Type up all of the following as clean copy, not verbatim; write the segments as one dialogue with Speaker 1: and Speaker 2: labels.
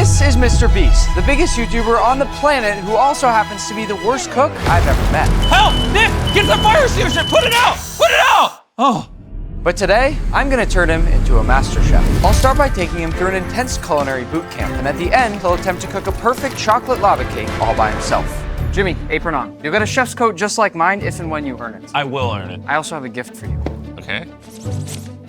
Speaker 1: This is MrBeast, the biggest YouTuber on the planet who also happens to be the worst cook I've ever met.
Speaker 2: Help! Nick! Get the fire extinguisher! Put it out! Put it out! Oh.
Speaker 1: But today, I'm gonna turn him into a master chef. I'll start by taking him through an intense culinary boot camp, and at the end, he'll attempt to cook a perfect chocolate lava cake all by himself. Jimmy, apron on. You'll get a chef's coat just like mine if and when you earn it.
Speaker 2: I will earn it.
Speaker 1: I also have a gift for you.
Speaker 2: Okay.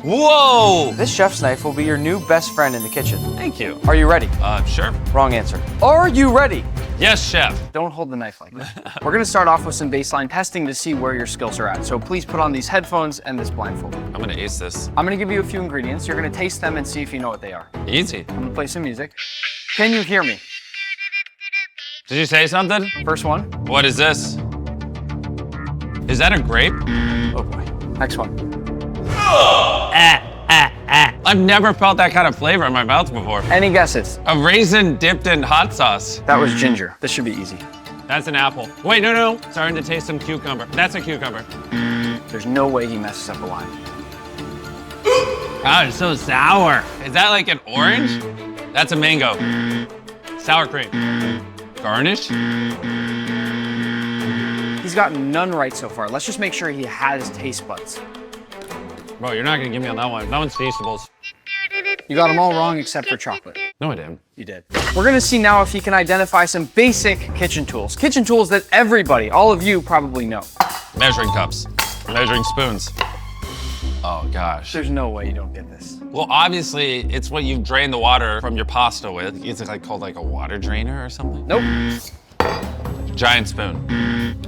Speaker 2: Whoa!
Speaker 1: This chef's knife will be your new best friend in the kitchen.
Speaker 2: Thank you.
Speaker 1: Are you ready?
Speaker 2: Sure.
Speaker 1: Wrong answer. Are you ready?
Speaker 2: Yes, chef.
Speaker 1: Don't hold the knife like that. We're gonna start off with some baseline testing to see where your skills are at. So please put on these headphones and this blindfold.
Speaker 2: I'm gonna ace this.
Speaker 1: I'm gonna give you a few ingredients. You're gonna taste them and see if you know what they are.
Speaker 2: Easy.
Speaker 1: I'm gonna play some music. Can you hear me?
Speaker 2: Did you say something?
Speaker 1: First one.
Speaker 2: What is this? Is that a grape?
Speaker 1: Oh boy. Next one.
Speaker 2: I've never felt that kind of flavor in my mouth before.
Speaker 1: Any guesses?
Speaker 2: A raisin dipped in hot sauce.
Speaker 1: That was ginger. This should be easy.
Speaker 2: That's an apple. Wait, no. Starting to taste some cucumber. That's a cucumber.
Speaker 1: There's no way he messes up a lime.
Speaker 2: God, it's so sour. Is that like an orange? That's a mango. Sour cream. Garnish?
Speaker 1: He's gotten none right so far. Let's just make sure he has taste buds.
Speaker 2: Bro, you're not gonna give me on that one. That one's Feastables.
Speaker 1: You got them all wrong except for chocolate.
Speaker 2: No, I didn't.
Speaker 1: You did. We're gonna see now if he can identify some basic kitchen tools. Kitchen tools that everybody, all of you, probably know.
Speaker 2: Measuring cups. Measuring spoons. Oh, gosh.
Speaker 1: There's no way you don't get this.
Speaker 2: Well, obviously, it's what you drain the water from your pasta with. It's like called like a water drainer or something.
Speaker 1: Nope.
Speaker 2: Giant spoon.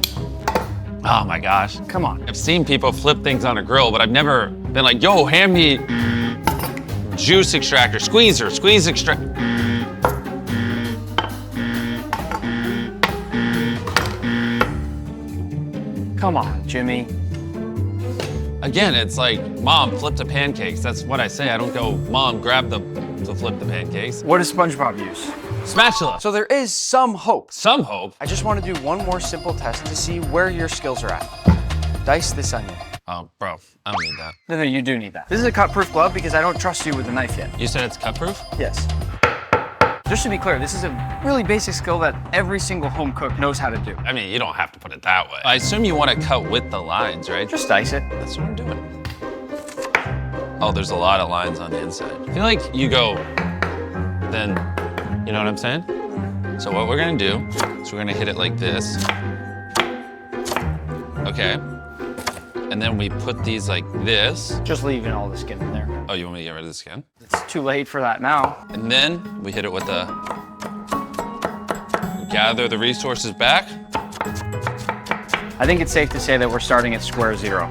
Speaker 2: Oh my gosh.
Speaker 1: Come on.
Speaker 2: I've seen people flip things on a grill, but I've never been like, yo, hand me juice extractor, squeeze extractor.
Speaker 1: Come on, Jimmy.
Speaker 2: Again, it's like, Mom, flip the pancakes. That's what I say. I don't go, Mom, grab to flip the pancakes.
Speaker 1: What does SpongeBob use?
Speaker 2: Spatula.
Speaker 1: So there is some hope.
Speaker 2: Some hope.
Speaker 1: I just want to do one more simple test to see where your skills are at. Dice this onion.
Speaker 2: Oh, bro, I don't need that.
Speaker 1: No, you do need that. This is a cut-proof glove because I don't trust you with the knife yet.
Speaker 2: You said it's cut-proof?
Speaker 1: Yes. Just to be clear, this is a really basic skill that every single home cook knows how to do.
Speaker 2: I mean, you don't have to put it that way. I assume you want to cut with the lines, right?
Speaker 1: Just dice it.
Speaker 2: That's what I'm doing. Oh, there's a lot of lines on the inside. I feel like you go, then, you know what I'm saying? So what we're gonna do is we're gonna hit it like this. Okay. And then we put these like this.
Speaker 1: Just leaving all the skin in there.
Speaker 2: Oh, you want me to get rid of the skin?
Speaker 1: It's too late for that now.
Speaker 2: And then we hit it with the, gather the resources back.
Speaker 1: I think it's safe to say that we're starting at square zero.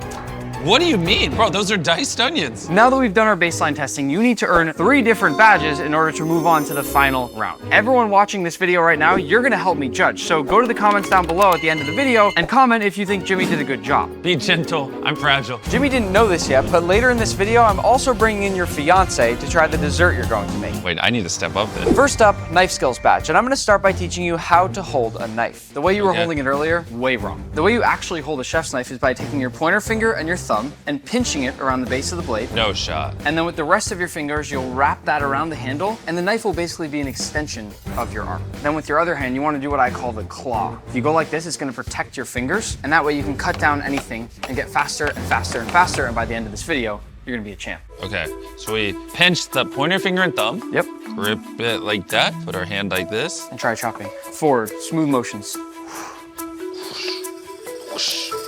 Speaker 2: What do you mean? Bro, those are diced onions.
Speaker 1: Now that we've done our baseline testing, you need to earn 3 different badges in order to move on to the final round. Everyone watching this video right now, you're gonna help me judge. So go to the comments down below at the end of the video and comment if you think Jimmy did a good job.
Speaker 2: Be gentle, I'm fragile.
Speaker 1: Jimmy didn't know this yet, but later in this video, I'm also bringing in your fiance to try the dessert you're going to make.
Speaker 2: Wait, I need to step up then.
Speaker 1: First up, knife skills badge, and I'm gonna start by teaching you how to hold a knife. The way you were holding it earlier, way wrong. The way you actually hold a chef's knife is by taking your pointer finger and your thumb and pinching it around the base of the blade.
Speaker 2: No shot.
Speaker 1: And then with the rest of your fingers, you'll wrap that around the handle, and the knife will basically be an extension of your arm. Then with your other hand, you want to do what I call the claw. If you go like this, it's going to protect your fingers, and that way you can cut down anything and get faster and faster and faster, and by the end of this video, you're going to be a champ.
Speaker 2: Okay, so we pinch the pointer finger and thumb.
Speaker 1: Yep.
Speaker 2: Grip it like that, put our hand like this.
Speaker 1: And try chopping. Forward, smooth motions.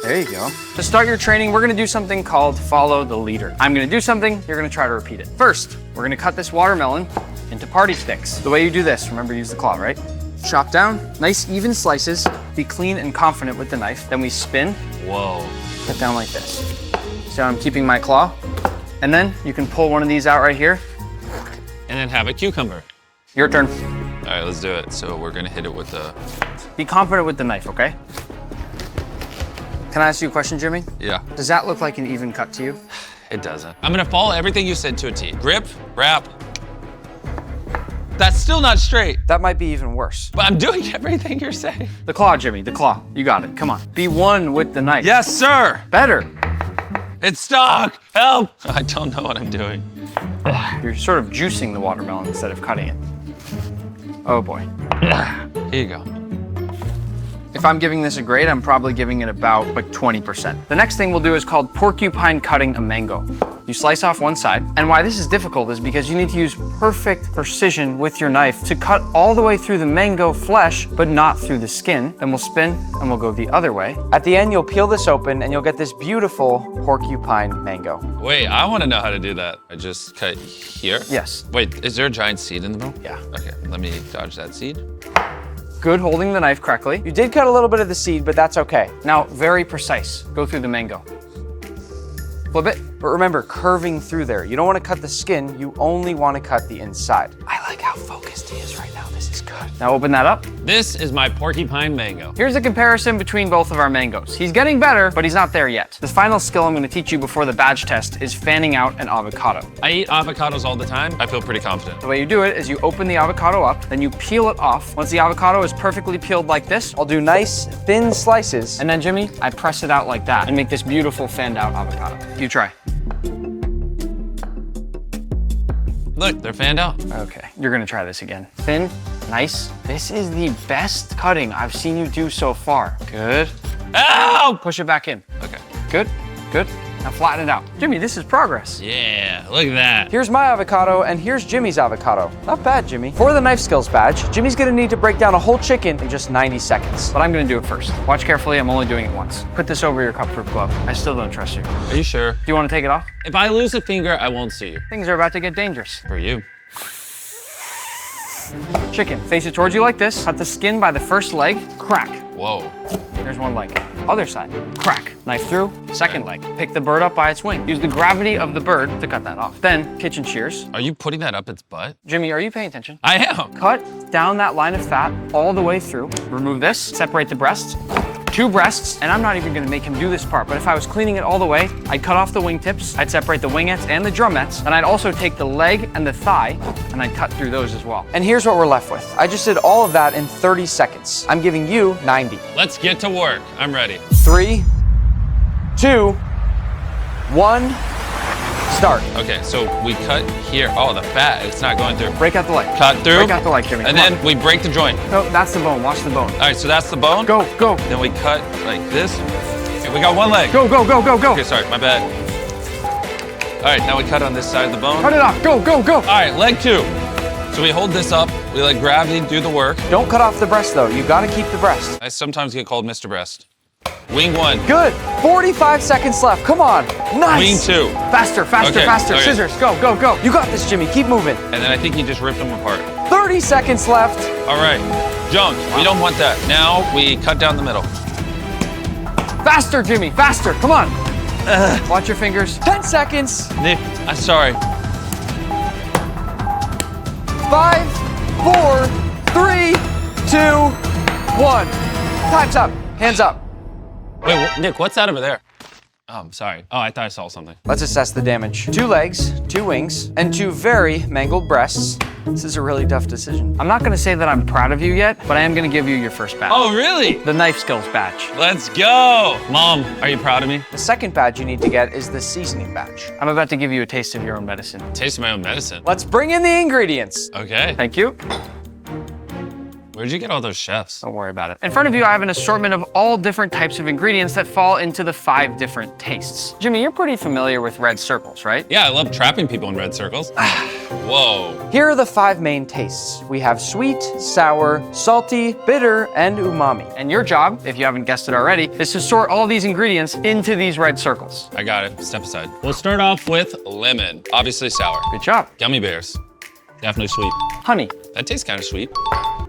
Speaker 1: There you go. To start your training, we're gonna do something called follow the leader. I'm gonna do something, you're gonna try to repeat it. First, we're gonna cut this watermelon into party sticks. The way you do this, remember, use the claw, right? Chop down, nice even slices, be clean and confident with the knife. Then we spin.
Speaker 2: Whoa.
Speaker 1: Cut down like this. So I'm keeping my claw. And then you can pull one of these out right here.
Speaker 2: And then have a cucumber.
Speaker 1: Your turn.
Speaker 2: All right, let's do it. So we're gonna hit it with the...
Speaker 1: Be confident with the knife, okay? Can I ask you a question, Jimmy?
Speaker 2: Yeah.
Speaker 1: Does that look like an even cut to you?
Speaker 2: It doesn't. I'm gonna follow everything you said to a T. Grip, wrap. That's still not straight.
Speaker 1: That might be even worse.
Speaker 2: But I'm doing everything you're saying.
Speaker 1: The claw, Jimmy, the claw. You got it, come on. Be one with the knife.
Speaker 2: Yes, sir.
Speaker 1: Better.
Speaker 2: It's stuck, help. I don't know what I'm doing.
Speaker 1: You're sort of juicing the watermelon instead of cutting it. Oh boy.
Speaker 2: Here you go.
Speaker 1: If I'm giving this a grade, I'm probably giving it about like 20%. The next thing we'll do is called porcupine cutting a mango. You slice off one side, and why this is difficult is because you need to use perfect precision with your knife to cut all the way through the mango flesh, but not through the skin. Then we'll spin and we'll go the other way. At the end, you'll peel this open and you'll get this beautiful porcupine mango.
Speaker 2: Wait, I want to know how to do that. I just cut here?
Speaker 1: Yes.
Speaker 2: Wait, is there a giant seed in the middle?
Speaker 1: Yeah.
Speaker 2: Okay, let me dodge that seed.
Speaker 1: Good holding the knife correctly. You did cut a little bit of the seed, but that's okay. Now, very precise. Go through the mango. Flip it. But remember, curving through there. You don't want to cut the skin, you only want to cut the inside. I like how focused he is right now. This is good. Now open that up.
Speaker 2: This is my porcupine mango.
Speaker 1: Here's a comparison between both of our mangoes. He's getting better, but he's not there yet. The final skill I'm going to teach you before the badge test is fanning out an avocado.
Speaker 2: I eat avocados all the time. I feel pretty confident.
Speaker 1: The way you do it is you open the avocado up, then you peel it off. Once the avocado is perfectly peeled like this, I'll do nice thin slices. And then Jimmy, I press it out like that and make this beautiful fanned out avocado. You try.
Speaker 2: Look, they're fanned out.
Speaker 1: Okay, you're gonna try this again. Thin, nice. This is the best cutting I've seen you do so far. Good.
Speaker 2: Ow!
Speaker 1: Push it back in.
Speaker 2: Okay.
Speaker 1: Good, good. Now flatten it out. Jimmy, this is progress.
Speaker 2: Yeah, look at that.
Speaker 1: Here's my avocado and here's Jimmy's avocado. Not bad, Jimmy. For the knife skills badge, Jimmy's gonna need to break down a whole chicken in just 90 seconds. But I'm gonna do it first. Watch carefully, I'm only doing it once. Put this over your cup-proof glove. I still don't trust you.
Speaker 2: Are you sure?
Speaker 1: Do you wanna take it off?
Speaker 2: If I lose a finger, I won't see you.
Speaker 1: Things are about to get dangerous.
Speaker 2: For you.
Speaker 1: Chicken, face it towards you like this. Cut the skin by the first leg, crack.
Speaker 2: Whoa.
Speaker 1: There's one leg. Other side, crack. Knife through, second leg. Pick the bird up by its wing. Use the gravity of the bird to cut that off. Then, kitchen shears.
Speaker 2: Are you putting that up its butt?
Speaker 1: Jimmy, are you paying attention?
Speaker 2: I am.
Speaker 1: Cut down that line of fat all the way through. Remove this, separate the breasts. 2 breasts, and I'm not even gonna make him do this part, but if I was cleaning it all the way, I'd cut off the wingtips, I'd separate the wingettes and the drumettes, and I'd also take the leg and the thigh, and I'd cut through those as well. And here's what we're left with. I just did all of that in 30 seconds. I'm giving you 90.
Speaker 2: Let's get to work. I'm ready.
Speaker 1: 3, 2, 1, start.
Speaker 2: Okay, so we cut here. Oh, the fat, it's not going through.
Speaker 1: Break out the leg.
Speaker 2: Cut through.
Speaker 1: Break out the leg, Jimmy.
Speaker 2: And
Speaker 1: Come
Speaker 2: then
Speaker 1: on.
Speaker 2: we break the joint.
Speaker 1: No, that's the bone. Watch the bone.
Speaker 2: All right, so that's the bone.
Speaker 1: Go, go.
Speaker 2: Then we cut like this. Okay, we got one leg.
Speaker 1: Go, go, go, go, go.
Speaker 2: Okay, sorry, my bad. All right, now we cut on this side of the bone.
Speaker 1: Cut it off. Go, go, go.
Speaker 2: All right, leg 2. So we hold this up. We let gravity do the work.
Speaker 1: Don't cut off the breast, though. You gotta keep the breast.
Speaker 2: I sometimes get called Mr. Breast. Wing 1.
Speaker 1: Good. 45 seconds left. Come on. Nice.
Speaker 2: Wing 2.
Speaker 1: Faster, faster,
Speaker 2: Okay,
Speaker 1: faster.
Speaker 2: okay.
Speaker 1: Scissors. Go, go, go. You got this, Jimmy. Keep moving.
Speaker 2: And then I think you just ripped them apart.
Speaker 1: 30 seconds left.
Speaker 2: All right, junk. We don't want that. Now we cut down the middle.
Speaker 1: Faster, Jimmy. Faster. Come on. Watch your fingers. 10 seconds.
Speaker 2: Nick, I'm sorry.
Speaker 1: 5, 4, 3, 2, 1. Time's up. Hands up.
Speaker 2: Wait, Nick, what's that over there? Oh, I'm sorry. Oh, I thought I saw something.
Speaker 1: Let's assess the damage. 2 legs, 2 wings, and 2 very mangled breasts. This is a really tough decision. I'm not gonna say that I'm proud of you yet, but I am gonna give you your first badge.
Speaker 2: Oh, really?
Speaker 1: The knife skills badge.
Speaker 2: Let's go. Mom, are you proud of me?
Speaker 1: The second badge you need to get is the seasoning badge. I'm about to give you a taste of your own medicine.
Speaker 2: Taste my own medicine.
Speaker 1: Let's bring in the ingredients.
Speaker 2: Okay.
Speaker 1: Thank you.
Speaker 2: Where'd you get all those chefs?
Speaker 1: Don't worry about it. In front of you, I have an assortment of all different types of ingredients that fall into the 5 different tastes. Jimmy, you're pretty familiar with red circles, right?
Speaker 2: Yeah, I love trapping people in red circles. Whoa.
Speaker 1: Here are the 5 main tastes. We have sweet, sour, salty, bitter, and umami. And your job, if you haven't guessed it already, is to sort all these ingredients into these red circles.
Speaker 2: I got it. Step aside. We'll start off with lemon. Obviously sour.
Speaker 1: Good job.
Speaker 2: Gummy bears. Definitely sweet.
Speaker 1: Honey.
Speaker 2: That tastes kind of sweet.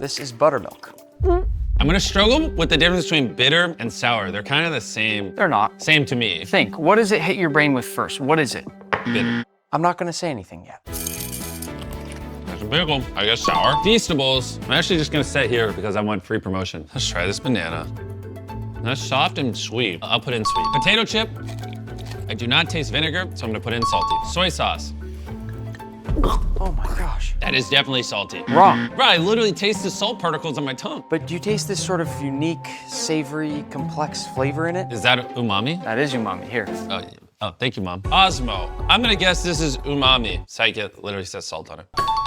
Speaker 1: This is buttermilk.
Speaker 2: I'm gonna struggle with the difference between bitter and sour. They're kind of the same.
Speaker 1: They're not.
Speaker 2: Same to me.
Speaker 1: Think, what does it hit your brain with first? What is it?
Speaker 2: Bitter.
Speaker 1: I'm not gonna say anything yet.
Speaker 2: That's a pickle. I guess sour. Feastables. I'm actually just gonna sit here because I want free promotion. Let's try this banana. That's soft and sweet. I'll put in sweet. Potato chip. I do not taste vinegar, so I'm gonna put in salty. Soy sauce.
Speaker 1: Oh my gosh.
Speaker 2: That is definitely salty.
Speaker 1: Wrong.
Speaker 2: Bro, I literally taste the salt particles on my tongue.
Speaker 1: But do you taste this sort of unique, savory, complex flavor in it?
Speaker 2: Is that umami?
Speaker 1: That is umami. Here.
Speaker 2: Oh, yeah. Oh, thank you, Mom. Osmo. I'm gonna guess this is umami. Psych, it literally says salt on it.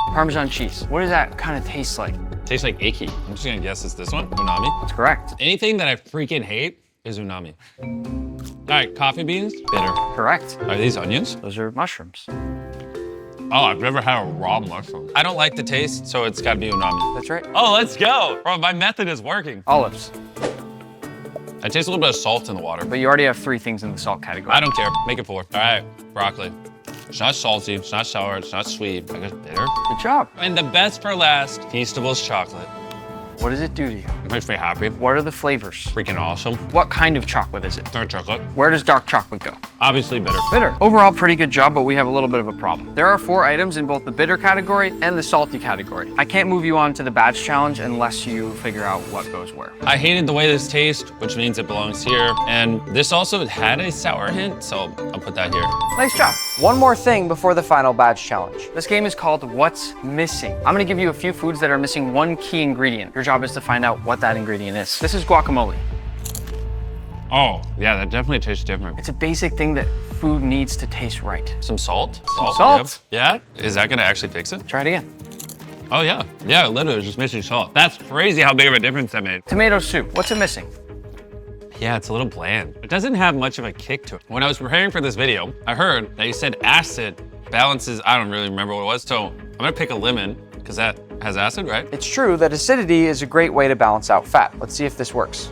Speaker 1: Parmesan cheese. What does that kind of taste like?
Speaker 2: Tastes like icky. I'm just gonna guess it's this one, umami.
Speaker 1: That's correct.
Speaker 2: Anything that I freaking hate is umami. All right, coffee beans, bitter.
Speaker 1: Correct.
Speaker 2: Are these onions?
Speaker 1: Those are mushrooms.
Speaker 2: Oh, I've never had a raw mushroom. I don't like the taste, so it's gotta be umami.
Speaker 1: That's right.
Speaker 2: Oh, let's go. Bro, my method is working.
Speaker 1: Olives.
Speaker 2: I taste a little bit of salt in the water.
Speaker 1: But you already have 3 things in the salt category.
Speaker 2: I don't care, make it 4. All right, broccoli. It's not salty, it's not sour, it's not sweet. I guess bitter.
Speaker 1: Good job.
Speaker 2: And the best for last, Feastables chocolate.
Speaker 1: What does it do to you?
Speaker 2: It makes me happy.
Speaker 1: What are the flavors?
Speaker 2: Freaking awesome.
Speaker 1: What kind of chocolate is it?
Speaker 2: Dark chocolate.
Speaker 1: Where does dark chocolate go?
Speaker 2: Obviously bitter.
Speaker 1: Bitter. Overall, pretty good job, but we have a little bit of a problem. There are 4 items in both the bitter category and the salty category. I can't move you on to the badge challenge unless you figure out what goes where.
Speaker 2: I hated the way this tastes, which means it belongs here. And this also had a sour hint, so I'll put that here.
Speaker 1: Nice job. One more thing before the final badge challenge. This game is called What's Missing. I'm gonna give you a few foods that are missing one key ingredient. Your job is to find out what that ingredient is. This is guacamole.
Speaker 2: Oh, yeah, that definitely tastes different.
Speaker 1: It's a basic thing that food needs to taste right.
Speaker 2: Some salt?
Speaker 1: Salt.
Speaker 2: Yep. Yeah? Is that gonna actually fix it?
Speaker 1: Try it again.
Speaker 2: Oh, yeah. Yeah, it literally was just missing salt. That's crazy how big of a difference that made.
Speaker 1: Tomato soup. What's it missing?
Speaker 2: Yeah, it's a little bland. It doesn't have much of a kick to it. When I was preparing for this video, I heard that you said acid balances, I don't really remember what it was, so I'm gonna pick a lemon, because that has acid, right?
Speaker 3: It's true that acidity is a great way to balance out fat. Let's see if this works.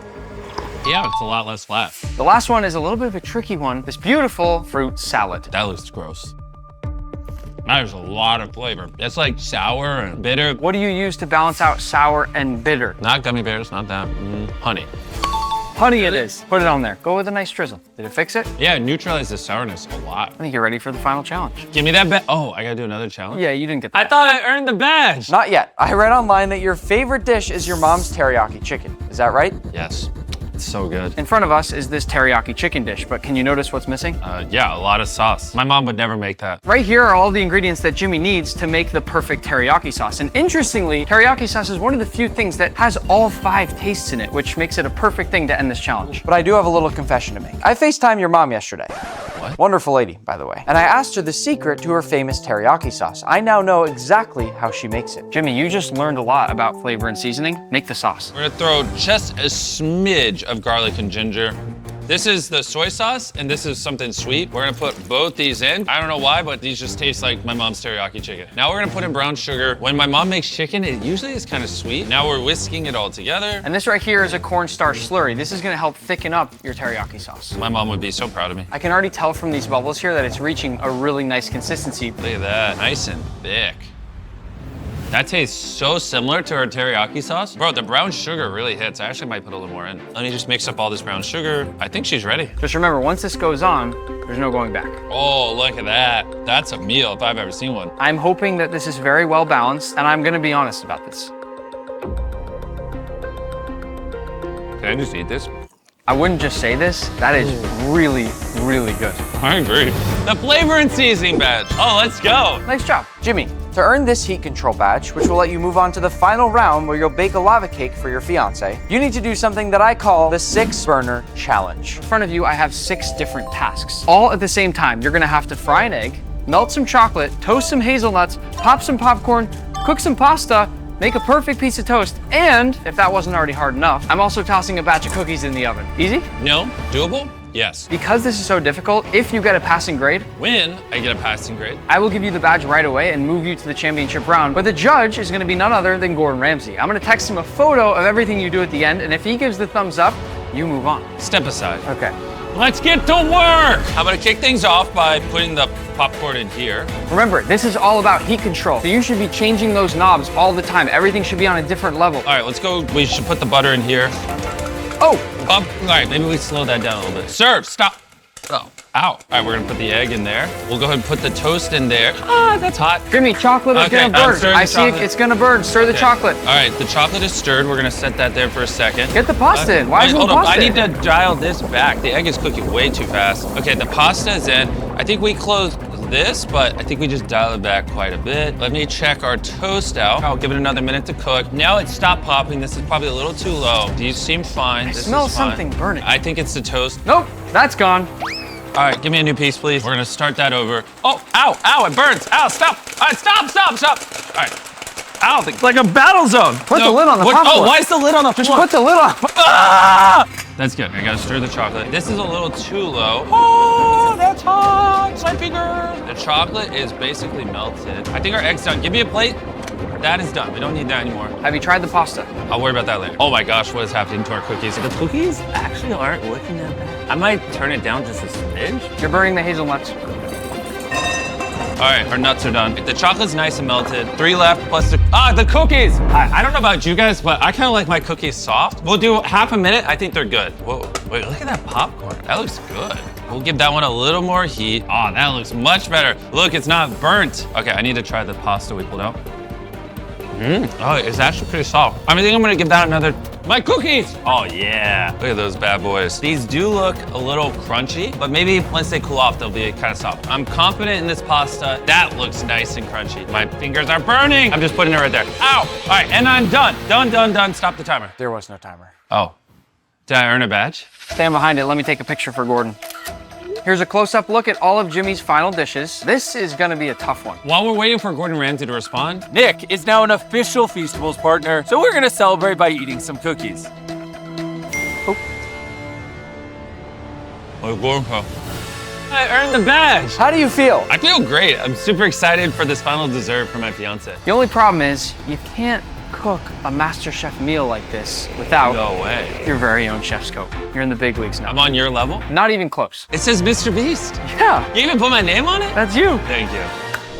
Speaker 2: Yeah, it's a lot less flat.
Speaker 1: The last one is a little bit of a tricky one. This beautiful fruit salad.
Speaker 2: That looks gross. There's a lot of flavor. It's like sour and bitter.
Speaker 1: What do you use to balance out sour and bitter?
Speaker 2: Not gummy bears, not that. Honey.
Speaker 1: Honey it is. Put it on there. Go with a nice drizzle. Did it fix it?
Speaker 2: Yeah, it neutralized the sourness a lot.
Speaker 1: I think you're ready for the final challenge.
Speaker 2: Give me that badge. Oh, I gotta do another challenge?
Speaker 1: Yeah, you didn't get that.
Speaker 2: I thought I earned the badge.
Speaker 3: Not yet. I read online that your favorite dish is your mom's teriyaki chicken. Is that right?
Speaker 2: Yes, it's so good.
Speaker 1: In front of us is this teriyaki chicken dish, but can you notice what's missing?
Speaker 2: Yeah, a lot of sauce. My mom would never make that.
Speaker 1: Right here are all the ingredients that Jimmy needs to make the perfect teriyaki sauce. And interestingly, teriyaki sauce is one of the few things that has all 5 tastes in it, which makes it a perfect thing to end this challenge.
Speaker 3: But I do have a little confession to make. I FaceTimed your mom yesterday.
Speaker 2: What?
Speaker 3: Wonderful lady, by the way. And I asked her the secret to her famous teriyaki sauce. I now know exactly how she makes it.
Speaker 1: Jimmy, you just learned a lot about flavor and seasoning. Make the sauce.
Speaker 2: We're gonna throw just a smidge of garlic and ginger. This is the soy sauce, and this is something sweet. We're gonna put both these in. I don't know why, but these just taste like my mom's teriyaki chicken. Now we're gonna put in brown sugar. When my mom makes chicken, it usually is kind of sweet. Now we're whisking it all together.
Speaker 1: And this right here is a cornstarch slurry. This is gonna help thicken up your teriyaki sauce.
Speaker 2: My mom would be so proud of me.
Speaker 1: I can already tell from these bubbles here that it's reaching a really nice consistency.
Speaker 2: Look at that, nice and thick. That tastes so similar to our teriyaki sauce. Bro, the brown sugar really hits. I actually might put a little more in. Let me just mix up all this brown sugar. I think she's ready.
Speaker 1: Just remember, once this goes on, there's no going back.
Speaker 2: Oh, look at that. That's a meal if I've ever seen one.
Speaker 1: I'm hoping that this is very well balanced, and I'm gonna be honest about this.
Speaker 2: Can I just eat this?
Speaker 1: I wouldn't just say this. That is really, really good.
Speaker 2: I agree. The flavor and seasoning badge. Oh, let's go.
Speaker 1: Nice job.
Speaker 3: Jimmy, to earn this heat control badge, which will let you move on to the final round where you'll bake a lava cake for your fiance, you need to do something that I call the 6-burner challenge.
Speaker 1: In front of you, I have 6 different tasks. All at the same time. You're gonna have to fry an egg, melt some chocolate, toast some hazelnuts, pop some popcorn, cook some pasta, make a perfect piece of toast, and if that wasn't already hard enough, I'm also tossing a batch of cookies in the oven. Easy?
Speaker 2: No, doable? Yes.
Speaker 1: Because this is so difficult, if you get a passing grade,
Speaker 2: When I get a passing grade,
Speaker 1: I will give you the badge right away and move you to the championship round. But the judge is gonna be none other than Gordon Ramsay. I'm gonna text him a photo of everything you do at the end, and if he gives the thumbs up, you move on.
Speaker 2: step aside.
Speaker 1: Okay.
Speaker 2: Let's get to work. I'm gonna kick things off by putting the popcorn in here.
Speaker 1: Remember, this is all about heat control. So you should be changing those knobs all the time. Everything should be on a different level.
Speaker 2: All right, let's go. We should put the butter in here.
Speaker 1: Oh,
Speaker 2: All right, maybe we slow that down a little bit. Sir, stop. Oh, ow. All right, we're gonna put the egg in there. We'll go ahead and put the toast in there. Ah, that's hot.
Speaker 1: Jimmy, chocolate is
Speaker 2: Okay,
Speaker 1: gonna
Speaker 2: I'm
Speaker 1: burn.
Speaker 2: stirring
Speaker 1: I
Speaker 2: the
Speaker 1: see it,
Speaker 2: chocolate.
Speaker 1: it's gonna burn. Stir the
Speaker 2: Okay.
Speaker 1: chocolate.
Speaker 2: All right, the chocolate is stirred. We're gonna set that there for a second.
Speaker 1: Get the pasta in. Why
Speaker 2: Wait,
Speaker 1: isn't
Speaker 2: hold
Speaker 1: the
Speaker 2: up.
Speaker 1: pasta
Speaker 2: I need
Speaker 1: in?
Speaker 2: to dial this back. The egg is cooking way too fast. Okay, the pasta is in. I think we closed this, but I think we just dial it back quite a bit. Let me check our toast out. I'll give it another minute to cook. Now it stopped popping. This is probably a little too low. These seem fine. This
Speaker 1: smell
Speaker 2: is fine.
Speaker 1: something burning.
Speaker 2: I think it's the toast.
Speaker 1: Nope, that's gone.
Speaker 2: All right, give me a new piece, please. We're gonna start that over. Oh, ow, ow, it burns. Ow, stop. All right, stop. All right. Ow, it's like a battle zone.
Speaker 1: Put the lid on the popcorn.
Speaker 2: Oh, why is the lid on the
Speaker 1: Just put the lid on.
Speaker 2: That's good. I gotta stir the chocolate. This is a little too low. Oh, that's hot. My fingers. The chocolate is basically melted. I think our egg's done. Give me a plate. That is done. We don't need that anymore.
Speaker 1: Have you tried the pasta?
Speaker 2: I'll worry about that later. Oh my gosh, what is happening to our cookies? The cookies actually aren't looking that bad. I might turn it down just a smidge.
Speaker 1: You're burning the hazelnuts.
Speaker 2: All right, our nuts are done. The chocolate's nice and melted. 3 left plus the cookies. I don't know about you guys, but I kind of like my cookies soft. We'll do half a minute. I think they're good. Whoa, wait, look at that popcorn. That looks good. We'll give that one a little more heat. Oh, that looks much better. Look, it's not burnt. Okay, I need to try the pasta we pulled out. Oh, it's actually pretty soft. I think I'm gonna give that another. My cookies! Oh yeah, look at those bad boys. These do look a little crunchy, but maybe once they cool off, they'll be kind of soft. I'm confident in this pasta. That looks nice and crunchy. My fingers are burning. I'm just putting it right there. Ow! All right, and I'm done. Done. Stop the timer.
Speaker 3: There was no timer.
Speaker 2: Oh, did I earn a badge?
Speaker 1: Stand behind it. Let me take a picture for Gordon. Here's a close-up look at all of Jimmy's final dishes. This is gonna be a tough one.
Speaker 2: While we're waiting for Gordon Ramsay to respond,
Speaker 4: Nick is now an official Feastables partner, so we're gonna celebrate by eating some cookies.
Speaker 2: I earned the badge.
Speaker 3: How do you feel?
Speaker 2: I feel great. I'm super excited for this final dessert for my fiance.
Speaker 1: The only problem is you can't cook a MasterChef meal like this without
Speaker 2: No way.
Speaker 1: your very own chef's coat. You're in the big leagues now.
Speaker 2: I'm on your level?
Speaker 1: Not even close.
Speaker 2: It says MrBeast.
Speaker 1: Yeah,
Speaker 2: You even put my name on it?
Speaker 1: that's you.
Speaker 2: Thank you.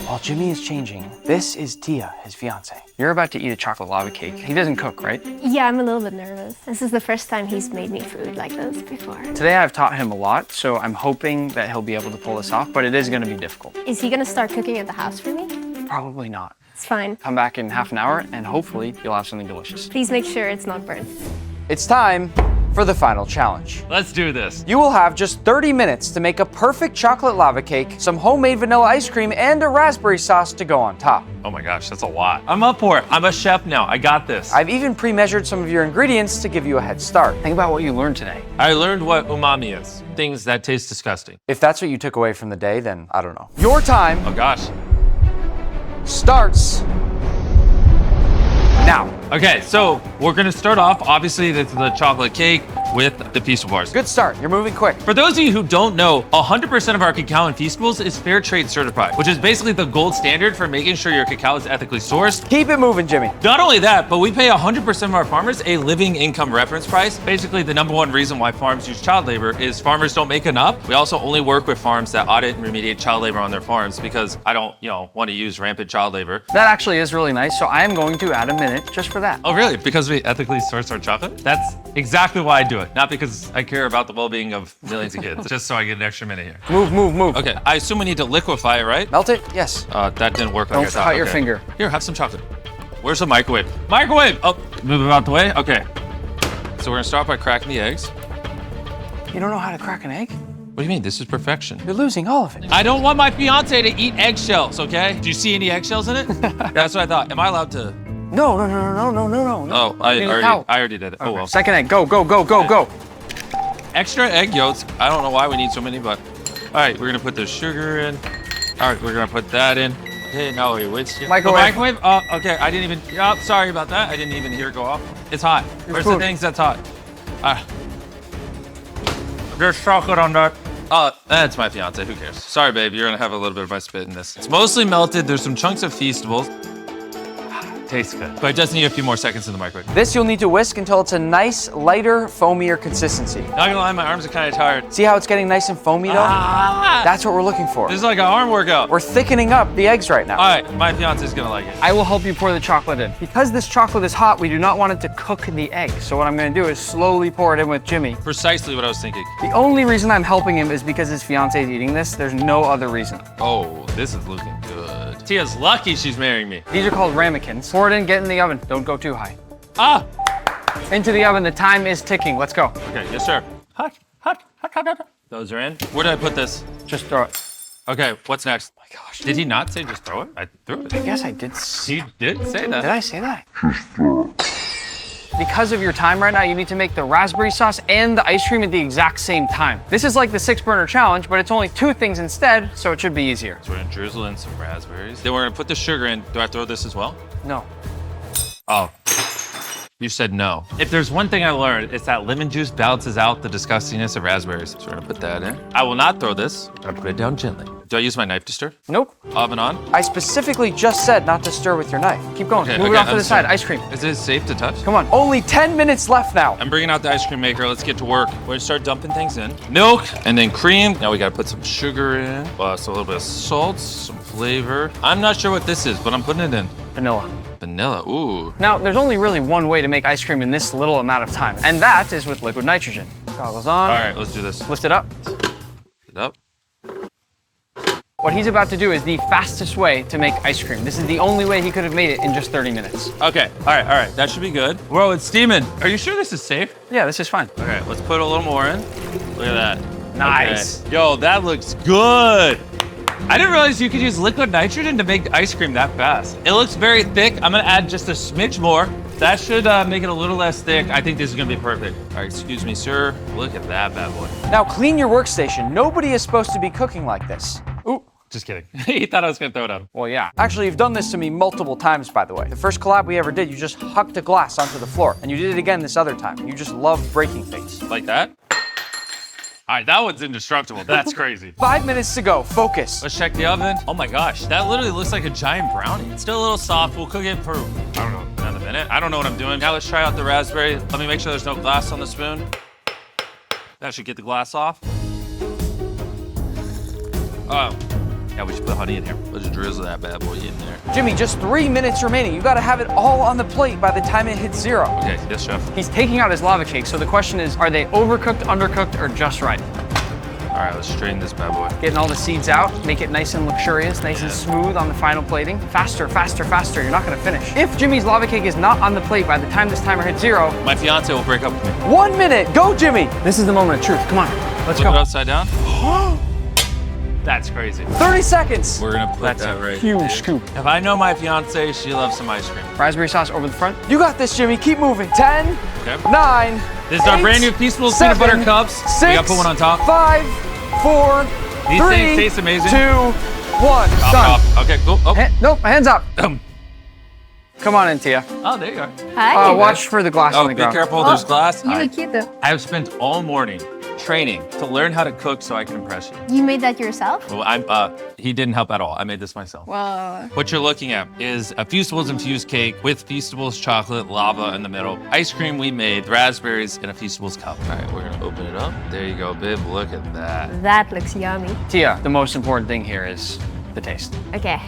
Speaker 3: While Jimmy is changing, this is Tia, his fiance.
Speaker 1: You're about to eat a chocolate lava cake. He doesn't cook, right?
Speaker 5: Yeah, I'm a little bit nervous. This is the first time he's made me food like this before.
Speaker 1: Today I've taught him a lot, so I'm hoping that he'll be able to pull this off, but it is gonna be difficult.
Speaker 5: Is he gonna start cooking at the house for me?
Speaker 1: Probably not.
Speaker 5: It's fine.
Speaker 1: Come back in half an hour and hopefully you'll have something delicious.
Speaker 5: Please make sure it's not burnt.
Speaker 3: It's time for the final challenge.
Speaker 2: Let's do this.
Speaker 3: You will have just 30 minutes to make a perfect chocolate lava cake, some homemade vanilla ice cream, and a raspberry sauce to go on top.
Speaker 2: Oh my gosh, that's a lot. I'm up for it. I'm a chef now. I got this.
Speaker 3: I've even pre-measured some of your ingredients to give you a head start.
Speaker 1: Think about what you learned today.
Speaker 2: I learned what umami is. Things that taste disgusting.
Speaker 3: If that's what you took away from the day, then I don't know. Your time
Speaker 2: Oh gosh.
Speaker 3: starts now.
Speaker 2: Okay, so we're gonna start off, obviously, this is the chocolate cake with the Feastables bars.
Speaker 3: Good start. You're moving quick.
Speaker 2: For those of you who don't know, 100% of our cacao in Feastables is fair trade certified, which is basically the gold standard for making sure your cacao is ethically sourced.
Speaker 3: Keep it moving, Jimmy.
Speaker 2: Not only that, but we pay 100% of our farmers a living income reference price. Basically, the #1 reason why farms use child labor is farmers don't make enough. We also only work with farms that audit and remediate child labor on their farms because I don't, want to use rampant child labor.
Speaker 1: That actually is really nice, so I am going to add a minute just for that.
Speaker 2: Oh, really? Because we ethically source our chocolate? That's exactly why I do it. Not because I care about the well-being of millions of kids, just so I get an extra minute here.
Speaker 1: Move.
Speaker 2: Okay, I assume we need to liquefy it, right?
Speaker 3: Melt it? Yes.
Speaker 2: That didn't work like
Speaker 1: Don't
Speaker 2: I thought.
Speaker 1: cut your
Speaker 2: Okay.
Speaker 1: finger.
Speaker 2: Here, have some chocolate. Where's the microwave? Microwave! Oh, move it out the way? Okay. So we're gonna start by cracking the eggs.
Speaker 1: You don't know how to crack an egg?
Speaker 2: What do you mean? This is perfection.
Speaker 3: You're losing all of it.
Speaker 2: I don't want my fiance to eat eggshells, okay? Do you see any eggshells in it? That's what I thought. Am I allowed to?
Speaker 1: No.
Speaker 2: Oh, I
Speaker 1: Look out.
Speaker 2: already did it. Oh, well.
Speaker 1: Second egg, go.
Speaker 2: Extra egg yolks. I don't know why we need so many, but all right, we're gonna put the sugar in. All right, we're gonna put that in. Okay, now we which
Speaker 1: Microwave.
Speaker 2: The microwave? Oh, okay. I didn't even. Oh, sorry about that. I didn't even hear it go off. It's hot. Where's the
Speaker 1: food.
Speaker 2: things that's hot? There's chocolate on that. Oh, that's my fiance. Who cares? Sorry, babe. You're gonna have a little bit of my spit in this. It's mostly melted. There's some chunks of Feastables. Tastes good, but it does need a few more seconds in the microwave.
Speaker 3: This you'll need to whisk until it's a nice, lighter, foamier consistency.
Speaker 2: Not gonna lie, my arms are kind of tired.
Speaker 3: See how it's getting nice and foamy though? That's what we're looking for.
Speaker 2: This is like an arm workout.
Speaker 3: We're thickening up the eggs right now.
Speaker 2: All right, my fiance's gonna like it.
Speaker 1: I will help you pour the chocolate in. Because this chocolate is hot, we do not want it to cook the egg. So what I'm gonna do is slowly pour it in with Jimmy.
Speaker 2: Precisely what I was thinking.
Speaker 1: The only reason I'm helping him is because his fiance is eating this. There's no other reason.
Speaker 2: Oh, this is looking good. Tia's lucky she's marrying me.
Speaker 1: These are called ramekins. Pour it in, get in the oven. Don't go too high.
Speaker 2: Ah!
Speaker 1: Into the oven, the time is ticking. Let's go.
Speaker 2: Okay, yes, sir. Hot. Those are in. Where did I put this?
Speaker 1: Just throw it.
Speaker 2: Okay, what's next?
Speaker 1: Oh my gosh.
Speaker 2: Did he not say just throw it? I threw it.
Speaker 1: I guess I did.
Speaker 2: He did say that.
Speaker 1: Did I say that? Because of your time right now, you need to make the raspberry sauce and the ice cream at the exact same time. This is like the 6-burner challenge, but it's only 2 things instead, so it should be easier.
Speaker 2: So we're gonna drizzle in some raspberries. Then we're gonna put the sugar in. Do I throw this as well?
Speaker 1: No.
Speaker 4: Oh. You said no. If there's one thing I learned, it's that lemon juice balances out the disgustingness of raspberries. So we're gonna put that in. I will not throw this. I'm gonna put it down gently. Do I use my knife to stir?
Speaker 3: Nope.
Speaker 4: Oven on?
Speaker 3: I specifically just said not to stir with your knife. Keep going. Move it off to the side. Ice cream.
Speaker 4: Is it safe to touch?
Speaker 3: Come on. Only 10 minutes left now.
Speaker 4: I'm bringing out the ice cream maker. Let's get to work. We're gonna start dumping things in. Milk and then cream. Now we gotta put some sugar in. Plus a little bit of salt, some flavor. I'm not sure what this is, but I'm putting it in.
Speaker 1: Vanilla.
Speaker 4: Vanilla, ooh.
Speaker 1: Now, there's only really one way to make ice cream in this little amount of time, and that is with liquid nitrogen. Goggles on.
Speaker 4: All right, let's do this.
Speaker 1: Lift it up.
Speaker 4: Lift it up.
Speaker 1: What he's about to do is the fastest way to make ice cream. This is the only way he could have made it in just 30 minutes.
Speaker 4: Okay, all right. That should be good. Whoa, it's steaming. Are you sure this is safe?
Speaker 1: Yeah, this is fine.
Speaker 4: Okay, let's put a little more in. Look at that.
Speaker 1: Nice.
Speaker 4: Okay. Yo, that looks good. I didn't realize you could use liquid nitrogen to make ice cream that fast. It looks very thick. I'm gonna add just a smidge more. That should make it a little less thick. I think this is gonna be perfect. All right, excuse me, sir. Look at that bad boy.
Speaker 3: Now clean your workstation. Nobody is supposed to be cooking like this.
Speaker 1: Ooh.
Speaker 4: Just kidding. He thought I was gonna throw it at him.
Speaker 1: Well, yeah.
Speaker 3: Actually, you've done this to me multiple times, by the way. The first collab we ever did, you just hucked a glass onto the floor. And you did it again this other time. You just love breaking things.
Speaker 4: Like that? All right, that one's indestructible. That's crazy.
Speaker 3: 5 minutes to go. Focus.
Speaker 4: Let's check the oven. Oh my gosh, that literally looks like a giant brownie. It's still a little soft. We'll cook it for, I don't know, another minute. I don't know what I'm doing. Now let's try out the raspberry. Let me make sure there's no glass on the spoon. That should get the glass off. Oh, yeah, we should put honey in here. Let's drizzle that bad boy in there.
Speaker 3: Jimmy, just 3 minutes remaining. You gotta have it all on the plate by the time it hits 0.
Speaker 4: Okay, yes, chef.
Speaker 1: He's taking out his lava cake, so the question is, are they overcooked, undercooked, or just right?
Speaker 4: All right, let's strain this bad boy.
Speaker 1: Getting all the seeds out, make it nice and luxurious, nice and smooth on the final plating. Faster, faster, faster, you're not gonna finish. If Jimmy's lava cake is not on the plate by the time this timer hits 0,
Speaker 4: My fiance will break up with me.
Speaker 3: 1 minute. Go, Jimmy.
Speaker 1: this is the moment of truth. Come on, let's
Speaker 4: Flip it
Speaker 1: go.
Speaker 4: upside down. That's crazy.
Speaker 3: 30 seconds.
Speaker 4: We're gonna put
Speaker 1: That's
Speaker 4: that
Speaker 1: a
Speaker 4: right
Speaker 1: huge
Speaker 4: there.
Speaker 1: scoop.
Speaker 4: If I know my fiance, she loves some ice cream.
Speaker 1: Raspberry sauce over the front.
Speaker 3: You got this, Jimmy. Keep moving. 10,
Speaker 4: Okay.
Speaker 3: 9,
Speaker 4: This is our
Speaker 3: 8,
Speaker 4: brand new Feastables peanut butter
Speaker 3: 7,
Speaker 4: cups.
Speaker 3: 6,
Speaker 4: We gotta put one on top.
Speaker 3: 5, 4,
Speaker 4: These
Speaker 3: 3,
Speaker 4: things taste amazing.
Speaker 3: 2, 1.
Speaker 4: Top,
Speaker 3: Done.
Speaker 4: top. Okay, cool. Oh.
Speaker 1: Nope, hands up. Come on in, Tia.
Speaker 4: Oh, there you are.
Speaker 5: Hi.
Speaker 1: Watch for the glass on
Speaker 4: Oh,
Speaker 1: the
Speaker 4: be
Speaker 1: ground.
Speaker 4: careful, there's glass.
Speaker 5: You
Speaker 4: All
Speaker 5: look
Speaker 4: right.
Speaker 5: cute though.
Speaker 4: I have spent all morning training to learn how to cook so I can impress you.
Speaker 5: You made that yourself?
Speaker 4: Well, he didn't help at all. I made this myself.
Speaker 5: Wow.
Speaker 4: What you're looking at is a Feastables infused cake with Feastables chocolate, lava in the middle, ice cream we made, raspberries, and a Feastables cup. All right, we're gonna open it up. There you go, babe. Look at that.
Speaker 5: That looks yummy.
Speaker 1: Tia, the most important thing here is the taste.
Speaker 5: Okay.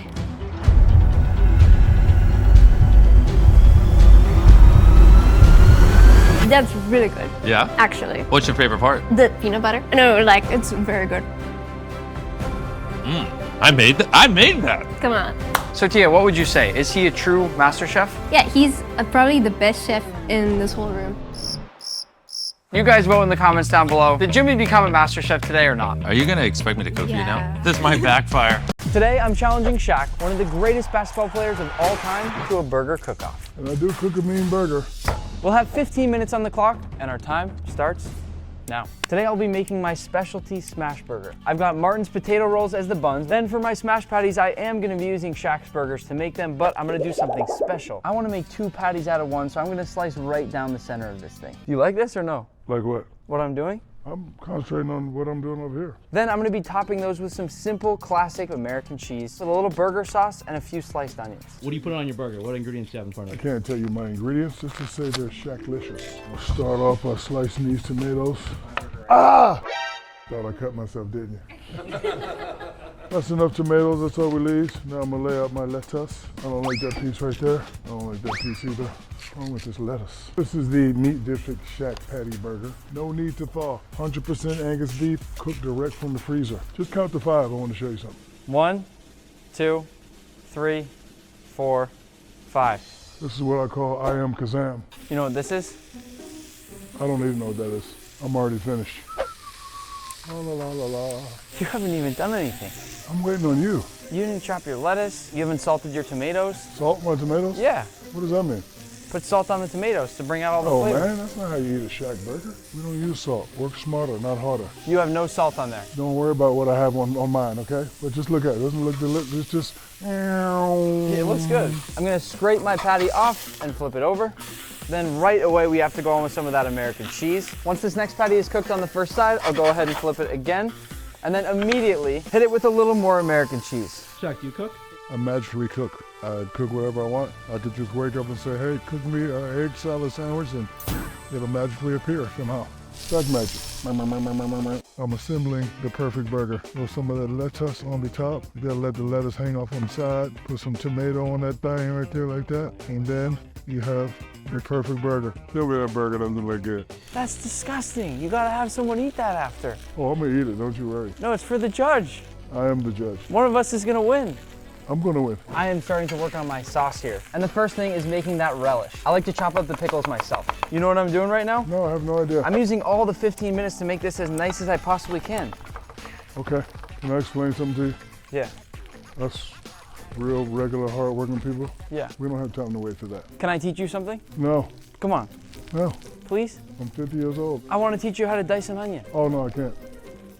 Speaker 5: That's really good,
Speaker 4: Yeah?
Speaker 5: actually.
Speaker 4: What's your favorite part?
Speaker 5: The peanut butter. No, like, it's very good.
Speaker 4: I made that.
Speaker 5: Come on.
Speaker 1: So Tia, what would you say? Is he a true master chef?
Speaker 5: Yeah, he's probably the best chef in this whole room.
Speaker 1: You guys vote in the comments down below. Did Jimmy become a master chef today or not?
Speaker 4: Are you gonna expect me to cook you now?
Speaker 5: Yeah.
Speaker 4: This might backfire.
Speaker 3: Today, I'm challenging Shaq, one of the greatest basketball players of all time, to a burger cook-off.
Speaker 6: And I do cook a mean burger.
Speaker 3: We'll have 15 minutes on the clock, and our time starts now. Today, I'll be making my specialty smash burger. I've got Martin's potato rolls as the buns. Then for my smash patties, I am gonna be using Shaq's burgers to make them, but I'm gonna do something special. I wanna make 2 patties out of 1, so I'm gonna slice right down the center of this thing. You like this or no?
Speaker 6: Like what?
Speaker 3: What I'm doing?
Speaker 6: I'm concentrating on what I'm doing over here.
Speaker 3: Then I'm gonna be topping those with some simple, classic American cheese, with a little burger sauce and a few sliced onions.
Speaker 7: What do you put on your burger? What ingredients do you have in front
Speaker 6: I
Speaker 7: of you?
Speaker 6: can't tell you my ingredients, just to say they're Shaqlicious. I'll start off by slicing these tomatoes. Ah! Thought I cut myself, didn't you? That's enough tomatoes, that's all we leave. Now I'm gonna lay out my lettuce. I don't like that piece right there. I don't like that piece either. What's wrong with this lettuce? This is the Meat District Shaq Patty Burger. No need to thaw. 100% Angus beef, cooked direct from the freezer. Just count to 5, I want to show you something.
Speaker 3: 1, 2, 3, 4, 5.
Speaker 6: This is what I call I am Kazam.
Speaker 3: You know what this is?
Speaker 6: I don't even know what that is. I'm already finished. La la la la la.
Speaker 3: You haven't even done anything.
Speaker 6: I'm waiting on you.
Speaker 3: You didn't chop your lettuce. You haven't salted your tomatoes.
Speaker 6: Salt my tomatoes?
Speaker 3: Yeah.
Speaker 6: What does that mean?
Speaker 3: Put salt on the tomatoes to bring out all the
Speaker 6: Oh
Speaker 3: flavor.
Speaker 6: man, that's not how you eat a shack burger. We don't use salt. Work smarter, not harder.
Speaker 3: You have no salt on there.
Speaker 6: Don't worry about what I have on mine, okay? But just look at it. It doesn't look delicious. It's just.
Speaker 3: It looks good. I'm gonna scrape my patty off and flip it over. Then right away we have to go on with some of that American cheese. Once this next patty is cooked on the first side, I'll go ahead and flip it again. And then immediately hit it with a little more American cheese.
Speaker 7: Chuck, do you cook?
Speaker 6: I magically cook. I cook whatever I want. I could just wake up and say, hey, cook me an egg salad sandwich, and it'll magically appear somehow. It's like magic. I'm assembling the perfect burger. Throw some of that lettuce on the top. You gotta let the lettuce hang off on the side. Put some tomato on that thing right there like that. And then you have your perfect burger. Tell me that burger doesn't look good.
Speaker 3: That's disgusting. You gotta have someone eat that after.
Speaker 6: Oh, I'm gonna eat it, don't you worry.
Speaker 3: No, it's for the judge.
Speaker 6: I am the judge.
Speaker 3: One of us is gonna win.
Speaker 6: I'm gonna win.
Speaker 3: I am starting to work on my sauce here. And the first thing is making that relish. I like to chop up the pickles myself. You know what I'm doing right now?
Speaker 6: No, I have no idea.
Speaker 3: I'm using all the 15 minutes to make this as nice as I possibly can.
Speaker 6: Okay, can I explain something to you?
Speaker 3: Yeah,
Speaker 6: Us real, regular, hard-working people,
Speaker 3: yeah.
Speaker 6: we don't have time to wait for that.
Speaker 3: Can I teach you something?
Speaker 6: No,
Speaker 3: Come on,
Speaker 6: no,
Speaker 3: please.
Speaker 6: I'm 50 years old.
Speaker 3: I want to teach you how to dice an onion.
Speaker 6: Oh no, I can't.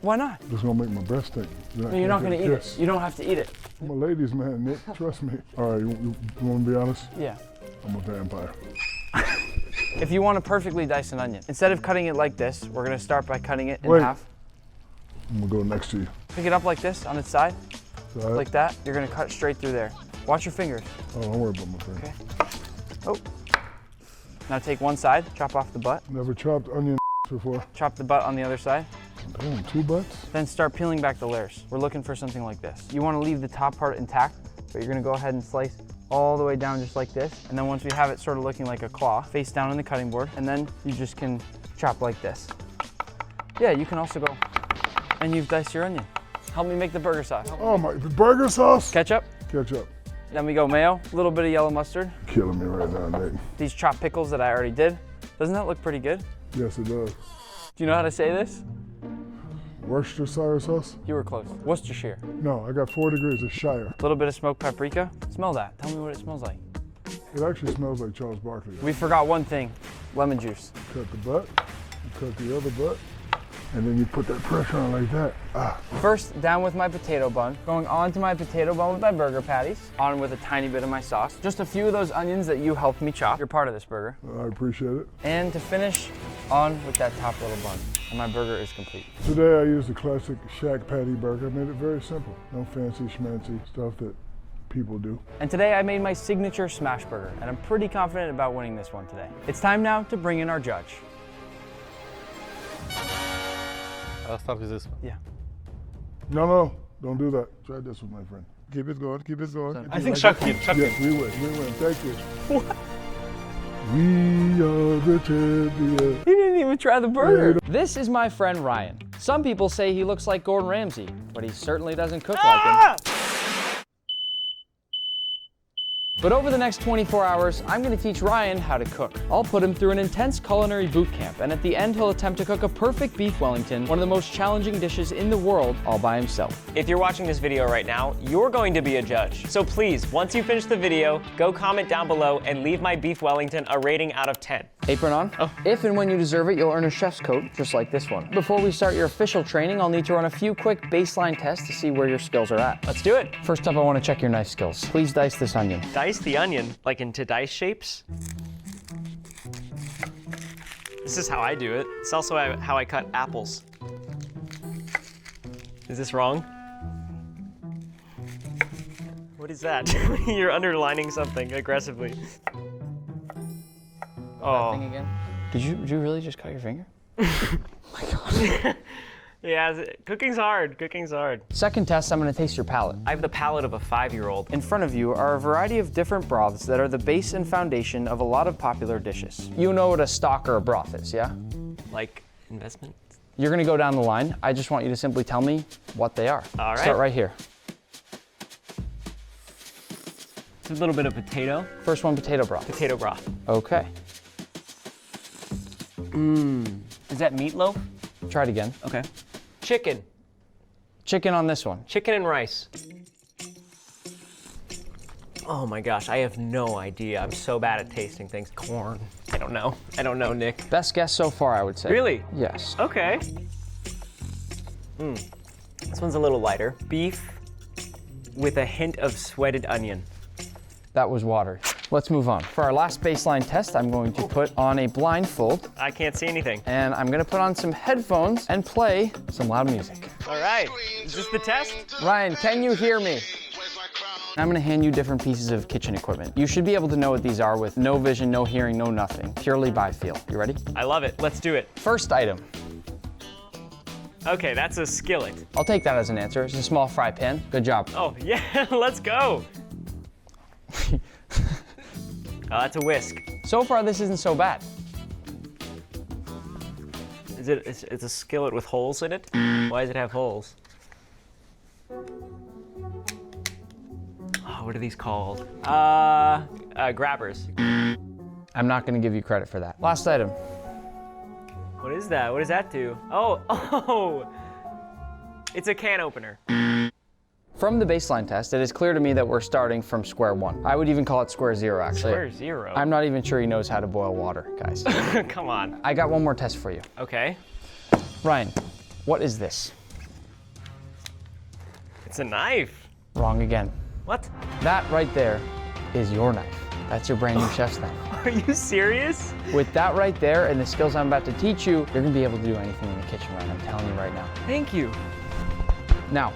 Speaker 3: Why not?
Speaker 6: It's gonna make my breath stink.
Speaker 3: No, you're not going to eat it. You don't have to eat it.
Speaker 6: I'm a ladies' man, Nick. Trust me. All right, you want to be honest?
Speaker 3: Yeah.
Speaker 6: I'm a vampire.
Speaker 3: If you want to perfectly dice an onion, instead of cutting it like this, we're going to start by cutting it in
Speaker 6: Wait.
Speaker 3: half.
Speaker 6: I'm gonna go next to you.
Speaker 3: Pick it up like this on its side,
Speaker 6: All right.
Speaker 3: like that. You're going to cut straight through there. Watch your fingers.
Speaker 6: Oh, don't worry about my friend.
Speaker 3: Okay. Oh. Now take one side, chop off the butt.
Speaker 6: Never chopped onion before.
Speaker 3: Chop the butt on the other side.
Speaker 6: Damn, 2 butts?
Speaker 3: Then start peeling back the layers. We're looking for something like this. You want to leave the top part intact, but you're going to go ahead and slice all the way down just like this. And then once we have it sort of looking like a claw, face down on the cutting board, and then you just can chop like this. Yeah, you can also go, and you've diced your onion. Help me make the burger sauce.
Speaker 6: Oh my, burger sauce?
Speaker 3: Ketchup.
Speaker 6: Ketchup.
Speaker 3: Then we go mayo, a little bit of yellow mustard.
Speaker 6: Killing me right now, Nick.
Speaker 3: These chopped pickles that I already did. Doesn't that look pretty good?
Speaker 6: Yes, it does.
Speaker 3: Do you know how to say this?
Speaker 6: Worcestershire sauce?
Speaker 3: You were close. Worcestershire.
Speaker 6: No, I got 4 degrees of Shire.
Speaker 3: A little bit of smoked paprika. Smell that. Tell me what it smells like.
Speaker 6: It actually smells like Charles Barkley.
Speaker 3: We forgot one thing, lemon juice.
Speaker 6: Cut the butt, you cut the other butt, and then you put that pressure on like that. Ah.
Speaker 3: First, down with my potato bun. Going on to my potato bun with my burger patties. On with a tiny bit of my sauce. Just a few of those onions that you helped me chop. You're part of this burger.
Speaker 6: I appreciate it.
Speaker 3: And to finish, on with that top little bun. And my burger is complete.
Speaker 6: Today I used the classic shack patty burger. I made it very simple. No fancy schmancy stuff that people do.
Speaker 3: And today I made my signature smash burger, and I'm pretty confident about winning this one today. It's time now to bring in our judge.
Speaker 8: I'll start with this one.
Speaker 3: Yeah.
Speaker 6: No, don't do that. Try this one, my friend. Keep it going, keep it going.
Speaker 8: I think Chuck wins.
Speaker 6: Yes, we win, thank you. What? We are the champions.
Speaker 3: He didn't even try the burger. This is my friend Ryan. Some people say he looks like Gordon Ramsay, but he certainly doesn't cook like him. But over the next 24 hours, I'm going to teach Ryan how to cook. I'll put him through an intense culinary boot camp, and at the end, he'll attempt to cook a perfect beef Wellington, one of the most challenging dishes in the world, all by himself.
Speaker 9: If you're watching this video right now, you're going to be a judge. So please, once you finish the video, go comment down below and leave my beef Wellington a rating out of 10.
Speaker 3: Apron on? Oh. If and when you deserve it, you'll earn a chef's coat, just like this one. Before we start your official training, I'll need to run a few quick baseline tests to see where your skills are at.
Speaker 9: Let's do it.
Speaker 3: First up, I want to check your knife skills. Please dice this onion.
Speaker 9: Dice the onion, like into dice shapes. This is how I do it. It's also how I cut apples. Is this wrong? What is that? You're underlining something aggressively.
Speaker 3: That thing again? Did you really just cut your finger? Oh my God.
Speaker 9: Yeah, cooking's hard. Cooking's hard.
Speaker 3: Second test, I'm going to taste your palate.
Speaker 9: I have the palate of a 5-year-old.
Speaker 3: In front of you are a variety of different broths that are the base and foundation of a lot of popular dishes. You know what a stock or a broth is, yeah?
Speaker 9: Like investment?
Speaker 3: You're going to go down the line. I just want you to simply tell me what they are.
Speaker 9: All right.
Speaker 3: Start right here.
Speaker 9: It's a little bit of potato.
Speaker 3: First one, potato broth.
Speaker 9: Potato broth.
Speaker 3: Okay.
Speaker 9: Is that meatloaf?
Speaker 3: Try it again.
Speaker 9: Okay. Chicken.
Speaker 3: Chicken on this one.
Speaker 9: Chicken and rice. Oh my gosh, I have no idea. I'm so bad at tasting things. Corn. I don't know. I don't know, Nick.
Speaker 3: Best guess so far, I would say.
Speaker 9: Really?
Speaker 3: Yes.
Speaker 9: Okay. This one's a little lighter. Beef with a hint of sweated onion.
Speaker 3: That was water. Let's move on. For our last baseline test, I'm going to put on a blindfold.
Speaker 9: I can't see anything.
Speaker 3: And I'm gonna put on some headphones and play some loud music.
Speaker 9: All right, is this the test?
Speaker 3: Ryan, can you hear me? I'm gonna hand you different pieces of kitchen equipment. You should be able to know what these are with no vision, no hearing, no nothing. Purely by feel. You ready?
Speaker 9: I love it, let's do it.
Speaker 3: First item.
Speaker 9: Okay, that's a skillet.
Speaker 3: I'll take that as an answer. It's a small fry pan. Good job.
Speaker 9: Oh, yeah, let's go. Oh, that's a whisk.
Speaker 3: So far, this isn't so bad.
Speaker 9: It's a skillet with holes in it? Why does it have holes? Oh, what are these called? Grabbers.
Speaker 3: I'm not gonna give you credit for that. Last item.
Speaker 9: What is that? What does that do? Oh, it's a can opener.
Speaker 3: From the baseline test, it is clear to me that we're starting from square one. I would even call it square zero, actually.
Speaker 9: Square zero?
Speaker 3: I'm not even sure he knows how to boil water, guys.
Speaker 9: Come on.
Speaker 3: I got one more test for you.
Speaker 9: Okay.
Speaker 3: Ryan, what is this?
Speaker 9: It's a knife.
Speaker 3: Wrong again.
Speaker 9: What?
Speaker 3: That right there is your knife. That's your brand new chef's knife.
Speaker 9: Are you serious?
Speaker 3: With that right there and the skills I'm about to teach you, you're gonna be able to do anything in the kitchen, Ryan. I'm telling you right now.
Speaker 9: Thank you.
Speaker 3: Now,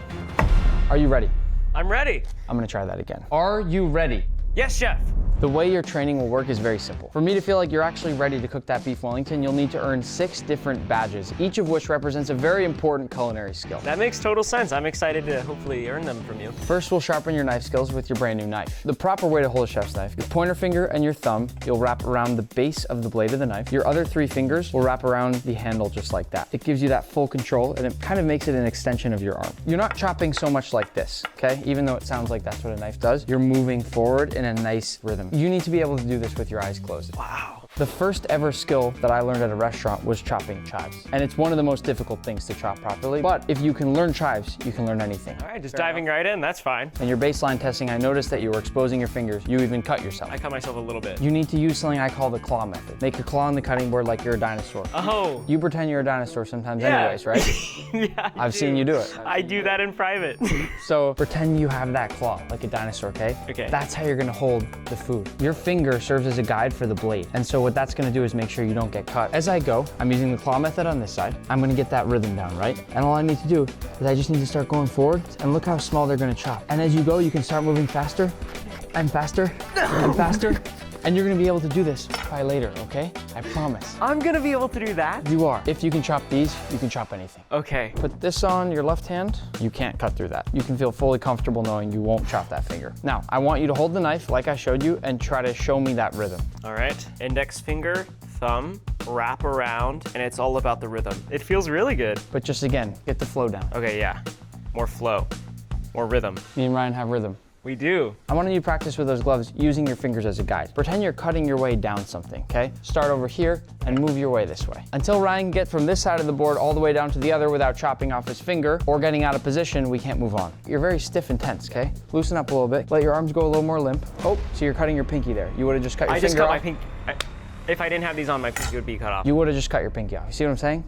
Speaker 3: are you ready?
Speaker 9: I'm ready.
Speaker 3: I'm gonna try that again. Are you ready?
Speaker 9: Yes, chef.
Speaker 3: The way your training will work is very simple. For me to feel like you're actually ready to cook that beef Wellington, you'll need to earn 6 different badges, each of which represents a very important culinary skill.
Speaker 9: That makes total sense. I'm excited to hopefully earn them from you.
Speaker 3: First, we'll sharpen your knife skills with your brand new knife. The proper way to hold a chef's knife, your pointer finger and your thumb, you'll wrap around the base of the blade of the knife. Your other 3 fingers will wrap around the handle just like that. It gives you that full control and it kind of makes it an extension of your arm. You're not chopping so much like this, okay? Even though it sounds like that's what a knife does, you're moving forward in a nice rhythm. You need to be able to do this with your eyes closed.
Speaker 9: Wow.
Speaker 3: The first ever skill that I learned at a restaurant was chopping chives. And it's one of the most difficult things to chop properly. But if you can learn chives, you can learn anything.
Speaker 9: All right, just diving right in, that's fine.
Speaker 3: In your baseline testing, I noticed that you were exposing your fingers. You even cut yourself.
Speaker 9: I cut myself a little bit.
Speaker 3: You need to use something I call the claw method. Make a claw on the cutting board like you're a dinosaur.
Speaker 9: Oh.
Speaker 3: You pretend you're a dinosaur sometimes anyways, right?
Speaker 9: Yeah,
Speaker 3: I've seen you do it.
Speaker 9: I do that in private.
Speaker 3: So pretend you have that claw like a dinosaur, okay?
Speaker 9: Okay.
Speaker 3: That's how you're gonna hold the food. Your finger serves as a guide for the blade. And so what that's gonna do is make sure you don't get cut. As I go, I'm using the claw method on this side. I'm gonna get that rhythm down, right? And all I need to do is I just need to start going forward and look how small they're gonna chop. And as you go, you can start moving faster and faster and faster. And you're gonna be able to do this by later, okay? I promise.
Speaker 9: I'm gonna be able to do that?
Speaker 3: You are. If you can chop these, you can chop anything.
Speaker 9: Okay.
Speaker 3: Put this on your left hand, you can't cut through that. You can feel fully comfortable knowing you won't chop that finger. Now, I want you to hold the knife like I showed you and try to show me that rhythm.
Speaker 9: All right, index finger, thumb, wrap around, and it's all about the rhythm. It feels really good.
Speaker 3: But just again, get the flow down.
Speaker 9: Okay, yeah, more flow, more rhythm.
Speaker 3: Me and Ryan have rhythm.
Speaker 9: We do.
Speaker 3: I want you to practice with those gloves using your fingers as a guide. Pretend you're cutting your way down something, okay? Start over here and move your way this way. Until Ryan can get from this side of the board all the way down to the other without chopping off his finger or getting out of position, we can't move on. You're very stiff and tense, okay? Loosen up a little bit. Let your arms go a little more limp. Oh, so you're cutting your pinky there. You would have just cut your
Speaker 9: I
Speaker 3: finger
Speaker 9: just cut
Speaker 3: off.
Speaker 9: my pinky. If I didn't have these on, my pinky would be cut off.
Speaker 3: You would have just cut your pinky off. You see what I'm saying?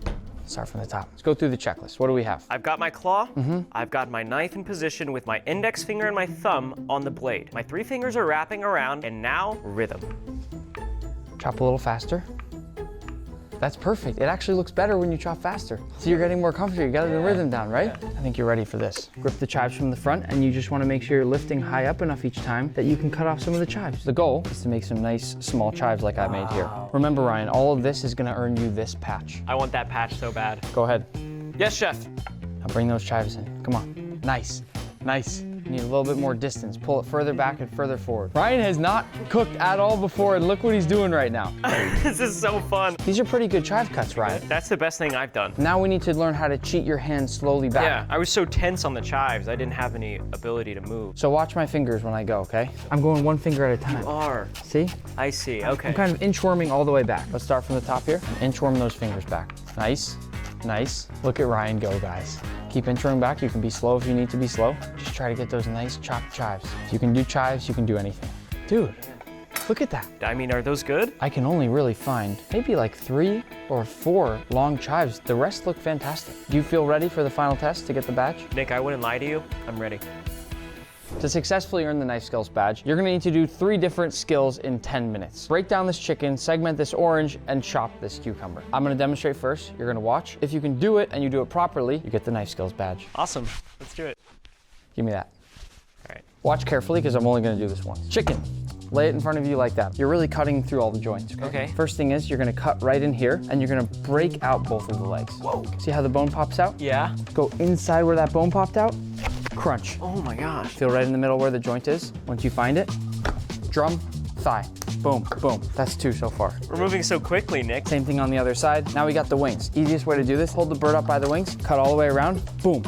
Speaker 3: Start from the top. Let's go through the checklist. What do we have?
Speaker 9: I've got my claw, I've got my knife in position with my index finger and my thumb on the blade. My 3 fingers are wrapping around, and now rhythm.
Speaker 3: Chop a little faster. That's perfect. It actually looks better when you chop faster. So you're getting more comfortable. You got the rhythm down, right? I think you're ready for this. Grip the chives from the front, and you just want to make sure you're lifting high up enough each time that you can cut off some of the chives. The goal is to make some nice small chives like I made here. Remember, Ryan, all of this is going to earn you this patch.
Speaker 9: I want that patch so bad.
Speaker 3: Go ahead.
Speaker 9: Yes, chef.
Speaker 3: Now bring those chives in. Come on. Nice. Nice. You need a little bit more distance. Pull it further back and further forward. Ryan has not cooked at all before, and look what he's doing right now.
Speaker 9: This is so fun.
Speaker 3: These are pretty good chive cuts, Ryan.
Speaker 9: That's the best thing I've done.
Speaker 3: Now we need to learn how to cheat your hand slowly back.
Speaker 9: Yeah, I was so tense on the chives, I didn't have any ability to move.
Speaker 3: So watch my fingers when I go, okay? I'm going 1 finger at a time.
Speaker 9: You are.
Speaker 3: See?
Speaker 9: I see, okay.
Speaker 3: I'm kind of inchworming all the way back. Let's start from the top here. Inchworm those fingers back. Nice, nice. Look at Ryan go, guys. Keep introing back. You can be slow if you need to be slow. Just try to get those nice chopped chives. If you can do chives, you can do anything. Dude, look at that.
Speaker 9: I mean, are those good?
Speaker 3: I can only really find maybe like 3 or 4 long chives. The rest look fantastic. Do you feel ready for the final test to get the badge?
Speaker 9: Nick, I wouldn't lie to you. I'm ready.
Speaker 3: To successfully earn the Knife Skills badge, you're gonna need to do 3 different skills in 10 minutes. Break down this chicken, segment this orange, and chop this cucumber. I'm gonna demonstrate first, you're gonna watch. If you can do it and you do it properly, you get the Knife Skills badge.
Speaker 9: Awesome. Let's do it.
Speaker 3: Give me that.
Speaker 9: All right.
Speaker 3: Watch carefully, because I'm only gonna do this once. Chicken, lay it in front of you like that. You're really cutting through all the joints,
Speaker 9: Okay.
Speaker 3: First thing is, you're gonna cut right in here, and you're gonna break out both of the legs. Whoa. See how the bone pops out?
Speaker 9: Yeah.
Speaker 3: Go inside where that bone popped out, crunch.
Speaker 9: Oh my gosh.
Speaker 3: Feel right in the middle where the joint is. Once you find it, drum, thigh. Boom, boom. That's 2 so far.
Speaker 9: We're moving so quickly, Nick.
Speaker 3: Same thing on the other side. Now we got the wings. Easiest way to do this, hold the bird up by the wings, cut all the way around, boom.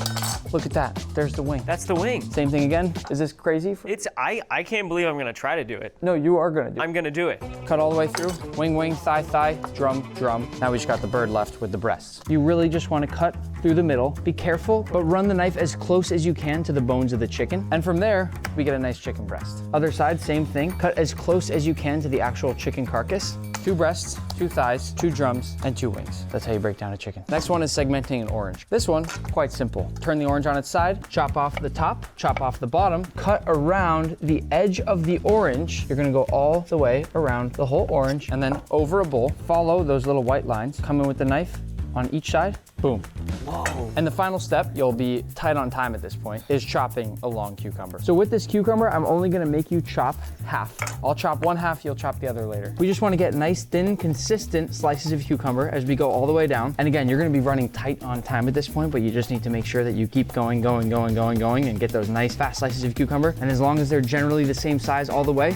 Speaker 3: Look at that, there's the wing.
Speaker 9: That's the wing.
Speaker 3: Same thing again. Is this crazy?
Speaker 9: I can't believe I'm gonna try to do it.
Speaker 3: No, you are gonna do it.
Speaker 9: I'm gonna do it.
Speaker 3: Cut all the way through, wing, wing, thigh, thigh, drum, drum. Now we just got the bird left with the breasts. You really just wanna cut through the middle. Be careful, but run the knife as close as you can to the bones of the chicken. And from there, we get a nice chicken breast. Other side, same thing. Cut as close as you can to the actual chicken carcass. 2 breasts, 2 thighs, 2 drums, and 2 wings. That's how you break down a chicken. Next one is segmenting an orange. This one, quite simple. Turn the orange on its side, chop off the top, chop off the bottom, cut around the edge of the orange. You're gonna go all the way around the whole orange, and then over a bowl. Follow those little white lines. Come in with the knife on each side, boom.
Speaker 9: Whoa.
Speaker 3: And the final step, you'll be tight on time at this point, is chopping a long cucumber. So with this cucumber, I'm only gonna make you chop half. I'll chop one half, you'll chop the other later. We just wanna get nice, thin, consistent slices of cucumber as we go all the way down. And again, you're gonna be running tight on time at this point, but you just need to make sure that you keep going, and get those nice, fast slices of cucumber. And as long as they're generally the same size all the way,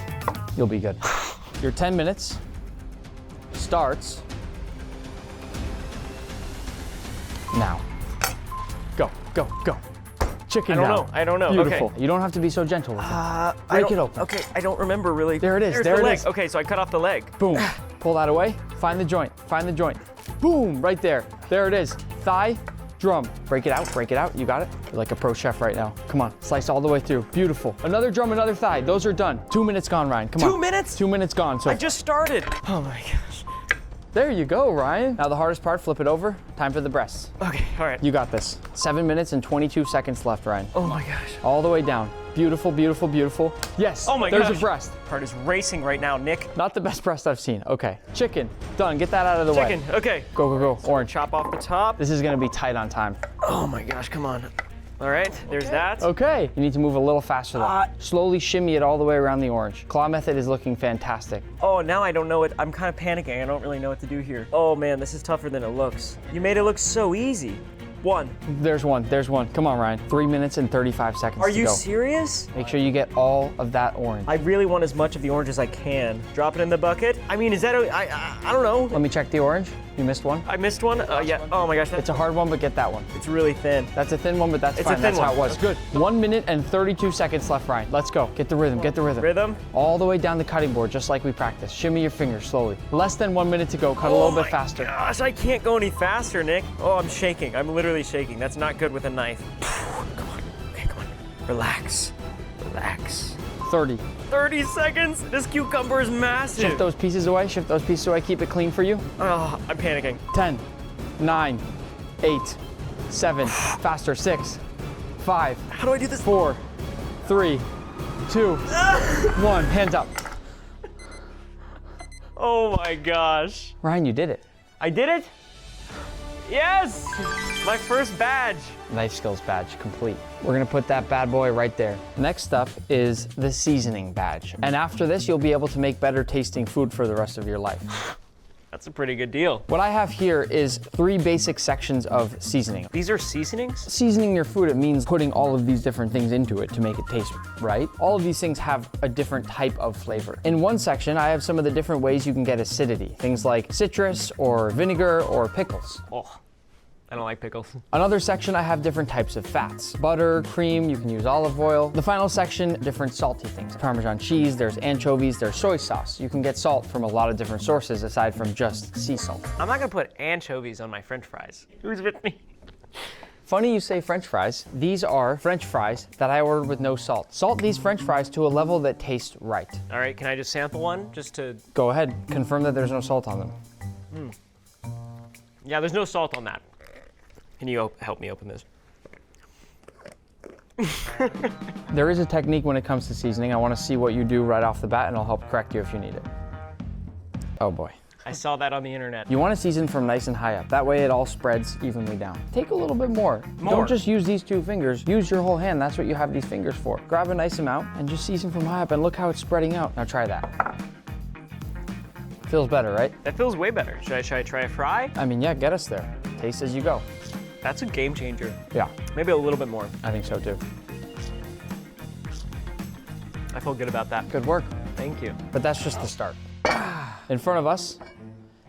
Speaker 3: you'll be good. Your 10 minutes starts now. Go, go, go. Chicken now.
Speaker 9: I don't know.
Speaker 3: Beautiful.
Speaker 9: Okay.
Speaker 3: You don't have to be so gentle with it. Break it open.
Speaker 9: Okay, I don't remember really.
Speaker 3: There it is,
Speaker 9: There's
Speaker 3: there
Speaker 9: the
Speaker 3: it
Speaker 9: leg.
Speaker 3: is.
Speaker 9: Okay, so I cut off the leg.
Speaker 3: Boom. Pull that away. Find the joint. Find the joint. Boom, right there. There it is. Thigh, drum. Break it out, break it out. You got it? You're like a pro chef right now. Come on, slice all the way through. Beautiful. Another drum, another thigh. Those are done. 2 minutes gone, Ryan. Come on.
Speaker 9: 2 minutes?
Speaker 3: 2 minutes gone. So
Speaker 9: I just started. Oh my gosh.
Speaker 3: there you go, Ryan. Now the hardest part, flip it over. Time for the breasts.
Speaker 9: Okay, all right.
Speaker 3: You got this. 7 minutes and 22 seconds left, Ryan.
Speaker 9: Oh my gosh.
Speaker 3: All the way down. Beautiful, beautiful, beautiful. Yes,
Speaker 9: Oh my
Speaker 3: there's
Speaker 9: gosh.
Speaker 3: a breast.
Speaker 9: Heart is racing right now, Nick.
Speaker 3: Not the best breast I've seen. Okay, chicken, done. Get that out of the way.
Speaker 9: Chicken, okay.
Speaker 3: Go, go, go. Orange.
Speaker 9: Chop off the top.
Speaker 3: This is gonna be tight on time.
Speaker 9: Oh my gosh, come on. All right, there's that.
Speaker 3: Okay, you need to move a little faster though. Slowly shimmy it all the way around the orange. Claw method is looking fantastic.
Speaker 9: Oh, now I don't know what, I'm kind of panicking. I don't really know what to do here. Oh man, this is tougher than it looks. You made it look so easy. One.
Speaker 3: There's one, there's one. Come on, Ryan. 3 minutes and 35 seconds
Speaker 9: Are
Speaker 3: to
Speaker 9: you
Speaker 3: go.
Speaker 9: serious?
Speaker 3: Make sure you get all of that orange.
Speaker 9: I really want as much of the orange as I can. Drop it in the bucket. I mean, is that, I don't know.
Speaker 3: Let me check the orange. You missed one.
Speaker 9: I missed one? Yeah, oh my gosh,
Speaker 3: It's a hard one, but get that one.
Speaker 9: it's really thin.
Speaker 3: That's a thin one, but that's
Speaker 9: It's a
Speaker 3: fine.
Speaker 9: thin
Speaker 3: That's how it
Speaker 9: one.
Speaker 3: was. Good. 1 minute and 32 seconds left, Ryan. Let's go. Get the rhythm. Get the rhythm.
Speaker 9: Rhythm?
Speaker 3: All the way down the cutting board, just like we practiced. Shimmy your fingers slowly. Less than 1 minute to go. Cut a little bit faster.
Speaker 9: Gosh, I can't go any faster, Nick. Oh, I'm shaking. I'm literally shaking. That's not good with a knife. Come on. Okay, come on. Relax. Relax.
Speaker 3: 30.
Speaker 9: 30 seconds? This cucumber is massive.
Speaker 3: Shift those pieces away. Shift those pieces away. Keep it clean for you.
Speaker 9: Oh, I'm panicking.
Speaker 3: 10, 9, 8, 7. Faster. 6, 5.
Speaker 9: How do I do this?
Speaker 3: 4, 3, 2, 1. Hands up.
Speaker 9: Oh my gosh.
Speaker 3: Ryan, you did it.
Speaker 9: I did it? Yes! My first badge.
Speaker 3: Knife skills badge complete. We're gonna put that bad boy right there. Next up is the seasoning badge. And after this, you'll be able to make better tasting food for the rest of your life.
Speaker 9: That's a pretty good deal.
Speaker 3: What I have here is 3 basic sections of seasoning.
Speaker 9: These are seasonings?
Speaker 3: Seasoning your food, it means putting all of these different things into it to make it taste right. All of these things have a different type of flavor. In one section, I have some of the different ways you can get acidity. Things like citrus or vinegar or pickles.
Speaker 9: Oh, I don't like pickles.
Speaker 3: Another section, I have different types of fats. Butter, cream, you can use olive oil. The final section, different salty things. Parmesan cheese, there's anchovies, there's soy sauce. You can get salt from a lot of different sources aside from just sea salt.
Speaker 9: I'm not gonna put anchovies on my french fries. Who's with me?
Speaker 3: Funny you say French fries. These are French fries that I ordered with no salt. Salt these French fries to a level that tastes right.
Speaker 9: All right, can I just sample one just to?
Speaker 3: Go ahead, confirm that there's no salt on them.
Speaker 9: Yeah, there's no salt on that. Can you help me open this?
Speaker 3: There is a technique when it comes to seasoning. I want to see what you do right off the bat, and I'll help correct you if you need it. Oh boy.
Speaker 9: I saw that on the internet.
Speaker 3: You want to season from nice and high up. That way it all spreads evenly down. Take a little bit more. Don't just use these 2 fingers. Use your whole hand. That's what you have these fingers for. Grab a nice amount and just season from high up, and look how it's spreading out. Now try that. Feels better, right?
Speaker 9: That feels way better. Should I try a fry?
Speaker 3: I mean, yeah, get us there. Taste as you go.
Speaker 9: That's a game changer.
Speaker 3: Yeah,
Speaker 9: Maybe a little bit more.
Speaker 3: I think so too.
Speaker 9: I feel good about that.
Speaker 3: Good work.
Speaker 9: Thank you.
Speaker 3: But that's just the start. In front of us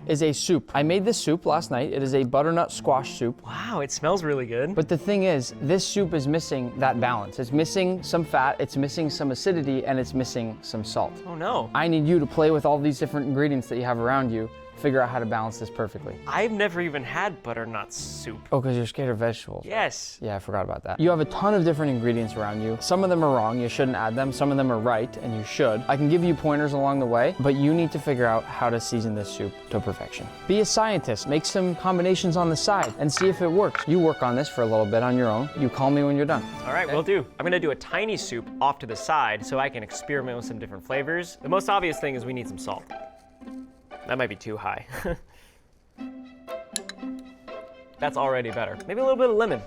Speaker 3: is a soup. I made this soup last night. It is a butternut squash soup.
Speaker 9: Wow, it smells really good.
Speaker 3: But the thing is, this soup is missing that balance. It's missing some fat, it's missing some acidity, and it's missing some salt.
Speaker 9: Oh no.
Speaker 3: I need you to play with all these different ingredients that you have around you, figure out how to balance this perfectly.
Speaker 9: I've never even had butternut soup.
Speaker 3: Oh, because you're scared of vegetables.
Speaker 9: Yes.
Speaker 3: Yeah, I forgot about that. You have a ton of different ingredients around you. Some of them are wrong, you shouldn't add them. Some of them are right, and you should. I can give you pointers along the way, but you need to figure out how to season this soup to perfection. Be a scientist, make some combinations on the side, and see if it works. You work on this for a little bit on your own. You call me when you're done.
Speaker 9: All right, will do. I'm gonna do a tiny soup off to the side so I can experiment with some different flavors. The most obvious thing is we need some salt. That might be too high. That's already better. Maybe a little bit of lemon.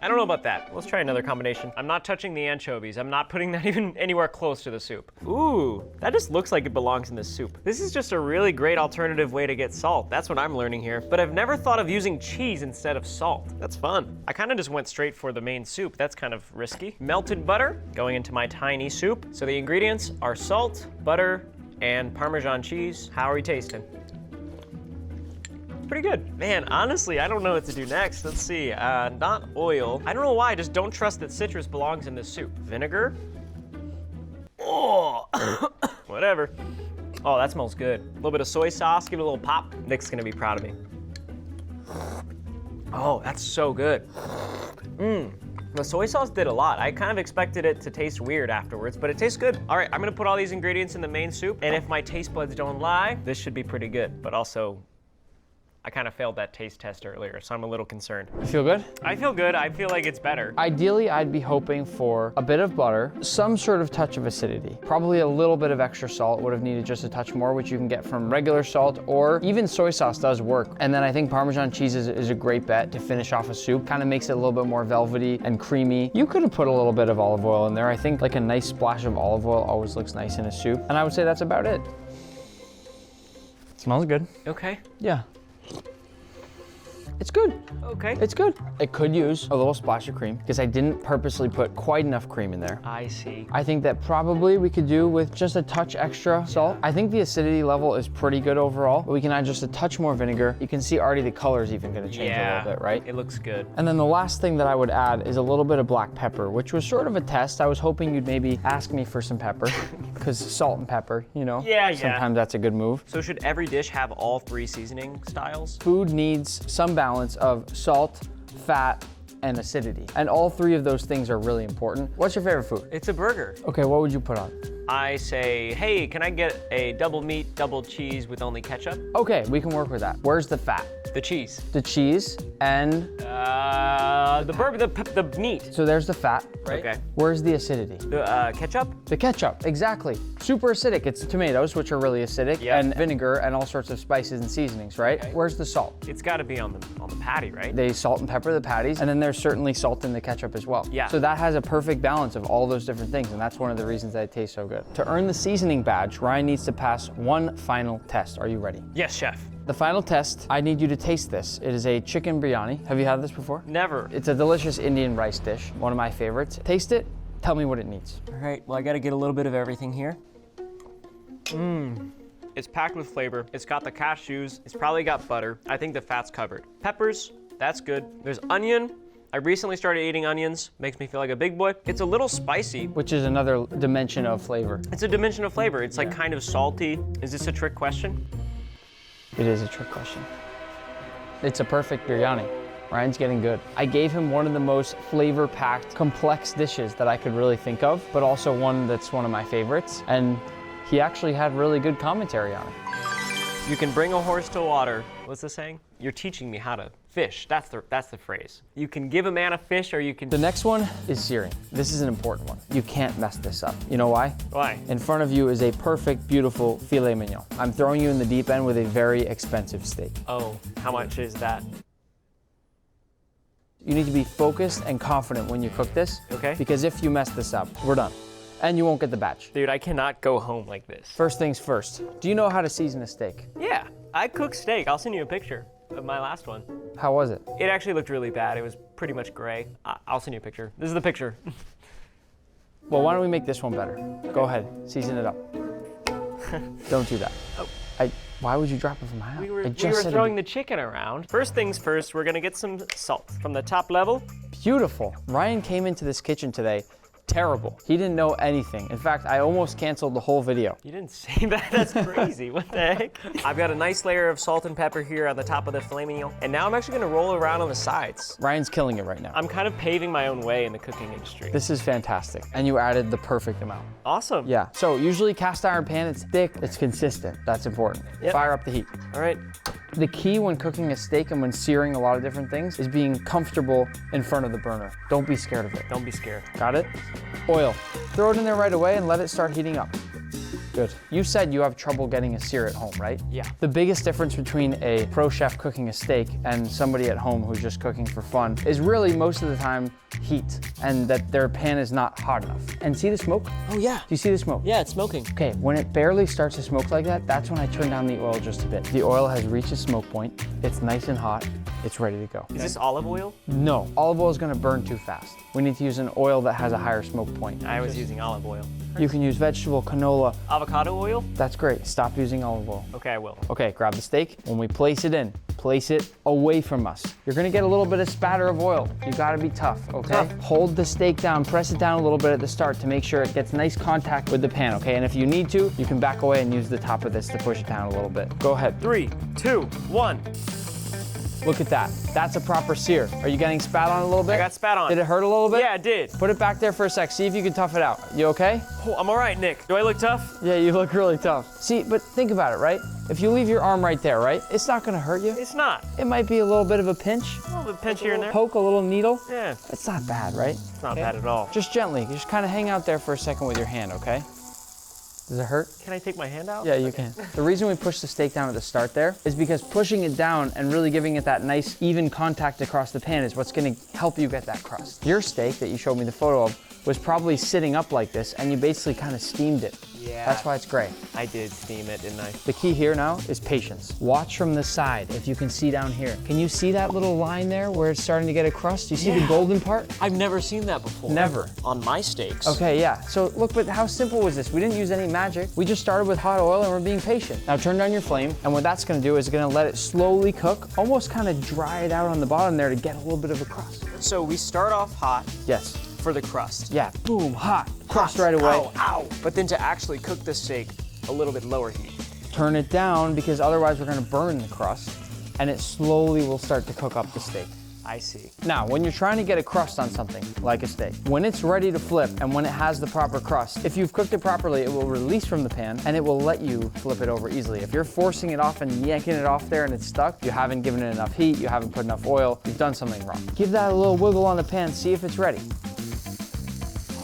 Speaker 9: I don't know about that. Let's try another combination. I'm not touching the anchovies. I'm not putting that even anywhere close to the soup. Ooh, that just looks like it belongs in this soup. This is just a really great alternative way to get salt. That's what I'm learning here. But I've never thought of using cheese instead of salt. That's fun. I kind of just went straight for the main soup. That's kind of risky. Melted butter going into my tiny soup. So the ingredients are salt, butter, and Parmesan cheese. How are we tasting? Pretty good. Man, honestly, I don't know what to do next. Let's see, not oil. I don't know why, I just don't trust that citrus belongs in this soup. Vinegar? Oh, whatever. Oh, that smells good. A little bit of soy sauce, give it a little pop. Nick's gonna be proud of me. Oh, that's so good. The soy sauce did a lot. I kind of expected it to taste weird afterwards, but it tastes good. All right, I'm gonna put all these ingredients in the main soup, and if my taste buds don't lie, this should be pretty good, but also, I kind of failed that taste test earlier, so I'm a little concerned.
Speaker 3: You feel good?
Speaker 9: I feel good, I feel like it's better.
Speaker 3: Ideally, I'd be hoping for a bit of butter, some sort of touch of acidity. Probably a little bit of extra salt, would have needed just a touch more, which you can get from regular salt, or even soy sauce does work. And then I think Parmesan cheese is a great bet to finish off a soup. Kind of makes it a little bit more velvety and creamy. You could have put a little bit of olive oil in there. I think like a nice splash of olive oil always looks nice in a soup. And I would say that's about it. Smells good.
Speaker 9: Okay.
Speaker 3: Yeah. It's good.
Speaker 9: Okay.
Speaker 3: It's good. It could use a little splash of cream because I didn't purposely put quite enough cream in there.
Speaker 9: I see.
Speaker 3: I think that probably we could do with just a touch extra salt. I think the acidity level is pretty good overall, but we can add just a touch more vinegar. You can see already the color is even gonna change a little bit, right?
Speaker 9: It looks good.
Speaker 3: And then the last thing that I would add is a little bit of black pepper, which was sort of a test. I was hoping you'd maybe ask me for some pepper because salt and pepper, you know?
Speaker 9: Yeah.
Speaker 3: Sometimes that's a good move.
Speaker 9: So should every dish have all 3 seasoning styles?
Speaker 3: Food needs some balance of salt, fat, and acidity. And all 3 of those things are really important. What's your favorite food?
Speaker 9: It's a burger.
Speaker 3: Okay, what would you put on?
Speaker 9: I say, hey, can I get a double meat, double cheese with only ketchup?
Speaker 3: Okay, we can work with that. Where's the fat?
Speaker 9: The cheese.
Speaker 3: The cheese and?
Speaker 9: The meat.
Speaker 3: So there's the fat, right?
Speaker 9: Okay.
Speaker 3: Where's the acidity?
Speaker 9: The ketchup?
Speaker 3: The ketchup, exactly. Super acidic. It's tomatoes, which are really acidic, and vinegar and all sorts of spices and seasonings, right? Okay. Where's the salt?
Speaker 9: It's gotta be on the patty, right?
Speaker 3: They salt and pepper the patties, and then there's certainly salt in the ketchup as well.
Speaker 9: Yeah.
Speaker 3: So that has a perfect balance of all those different things, and that's one of the reasons that it tastes so good. To earn the seasoning badge, Ryan needs to pass one final test. Are you ready?
Speaker 9: Yes, chef.
Speaker 3: The final test, I need you to taste this. It is a chicken biryani. Have you had this before?
Speaker 9: Never.
Speaker 3: It's a delicious Indian rice dish, one of my favorites. Taste it, tell me what it needs.
Speaker 9: All right, well, I gotta get a little bit of everything here. It's packed with flavor. It's got the cashews. It's probably got butter. I think the fat's covered. Peppers, that's good. There's onion. I recently started eating onions. Makes me feel like a big boy. It's a little spicy.
Speaker 3: Which is another dimension of flavor.
Speaker 9: It's a dimension of flavor. It's like kind of salty. Is this a trick question?
Speaker 3: It is a trick question. It's a perfect biryani. Ryan's getting good. I gave him one of the most flavor-packed, complex dishes that I could really think of, but also one that's one of my favorites. And he actually had really good commentary on it.
Speaker 9: You can bring a horse to water. What's the saying? You're teaching me how to fish. That's the phrase. You can give a man a fish, or you can...
Speaker 3: The next one is searing. This is an important one. You can't mess this up. You know why?
Speaker 9: Why?
Speaker 3: In front of you is a perfect, beautiful filet mignon. I'm throwing you in the deep end with a very expensive steak.
Speaker 9: Oh, how much is that?
Speaker 3: You need to be focused and confident when you cook this.
Speaker 9: Okay.
Speaker 3: Because if you mess this up, we're done. And you won't get the batch.
Speaker 9: Dude, I cannot go home like this.
Speaker 3: First things first, do you know how to season a steak?
Speaker 9: Yeah, I cook steak. I'll send you a picture of my last one.
Speaker 3: How was it?
Speaker 9: It actually looked really bad. It was pretty much gray. I'll send you a picture. This is the picture.
Speaker 3: Well, why don't we make this one better? Go ahead, season it up. Don't do that.
Speaker 9: Oh.
Speaker 3: Why would you drop it from my house?
Speaker 9: We were throwing the chicken around. First things first, we're gonna get some salt from the top level.
Speaker 3: Beautiful. Ryan came into this kitchen today terrible. He didn't know anything. In fact, I almost canceled the whole video.
Speaker 9: You didn't say that. That's crazy. What the heck? I've got a nice layer of salt and pepper here on the top of the filet mignon, and now I'm actually gonna roll around on the sides.
Speaker 3: Ryan's killing it right now.
Speaker 9: I'm kind of paving my own way in the cooking industry.
Speaker 3: This is fantastic. And you added the perfect amount.
Speaker 9: Awesome.
Speaker 3: Yeah. So usually cast iron pan, it's thick, it's consistent. That's important.
Speaker 9: Yep.
Speaker 3: Fire up the heat.
Speaker 9: All right.
Speaker 3: The key when cooking a steak and when searing a lot of different things is being comfortable in front of the burner. Don't be scared of it.
Speaker 9: Don't be scared.
Speaker 3: Got it? Oil. Throw it in there right away and let it start heating up. Good. You said you have trouble getting a sear at home, right?
Speaker 9: Yeah.
Speaker 3: The biggest difference between a pro chef cooking a steak and somebody at home who's just cooking for fun is really most of the time heat, and that their pan is not hot enough. And see the smoke?
Speaker 9: Oh yeah.
Speaker 3: Do you see the smoke?
Speaker 9: Yeah, it's smoking.
Speaker 3: Okay, when it barely starts to smoke like that, that's when I turn down the oil just a bit. The oil has reached its smoke point. It's nice and hot. It's ready to go.
Speaker 9: Is this olive oil?
Speaker 3: No, olive oil is gonna burn too fast. We need to use an oil that has a higher smoke point.
Speaker 9: I was using olive oil.
Speaker 3: You can use vegetable, canola.
Speaker 9: Avocado oil?
Speaker 3: That's great. Stop using olive oil.
Speaker 9: Okay, I will.
Speaker 3: Okay, grab the steak. When we place it in, place it away from us. You're gonna get a little bit of spatter of oil. You gotta be tough, okay?
Speaker 9: Tough.
Speaker 3: Hold the steak down, press it down a little bit at the start to make sure it gets nice contact with the pan, okay? And if you need to, you can back away and use the top of this to push it down a little bit. Go ahead.
Speaker 9: 3, 2, 1.
Speaker 3: Look at that. That's a proper sear. Are you getting spat on a little bit?
Speaker 9: I got spat on.
Speaker 3: Did it hurt a little bit?
Speaker 9: Yeah, it did.
Speaker 3: Put it back there for a sec. See if you can tough it out. You okay?
Speaker 9: Oh, I'm all right, Nick. Do I look tough?
Speaker 3: Yeah, you look really tough. See, but think about it, right? If you leave your arm right there, right? It's not gonna hurt you.
Speaker 9: It's not.
Speaker 3: It might be a little bit of a pinch.
Speaker 9: A little bit pinch here and there.
Speaker 3: Poke, a little needle.
Speaker 9: Yeah.
Speaker 3: It's not bad, right?
Speaker 9: It's not bad at all.
Speaker 3: Just gently. Just kind of hang out there for a second with your hand, okay? Does it hurt?
Speaker 9: Can I take my hand out?
Speaker 3: Yeah, you can. The reason we push the steak down at the start there is because pushing it down and really giving it that nice even contact across the pan is what's gonna help you get that crust. Your steak that you showed me the photo of was probably sitting up like this and you basically kind of steamed it.
Speaker 9: Yeah.
Speaker 3: That's why it's great.
Speaker 9: I did steam it, didn't I?
Speaker 3: The key here now is patience. Watch from the side if you can see down here. Can you see that little line there where it's starting to get a crust? Do you see the golden part?
Speaker 9: I've never seen that before.
Speaker 3: Never.
Speaker 9: On my steaks.
Speaker 3: Okay, yeah. So look, but how simple was this? We didn't use any magic. We just started with hot oil and we're being patient. Now turn down your flame, and what that's gonna do is gonna let it slowly cook, almost kind of dry it out on the bottom there to get a little bit of a crust.
Speaker 9: So we start off hot
Speaker 3: Yes.
Speaker 9: for the crust.
Speaker 3: Yeah, boom, hot. Crust right away.
Speaker 9: Ow, ow. But then to actually cook the steak, a little bit lower heat.
Speaker 3: Turn it down because otherwise we're gonna burn the crust, and it slowly will start to cook up the steak.
Speaker 9: I see.
Speaker 3: Now, when you're trying to get a crust on something, like a steak, when it's ready to flip and when it has the proper crust, if you've cooked it properly, it will release from the pan and it will let you flip it over easily. If you're forcing it off and yanking it off there and it's stuck, you haven't given it enough heat, you haven't put enough oil, you've done something wrong. Give that a little wiggle on the pan, see if it's ready.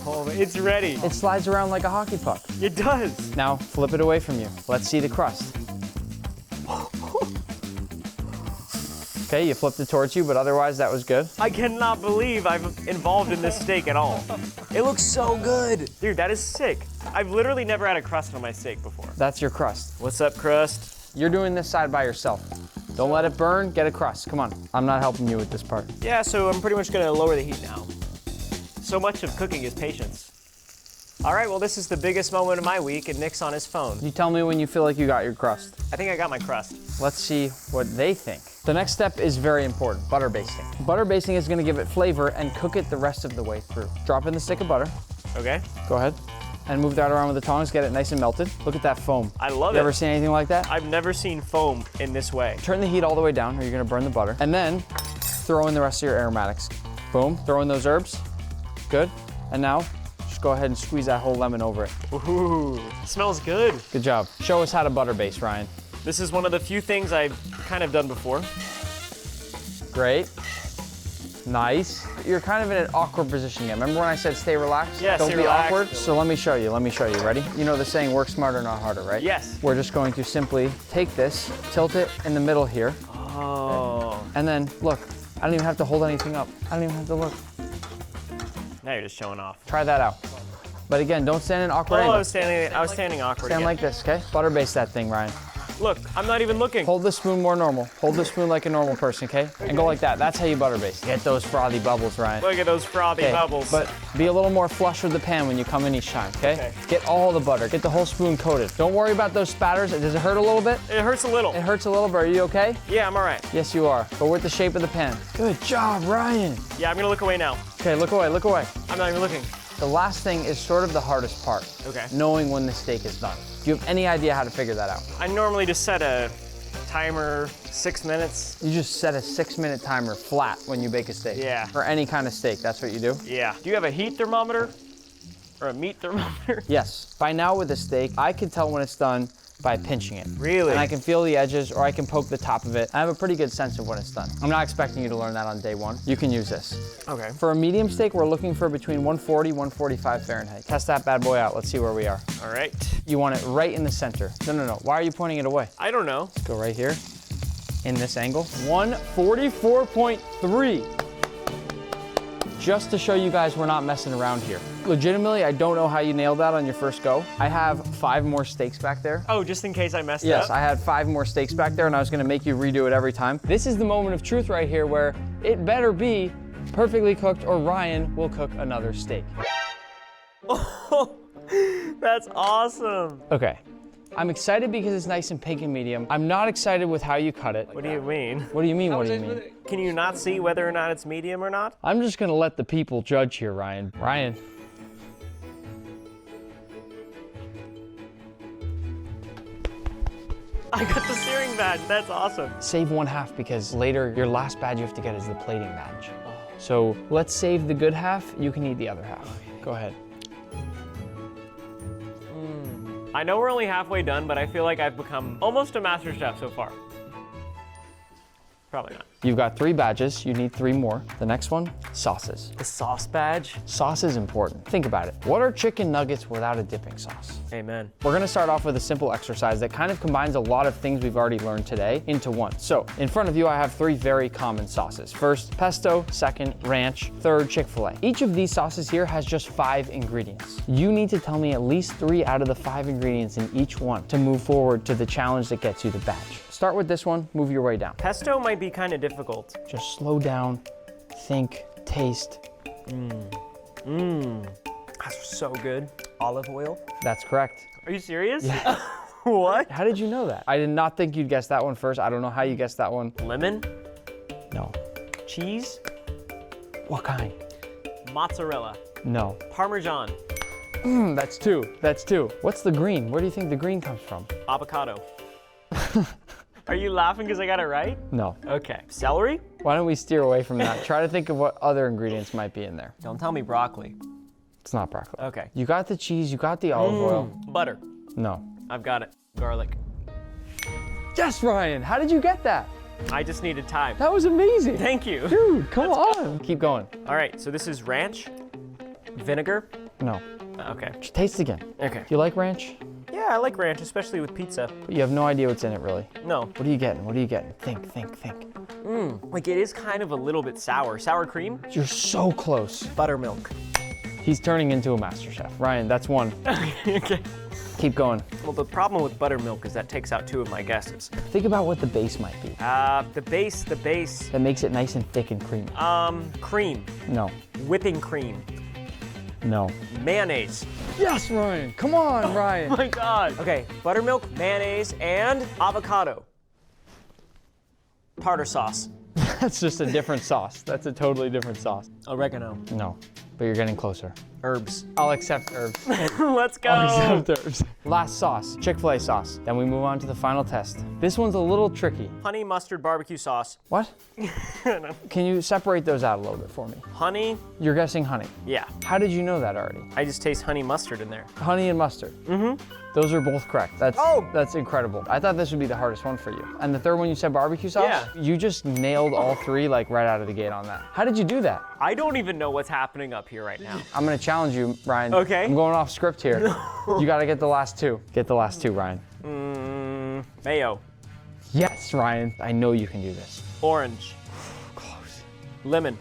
Speaker 9: Oh, it's ready.
Speaker 3: It slides around like a hockey puck.
Speaker 9: It does.
Speaker 3: Now, flip it away from you. Let's see the crust. Okay, you flipped it towards you, but otherwise that was good.
Speaker 9: I cannot believe I'm involved in this steak at all. It looks so good. Dude, that is sick. I've literally never had a crust on my steak before.
Speaker 3: That's your crust.
Speaker 9: What's up, crust?
Speaker 3: You're doing this side by yourself. Don't let it burn, get a crust. Come on, I'm not helping you with this part.
Speaker 9: Yeah, so I'm pretty much gonna lower the heat now. So much of cooking is patience. All right, well, this is the biggest moment of my week, and Nick's on his phone.
Speaker 3: You tell me when you feel like you got your crust.
Speaker 9: I think I got my crust.
Speaker 3: Let's see what they think. The next step is very important, butter basting. Butter basting is gonna give it flavor and cook it the rest of the way through. Drop in the stick of butter.
Speaker 9: Okay.
Speaker 3: Go ahead. And move that around with the tongs, get it nice and melted. Look at that foam.
Speaker 9: I love
Speaker 3: You
Speaker 9: it.
Speaker 3: ever seen anything like that?
Speaker 9: I've never seen foam in this way.
Speaker 3: Turn the heat all the way down or you're gonna burn the butter. And then throw in the rest of your aromatics. Boom, throw in those herbs. Good. And now, just go ahead and squeeze that whole lemon over it.
Speaker 9: Ooh, smells good.
Speaker 3: Good job. Show us how to butter baste, Ryan.
Speaker 9: This is one of the few things I've kind of done before.
Speaker 3: Great. Nice. You're kind of in an awkward position again. Remember when I said stay relaxed?
Speaker 9: Yeah,
Speaker 3: Don't
Speaker 9: stay
Speaker 3: be
Speaker 9: relaxed.
Speaker 3: awkward. So let me show you. Ready? You know the saying, work smarter, not harder, right?
Speaker 9: Yes.
Speaker 3: We're just going to simply take this, tilt it in the middle here.
Speaker 9: Oh.
Speaker 3: And then, look, I don't even have to hold anything up. I don't even have to look.
Speaker 9: Now you're just showing off.
Speaker 3: Try that out. But again, don't stand in an awkward
Speaker 9: Oh,
Speaker 3: angle.
Speaker 9: I was standing awkward
Speaker 3: Stand
Speaker 9: again.
Speaker 3: like this, okay? Butter baste that thing, Ryan.
Speaker 9: Look, I'm not even looking.
Speaker 3: Hold the spoon more normal. Hold the spoon like a normal person, okay? And go like that. That's how you butter baste. Get those frothy bubbles, Ryan.
Speaker 9: Look at those frothy bubbles.
Speaker 3: But be a little more flush with the pan when you come in each time, okay?
Speaker 9: Okay.
Speaker 3: Get all the butter. Get the whole spoon coated. Don't worry about those spatters. Does it hurt a little bit?
Speaker 9: It hurts a little.
Speaker 3: It hurts a little bit. Are you okay?
Speaker 9: Yeah, I'm all right.
Speaker 3: Yes, you are. But with the shape of the pan. Good job, Ryan.
Speaker 9: Yeah, I'm gonna look away now.
Speaker 3: Okay, look away, look away.
Speaker 9: I'm not even looking.
Speaker 3: The last thing is sort of the hardest part.
Speaker 9: Okay.
Speaker 3: Knowing when the steak is done. Do you have any idea how to figure that out?
Speaker 9: I normally just set a timer 6 minutes.
Speaker 3: You just set a 6-minute timer flat when you bake a steak.
Speaker 9: Yeah.
Speaker 3: For any kind of steak, that's what you do?
Speaker 9: Yeah. Do you have a heat thermometer? Or a meat thermometer?
Speaker 3: Yes. By now with a steak, I can tell when it's done by pinching it.
Speaker 9: Really?
Speaker 3: And I can feel the edges or I can poke the top of it. I have a pretty good sense of when it's done. I'm not expecting you to learn that on day one. You can use this.
Speaker 9: Okay.
Speaker 3: For a medium steak, we're looking for between 140, 145 Fahrenheit. Test that bad boy out. Let's see where we are.
Speaker 9: All right.
Speaker 3: You want it right in the center. No. Why are you pointing it away?
Speaker 9: I don't know.
Speaker 3: Go right here. In this angle. 144.3. Just to show you guys we're not messing around here. Legitimately, I don't know how you nailed that on your first go. I have 5 more steaks back there.
Speaker 9: Oh, just in case I messed
Speaker 3: Yes,
Speaker 9: up?
Speaker 3: I had 5 more steaks back there and I was gonna make you redo it every time. This is the moment of truth right here where it better be perfectly cooked or Ryan will cook another steak.
Speaker 9: Oh, that's awesome.
Speaker 3: Okay, I'm excited because it's nice and pink and medium. I'm not excited with how you cut it.
Speaker 9: What do you mean?
Speaker 3: What do you mean, what do you mean?
Speaker 9: Can you not see whether or not it's medium or not?
Speaker 3: I'm just gonna let the people judge here, Ryan. Ryan.
Speaker 9: I got the searing badge. That's awesome.
Speaker 3: Save 1/2 because later your last badge you have to get is the plating badge. So let's save the good half. You can eat the other half. Go ahead.
Speaker 9: I know we're only halfway done, but I feel like I've become almost a master chef so far. Probably not.
Speaker 3: You've got 3 badges. You need 3 more. The next one, sauces.
Speaker 9: The sauce badge?
Speaker 3: Sauce is important. Think about it. What are chicken nuggets without a dipping sauce?
Speaker 9: Amen.
Speaker 3: We're gonna start off with a simple exercise that kind of combines a lot of things we've already learned today into one. So, in front of you, I have 3 very common sauces. First, pesto. Second, ranch. Third, Chick-fil-A. Each of these sauces here has just 5 ingredients. You need to tell me at least 3 out of the 5 ingredients in each one to move forward to the challenge that gets you the badge. Start with this one, move your way down.
Speaker 9: Pesto might be kind of difficult.
Speaker 3: Just slow down, think, taste.
Speaker 9: That's so good. Olive oil?
Speaker 3: That's correct.
Speaker 9: Are you serious? Yeah. What?
Speaker 3: How did you know that? I did not think you'd guess that one first. I don't know how you guessed that one.
Speaker 9: Lemon?
Speaker 3: No.
Speaker 9: Cheese?
Speaker 3: What kind?
Speaker 9: Mozzarella?
Speaker 3: No.
Speaker 9: Parmesan?
Speaker 3: That's 2. That's 2. What's the green? Where do you think the green comes from?
Speaker 9: Avocado? Are you laughing because I got it right?
Speaker 3: No.
Speaker 9: Okay. Celery?
Speaker 3: Why don't we steer away from that? Try to think of what other ingredients might be in there.
Speaker 9: Don't tell me broccoli.
Speaker 3: It's not broccoli.
Speaker 9: Okay.
Speaker 3: You got the cheese, you got the olive oil.
Speaker 9: Butter.
Speaker 3: No.
Speaker 9: I've got it. Garlic.
Speaker 3: Yes, Ryan. How did you get that?
Speaker 9: I just needed time.
Speaker 3: That was amazing.
Speaker 9: Thank you.
Speaker 3: Dude, come on. Keep going.
Speaker 9: All right, so this is ranch, vinegar.
Speaker 3: No.
Speaker 9: Okay.
Speaker 3: Just taste again.
Speaker 9: Okay.
Speaker 3: Do you like ranch?
Speaker 9: Yeah, I like ranch, especially with pizza.
Speaker 3: But you have no idea what's in it, really.
Speaker 9: No.
Speaker 3: What are you getting? What are you getting? Think.
Speaker 9: Like it is kind of a little bit sour. Sour cream?
Speaker 3: You're so close.
Speaker 9: Buttermilk.
Speaker 3: He's turning into a master chef. Ryan, that's 1.
Speaker 9: Okay.
Speaker 3: Keep going.
Speaker 9: Well, the problem with buttermilk is that takes out 2 of my guesses.
Speaker 3: Think about what the base might be.
Speaker 9: The base.
Speaker 3: That makes it nice and thick and creamy.
Speaker 9: Cream.
Speaker 3: No.
Speaker 9: Whipping cream.
Speaker 3: No.
Speaker 9: Mayonnaise.
Speaker 3: Yes, Ryan. Come on, Ryan.
Speaker 9: Oh my God. Okay, buttermilk, mayonnaise, and avocado. Tartar sauce.
Speaker 3: That's just a different sauce. That's a totally different sauce.
Speaker 9: Oregano.
Speaker 3: No. but you're getting closer.
Speaker 9: Herbs.
Speaker 3: I'll accept herbs.
Speaker 9: Let's go.
Speaker 3: I'll accept herbs. Last sauce, Chick-fil-A sauce. Then we move on to the final test. This one's a little tricky.
Speaker 9: Honey mustard barbecue sauce.
Speaker 3: What? Can you separate those out a little bit for me?
Speaker 9: Honey?
Speaker 3: You're guessing honey.
Speaker 9: Yeah.
Speaker 3: How did you know that already?
Speaker 9: I just taste honey mustard in there.
Speaker 3: Honey and mustard. Mm-hmm. Those are both correct. That's incredible. I thought this would be the hardest one for you. And the third one you said barbecue sauce?
Speaker 9: Yeah.
Speaker 3: You just nailed all three like right out of the gate on that. How did you do that?
Speaker 9: I don't even know what's happening up here right now.
Speaker 3: I'm gonna challenge you, Ryan.
Speaker 9: Okay.
Speaker 3: I'm going off script here. You gotta get the last two. Get the last two, Ryan.
Speaker 9: Mayo.
Speaker 3: Yes, Ryan. I know you can do this.
Speaker 9: Orange.
Speaker 3: Close.
Speaker 9: Lemon.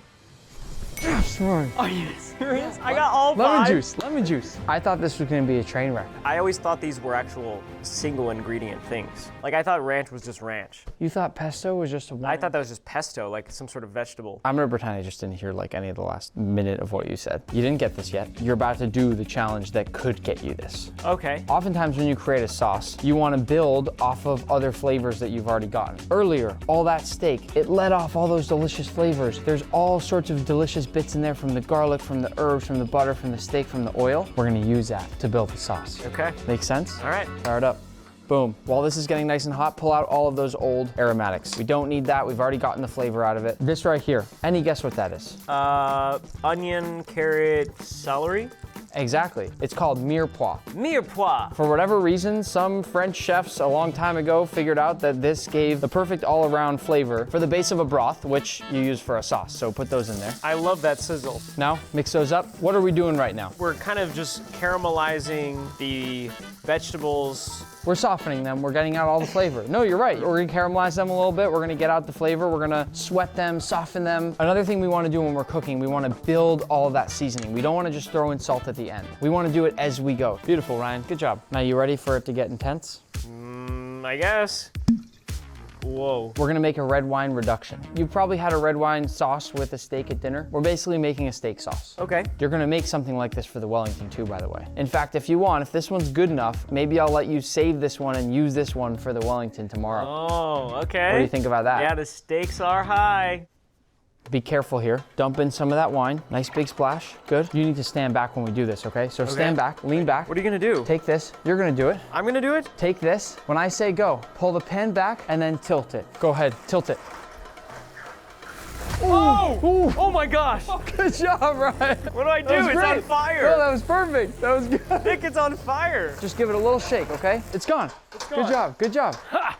Speaker 3: Yes, Ryan.
Speaker 9: Are you serious? I got all
Speaker 3: Lemon
Speaker 9: five.
Speaker 3: juice, lemon juice. I thought this was gonna be a train wreck.
Speaker 9: I always thought these were actual single ingredient things. Like I thought ranch was just ranch.
Speaker 3: You thought pesto was just a one?
Speaker 9: I thought that was just pesto, like some sort of vegetable.
Speaker 3: I'm gonna pretend I just didn't hear like any of the last minute of what you said. You didn't get this yet. You're about to do the challenge that could get you this.
Speaker 9: Okay.
Speaker 3: Oftentimes when you create a sauce, you wanna build off of other flavors that you've already gotten. Earlier, all that steak, it let off all those delicious flavors. There's all sorts of delicious bits in there from the garlic, from the herbs, from the butter, from the steak, from the oil. We're gonna use that to build the sauce.
Speaker 9: Okay.
Speaker 3: Make sense?
Speaker 9: All right.
Speaker 3: Fire it up. Boom. While this is getting nice and hot, pull out all of those old aromatics. We don't need that. We've already gotten the flavor out of it. This right here, any guess what that is?
Speaker 9: Onion, carrot, celery.
Speaker 3: Exactly. It's called mirepoix.
Speaker 9: Mirepoix.
Speaker 3: For whatever reason, some French chefs a long time ago figured out that this gave the perfect all-around flavor for the base of a broth, which you use for a sauce. So put those in there.
Speaker 9: I love that sizzle.
Speaker 3: Now, mix those up. What are we doing right now?
Speaker 9: We're kind of just caramelizing the vegetables.
Speaker 3: We're softening them. We're getting out all the flavor. No, you're right. We're gonna caramelize them a little bit. We're gonna get out the flavor. We're gonna sweat them, soften them. Another thing we wanna do when we're cooking, we wanna build all of that seasoning. We don't wanna just throw in salt at the end. We wanna do it as we go. Beautiful, Ryan. Good job. Now, you ready for it to get intense?
Speaker 9: I guess. Whoa.
Speaker 3: We're gonna make a red wine reduction. You've probably had a red wine sauce with a steak at dinner. We're basically making a steak sauce.
Speaker 9: Okay.
Speaker 3: You're gonna make something like this for the Wellington too, by the way. In fact, if you want, if this one's good enough, maybe I'll let you save this one and use this one for the Wellington tomorrow.
Speaker 9: Oh, okay.
Speaker 3: What do you think about that?
Speaker 9: Yeah, the stakes are high.
Speaker 3: Be careful here. Dump in some of that wine. Nice big splash. Good. You need to stand back when we do this, okay? So stand back, lean back.
Speaker 9: What are you gonna do?
Speaker 3: Take this. You're gonna do it.
Speaker 9: I'm gonna do it?
Speaker 3: Take this. When I say go, pull the pan back and then tilt it. Go ahead, tilt it.
Speaker 9: Oh!
Speaker 3: Ooh.
Speaker 9: Oh my gosh!
Speaker 3: Good job, Ryan.
Speaker 9: What do I do?
Speaker 3: That was
Speaker 9: It's
Speaker 3: great.
Speaker 9: on fire!
Speaker 3: Oh, that was perfect. That was good.
Speaker 9: Nick, it's on fire!
Speaker 3: Just give it a little shake, okay? It's gone. Good job, good job.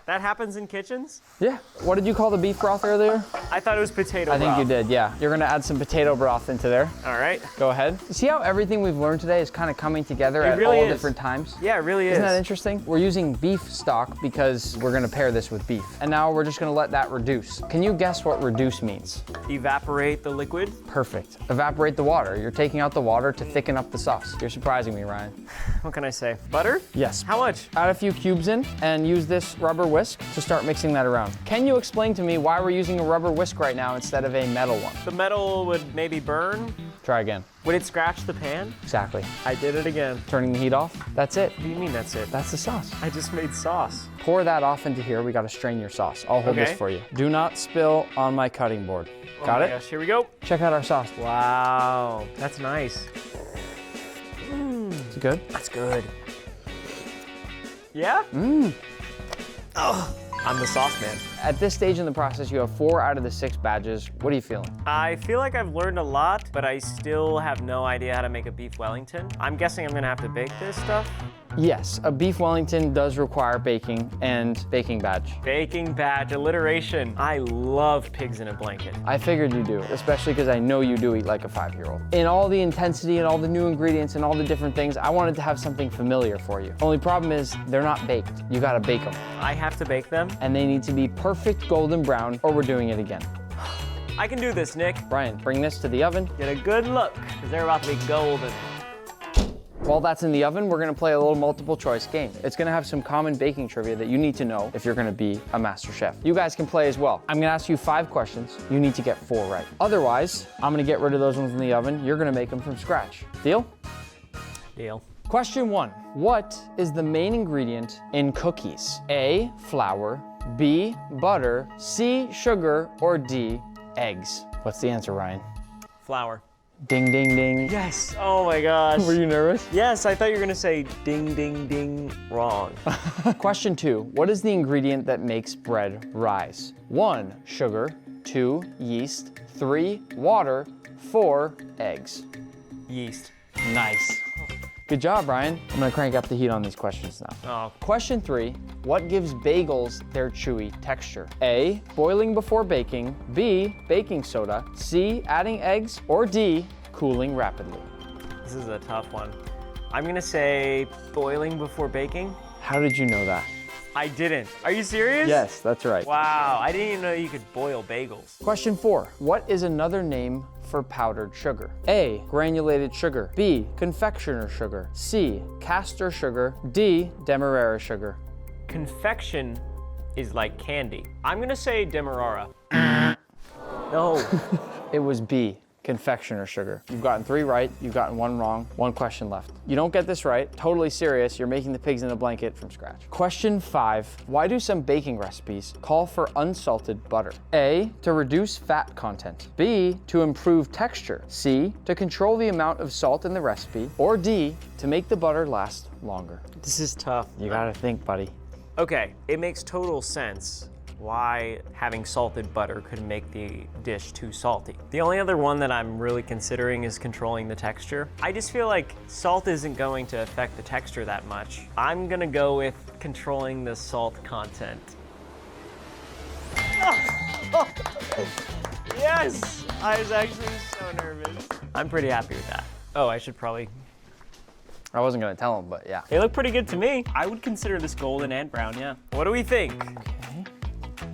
Speaker 9: That happens in kitchens?
Speaker 3: Yeah. What did you call the beef broth earlier?
Speaker 9: I thought it was potato
Speaker 3: I think
Speaker 9: broth.
Speaker 3: you did, yeah. You're gonna add some potato broth into there.
Speaker 9: All right.
Speaker 3: Go ahead. See how everything we've learned today is kind of coming together at
Speaker 9: really
Speaker 3: all
Speaker 9: is.
Speaker 3: different times?
Speaker 9: Yeah, it really is.
Speaker 3: Isn't that interesting? We're using beef stock because we're gonna pair this with beef. And now we're just gonna let that reduce. Can you guess what reduce means?
Speaker 9: Evaporate the liquid.
Speaker 3: Perfect. Evaporate the water. You're taking out the water to thicken up the sauce. You're surprising me, Ryan.
Speaker 9: What can I say? Butter?
Speaker 3: Yes.
Speaker 9: How much?
Speaker 3: Add a few cubes in and use this rubber whisk to start mixing that around. Can you explain to me why we're using a rubber whisk right now instead of a metal one?
Speaker 9: The metal would maybe burn.
Speaker 3: Try again.
Speaker 9: Would it scratch the pan?
Speaker 3: Exactly.
Speaker 9: I did it again.
Speaker 3: Turning the heat off. That's it.
Speaker 9: What do you mean that's it?
Speaker 3: That's the sauce.
Speaker 9: I just made sauce.
Speaker 3: Pour that off into here. We gotta strain your sauce. I'll hold this
Speaker 9: Okay.
Speaker 3: for you. Do not spill on my cutting board. Got
Speaker 9: Oh my
Speaker 3: it?
Speaker 9: gosh, here we go.
Speaker 3: Check out our sauce.
Speaker 9: Wow, that's nice.
Speaker 3: Is it good?
Speaker 9: That's good. Yeah? Oh, I'm the sauce man.
Speaker 3: At this stage in the process, you have 4 out of the 6 badges. What are you feeling?
Speaker 9: I feel like I've learned a lot, but I still have no idea how to make a beef Wellington. I'm guessing I'm gonna have to bake this stuff.
Speaker 3: Yes, a beef Wellington does require baking and baking badge.
Speaker 9: Baking badge, alliteration. I love pigs in a blanket.
Speaker 3: I figured you do, especially because I know you do eat like a 5-year-old. In all the intensity and all the new ingredients and all the different things, I wanted to have something familiar for you. Only problem is they're not baked. You gotta bake them.
Speaker 9: I have to bake them.
Speaker 3: And they need to be perfect golden brown or we're doing it again.
Speaker 9: I can do this, Nick.
Speaker 3: Brian, bring this to the oven.
Speaker 9: Get a good look, because they're about to be golden.
Speaker 3: While that's in the oven, we're gonna play a little multiple choice game. It's gonna have some common baking trivia that you need to know if you're gonna be a master chef. You guys can play as well. I'm gonna ask you 5 questions. You need to get 4 right. Otherwise, I'm gonna get rid of those ones in the oven. You're gonna make them from scratch. Deal?
Speaker 9: Deal.
Speaker 3: Question 1. What is the main ingredient in cookies? A, flour, B, butter, C, sugar, or D, eggs? What's the answer, Ryan?
Speaker 9: Flour.
Speaker 3: Ding, ding, ding.
Speaker 9: Yes. Oh my gosh.
Speaker 3: Were you nervous?
Speaker 9: Yes, I thought you were gonna say ding, ding, ding, wrong.
Speaker 3: Question 2. What is the ingredient that makes bread rise? 1, sugar. 2, yeast. 3, water. 4, eggs.
Speaker 9: Yeast.
Speaker 3: Nice. Good job, Ryan. I'm gonna crank up the heat on these questions now.
Speaker 9: Oh.
Speaker 3: Question 3, what gives bagels their chewy texture? A, boiling before baking. B, baking soda. C, adding eggs. Or D, cooling rapidly.
Speaker 9: This is a tough one. I'm gonna say boiling before baking.
Speaker 3: How did you know that?
Speaker 9: I didn't. Are you serious?
Speaker 3: Yes, that's right.
Speaker 9: Wow, I didn't even know you could boil bagels.
Speaker 3: Question 4, what is another name for powdered sugar? A, granulated sugar. B, confectioner sugar. C, castor sugar. D, demerara sugar.
Speaker 9: Confection is like candy. I'm gonna say demerara. No.
Speaker 3: It was B, confectioner sugar. You've gotten 3 right, you've gotten 1 wrong, 1 question left. You don't get this right, totally serious, you're making the pigs in a blanket from scratch. Question 5, why do some baking recipes call for unsalted butter? A, to reduce fat content. B, to improve texture. C, to control the amount of salt in the recipe. Or D, to make the butter last longer.
Speaker 9: This is tough.
Speaker 3: You gotta think, buddy.
Speaker 9: Okay, it makes total sense why having salted butter could make the dish too salty. The only other one that I'm really considering is controlling the texture. I just feel like salt isn't going to affect the texture that much. I'm gonna go with controlling the salt content. Yes! I was actually so nervous. I'm pretty happy with that. Oh, I should probably...
Speaker 3: I wasn't gonna tell him, but yeah.
Speaker 9: They look pretty good to me. I would consider this golden and brown, yeah. What do we think?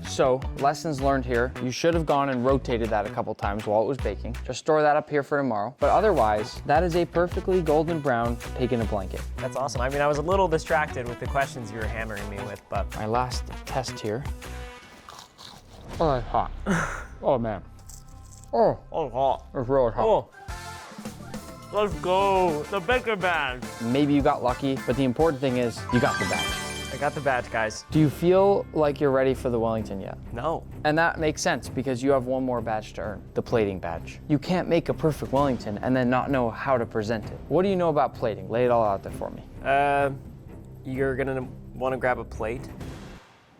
Speaker 3: So, lessons learned here. You should have gone and rotated that a couple times while it was baking. Just store that up here for tomorrow. But otherwise, that is a perfectly golden brown pig in a blanket.
Speaker 9: That's awesome. I mean, I was a little distracted with the questions you were hammering me with, but...
Speaker 3: My last test here. Oh, that's hot. Oh, man. Oh,
Speaker 9: Oh, hot.
Speaker 3: it's really hot.
Speaker 9: Oh. Let's go. The bacon badge.
Speaker 3: Maybe you got lucky, but the important thing is you got the badge.
Speaker 9: I got the badge, guys.
Speaker 3: Do you feel like you're ready for the Wellington yet?
Speaker 9: No.
Speaker 3: And that makes sense because you have 1 more badge to earn, the plating badge. You can't make a perfect Wellington and then not know how to present it. What do you know about plating? Lay it all out there for me.
Speaker 9: You're gonna want to grab a plate.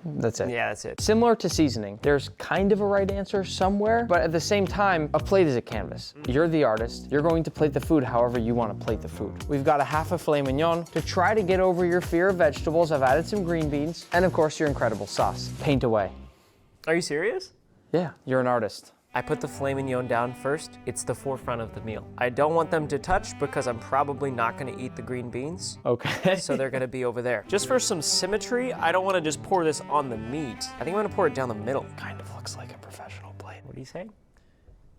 Speaker 3: That's it.
Speaker 9: Yeah, that's it.
Speaker 3: Similar to seasoning, there's kind of a right answer somewhere, but at the same time, a plate is a canvas. You're the artist. You're going to plate the food however you want to plate the food. We've got a half a filet mignon. To try to get over your fear of vegetables, I've added some green beans, and of course, your incredible sauce. Paint away.
Speaker 9: Are you serious?
Speaker 3: Yeah, you're an artist.
Speaker 9: I put the filet mignon down first. It's the forefront of the meal. I don't want them to touch because I'm probably not gonna eat the green beans.
Speaker 3: Okay.
Speaker 9: So they're gonna be over there. Just for some symmetry, I don't wanna just pour this on the meat. I think I'm gonna pour it down the middle.
Speaker 3: Kind of looks like a professional plate.
Speaker 9: What do you say?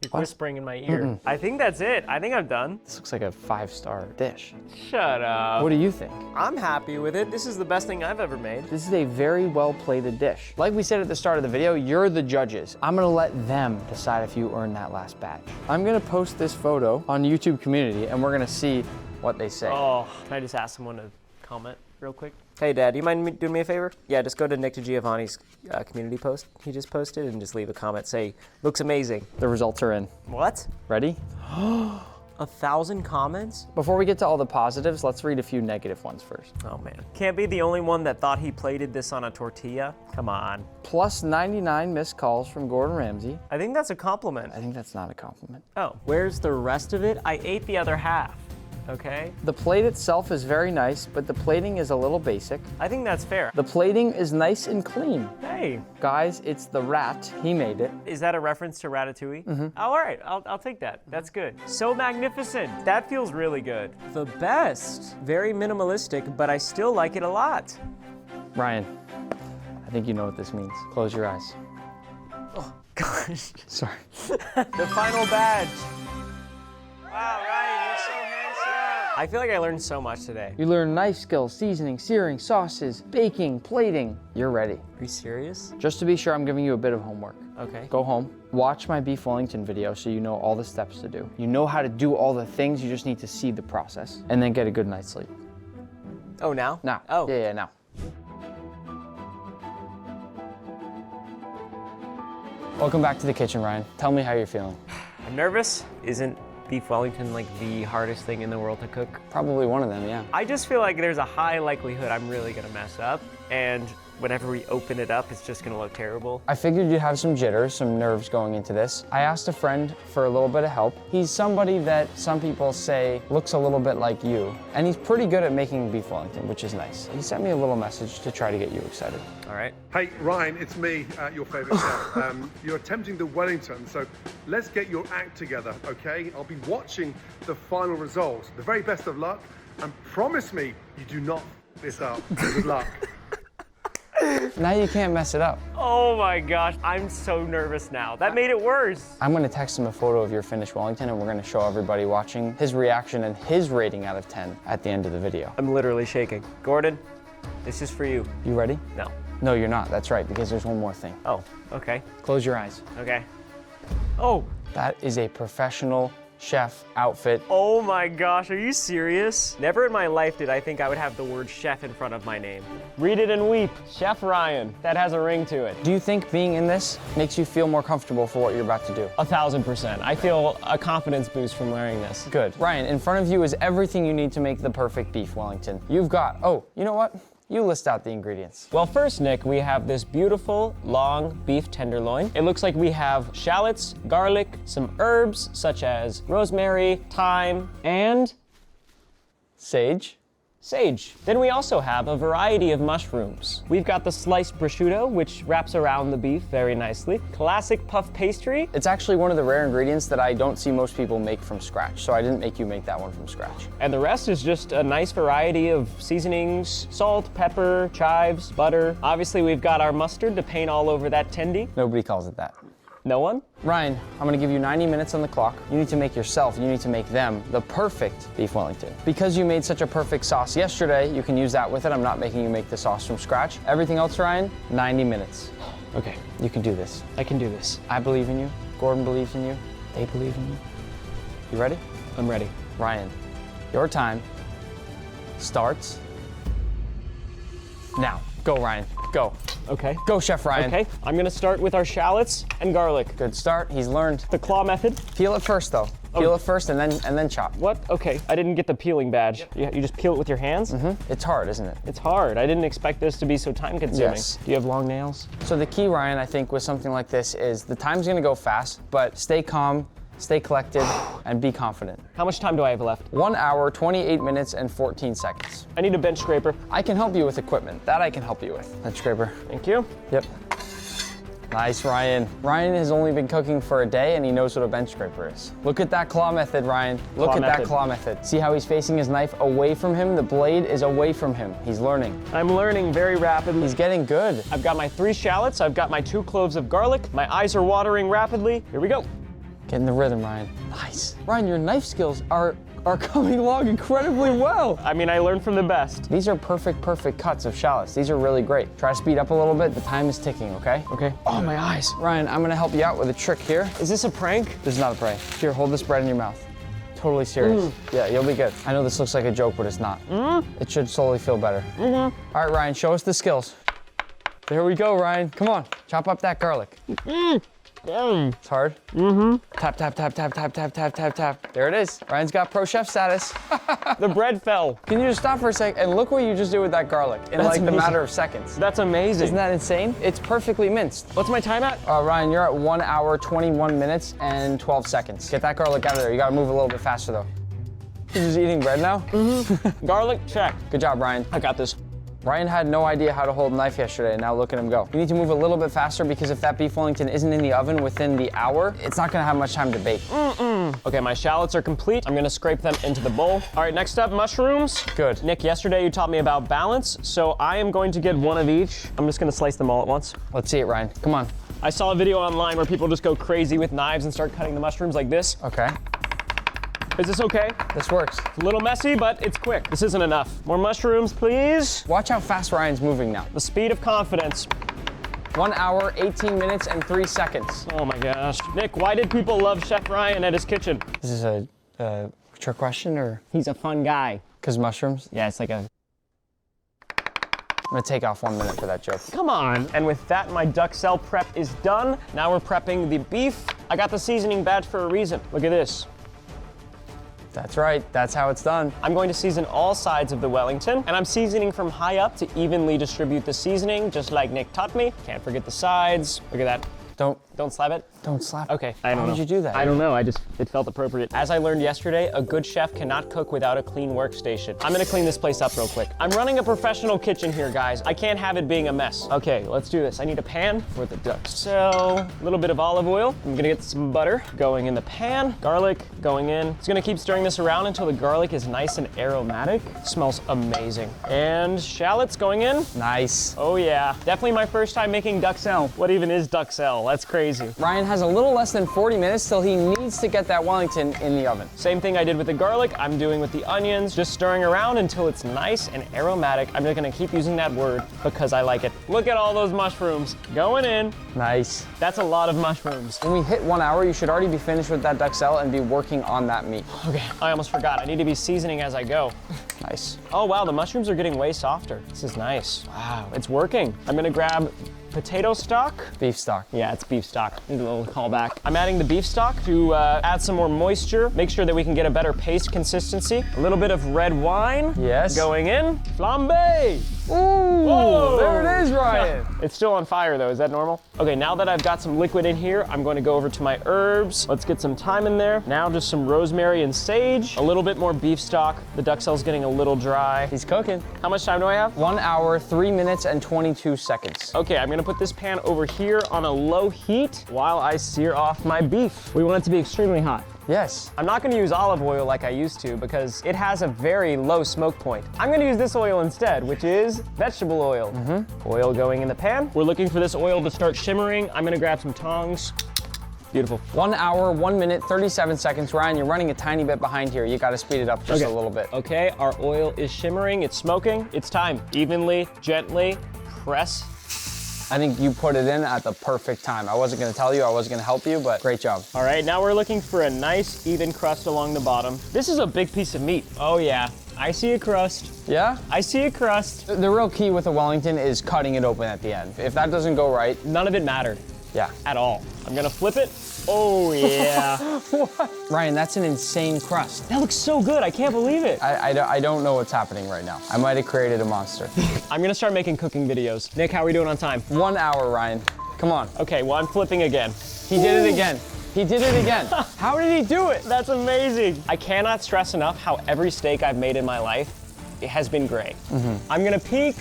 Speaker 9: You're whispering in my ear. I think that's it. I think I'm done.
Speaker 3: This looks like a 5-star dish.
Speaker 9: Shut up.
Speaker 3: What do you think?
Speaker 9: I'm happy with it. This is the best thing I've ever made.
Speaker 3: This is a very well plated dish. Like we said at the start of the video, you're the judges. I'm gonna let them decide if you earned that last badge. I'm gonna post this photo on YouTube community and we're gonna see what they say.
Speaker 9: Oh, can I just ask someone to comment real quick? Hey, Dad, do you mind doing me a favor? Yeah, just go to Nick DiGiovanni's community post he just posted and just leave a comment. Say, looks amazing.
Speaker 3: The results are in.
Speaker 9: What?
Speaker 3: Ready?
Speaker 9: 1,000 comments?
Speaker 3: Before we get to all the positives, let's read a few negative ones first.
Speaker 9: Oh, man. Can't be the only one that thought he plated this on a tortilla. Come on.
Speaker 3: Plus 99 missed calls from Gordon Ramsay.
Speaker 9: I think that's a compliment.
Speaker 3: I think that's not a compliment.
Speaker 9: Oh, where's the rest of it? I ate the other half. Okay?
Speaker 3: The plate itself is very nice, but the plating is a little basic.
Speaker 9: I think that's fair.
Speaker 3: The plating is nice and clean.
Speaker 9: Hey.
Speaker 3: Guys, it's the rat. He made it.
Speaker 9: Is that a reference to Ratatouille? Mm-hmm. Oh, all right, I'll take that. That's good. So magnificent. That feels really good. The best. Very minimalistic, but I still like it a lot.
Speaker 3: Ryan, I think you know what this means. Close your eyes.
Speaker 9: Oh, gosh.
Speaker 3: Sorry.
Speaker 9: The final badge. Wow, Ryan, you're so handsome. I feel like I learned so much today.
Speaker 3: You learned knife skills, seasoning, searing, sauces, baking, plating. You're ready.
Speaker 9: Are you serious?
Speaker 3: Just to be sure, I'm giving you a bit of homework.
Speaker 9: Okay.
Speaker 3: Go home, watch my beef Wellington video so you know all the steps to do. You know how to do all the things, you just need to see the process. And then get a good night's sleep.
Speaker 9: Oh, now?
Speaker 3: Now.
Speaker 9: Oh.
Speaker 3: Yeah, now. Welcome back to the kitchen, Ryan. Tell me how you're feeling.
Speaker 9: I'm nervous. Isn't beef Wellington like the hardest thing in the world to cook?
Speaker 3: Probably one of them, yeah.
Speaker 9: I just feel like there's a high likelihood I'm really gonna mess up, and whenever we open it up, it's just gonna look terrible.
Speaker 3: I figured you'd have some jitters, some nerves going into this. I asked a friend for a little bit of help. He's somebody that some people say looks a little bit like you, and he's pretty good at making beef Wellington, which is nice. He sent me a little message to try to get you excited.
Speaker 9: All right.
Speaker 10: Hey, Ryan, it's me, your favorite chef. You're attempting the Wellington, so let's get your act together, okay? I'll be watching the final result. The very best of luck, and promise me you do not f this up. Good luck.
Speaker 3: Now you can't mess it up.
Speaker 9: Oh my gosh, I'm so nervous now. That made it worse.
Speaker 3: I'm gonna text him a photo of your finished Wellington, and we're gonna show everybody watching his reaction and his rating out of 10 at the end of the video.
Speaker 9: I'm literally shaking. Gordon, this is for you.
Speaker 3: You ready?
Speaker 9: No.
Speaker 3: No, you're not. That's right, because there's one more thing.
Speaker 9: Oh, okay.
Speaker 3: Close your eyes.
Speaker 9: Okay. Oh.
Speaker 3: That is a professional chef outfit.
Speaker 9: Oh my gosh, are you serious? Never in my life did I think I would have the word chef in front of my name. Read it and weep. Chef Ryan. That has a ring to it.
Speaker 3: Do you think being in this makes you feel more comfortable for what you're about to do?
Speaker 9: 1000%. I feel a confidence boost from wearing this.
Speaker 3: Good. Ryan, in front of you is everything you need to make the perfect beef Wellington. You've got, oh, you know what? You list out the ingredients.
Speaker 9: Well, first, Nick, we have this beautiful, long beef tenderloin. It looks like we have shallots, garlic, some herbs such as rosemary, thyme, and
Speaker 3: Sage.
Speaker 9: sage. Then we also have a variety of mushrooms. We've got the sliced prosciutto, which wraps around the beef very nicely. Classic puff pastry.
Speaker 3: It's actually one of the rare ingredients that I don't see most people make from scratch, so I didn't make you make that one from scratch.
Speaker 9: And the rest is just a nice variety of seasonings, salt, pepper, chives, butter. Obviously, we've got our mustard to paint all over that tendy.
Speaker 3: Nobody calls it that.
Speaker 9: No one?
Speaker 3: Ryan, I'm gonna give you 90 minutes on the clock. You need to make yourself, you need to make them the perfect beef Wellington. Because you made such a perfect sauce yesterday, you can use that with it. I'm not making you make the sauce from scratch. Everything else, Ryan, 90 minutes.
Speaker 9: Okay,
Speaker 3: You can do this.
Speaker 9: I can do this.
Speaker 3: I believe in you. Gordon believes in you. They believe in you. You ready?
Speaker 9: I'm ready.
Speaker 3: Ryan, your time starts now. Go, Ryan. Go.
Speaker 9: Okay.
Speaker 3: Go, Chef Ryan.
Speaker 9: Okay, I'm gonna start with our shallots and garlic.
Speaker 3: Good start. He's learned.
Speaker 9: The claw method.
Speaker 3: Peel it first, though. Peel it first and then chop.
Speaker 9: What? Okay, I didn't get the peeling badge. You just peel it with your hands?
Speaker 3: It's hard, isn't it?
Speaker 9: It's hard. I didn't expect this to be so time consuming.
Speaker 3: Yes.
Speaker 9: Do you have long nails?
Speaker 3: So the key, Ryan, I think, with something like this is the time's gonna go fast, but stay calm, stay collected, and be confident.
Speaker 9: How much time do I have left?
Speaker 3: 1 hour, 28 minutes, and 14 seconds.
Speaker 9: I need a bench scraper.
Speaker 3: I can help you with equipment. That I can help you with. Bench scraper.
Speaker 9: Thank you.
Speaker 3: Yep. Nice, Ryan. Ryan has only been cooking for a day and he knows what a bench scraper is. Look at that claw method, Ryan. Look at that claw method. See how he's facing his knife away from him? The blade is away from him. He's learning.
Speaker 9: I'm learning very rapidly.
Speaker 3: He's getting good.
Speaker 9: I've got my 3 shallots. I've got my 2 cloves of garlic. My eyes are watering rapidly. Here we go.
Speaker 3: Get in the rhythm, Ryan. Nice. Ryan, your knife skills are coming along incredibly well.
Speaker 9: I mean, I learned from the best.
Speaker 3: These are perfect cuts of shallots. These are really great. Try to speed up a little bit. The time is ticking, okay?
Speaker 9: Okay.
Speaker 3: Oh, my eyes. Ryan, I'm gonna help you out with a trick here.
Speaker 9: Is this a prank?
Speaker 3: This is not a prank. Here, hold this bread in your mouth. Totally serious. Yeah, you'll be good. I know this looks like a joke, but it's not. It should slowly feel better. All right, Ryan, show us the skills. There we go, Ryan. Come on, chop up that garlic. It's hard. Tap, tap, tap, tap, tap, tap, tap, tap, tap. There it is. Ryan's got pro chef status.
Speaker 9: The bread fell.
Speaker 3: Can you just stop for a sec and look what you just did with that garlic in like the matter of seconds?
Speaker 9: That's amazing.
Speaker 3: Isn't that insane? It's perfectly minced.
Speaker 9: What's my time at?
Speaker 3: Ryan, you're at 1 hour, 21 minutes, and 12 seconds. Get that garlic out of there. You gotta move a little bit faster though. You're just eating bread now?
Speaker 9: Garlic, check.
Speaker 3: Good job, Ryan.
Speaker 9: I got this.
Speaker 3: Ryan had no idea how to hold a knife yesterday, and now look at him go. You need to move a little bit faster because if that beef Wellington isn't in the oven within the hour, it's not gonna have much time to bake.
Speaker 9: Okay, my shallots are complete. I'm gonna scrape them into the bowl. All right, next up, mushrooms.
Speaker 3: Good.
Speaker 9: Nick, yesterday you taught me about balance, so I am going to get one of each. I'm just gonna slice them all at once.
Speaker 3: Let's see it, Ryan. Come on.
Speaker 9: I saw a video online where people just go crazy with knives and start cutting the mushrooms like this.
Speaker 3: Okay.
Speaker 9: Is this okay?
Speaker 3: This works.
Speaker 9: It's a little messy, but it's quick. This isn't enough. More mushrooms, please.
Speaker 3: Watch how fast Ryan's moving now.
Speaker 9: The speed of confidence.
Speaker 3: 1 hour, 18 minutes, and 3 seconds.
Speaker 9: Oh my gosh. Nick, why did people love Chef Ryan at his kitchen?
Speaker 3: Is this a trick question or?
Speaker 9: He's a fun guy.
Speaker 3: 'Cause mushrooms?
Speaker 9: Yeah, it's like a...
Speaker 3: I'm gonna take off 1 minute for that joke.
Speaker 9: Come on. And with that, my duck cell prep is done. Now we're prepping the beef. I got the seasoning badge for a reason. Look at this.
Speaker 3: That's right, that's how it's done.
Speaker 9: I'm going to season all sides of the Wellington, and I'm seasoning from high up to evenly distribute the seasoning, just like Nick taught me. Can't forget the sides. Look at that. Don't slap it.
Speaker 3: Don't slap it.
Speaker 9: Okay, I don't know.
Speaker 3: How did you do that?
Speaker 9: I don't know, it felt appropriate. As I learned yesterday, a good chef cannot cook without a clean workstation. I'm gonna clean this place up real quick. I'm running a professional kitchen here, guys. I can't have it being a mess. Okay, let's do this. I need a pan for the duxelle. A little bit of olive oil. I'm gonna get some butter going in the pan. Garlic going in. Just gonna keep stirring this around until the garlic is nice and aromatic. Smells amazing. And shallots going in.
Speaker 3: Nice.
Speaker 9: Oh yeah, definitely my first time making duxelle. What even is duxelle? That's crazy.
Speaker 3: Ryan has a little less than 40 minutes till he needs to get that Wellington in the oven.
Speaker 9: Same thing I did with the garlic, I'm doing with the onions, just stirring around until it's nice and aromatic. I'm just gonna keep using that word because I like it. Look at all those mushrooms going in.
Speaker 3: Nice.
Speaker 9: That's a lot of mushrooms.
Speaker 3: When we hit 1 hour, you should already be finished with that duxelle and be working on that meat.
Speaker 9: Okay, I almost forgot. I need to be seasoning as I go.
Speaker 3: Nice.
Speaker 9: Oh wow, the mushrooms are getting way softer. This is nice. Wow, it's working. I'm gonna grab potato stock.
Speaker 3: Beef stock.
Speaker 9: Yeah, it's beef stock. Need a little callback. I'm adding the beef stock to add some more moisture, make sure that we can get a better paste consistency. A little bit of red wine.
Speaker 3: Yes.
Speaker 9: Going in. Flambe!
Speaker 3: Ooh,
Speaker 9: Whoa!
Speaker 3: there it is, Ryan.
Speaker 9: It's still on fire though, is that normal? Okay, now that I've got some liquid in here, I'm going to go over to my herbs. Let's get some thyme in there. Now just some rosemary and sage. A little bit more beef stock. The duxelle's getting a little dry.
Speaker 3: He's cooking.
Speaker 9: How much time do I have?
Speaker 3: 1 hour, 3 minutes, and 22 seconds.
Speaker 9: Okay, I'm gonna put this pan over here on a low heat while I sear off my beef. We want it to be extremely hot.
Speaker 3: Yes.
Speaker 9: I'm not gonna use olive oil like I used to because it has a very low smoke point. I'm gonna use this oil instead, which is vegetable oil. Oil going in the pan. We're looking for this oil to start shimmering. I'm gonna grab some tongs. Beautiful.
Speaker 3: 1 hour, 1 minute, 37 seconds. Ryan, you're running a tiny bit behind here. You gotta speed it up just a little bit.
Speaker 9: Okay, our oil is shimmering, it's smoking. It's time. Evenly, gently, press.
Speaker 3: I think you put it in at the perfect time. I wasn't gonna tell you, I wasn't gonna help you, but great job.
Speaker 9: All right, now we're looking for a nice, even crust along the bottom. This is a big piece of meat. Oh yeah, I see a crust.
Speaker 3: Yeah?
Speaker 9: I see a crust.
Speaker 3: The real key with a Wellington is cutting it open at the end. If that doesn't go right,
Speaker 9: None of it mattered
Speaker 3: yeah.
Speaker 9: at all. I'm gonna flip it. Oh yeah.
Speaker 3: Ryan, that's an insane crust.
Speaker 9: That looks so good, I can't believe it.
Speaker 3: I don't know what's happening right now. I might have created a monster.
Speaker 9: I'm gonna start making cooking videos. Nick, how are we doing on time?
Speaker 3: 1 hour, Ryan. Come on.
Speaker 9: Okay, well I'm flipping again.
Speaker 3: He did it again. He did it again. How did he do it?
Speaker 9: That's amazing. I cannot stress enough how every steak I've made in my life, it has been great. I'm gonna peek.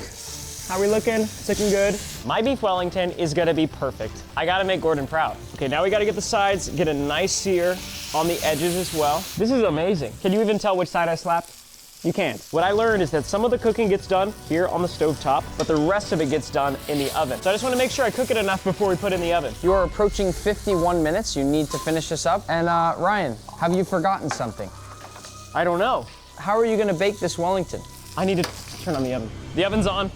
Speaker 9: How are we looking? It's looking good. My beef Wellington is gonna be perfect. I gotta make Gordon proud. Okay, now we gotta get the sides, get a nice sear on the edges as well. This is amazing. Can you even tell which side I slapped? You can't. What I learned is that some of the cooking gets done here on the stovetop, but the rest of it gets done in the oven. So I just wanna make sure I cook it enough before we put it in the oven.
Speaker 3: You are approaching 51 minutes. You need to finish this up. And Ryan, have you forgotten something?
Speaker 9: I don't know.
Speaker 3: How are you gonna bake this Wellington?
Speaker 9: I need to turn on the oven. The oven's on.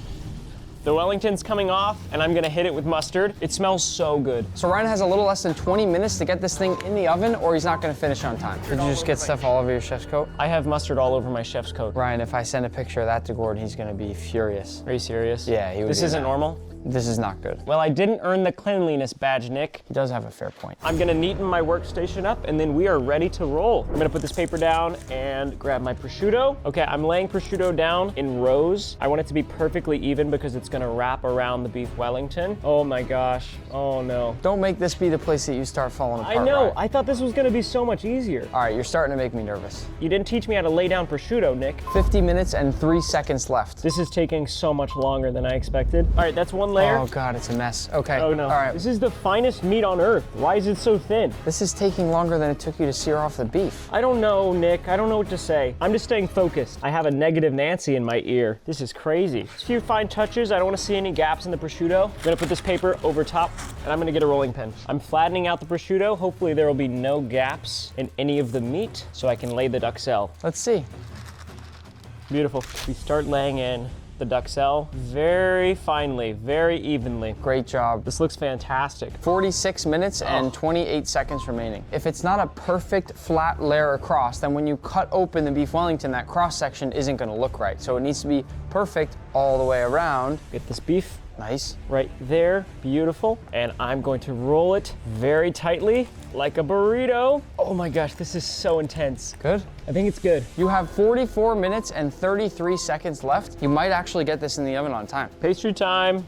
Speaker 9: The Wellington's coming off, and I'm gonna hit it with mustard. It smells so good.
Speaker 3: So Ryan has a little less than 20 minutes to get this thing in the oven, or he's not gonna finish on time. Did you just get stuff all over your chef's coat?
Speaker 9: I have mustard all over my chef's coat.
Speaker 3: Ryan, if I send a picture of that to Gordon, he's gonna be furious.
Speaker 9: Are you serious?
Speaker 3: Yeah, he would
Speaker 9: This
Speaker 3: be
Speaker 9: isn't
Speaker 3: mad.
Speaker 9: normal?
Speaker 3: This is not good.
Speaker 9: Well, I didn't earn the cleanliness badge, Nick.
Speaker 3: He does have a fair point.
Speaker 9: I'm gonna neaten my workstation up, and then we are ready to roll. I'm gonna put this paper down and grab my prosciutto. Okay, I'm laying prosciutto down in rows. I want it to be perfectly even because it's gonna wrap around the beef Wellington. Oh my gosh, oh no.
Speaker 3: Don't make this be the place that you start falling apart.
Speaker 9: I know,
Speaker 3: Ryan.
Speaker 9: I thought this was gonna be so much easier.
Speaker 3: All right, you're starting to make me nervous.
Speaker 9: You didn't teach me how to lay down prosciutto, Nick.
Speaker 3: 50 minutes and 3 seconds left.
Speaker 9: This is taking so much longer than I expected. All right, that's one layer.
Speaker 3: Oh God, it's a mess. Okay.
Speaker 9: Oh no.
Speaker 3: All right.
Speaker 9: This is the finest meat on earth. Why is it so thin?
Speaker 3: This is taking longer than it took you to sear off the beef.
Speaker 9: I don't know, Nick. I don't know what to say. I'm just staying focused. I have a negative Nancy in my ear. This is crazy. Just a few fine touches. I don't want to see any gaps in the prosciutto. I'm gonna put this paper over top, and I'm gonna get a rolling pin. I'm flattening out the prosciutto. Hopefully there will be no gaps in any of the meat, so I can lay the duxelle.
Speaker 3: Let's see.
Speaker 9: Beautiful. We start laying in the duxelle very finely, very evenly.
Speaker 3: Great job.
Speaker 9: This looks fantastic.
Speaker 3: 46 minutes and 28 seconds remaining. If it's not a perfect flat layer across, then when you cut open the beef Wellington, that cross section isn't gonna look right. So it needs to be perfect all the way around.
Speaker 9: Get this beef
Speaker 3: Nice.
Speaker 9: Right there, beautiful. And I'm going to roll it very tightly, like a burrito. Oh my gosh, this is so intense.
Speaker 3: Good?
Speaker 9: I think it's good.
Speaker 3: You have 44 minutes and 33 seconds left. You might actually get this in the oven on time.
Speaker 9: Pastry time.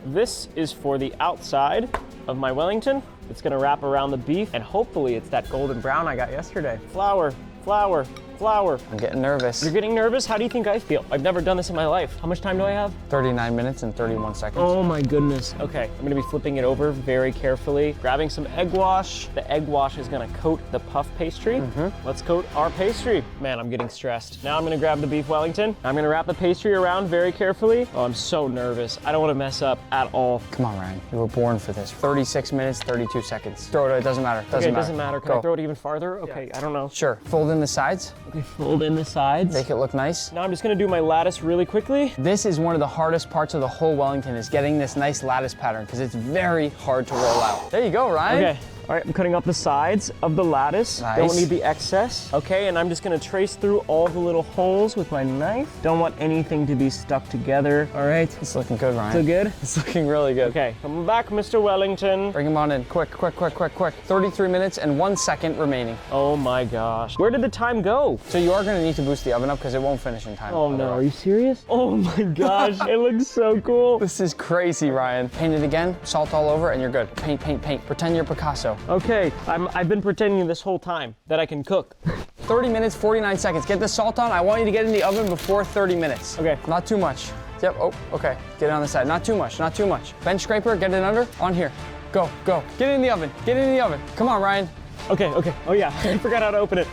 Speaker 9: This is for the outside of my Wellington. It's gonna wrap around the beef, and hopefully it's that golden brown I got yesterday. Flour, flour, flour.
Speaker 3: I'm getting nervous.
Speaker 9: You're getting nervous? How do you think I feel? I've never done this in my life. How much time do I have?
Speaker 3: 39 minutes and 31 seconds.
Speaker 9: Oh my goodness. Okay, I'm gonna be flipping it over very carefully, grabbing some egg wash. The egg wash is gonna coat the puff pastry. Let's coat our pastry. Man, I'm getting stressed. Now I'm gonna grab the beef Wellington. I'm gonna wrap the pastry around very carefully. Oh, I'm so nervous. I don't wanna mess up at all.
Speaker 3: Come on, Ryan. You were born for this. 36 minutes, 32 seconds. Throw it, it doesn't matter.
Speaker 9: Okay, it doesn't matter. Can I
Speaker 3: Go.
Speaker 9: throw it even farther? Okay, I don't know.
Speaker 3: Sure. Fold in the sides.
Speaker 9: Okay, fold in the sides.
Speaker 3: Make it look nice.
Speaker 9: Now I'm just gonna do my lattice really quickly.
Speaker 3: This is one of the hardest parts of the whole Wellington, is getting this nice lattice pattern, because it's very hard to roll out. There you go, Ryan.
Speaker 9: Okay. All right, I'm cutting up the sides of the lattice.
Speaker 3: Nice.
Speaker 9: Don't need the excess. Okay, and I'm just gonna trace through all the little holes with my knife. Don't want anything to be stuck together. All right.
Speaker 3: It's looking good, Ryan.
Speaker 9: So good?
Speaker 3: It's looking really good.
Speaker 9: Okay, come back, Mr. Wellington.
Speaker 3: Bring him on in. Quick, quick, quick, quick, quick. 33 minutes and 1 second remaining.
Speaker 9: Oh my gosh. Where did the time go?
Speaker 3: So you are gonna need to boost the oven up because it won't finish in time.
Speaker 9: Oh no, are you serious? Oh my gosh, it looks so cool.
Speaker 3: This is crazy, Ryan. Paint it again, salt all over, and you're good. Paint, paint, paint. Pretend you're Picasso.
Speaker 9: Okay, I've been pretending this whole time that I can cook.
Speaker 3: 30 minutes, 49 seconds. Get the salt on. I want you to get in the oven before 30 minutes.
Speaker 9: Okay.
Speaker 3: Not too much. Yep, oh, okay. Get it on the side. Not too much, not too much. Bench scraper, get it under, on here. Go, go. Get it in the oven, get it in the oven. Come on, Ryan.
Speaker 9: Okay, okay. Oh yeah, I forgot how to open it.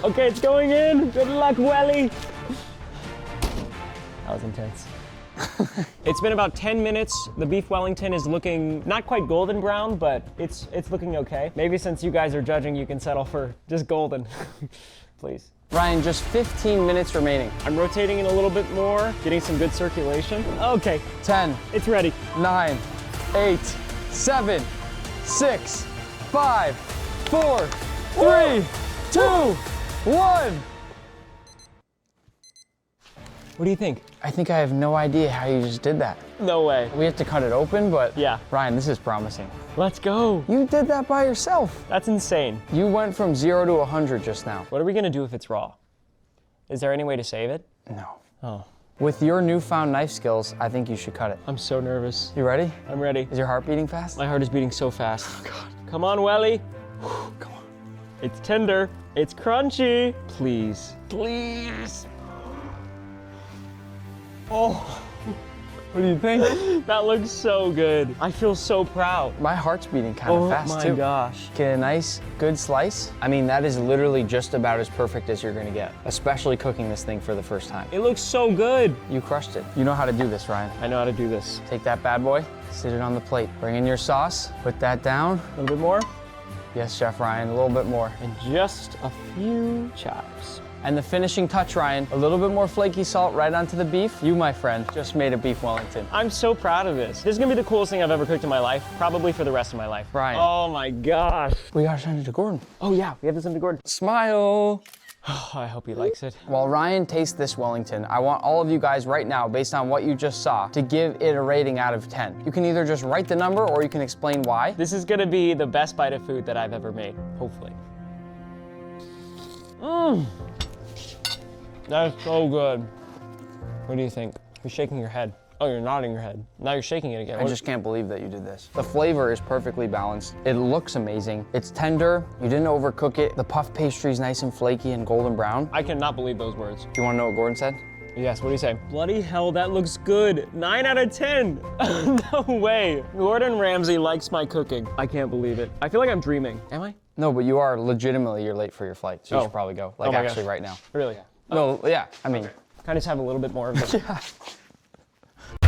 Speaker 9: Okay, it's going in. Good luck, Welly. That was intense. It's been about 10 minutes. The beef Wellington is looking not quite golden brown, but it's looking okay. Maybe since you guys are judging, you can settle for just golden. Please.
Speaker 3: Ryan, just 15 minutes remaining.
Speaker 9: I'm rotating it a little bit more, getting some good circulation. Okay,
Speaker 3: 10,
Speaker 9: it's ready.
Speaker 3: 9, 8, 7, 6, 5, 4, 3, 2, 1.
Speaker 9: What do you think?
Speaker 3: I think I have no idea how you just did that.
Speaker 9: No way.
Speaker 3: We have to cut it open, but
Speaker 9: Yeah.
Speaker 3: Ryan, this is promising.
Speaker 9: Let's go.
Speaker 3: You did that by yourself.
Speaker 9: That's insane.
Speaker 3: You went from 0 to 100 just now.
Speaker 9: What are we gonna do if it's raw? Is there any way to save it?
Speaker 3: No.
Speaker 9: Oh,
Speaker 3: With your newfound knife skills, I think you should cut it.
Speaker 9: I'm so nervous.
Speaker 3: You ready?
Speaker 9: I'm ready.
Speaker 3: Is your heart beating fast?
Speaker 9: My heart is beating so fast. Oh God. Come on, Welly.
Speaker 3: Come on.
Speaker 9: It's tender. It's crunchy. Please. Please. Oh,
Speaker 3: What do you think?
Speaker 9: that looks so good. I feel so proud.
Speaker 3: My heart's beating kind of fast
Speaker 9: my
Speaker 3: too.
Speaker 9: gosh.
Speaker 3: Get a nice, good slice. I mean, that is literally just about as perfect as you're gonna get, especially cooking this thing for the first time.
Speaker 9: It looks so good.
Speaker 3: You crushed it. You know how to do this, Ryan.
Speaker 9: I know how to do this.
Speaker 3: Take that bad boy, sit it on the plate. Bring in your sauce, put that down.
Speaker 9: A little bit more.
Speaker 3: Yes, Chef Ryan, a little bit more.
Speaker 9: And just a few chives.
Speaker 3: And the finishing touch, Ryan, a little bit more flaky salt right onto the beef. You, my friend, just made a beef Wellington.
Speaker 9: I'm so proud of this. This is gonna be the coolest thing I've ever cooked in my life, probably for the rest of my life.
Speaker 3: Ryan.
Speaker 9: Oh my gosh.
Speaker 3: We gotta send it to Gordon.
Speaker 9: Oh yeah, we have to send to Gordon.
Speaker 3: Smile.
Speaker 9: I hope he likes it.
Speaker 3: While Ryan tastes this Wellington, I want all of you guys right now, based on what you just saw, to give it a rating out of 10. You can either just write the number or you can explain why.
Speaker 9: This is gonna be the best bite of food that I've ever made, hopefully. Mmm. That is so good. What do you think? You're shaking your head. Oh, you're nodding your head. Now you're shaking it again.
Speaker 3: I just can't believe that you did this. The flavor is perfectly balanced. It looks amazing. It's tender. You didn't overcook it. The puff pastry is nice and flaky and golden brown.
Speaker 9: I cannot believe those words.
Speaker 3: Do you want to know what Gordon said?
Speaker 9: Yes, what do you say? Bloody hell, that looks good. 9 out of 10. No way. Gordon Ramsay likes my cooking. I can't believe it. I feel like I'm dreaming. Am I?
Speaker 3: No, but you are legitimately, you're late for your flight, so you should probably go. Like,
Speaker 9: my
Speaker 3: actually
Speaker 9: gosh.
Speaker 3: right now.
Speaker 9: Really?
Speaker 3: No, yeah, I mean.
Speaker 9: Can I just have a little bit more of this?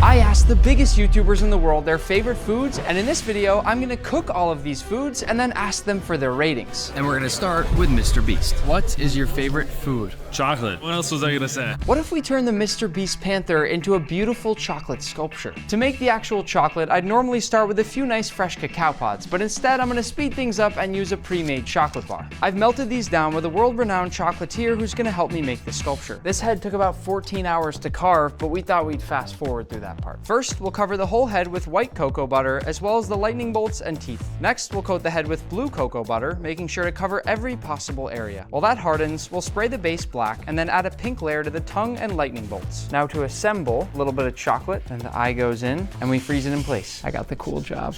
Speaker 1: I asked the biggest YouTubers in the world their favorite foods, and in this video, I'm gonna cook all of these foods and then ask them for their ratings. And we're gonna start with MrBeast. What is your favorite food?
Speaker 4: Chocolate. What else was I gonna say?
Speaker 1: What if we turn the MrBeast Panther into a beautiful chocolate sculpture? To make the actual chocolate, I'd normally start with a few nice fresh cacao pods, but instead I'm gonna speed things up and use a pre-made chocolate bar. I've melted these down with a world-renowned chocolatier who's gonna help me make the sculpture. This head took about 14 hours to carve, but we thought we'd fast forward through that that part. First, we'll cover the whole head with white cocoa butter, as well as the lightning bolts and teeth. Next, we'll coat the head with blue cocoa butter, making sure to cover every possible area. While that hardens, we'll spray the base black and then add a pink layer to the tongue and lightning bolts. Now to assemble, a little bit of chocolate, and the eye goes in, and we freeze it in place. I got the cool job.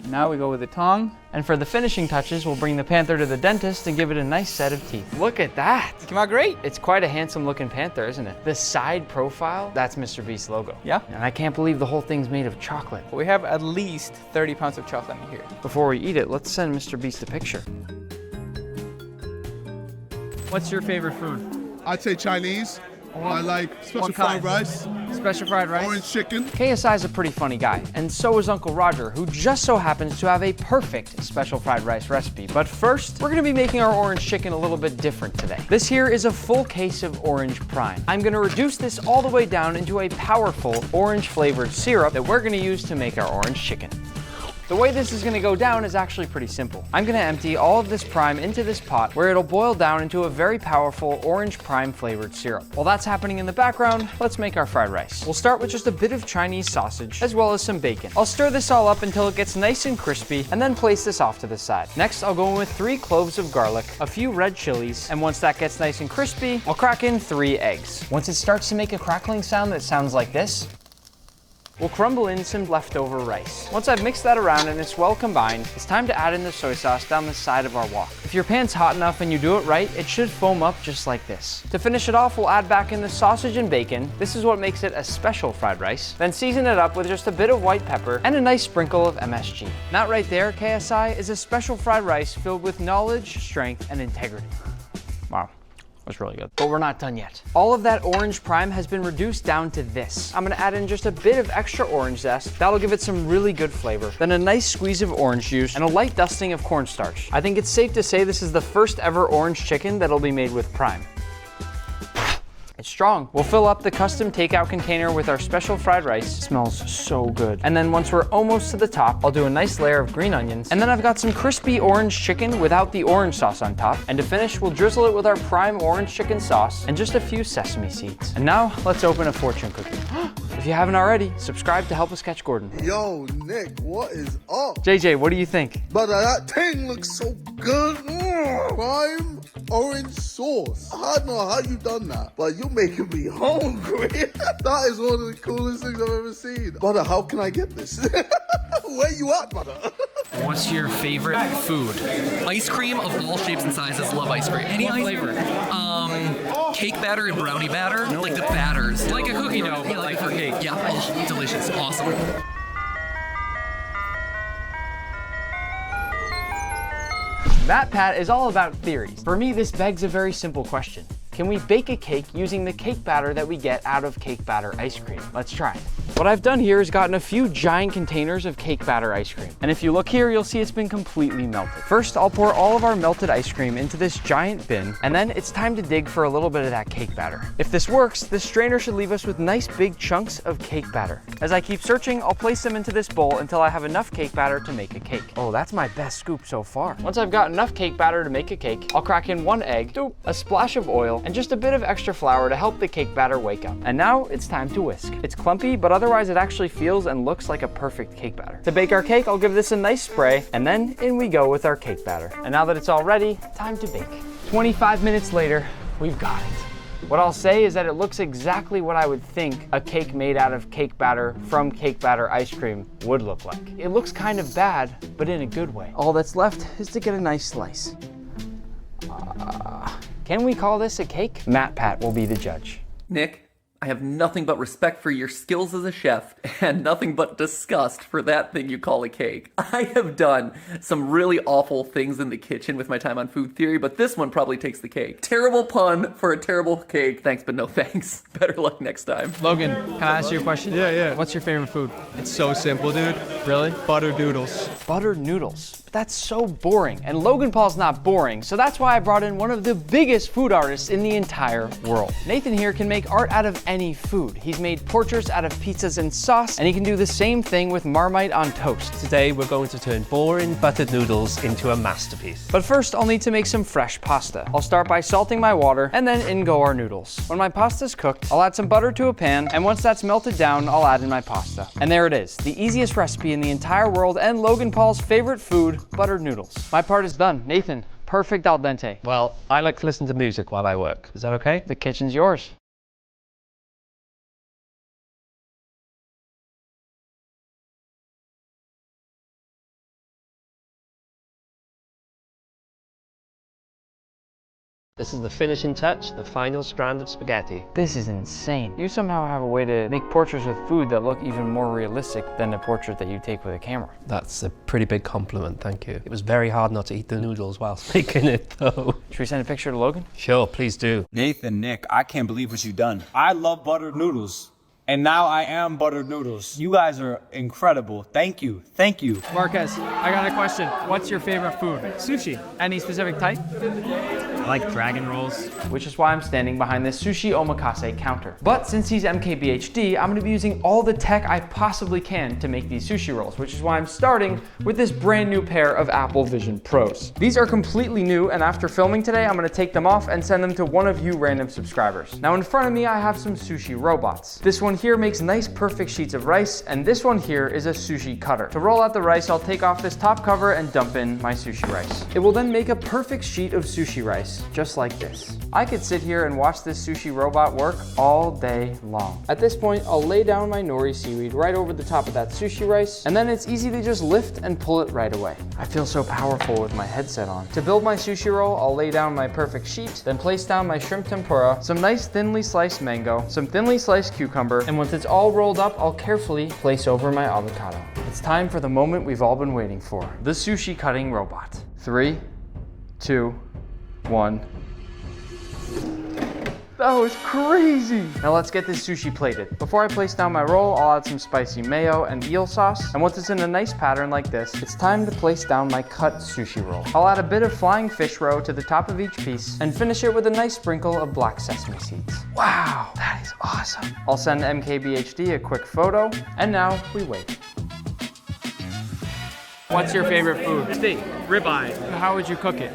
Speaker 1: Now we go with the tongue. And for the finishing touches, we'll bring the panther to the dentist and give it a nice set of teeth. Look at that. It came out great. It's quite a handsome looking panther, isn't it? The side profile, that's MrBeast's logo.
Speaker 3: Yeah.
Speaker 1: And I can't believe the whole thing's made of chocolate.
Speaker 3: We have at least 30 pounds of chocolate in here.
Speaker 1: Before we eat it, let's send MrBeast a picture.
Speaker 3: What's your favorite food?
Speaker 6: I'd say Chinese. I like special
Speaker 1: What
Speaker 6: fried
Speaker 1: kind?
Speaker 6: rice,
Speaker 1: Special fried rice?
Speaker 6: orange chicken.
Speaker 1: KSI is a pretty funny guy, and so is Uncle Roger, who just so happens to have a perfect special fried rice recipe. But first, we're gonna be making our orange chicken a little bit different today. This here is a full case of orange prime. I'm gonna reduce this all the way down into a powerful orange flavored syrup that we're gonna use to make our orange chicken. The way this is gonna go down is actually pretty simple. I'm gonna empty all of this prime into this pot where it'll boil down into a very powerful orange prime flavored syrup. While that's happening in the background, let's make our fried rice. We'll start with just a bit of Chinese sausage as well as some bacon. I'll stir this all up until it gets nice and crispy and then place this off to the side. Next, I'll go in with 3 cloves of garlic, a few red chilies, and once that gets nice and crispy, I'll crack in 3 eggs. Once it starts to make a crackling sound that sounds like this, we'll crumble in some leftover rice. Once I've mixed that around and it's well combined, it's time to add in the soy sauce down the side of our wok. If your pan's hot enough and you do it right, it should foam up just like this. To finish it off, we'll add back in the sausage and bacon. This is what makes it a special fried rice. Then season it up with just a bit of white pepper and a nice sprinkle of MSG. That right there, KSI, is a special fried rice filled with knowledge, strength, and integrity. Wow. Was really good. But we're not done yet. All of that orange prime has been reduced down to this. I'm gonna add in just a bit of extra orange zest. That'll give it some really good flavor. Then a nice squeeze of orange juice and a light dusting of cornstarch. I think it's safe to say this is the first ever orange chicken that'll be made with prime. It's strong. We'll fill up the custom takeout container with our special fried rice. It smells so good. And then once we're almost to the top, I'll do a nice layer of green onions. And then I've got some crispy orange chicken without the orange sauce on top. And to finish, we'll drizzle it with our prime orange chicken sauce and just a few sesame seeds. And now let's open a fortune cookie. If you haven't already, subscribe to help us catch Gordon.
Speaker 6: Yo, Nick, what is up?
Speaker 1: JJ, what do you think?
Speaker 6: Brother, that thing looks so good. Prime orange sauce. I don't know how you done that, but you making me hungry. That is one of the coolest things I've ever seen. Brother, how can I get this? Where you at, brother?
Speaker 11: What's your favorite food? Ice cream of all shapes and sizes. Love ice cream. Any flavor? Cake batter and brownie batter. Like the batters.
Speaker 4: Like a cookie dough,
Speaker 11: Yeah, like for cake. Yeah, oh, delicious. Awesome.
Speaker 1: That, Pat, is all about theories. For me, this begs a very simple question. Can we bake a cake using the cake batter that we get out of cake batter ice cream? Let's try. What I've done here is gotten a few giant containers of cake batter ice cream. And if you look here, you'll see it's been completely melted. First, I'll pour all of our melted ice cream into this giant bin, and then it's time to dig for a little bit of that cake batter. If this works, this strainer should leave us with nice big chunks of cake batter. As I keep searching, I'll place them into this bowl until I have enough cake batter to make a cake. Oh, that's my best scoop so far. Once I've got enough cake batter to make a cake, I'll crack in 1 egg, a splash of oil, and just a bit of extra flour to help the cake batter wake up. And now it's time to whisk. It's clumpy, but otherwise it actually feels and looks like a perfect cake batter. To bake our cake, I'll give this a nice spray, and then in we go with our cake batter. And now that it's all ready, time to bake. 25 minutes later, we've got it. What I'll say is that it looks exactly what I would think a cake made out of cake batter from cake batter ice cream would look like. It looks kind of bad, but in a good way. All that's left is to get a nice slice. Can we call this a cake? Matt Pat will be the judge.
Speaker 12: Nick, I have nothing but respect for your skills as a chef and nothing but disgust for that thing you call a cake. I have done some really awful things in the kitchen with my time on Food Theory, but this one probably takes the cake. Terrible pun for a terrible cake. Thanks, but no thanks. Better luck next time.
Speaker 3: Logan, can I ask you a question?
Speaker 8: Yeah.
Speaker 3: What's your favorite food?
Speaker 8: It's so simple, dude.
Speaker 3: Really?
Speaker 8: Buttered noodles.
Speaker 1: Buttered noodles. But that's so boring, and Logan Paul's not boring, so that's why I brought in one of the biggest food artists in the entire world. Nathan here can make art out of
Speaker 3: any food. He's made portraits out of pizzas and sauce, and he can do the same thing with Marmite on toast.
Speaker 13: Today we're going to turn boring buttered noodles into a masterpiece.
Speaker 3: But first, I'll need to make some fresh pasta. I'll start by salting my water, and then in go our noodles. When my pasta's cooked, I'll add some butter to a pan, and once that's melted down, I'll add in my pasta. And there it is, the easiest recipe in the entire world and Logan Paul's favorite food, buttered noodles. My part is done. Nathan, perfect al dente.
Speaker 13: Well, I like to listen to music while I work. Is that okay?
Speaker 3: The kitchen's yours.
Speaker 13: This is the finishing touch, the final strand of spaghetti.
Speaker 3: This is insane. You somehow have a way to make portraits with food that look even more realistic than a portrait that you take with a camera.
Speaker 13: That's a pretty big compliment, thank you. It was very hard not to eat the noodles whilst making it, though.
Speaker 3: Should we send a picture to Logan?
Speaker 13: Sure, please do.
Speaker 14: Nathan, Nick, I can't believe what you've done. I love buttered noodles. And now I am buttered noodles. You guys are incredible. Thank you. Thank you.
Speaker 15: Marquez, I got a question. What's your favorite food? Sushi. Any specific type?
Speaker 16: I like dragon rolls.
Speaker 3: Which is why I'm standing behind this sushi omakase counter. But since he's MKBHD, I'm gonna be using all the tech I possibly can to make these sushi rolls, which is why I'm starting with this brand new pair of Apple Vision Pros. These are completely new, and after filming today, I'm gonna take them off and send them to one of you random subscribers. Now in front of me, I have some sushi robots. This one here makes nice perfect sheets of rice, and this one here is a sushi cutter. To roll out the rice, I'll take off this top cover and dump in my sushi rice. It will then make a perfect sheet of sushi rice, just like this. I could sit here and watch this sushi robot work all day long. At this point, I'll lay down my nori seaweed right over the top of that sushi rice, and then it's easy to just lift and pull it right away. I feel so powerful with my headset on. To build my sushi roll, I'll lay down my perfect sheet, then place down my shrimp tempura, some nice thinly sliced mango, some thinly sliced cucumber, and once it's all rolled up, I'll carefully place over my avocado. It's time for the moment we've all been waiting for. The sushi cutting robot. 3, 2, 1. That was crazy. Now let's get this sushi plated. Before I place down my roll, I'll add some spicy mayo and eel sauce. And once it's in a nice pattern like this, it's time to place down my cut sushi roll. I'll add a bit of flying fish roe to the top of each piece and finish it with a nice sprinkle of black sesame seeds. Wow, that is awesome. I'll send MKBHD a quick photo, and now we wait.
Speaker 15: What's your favorite food? Steak, ribeye. How would you cook it?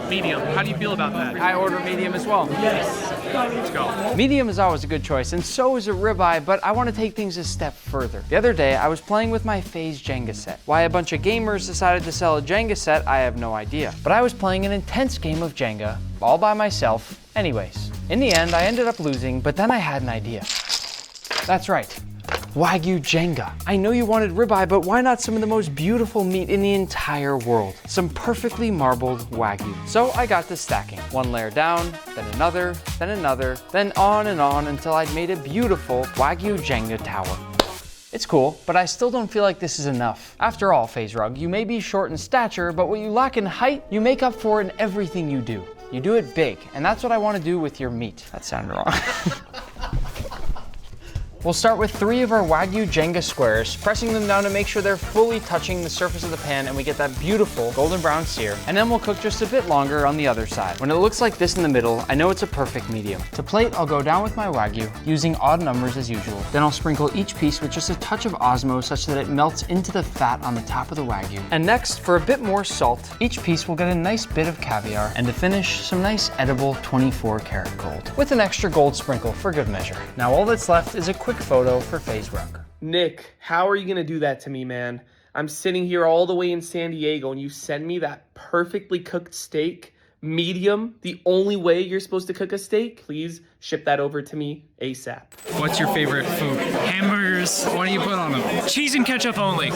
Speaker 15: Medium. How do you feel about that? I order medium as well. Yes. Let's go.
Speaker 3: Medium is always a good choice, and so is a ribeye, but I want to take things a step further. The other day, I was playing with my FaZe Jenga set. Why a bunch of gamers decided to sell a Jenga set, I have no idea. But I was playing an intense game of Jenga, all by myself, anyways. In the end, I ended up losing, but then I had an idea. That's right. Wagyu Jenga. I know you wanted ribeye, but why not some of the most beautiful meat in the entire world? Some perfectly marbled Wagyu. So I got to stacking. One layer down, then another, then on and on until I'd made a beautiful Wagyu Jenga tower. It's cool, but I still don't feel like this is enough. After all, FaZe Rug, you may be short in stature, but what you lack in height, you make up for in everything you do. You do it big, and that's what I want to do with your meat. That sounded wrong. We'll start with 3 of our Wagyu Jenga squares, pressing them down to make sure they're fully touching the surface of the pan and we get that beautiful golden brown sear. And then we'll cook just a bit longer on the other side. When it looks like this in the middle, I know it's a perfect medium. To plate, I'll go down with my Wagyu, using odd numbers as usual. Then I'll sprinkle each piece with just a touch of Osmo such that it melts into the fat on the top of the Wagyu. And next, for a bit more salt, each piece will get a nice bit of caviar, and to finish, some nice edible 24 karat gold, with an extra gold sprinkle for good measure. Now all that's left is a quick photo for FaZe Rug.
Speaker 15: Nick, how are you gonna do that to me, man? I'm sitting here all the way in San Diego and you send me that perfectly cooked steak, medium, the only way you're supposed to cook a steak? Please ship that over to me ASAP.
Speaker 16: What's your favorite food? Hamburgers. What do you put on them? Cheese and ketchup only.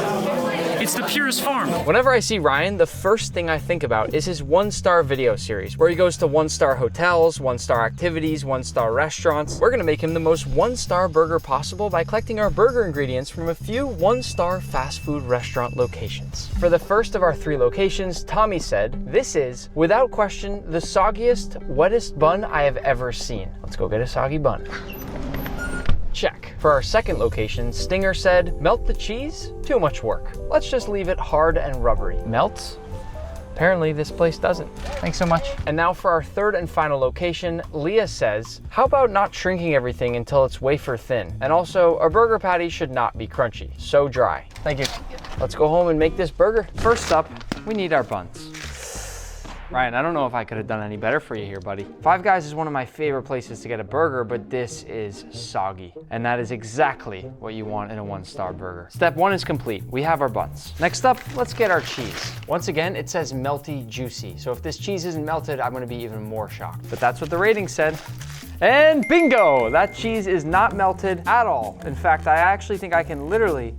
Speaker 16: It's the purest form.
Speaker 3: Whenever I see Ryan, the first thing I think about is his 1-star video series, where he goes to 1-star hotels, 1-star activities, 1-star restaurants. We're gonna make him the most 1-star burger possible by collecting our burger ingredients from a few 1-star fast food restaurant locations. For the first of our 3 locations, Tommy said, "This is, without question, the soggiest, wettest bun I have ever seen. Let's go get a soggy bun." Check. For our second location, Stinger said, "Melt the cheese? Too much work. Let's just leave it hard and rubbery." Melt, Apparently this place doesn't. Thanks so much. And now for our third and final location, Leah says, how about not shrinking everything until it's wafer thin? And also, a burger patty should not be crunchy, so dry. Thank you. Let's go home and make this burger. First up, we need our buns. Ryan, I don't know if I could have done any better for you here, buddy. Five Guys is one of my favorite places to get a burger, but this is soggy. And that is exactly what you want in a 1-star burger. Step 1 is complete. We have our buns. Next up, let's get our cheese. Once again, it says melty juicy. So if this cheese isn't melted, I'm gonna be even more shocked. But that's what the rating said. And bingo! That cheese is not melted at all. In fact, I actually think I can literally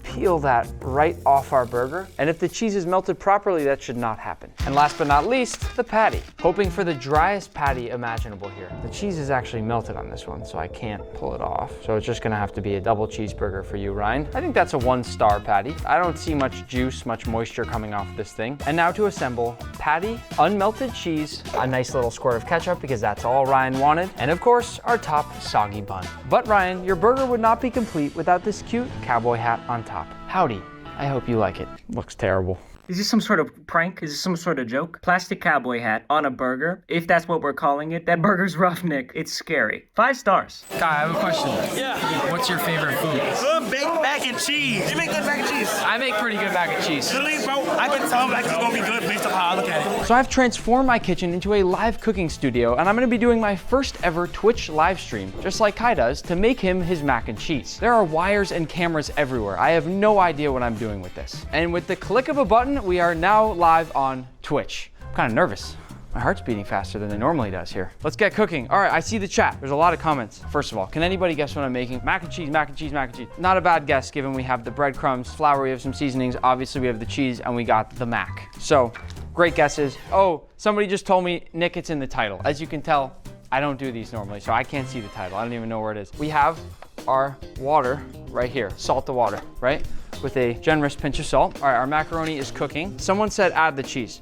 Speaker 3: peel that right off our burger. And if the cheese is melted properly, that should not happen. And last but not least, the patty. Hoping for the driest patty imaginable here. The cheese is actually melted on this one, so I can't pull it off. So it's just gonna have to be a double cheeseburger for you, Ryan. I think that's a 1-star patty. I don't see much juice, much moisture coming off this thing. And now to assemble: patty, unmelted cheese, a nice little squirt of ketchup because that's all Ryan wanted, and of course, our top soggy bun. But Ryan, your burger would not be complete without this cute cowboy hat on top. Howdy, I hope you like it. Looks terrible.
Speaker 17: Is this some sort of prank? Is this some sort of joke? Plastic cowboy hat on a burger? If that's what we're calling it, that burger's rough, Nick. It's scary. 5 stars.
Speaker 16: Guy, I have a question.
Speaker 17: Yeah.
Speaker 16: What's your favorite food?
Speaker 18: Good baked mac and cheese. You make good mac and cheese?
Speaker 16: I make pretty good mac and cheese.
Speaker 18: Really, bro? I can tell like it's gonna be good based on how I look at it.
Speaker 3: So I've transformed my kitchen into a live cooking studio, and I'm gonna be doing my first ever Twitch live stream, just like Kai does, to make him his mac and cheese. There are wires and cameras everywhere. I have no idea what I'm doing with this. And with the click of a button, we are now live on Twitch. I'm kind of nervous. My heart's beating faster than it normally does here. Let's get cooking. All right, I see the chat. There's a lot of comments. First of all, can anybody guess what I'm making? Mac and cheese, mac and cheese, mac and cheese. Not a bad guess given we have the breadcrumbs, flour, we have some seasonings, obviously we have the cheese, and we got the mac. So, great guesses. Oh, somebody just told me, Nick, it's in the title. As you can tell, I don't do these normally, so I can't see the title. I don't even know where it is. We have our water right here. Salt the water, right? With a generous pinch of salt. All right, our macaroni is cooking. Someone said add the cheese.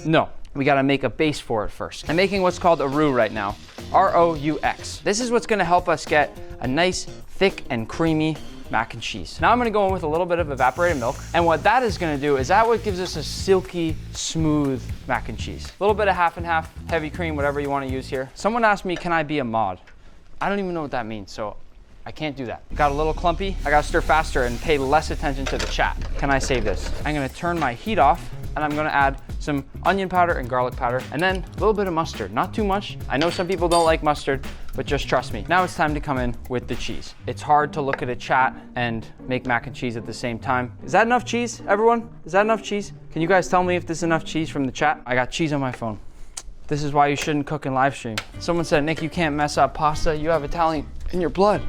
Speaker 3: No, we gotta make a base for it first. I'm making what's called a roux right now. R-O-U-X. This is what's gonna help us get a nice, thick and creamy mac and cheese. Now I'm gonna go in with a little bit of evaporated milk. And what that is gonna do is that what gives us a silky, smooth mac and cheese. A little bit of half and half, heavy cream, whatever you wanna use here. Someone asked me, can I be a mod? I don't even know what that means, so I can't do that. Got a little clumpy. I gotta stir faster and pay less attention to the chat. Can I save this? I'm gonna turn my heat off and I'm gonna add some onion powder and garlic powder and then a little bit of mustard, not too much. I know some people don't like mustard, but just trust me. Now it's time to come in with the cheese. It's hard to look at a chat and make mac and cheese at the same time. Is that enough cheese, everyone? Is that enough cheese? Can you guys tell me if this is enough cheese from the chat? I got cheese on my phone. This is why you shouldn't cook in live stream. Someone said, Nick, you can't mess up pasta. You have Italian in your blood.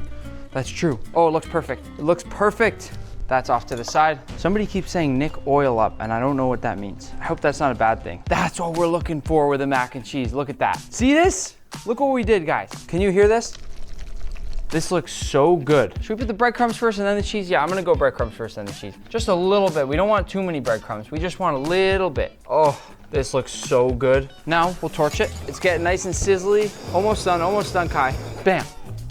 Speaker 3: That's true. Oh, it looks perfect. It looks perfect. That's off to the side. Somebody keeps saying Nick oil up, and I don't know what that means. I hope that's not a bad thing. That's what we're looking for with the mac and cheese. Look at that. See this? Look what we did, guys. Can you hear this? This looks so good. Should we put the breadcrumbs first and then the cheese? Yeah, I'm gonna go breadcrumbs first and then the cheese. Just a little bit. We don't want too many breadcrumbs. We just want a little bit. Oh, this looks so good. Now we'll torch it. It's getting nice and sizzly. Almost done, Kai. Bam.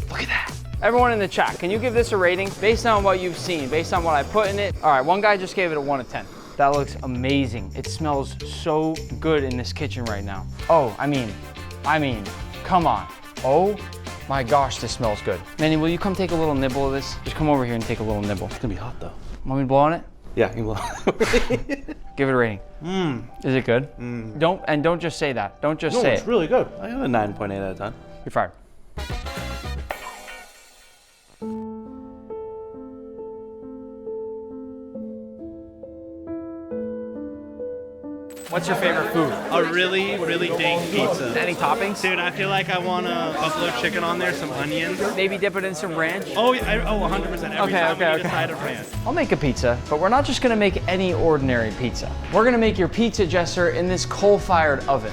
Speaker 3: Look at that. Everyone in the chat, can you give this a rating based on what you've seen, based on what I put in it? All right, one guy just gave it a 1 of 10. That looks amazing. It smells so good in this kitchen right now. Oh, I mean, come on. Oh my gosh, this smells good. Manny, will you come take a little nibble of this? Just come over here and take a little nibble. It's gonna be hot though. Want me to blow on it?
Speaker 8: Yeah, you can blow.
Speaker 3: Give it a rating. Is it good? Don't just say that. Don't just say it.
Speaker 8: It's really good. I got a 9.8 out of 10.
Speaker 3: You're fired. What's your favorite food?
Speaker 19: A really, really dank pizza.
Speaker 3: Any toppings?
Speaker 19: Dude, I feel like I want a buffalo chicken on there, some onions.
Speaker 3: Maybe dip it in some ranch?
Speaker 19: Oh, 100%. Every time we need a side of ranch.
Speaker 3: I'll make a pizza, but we're not just gonna make any ordinary pizza. We're gonna make your pizza, Jester, in this coal-fired oven.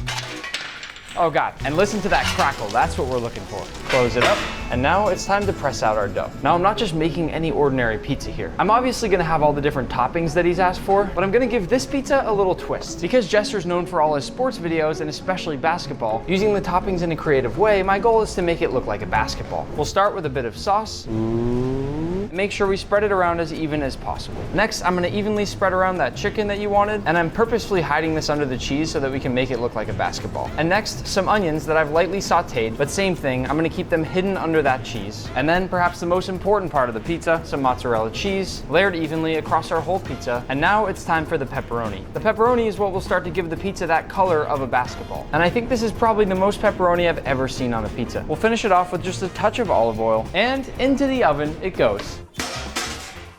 Speaker 3: Oh God, and listen to that crackle. That's what we're looking for. Close it up, and now it's time to press out our dough. Now I'm not just making any ordinary pizza here. I'm obviously gonna have all the different toppings that he's asked for, but I'm gonna give this pizza a little twist. Because Jester's known for all his sports videos, and especially basketball, using the toppings in a creative way, my goal is to make it look like a basketball. We'll start with a bit of sauce. Ooh. and make sure we spread it around as even as possible. Next, I'm gonna evenly spread around that chicken that you wanted, and I'm purposefully hiding this under the cheese so that we can make it look like a basketball. And next, some onions that I've lightly sauteed, but same thing, I'm gonna keep them hidden under that cheese. And then perhaps the most important part of the pizza, some mozzarella cheese, layered evenly across our whole pizza. And now it's time for the pepperoni. The pepperoni is what will start to give the pizza that color of a basketball. And I think this is probably the most pepperoni I've ever seen on a pizza. We'll finish it off with just a touch of olive oil, and into the oven it goes.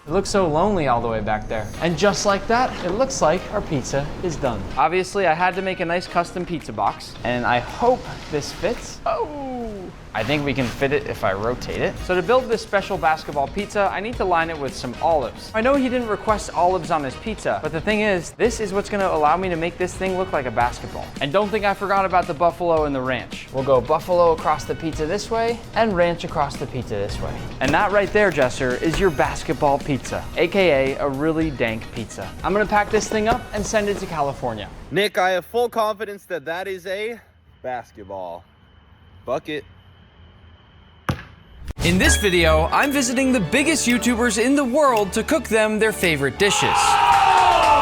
Speaker 3: It looks so lonely all the way back there. And just like that, it looks like our pizza is done. Obviously, I had to make a nice custom pizza box, and I hope this fits. Oh! I think we can fit it if I rotate it. So to build this special basketball pizza, I need to line it with some olives. I know he didn't request olives on his pizza, but the thing is, this is what's gonna allow me to make this thing look like a basketball. And don't think I forgot about the buffalo and the ranch. We'll go buffalo across the pizza this way, and ranch across the pizza this way. And that right there, Jesser, is your basketball pizza, AKA a really dank pizza. I'm gonna pack this thing up and send it to California.
Speaker 19: Nick, I have full confidence that that is a basketball. Bucket.
Speaker 3: In this video, I'm visiting the biggest YouTubers in the world to cook them their favorite dishes.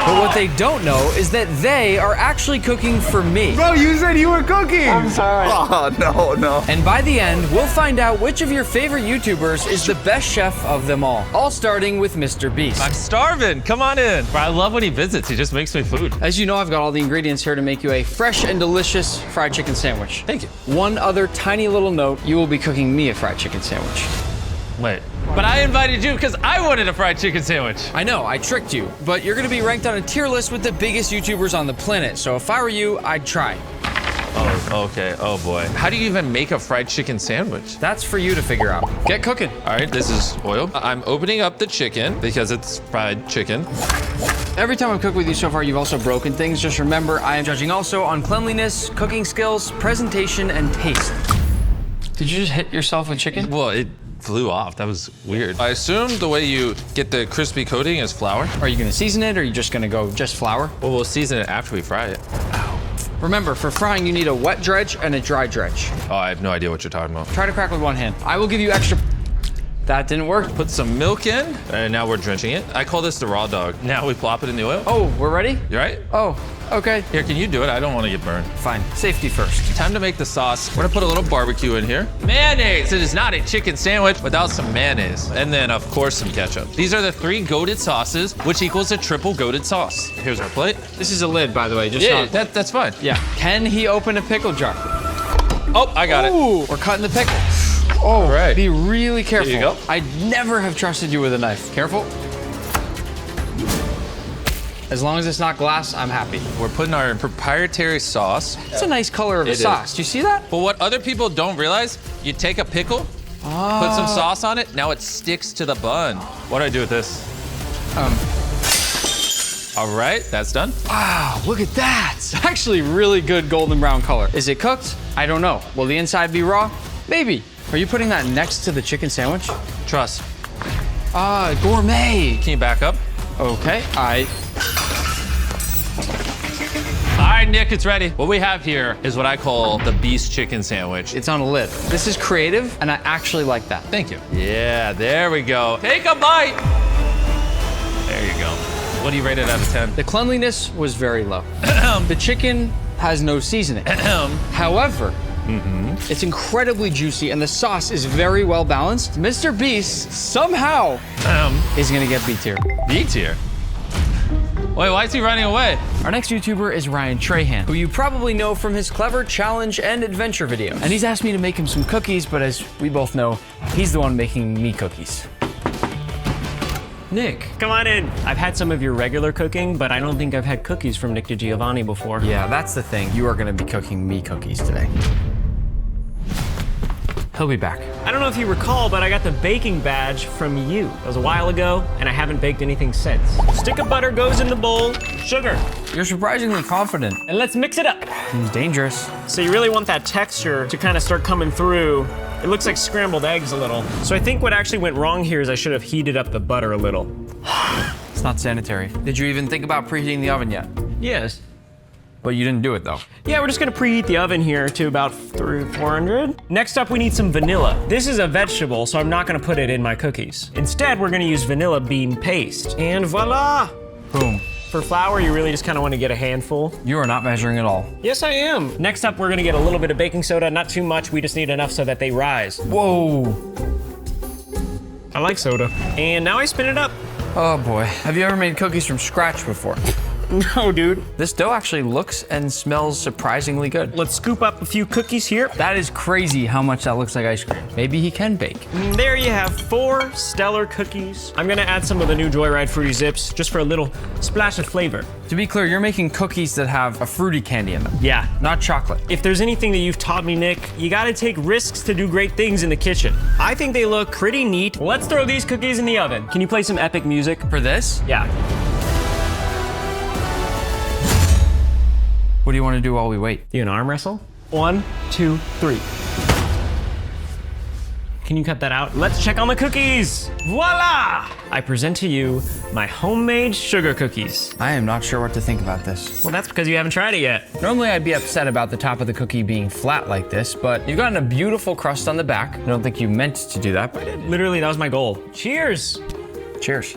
Speaker 3: But what they don't know is that they are actually cooking for me.
Speaker 19: Bro, you said you were cooking!
Speaker 3: I'm sorry.
Speaker 19: Oh, no.
Speaker 3: And by the end, we'll find out which of your favorite YouTubers is the best chef of them all starting with MrBeast.
Speaker 4: I'm starving. Come on in. I love when he visits. He just makes me food.
Speaker 3: As you know, I've got all the ingredients here to make you a fresh and delicious fried chicken sandwich.
Speaker 4: Thank you.
Speaker 3: One other tiny little note, you will be cooking me a fried chicken sandwich.
Speaker 4: Wait. But I invited you because I wanted a fried chicken sandwich.
Speaker 3: I know, I tricked you, but you're gonna be ranked on a tier list with the biggest YouTubers on the planet, so if I were you, I'd try.
Speaker 4: Oh, okay. Oh boy. How do you even make a fried chicken sandwich?
Speaker 3: That's for you to figure out. Get cooking.
Speaker 4: All right, this is oil. I'm opening up the chicken because it's fried chicken.
Speaker 3: Every time I've cooked with you so far, you've also broken things. Just remember, I am judging also on cleanliness, cooking skills, presentation, and taste. Did you just hit yourself with chicken?
Speaker 4: Well, it flew off. That was weird. I assume the way you get the crispy coating is flour.
Speaker 3: Are you gonna season it, or are you just gonna go just flour?
Speaker 4: Well, we'll season it after we fry it.
Speaker 3: Remember, for frying, you need a wet dredge and a dry dredge.
Speaker 4: Oh, I have no idea what you're talking about.
Speaker 3: Try to crack with one hand. I will give you extra. That didn't work.
Speaker 4: Put some milk in, and now we're drenching it. I call this the raw dog. Now we plop it in the oil.
Speaker 3: Oh, we're ready?
Speaker 4: You right?
Speaker 3: Oh, okay.
Speaker 4: Here, can you do it? I don't want to get burned.
Speaker 3: Fine, safety first.
Speaker 4: Time to make the sauce. We're gonna put a little barbecue in here. Mayonnaise, it is not a chicken sandwich without some mayonnaise. And then, of course, some ketchup. These are the 3 goated sauces, which equals a triple goated sauce. Here's our plate.
Speaker 3: This is a lid, by the way. Just
Speaker 4: yeah, that's fine.
Speaker 3: Yeah. Can he open a pickle jar?
Speaker 4: Oh, I got it.
Speaker 3: We're cutting the pickle. Oh,
Speaker 4: right.
Speaker 3: Be really careful.
Speaker 4: Here you go.
Speaker 3: I'd never have trusted you with a knife. Careful. As long as it's not glass, I'm happy.
Speaker 4: We're putting our proprietary sauce.
Speaker 3: It's a nice color of the sauce. Do you see that?
Speaker 4: But what other people don't realize, you take a pickle, put some sauce on it, now it sticks to the bun. What do I do with this? All right, that's done.
Speaker 3: Wow, look at that. It's actually really good golden brown color. Is it cooked? I don't know. Will the inside be raw? Maybe. Are you putting that next to the chicken sandwich?
Speaker 4: Trust.
Speaker 3: Gourmet.
Speaker 4: Can you back up?
Speaker 3: Okay,
Speaker 4: All right, Nick, it's ready. What we have here is what I call the Beast chicken sandwich.
Speaker 3: It's on a lid. This is creative, and I actually like that.
Speaker 4: Thank you. Yeah, there we go. Take a bite. There you go. What do you rate it out of 10?
Speaker 3: The cleanliness was very low. The chicken has no seasoning. However, it's incredibly juicy, and the sauce is very well balanced. MrBeast somehow is gonna get B tier.
Speaker 4: B tier? Wait, why is he running away?
Speaker 3: Our next YouTuber is Ryan Trahan, who you probably know from his clever challenge and adventure video. And he's asked me to make him some cookies, but as we both know, he's the one making me cookies.
Speaker 9: Nick, come on in. I've had some of your regular cooking, but I don't think I've had cookies from Nick DiGiovanni before.
Speaker 3: Yeah, that's the thing. You are gonna be cooking me cookies today. He'll be back.
Speaker 9: I don't know if you recall, but I got the baking badge from you. That was a while ago, and I haven't baked anything since. Stick of butter goes in the bowl, sugar.
Speaker 3: You're surprisingly confident.
Speaker 9: And let's mix it up.
Speaker 3: Seems dangerous.
Speaker 9: So you really want that texture to kind of start coming through. It looks like scrambled eggs a little. So I think what actually went wrong here is I should have heated up the butter a little.
Speaker 3: It's not sanitary. Did you even think about preheating the oven yet?
Speaker 9: Yes.
Speaker 1: but you didn't do it though.
Speaker 9: Yeah, we're just gonna preheat the oven here to about 400. Next up, we need some vanilla. This is a vegetable, so I'm not gonna put it in my cookies. Instead, we're gonna use vanilla bean paste. And voila!
Speaker 1: Boom.
Speaker 9: For flour, you really just kind of want to get a handful.
Speaker 1: You are not measuring at all.
Speaker 9: Yes, I am. Next up, we're gonna get a little bit of baking soda, not too much. We just need enough so that they rise.
Speaker 1: Whoa.
Speaker 9: I like soda. And now I spin it up.
Speaker 1: Oh boy. Have you ever made cookies from scratch before?
Speaker 9: No, dude.
Speaker 1: This dough actually looks and smells surprisingly good.
Speaker 9: Let's scoop up a few cookies here.
Speaker 1: That is crazy how much that looks like ice cream. Maybe he can bake.
Speaker 9: And there you have 4 stellar cookies. I'm gonna add some of the new Joyride Fruity Zips just for a little splash of flavor.
Speaker 1: To be clear, you're making cookies that have a fruity candy in them.
Speaker 9: Yeah.
Speaker 1: Not chocolate.
Speaker 9: If there's anything that you've taught me, Nick, you gotta take risks to do great things in the kitchen. I think they look pretty neat. Let's throw these cookies in the oven. Can you play some epic music?
Speaker 1: For this?
Speaker 9: Yeah.
Speaker 1: What do you want to do while we wait?
Speaker 9: You an arm wrestle? 1, 2, 3. Can you cut that out? Let's check on the cookies. Voila! I present to you my homemade sugar cookies.
Speaker 1: I am not sure what to think about this.
Speaker 9: Well, that's because you haven't tried it yet.
Speaker 1: Normally I'd be upset about the top of the cookie being flat like this, but you've gotten a beautiful crust on the back. I don't think you meant to do that, but
Speaker 9: literally that was my goal. Cheers.
Speaker 1: Cheers.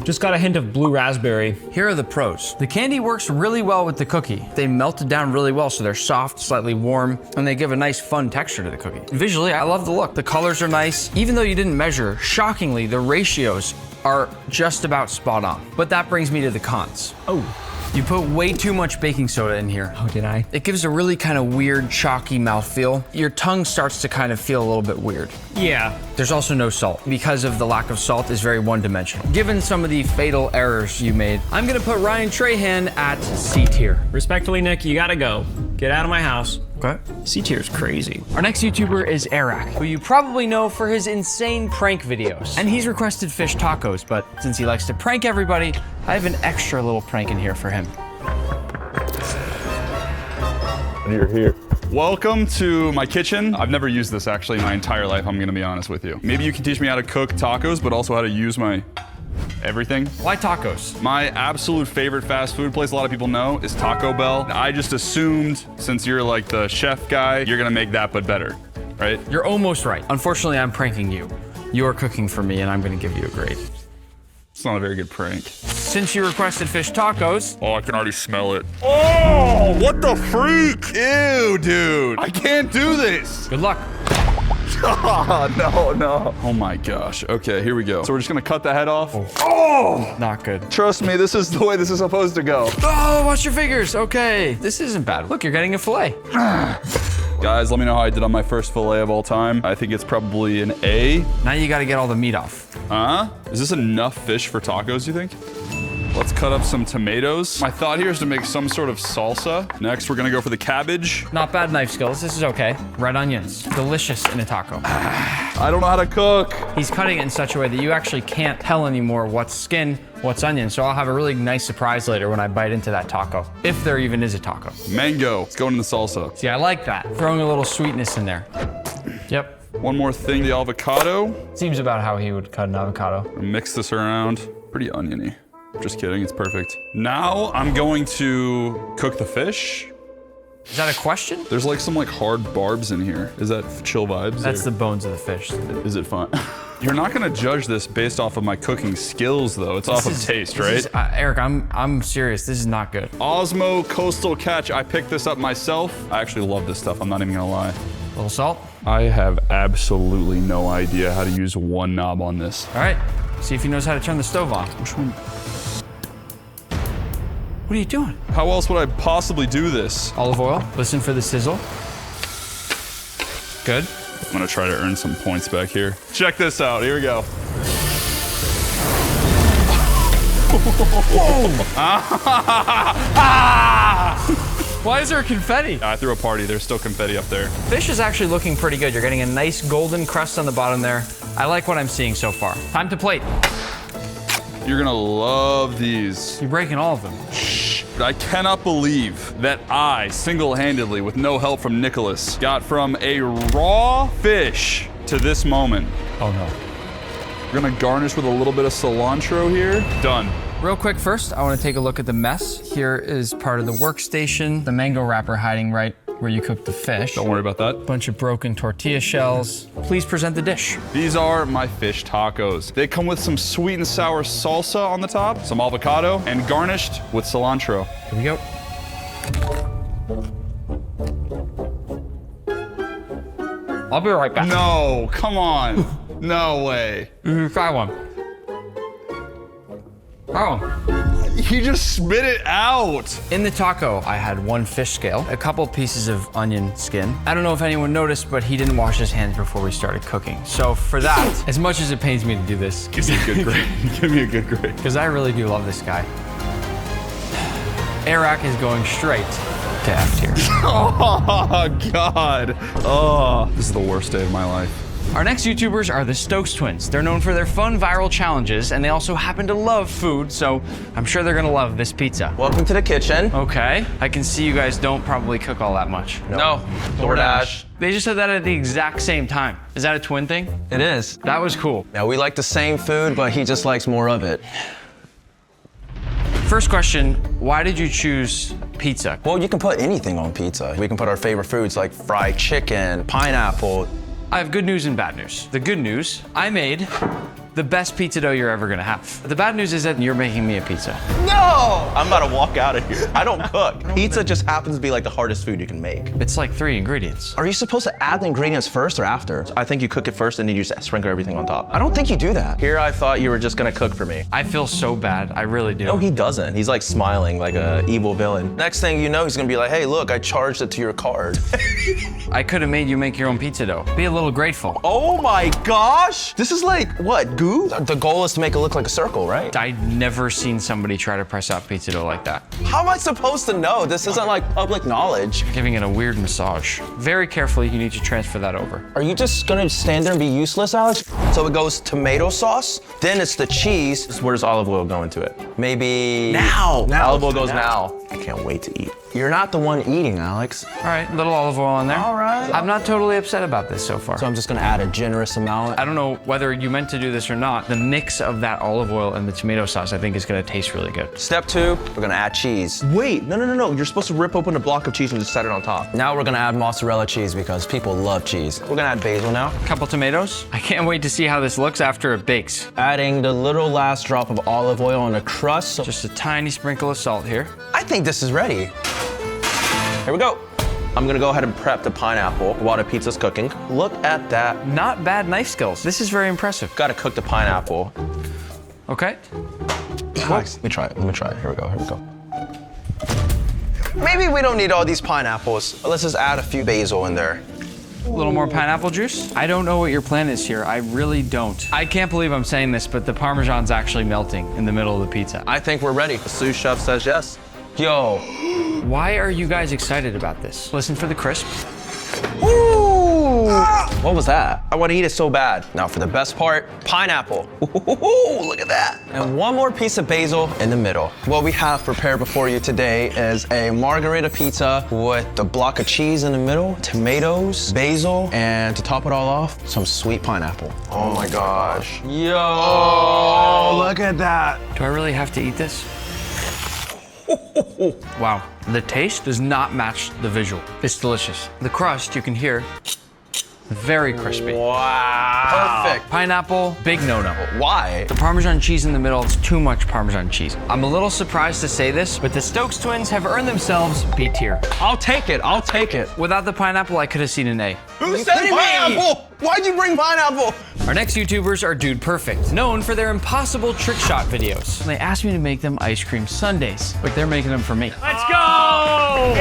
Speaker 9: Just got a hint of blue raspberry.
Speaker 1: Here are the pros. The candy works really well with the cookie. They melted down really well, so they're soft, slightly warm, and they give a nice fun texture to the cookie. Visually, I love the look. The colors are nice. Even though you didn't measure, shockingly, the ratios are just about spot on. But that brings me to the cons.
Speaker 9: Oh.
Speaker 1: You put way too much baking soda in here.
Speaker 9: Oh, did I?
Speaker 1: It gives a really kind of weird, chalky mouthfeel. Your tongue starts to kind of feel a little bit weird.
Speaker 9: Yeah.
Speaker 1: There's also no salt. Because of the lack of salt is very one-dimensional. Given some of the fatal errors you made, I'm gonna put Ryan Trahan at C tier.
Speaker 9: Respectfully, Nick, you gotta go. Get out of my house.
Speaker 1: Okay.
Speaker 9: C tier's crazy.
Speaker 1: Our next YouTuber is Eric, who you probably know for his insane prank videos. And he's requested fish tacos, but since he likes to prank everybody, I have an extra little prank in here for him.
Speaker 20: And you're here. Welcome to my kitchen. I've never used this actually in my entire life, I'm gonna be honest with you. Maybe you can teach me how to cook tacos, but also how to use my everything.
Speaker 1: Why tacos?
Speaker 20: My absolute favorite fast food place, a lot of people know, is Taco Bell. I just assumed, since you're like the chef guy, you're gonna make that but better, right?
Speaker 1: You're almost right. Unfortunately, I'm pranking you. You're cooking for me and I'm gonna give you a grade.
Speaker 20: It's not a very good prank.
Speaker 1: Since you requested fish tacos.
Speaker 20: Oh, I can already smell it. Oh, what the freak? Ew, dude. I can't do this.
Speaker 1: Good luck.
Speaker 20: Oh, no. Oh my gosh. Okay, here we go. So we're just gonna cut the head off. Oh!
Speaker 1: Not good.
Speaker 20: Trust me, this is the way this is supposed to go.
Speaker 1: Oh, watch your fingers. Okay. This isn't bad. Look, you're getting a filet.
Speaker 20: Guys, let me know how I did on my first filet of all time. I think it's probably an A.
Speaker 1: Now you gotta get all the meat off.
Speaker 20: Is this enough fish for tacos, you think? Let's cut up some tomatoes. My thought here is to make some sort of salsa. Next, we're gonna go for the cabbage.
Speaker 1: Not bad knife skills. This is okay. Red onions. Delicious in a taco.
Speaker 20: I don't know how to cook.
Speaker 1: He's cutting it in such a way that you actually can't tell anymore what's skin, what's onion. So I'll have a really nice surprise later when I bite into that taco. If there even is a taco.
Speaker 20: Mango. It's going in the salsa.
Speaker 1: See, I like that. Throwing a little sweetness in there. Yep.
Speaker 20: One more thing, the avocado.
Speaker 1: Seems about how he would cut an avocado.
Speaker 20: Mix this around. Pretty oniony. Just kidding, it's perfect. Now I'm going to cook the fish.
Speaker 1: Is that a question?
Speaker 20: There's like some like hard barbs in here. Is that chill vibes?
Speaker 1: That's the bones of the fish.
Speaker 20: Is it fun? You're not gonna judge this based off of my cooking skills though. It's off of taste, right?
Speaker 1: Eric, I'm serious. This is not good.
Speaker 20: Osmo Coastal Catch. I picked this up myself. I actually love this stuff. I'm not even gonna lie.
Speaker 1: A little salt?
Speaker 20: I have absolutely no idea how to use one knob on this.
Speaker 1: All right, see if he knows how to turn the stove on.
Speaker 20: Which one?
Speaker 1: What are you doing?
Speaker 20: How else would I possibly do this?
Speaker 1: Olive oil. Listen for the sizzle. Good.
Speaker 20: I'm gonna try to earn some points back here. Check this out. Here we go.
Speaker 1: Why is there confetti?
Speaker 20: I threw a party. There's still confetti up there.
Speaker 1: Fish is actually looking pretty good. You're getting a nice golden crust on the bottom there. I like what I'm seeing so far. Time to plate.
Speaker 20: You're gonna love these.
Speaker 1: You're breaking all of them.
Speaker 20: Shh. I cannot believe that I, single-handedly, with no help from Nicholas, got from a raw fish to this moment.
Speaker 1: Oh no.
Speaker 20: We're gonna garnish with a little bit of cilantro here. Done.
Speaker 3: Real quick first, I want to take a look at the mess. Here is part of the workstation, the mango wrapper hiding right where you cook the fish.
Speaker 20: Don't worry about that.
Speaker 3: Bunch of broken tortilla shells. Please present the dish.
Speaker 20: These are my fish tacos. They come with some sweet and sour salsa on the top, some avocado, and garnished with cilantro.
Speaker 3: Here we go. I'll be right back.
Speaker 20: No, come on. No way.
Speaker 3: Try one. Oh.
Speaker 20: He just spit it out.
Speaker 3: In the taco, I had one fish scale, a couple pieces of onion skin. I don't know if anyone noticed, but he didn't wash his hands before we started cooking. So for that, as much as it pains me to do this,
Speaker 20: give me a good grade. Give me a good grade.
Speaker 3: Because I really do love this guy. Eric is going straight to F tier.
Speaker 20: Oh, God. Oh, this is the worst day of my life.
Speaker 3: Our next YouTubers are the Stokes twins. They're known for their fun viral challenges, and they also happen to love food, so I'm sure they're gonna love this pizza.
Speaker 21: Welcome to the kitchen.
Speaker 3: Okay. I can see you guys don't probably cook all that much.
Speaker 21: No. DoorDash.
Speaker 3: They just said that at the exact same time. Is that a twin thing?
Speaker 21: It is.
Speaker 3: That was cool.
Speaker 21: Yeah, we like the same food, but he just likes more of it.
Speaker 3: First question, why did you choose pizza?
Speaker 21: Well, you can put anything on pizza. We can put our favorite foods like fried chicken, pineapple.
Speaker 3: I have good news and bad news. The good news, I made the best pizza dough you're ever gonna have. The bad news is that you're making me a pizza.
Speaker 21: No! I'm about to walk out of here. I don't cook. Pizza just happens to be like the hardest food you can make.
Speaker 3: It's like 3 ingredients.
Speaker 21: Are you supposed to add the ingredients first or after? I think you cook it first and then you just sprinkle everything on top. I don't think you do that. Here I thought you were just gonna cook for me.
Speaker 3: I feel so bad, I really do.
Speaker 21: No, he doesn't. He's like smiling like a evil villain. Next thing you know, he's gonna be like, hey, look, I charged it to your card.
Speaker 3: I could have made you make your own pizza dough. Be a little grateful.
Speaker 21: Oh my gosh! This is like, what, goo? The goal is to make it look like a circle, right?
Speaker 3: I'd never seen somebody try to press out pizza dough like that.
Speaker 21: How am I supposed to know? This isn't like public knowledge.
Speaker 3: Giving it a weird massage. Very carefully, you need to transfer that over.
Speaker 21: Are you just gonna stand there and be useless, Alex? So it goes tomato sauce, then it's the cheese. Where does olive oil go into it? Maybe... Now! Olive oil goes now. I can't wait to eat. You're not the one eating, Alex.
Speaker 3: All right, little olive oil in there.
Speaker 21: All right.
Speaker 3: I'm not totally upset about this so far.
Speaker 21: So I'm just gonna add a generous amount.
Speaker 3: I don't know whether you meant to do this or not. The mix of that olive oil and the tomato sauce, I think, is gonna taste really good.
Speaker 21: Step 2, we're gonna add cheese. Wait, no. You're supposed to rip open a block of cheese and just set it on top. Now we're gonna add mozzarella cheese because people love cheese. We're gonna add basil now.
Speaker 3: Couple tomatoes. I can't wait to see how this looks after it bakes.
Speaker 21: Adding the little last drop of olive oil on the crust.
Speaker 3: Just a tiny sprinkle of salt here.
Speaker 21: I think this is ready. Here we go. I'm gonna go ahead and prep the pineapple while the pizza's cooking. Look at that.
Speaker 3: Not bad knife skills. This is very impressive.
Speaker 21: Gotta cook the pineapple.
Speaker 3: Okay.
Speaker 21: Let me try it. Here we go. Maybe we don't need all these pineapples. Let's just add a few basil in there.
Speaker 3: A little more pineapple juice? I don't know what your plan is here. I really don't. I can't believe I'm saying this, but the Parmesan's actually melting in the middle of the pizza.
Speaker 21: I think we're ready. The sous chef says yes. Yo.
Speaker 3: Why are you guys excited about this? Listen for the crisp.
Speaker 21: Ooh. What was that? I want to eat it so bad. Now for the best part, pineapple. Ooh, look at that. And one more piece of basil in the middle. What we have prepared before you today is a margherita pizza with the block of cheese in the middle, tomatoes, basil, and to top it all off, some sweet pineapple. Oh my gosh. Yo, look at that.
Speaker 3: Do I really have to eat this? Wow, the taste does not match the visual. It's delicious. The crust, you can hear, very crispy.
Speaker 21: Wow. Perfect.
Speaker 3: Pineapple, big no-no.
Speaker 21: Why?
Speaker 3: The Parmesan cheese in the middle, it's too much Parmesan cheese. I'm a little surprised to say this, but the Stokes twins have earned themselves B tier.
Speaker 21: I'll take it.
Speaker 3: Without the pineapple, I could have seen an A.
Speaker 21: Who said pineapple? Why'd you bring pineapple?
Speaker 3: Our next YouTubers are Dude Perfect, known for their impossible trick shot videos. They asked me to make them ice cream sundaes, but they're making them for me.
Speaker 16: Let's go!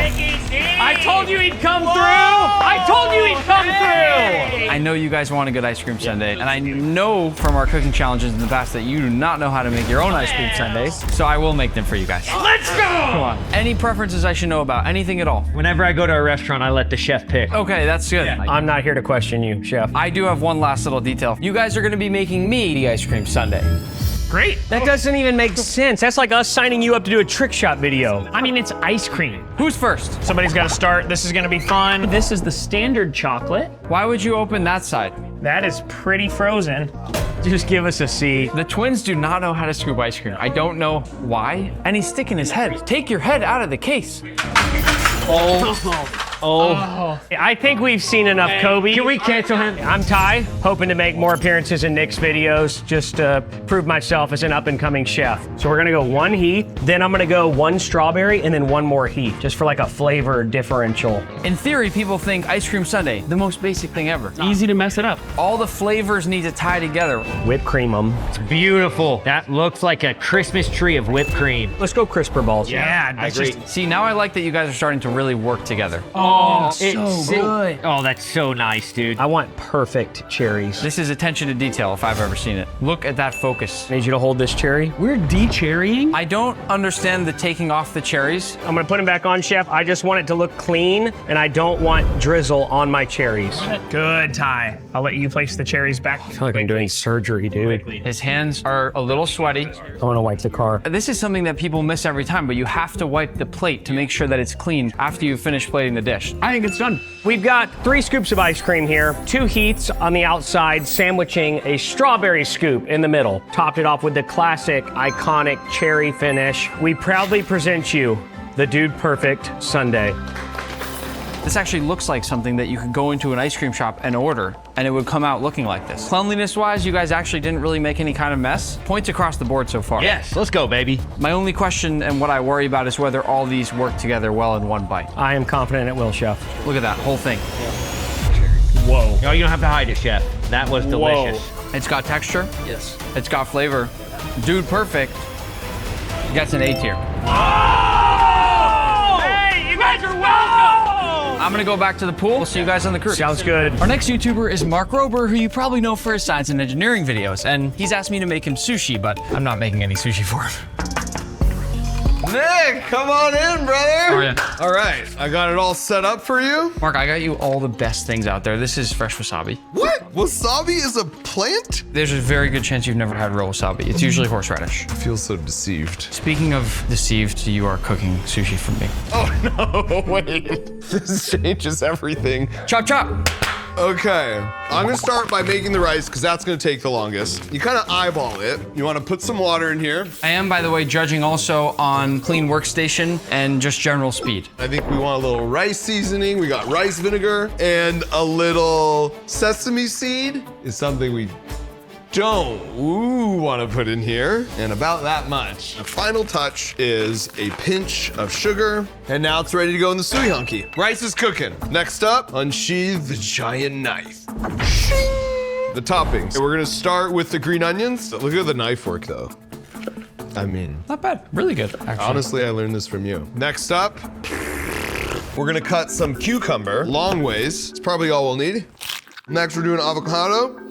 Speaker 16: I told you he'd come through! I told you he'd come through!
Speaker 3: I know you guys want a good ice cream sundae, and I know from our cooking challenges in the past that you do not know how to make your own ice cream sundaes, so I will make them for you guys.
Speaker 16: Let's go!
Speaker 3: Come on. Any preferences I should know about? Anything at all?
Speaker 17: Whenever I go to a restaurant, I let the chef pick.
Speaker 3: Okay, that's good.
Speaker 17: Yeah.
Speaker 16: I'm not here to question you, chef.
Speaker 3: I do have one last little detail. You guys are gonna be making me the ice cream sundae.
Speaker 16: Great. That doesn't even make sense. That's like us signing you up to do a trick shot video. I mean, it's ice cream.
Speaker 3: Who's first?
Speaker 16: Somebody's got to start. This is going to be fun. This is the standard chocolate.
Speaker 3: Why would you open that side?
Speaker 9: That is pretty frozen. Just give us a C.
Speaker 3: The twins do not know how to scoop ice cream. I don't know why. And he's sticking his head. Take your head out of the case.
Speaker 9: Oh. I think we've seen enough, Kobe. Can we cancel him? I'm Ty, hoping to make more appearances in Nick's videos, just to prove myself as an up-and-coming chef. So we're gonna go 1 heat, then I'm gonna go 1 strawberry, and then 1 more heat, just for like a flavor differential.
Speaker 3: In theory, people think ice cream sundae, the most basic thing ever.
Speaker 16: Easy to mess it up.
Speaker 3: All the flavors need to tie together.
Speaker 9: Whipped cream them. It's beautiful. That looks like a Christmas tree of whipped cream. Let's go crisper balls.
Speaker 3: Yeah,
Speaker 9: I agree.
Speaker 3: See, now I like that you guys are starting to really work together.
Speaker 9: Oh,
Speaker 3: it's so good.
Speaker 9: Oh, that's so nice, dude. I want perfect cherries.
Speaker 3: This is attention to detail if I've ever seen it. Look at that focus.
Speaker 9: Need you to hold this cherry.
Speaker 16: We're de-cherrying?
Speaker 3: I don't understand the taking off the cherries.
Speaker 9: I'm gonna put them back on, Chef. I just want it to look clean, and I don't want drizzle on my cherries. Good, Ty. I'll let you place the cherries back. I feel like I'm doing surgery, dude.
Speaker 3: His hands are a little sweaty.
Speaker 9: I wanna wipe the car.
Speaker 3: This is something that people miss every time, but you have to wipe the plate to make sure that it's clean after you finish plating the dish.
Speaker 9: I think it's done. We've got 3 scoops of ice cream here, 2 heats on the outside, sandwiching a strawberry scoop in the middle. Topped it off with the classic, iconic cherry finish. We proudly present you the Dude Perfect Sundae.
Speaker 3: This actually looks like something that you could go into an ice cream shop and order, and it would come out looking like this. Cleanliness-wise, you guys actually didn't really make any kind of mess. Points across the board so far.
Speaker 9: Yes, let's go, baby.
Speaker 3: My only question and what I worry about is whether all these work together well in one bite.
Speaker 9: I am confident it will, Chef.
Speaker 3: Look at that whole thing.
Speaker 9: Whoa.
Speaker 16: No, you don't have to hide it, Chef. That was delicious.
Speaker 3: Whoa. It's got texture.
Speaker 12: Yes.
Speaker 3: It's got flavor. Dude Perfect gets an A tier.
Speaker 9: Oh! Hey, you guys are welcome!
Speaker 3: I'm gonna go back to the pool. We'll see you guys on the cruise.
Speaker 9: Sounds good.
Speaker 3: Our next YouTuber is Mark Rober, who you probably know for his science and engineering videos, and he's asked me to make him sushi, but I'm not making any sushi for him.
Speaker 2: Nick, come on in, brother.
Speaker 3: Oh, yeah.
Speaker 2: All right, I got it all set up for you.
Speaker 3: Mark, I got you all the best things out there. This is fresh wasabi.
Speaker 2: What? Wasabi is a plant?
Speaker 3: There's a very good chance you've never had real wasabi. It's usually horseradish.
Speaker 2: I feel so deceived.
Speaker 3: Speaking of deceived, you are cooking sushi for me.
Speaker 2: Oh no, wait. This changes everything.
Speaker 3: Chop, chop.
Speaker 2: Okay, I'm gonna start by making the rice because that's gonna take the longest. You kind of eyeball it. You wanna put some water in here.
Speaker 3: I am, by the way, judging also on clean workstation and just general speed.
Speaker 2: I think we want a little rice seasoning. We got rice vinegar and a little sesame seed is something we don't want to put in here, and about that much. The final touch is a pinch of sugar, and now it's ready to go in the suihunki. Rice is cooking. Next up, unsheathe the giant knife. Shing! The toppings. We're gonna start with the green onions. Look at the knife work though. I mean,
Speaker 3: not bad, really good, actually.
Speaker 2: Honestly, I learned this from you. Next up, we're gonna cut some cucumber, long ways. It's probably all we'll need. Next, we're doing avocado.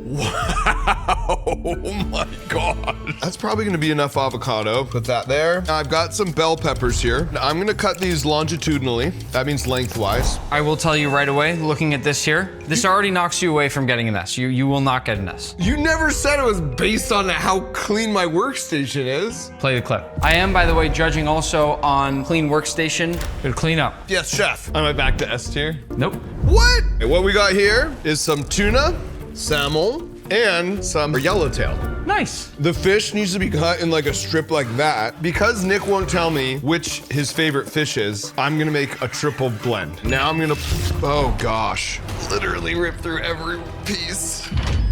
Speaker 2: Wow, oh my God. That's probably gonna be enough avocado. Put that there. I've got some bell peppers here. I'm gonna cut these longitudinally. That means lengthwise.
Speaker 3: I will tell you right away, looking at this here, this already knocks you away from getting an S. You will not get an S.
Speaker 2: You never said it was based on how clean my workstation is.
Speaker 3: Play the clip. I am, by the way, judging also on clean workstation. Good clean up.
Speaker 2: Yes, chef. Am I back to S tier?
Speaker 3: Nope.
Speaker 2: What? And what we got here is some tuna, salmon, and some yellowtail.
Speaker 3: Nice.
Speaker 2: The fish needs to be cut in like a strip like that. Because Nick won't tell me which his favorite fish is, I'm gonna make a triple blend. Now I'm gonna, oh gosh, literally rip through every piece.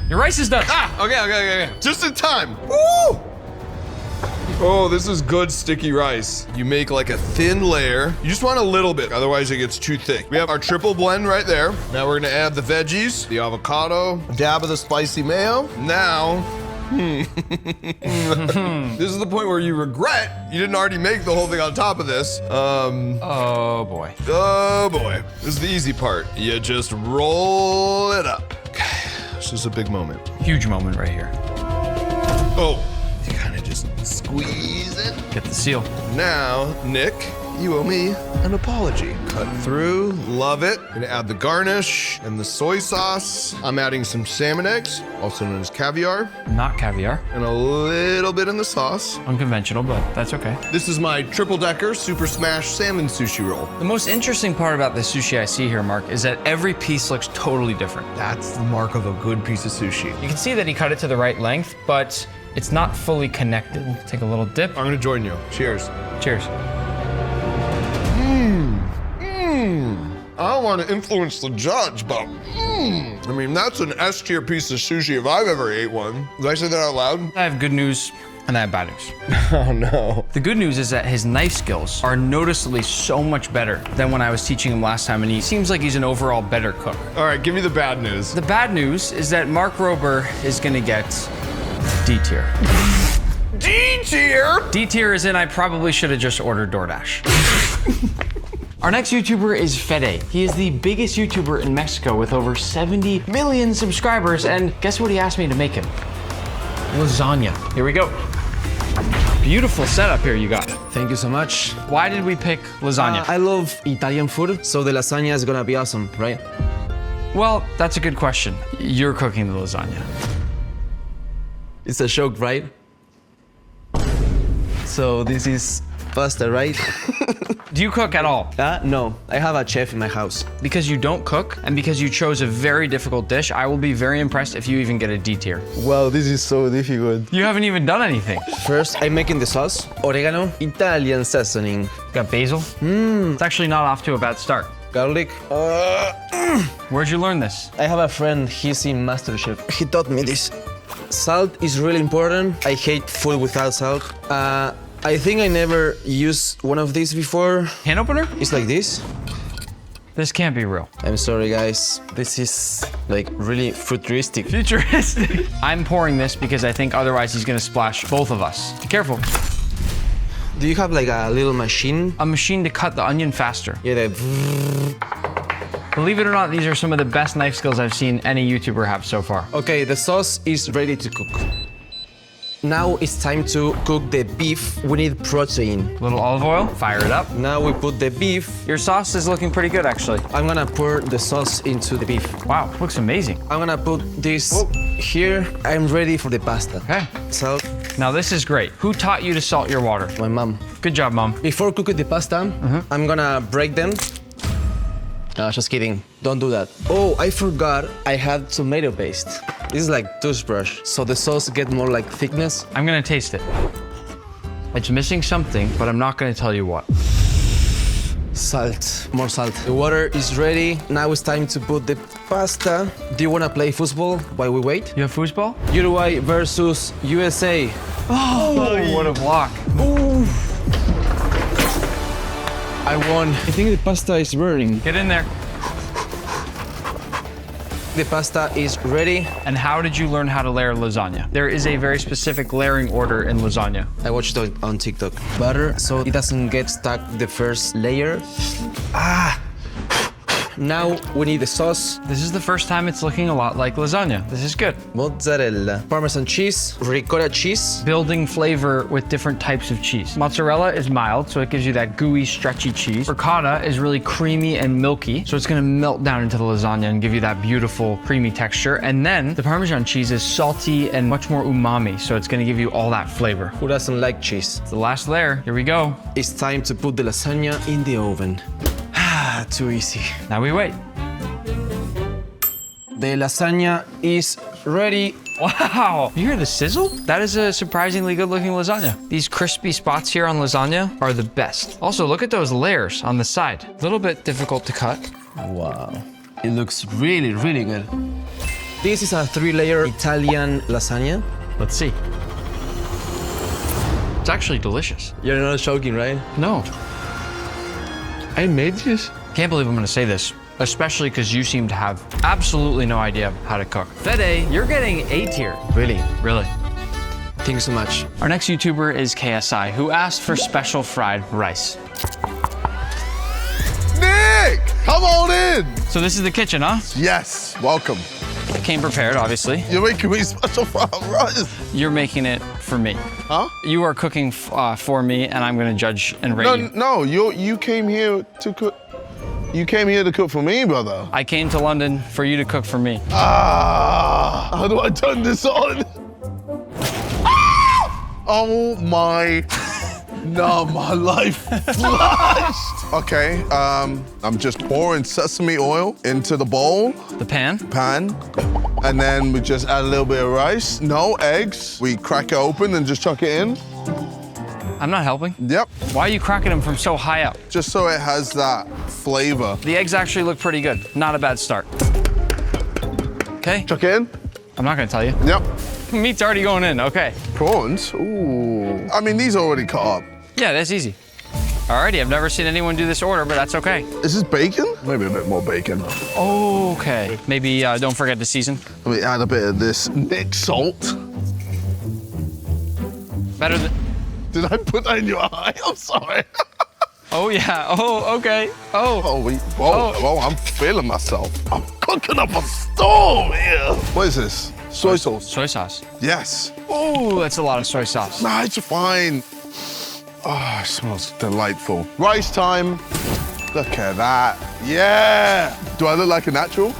Speaker 3: Your rice is done.
Speaker 2: Ah, okay. Just in time. Woo! Oh, this is good sticky rice. You make like a thin layer. You just want a little bit, otherwise it gets too thick. We have our triple blend right there. Now we're gonna add the veggies, the avocado, a dab of the spicy mayo. Now, this is the point where you regret you didn't already make the whole thing on top of this.
Speaker 3: Oh boy.
Speaker 2: Oh boy. This is the easy part. You just roll it up. Okay, this is a big moment.
Speaker 3: Huge moment right here.
Speaker 2: Oh. You kind of just squeeze it.
Speaker 3: Get the seal.
Speaker 2: Now, Nick, you owe me an apology. Cut through, love it. Gonna add the garnish and the soy sauce. I'm adding some salmon eggs, also known as caviar,
Speaker 3: Not caviar.
Speaker 2: and a little bit in the sauce.
Speaker 3: Unconventional, but that's okay.
Speaker 2: This is my triple decker super smash salmon sushi roll.
Speaker 3: The most interesting part about the sushi I see here, Mark, is that every piece looks totally different.
Speaker 2: That's the mark of a good piece of sushi.
Speaker 3: You can see that he cut it to the right length, but it's not fully connected. Take a little dip.
Speaker 2: I'm gonna join you. Cheers.
Speaker 3: Cheers.
Speaker 2: I don't want to influence the judge, but I mean, that's an S tier piece of sushi if I've ever ate one. Did I say that out loud?
Speaker 3: I have good news and I have bad news.
Speaker 2: Oh no.
Speaker 3: The good news is that his knife skills are noticeably so much better than when I was teaching him last time, and he seems like he's an overall better cook.
Speaker 2: All right, give me the bad news.
Speaker 3: The bad news is that Mark Rober is gonna get D tier.
Speaker 2: D tier?
Speaker 3: D tier is in I probably should have just ordered DoorDash. Our next YouTuber is Fede. He is the biggest YouTuber in Mexico with over 70 million subscribers, and guess what he asked me to make him? Lasagna. Here we go. Beautiful setup here you got.
Speaker 5: Thank you so much.
Speaker 3: Why did we pick lasagna?
Speaker 5: I love Italian food, so the lasagna is gonna be awesome, right?
Speaker 3: Well, that's a good question. You're cooking the lasagna.
Speaker 5: It's a joke, right? So this is pasta, right?
Speaker 3: Do you cook at all?
Speaker 5: No, I have a chef in my house.
Speaker 3: Because you don't cook and because you chose a very difficult dish, I will be very impressed if you even get a D tier.
Speaker 5: Wow, this is so difficult.
Speaker 3: You haven't even done anything.
Speaker 5: First, I'm making the sauce. Oregano, Italian seasoning.
Speaker 3: Got basil? It's actually not off to a bad start.
Speaker 5: Garlic.
Speaker 3: Where'd you learn this?
Speaker 5: I have a friend, he's in MasterChef. He taught me this. Salt is really important. I hate food without salt. I think I never used one of these before.
Speaker 3: Can opener?
Speaker 5: It's like this.
Speaker 3: This can't be real.
Speaker 5: I'm sorry, guys. This is like really futuristic.
Speaker 3: Futuristic. I'm pouring this because I think otherwise he's gonna splash both of us. Be careful.
Speaker 5: Do you have like a little machine?
Speaker 3: A machine to cut the onion faster.
Speaker 5: Yeah, that.
Speaker 3: Believe it or not, these are some of the best knife skills I've seen any YouTuber have so far.
Speaker 5: Okay, the sauce is ready to cook. Now it's time to cook the beef. We need protein.
Speaker 3: Little olive oil, fire it up.
Speaker 5: Now we put the beef.
Speaker 3: Your sauce is looking pretty good, actually.
Speaker 5: I'm gonna pour the sauce into the beef.
Speaker 3: Wow, looks amazing.
Speaker 5: I'm gonna put this here. I'm ready for the pasta.
Speaker 3: Okay.
Speaker 5: Salt.
Speaker 3: Now this is great. Who taught you to salt your water?
Speaker 5: My mom.
Speaker 3: Good job, Mom.
Speaker 5: Before cooking the pasta, I'm gonna break them. Just kidding. Don't do that. Oh, I forgot I had tomato paste. This is like toothbrush, so the sauce get more like thickness.
Speaker 3: I'm gonna taste it. It's missing something, but I'm not gonna tell you what.
Speaker 5: Salt, more salt. The water is ready. Now it's time to put the pasta. Do you wanna play football while we wait?
Speaker 3: You have football?
Speaker 5: Uruguay versus USA.
Speaker 3: Oh, what a block.
Speaker 5: Ooh. I won. I think the pasta is burning.
Speaker 3: Get in there.
Speaker 5: The pasta is ready.
Speaker 3: And how did you learn how to layer lasagna? There is a very specific layering order in lasagna.
Speaker 5: I watched it on TikTok. Butter, so it doesn't get stuck the first layer. Now we need the sauce.
Speaker 3: This is the first time it's looking a lot like lasagna. This is good.
Speaker 5: Mozzarella, Parmesan cheese, ricotta cheese.
Speaker 3: Building flavor with different types of cheese. Mozzarella is mild, so it gives you that gooey, stretchy cheese. Ricotta is really creamy and milky, so it's gonna melt down into the lasagna and give you that beautiful, creamy texture. And then the Parmesan cheese is salty and much more umami, so it's gonna give you all that flavor.
Speaker 5: Who doesn't like cheese?
Speaker 3: It's the last layer. Here we go.
Speaker 5: It's time to put the lasagna in the oven. Too easy.
Speaker 3: Now we wait.
Speaker 5: The lasagna is ready.
Speaker 3: Wow! You hear the sizzle? That is a surprisingly good looking lasagna. These crispy spots here on lasagna are the best. Also, look at those layers on the side. A little bit difficult to cut.
Speaker 5: Wow. It looks really, really good. This is a 3-layer Italian lasagna.
Speaker 3: Let's see. It's actually delicious.
Speaker 5: You're not joking, right?
Speaker 3: No.
Speaker 5: I made this?
Speaker 3: Can't believe I'm gonna say this, especially because you seem to have absolutely no idea how to cook. Fede, you're getting A tier.
Speaker 5: Really?
Speaker 3: Really.
Speaker 5: Thank you so much.
Speaker 3: Our next YouTuber is KSI, who asked for special fried rice.
Speaker 2: Nick, come on in.
Speaker 3: So this is the kitchen, huh?
Speaker 2: Yes, welcome.
Speaker 3: Came prepared, obviously.
Speaker 2: You're making me special fried rice.
Speaker 3: You're making it
Speaker 1: for me.
Speaker 6: Huh?
Speaker 1: You are cooking for me, and I'm gonna judge and rate you.
Speaker 6: No, you came here to cook. You came here to cook for me, brother.
Speaker 1: I came to London for you to cook for me.
Speaker 6: How do I turn this on? Oh my. No, my life flashed. Okay, I'm just pouring sesame oil into the bowl.
Speaker 1: The pan?
Speaker 6: And then we just add a little bit of rice. No eggs. We crack it open and just chuck it in.
Speaker 1: I'm not helping.
Speaker 6: Yep.
Speaker 1: Why are you cracking them from so high up?
Speaker 6: Just so it has that flavor.
Speaker 1: The eggs actually look pretty good. Not a bad start. Okay.
Speaker 6: Chuck it in.
Speaker 1: I'm not gonna tell you.
Speaker 6: Yep.
Speaker 1: Meat's already going in, okay.
Speaker 6: Prawns? Ooh. I mean, these are already cut up.
Speaker 1: Yeah, that's easy. Alrighty, I've never seen anyone do this order, but that's okay.
Speaker 6: Is this bacon? Maybe a bit more bacon.
Speaker 1: Okay. Maybe don't forget to season.
Speaker 6: Let me add a bit of this Nick salt.
Speaker 1: Better than...
Speaker 6: Did I put that in your eye? I'm sorry.
Speaker 1: Oh, yeah. Oh, okay. Oh.
Speaker 6: Whoa, I'm feeling myself. I'm cooking up a storm here. What is this? Soy sauce.
Speaker 1: Soy sauce.
Speaker 6: Yes.
Speaker 1: Oh, that's a lot of soy sauce.
Speaker 6: Nah, it's fine. Oh, it smells delightful. Rice time. Look at that. Yeah. Do I look like a natural?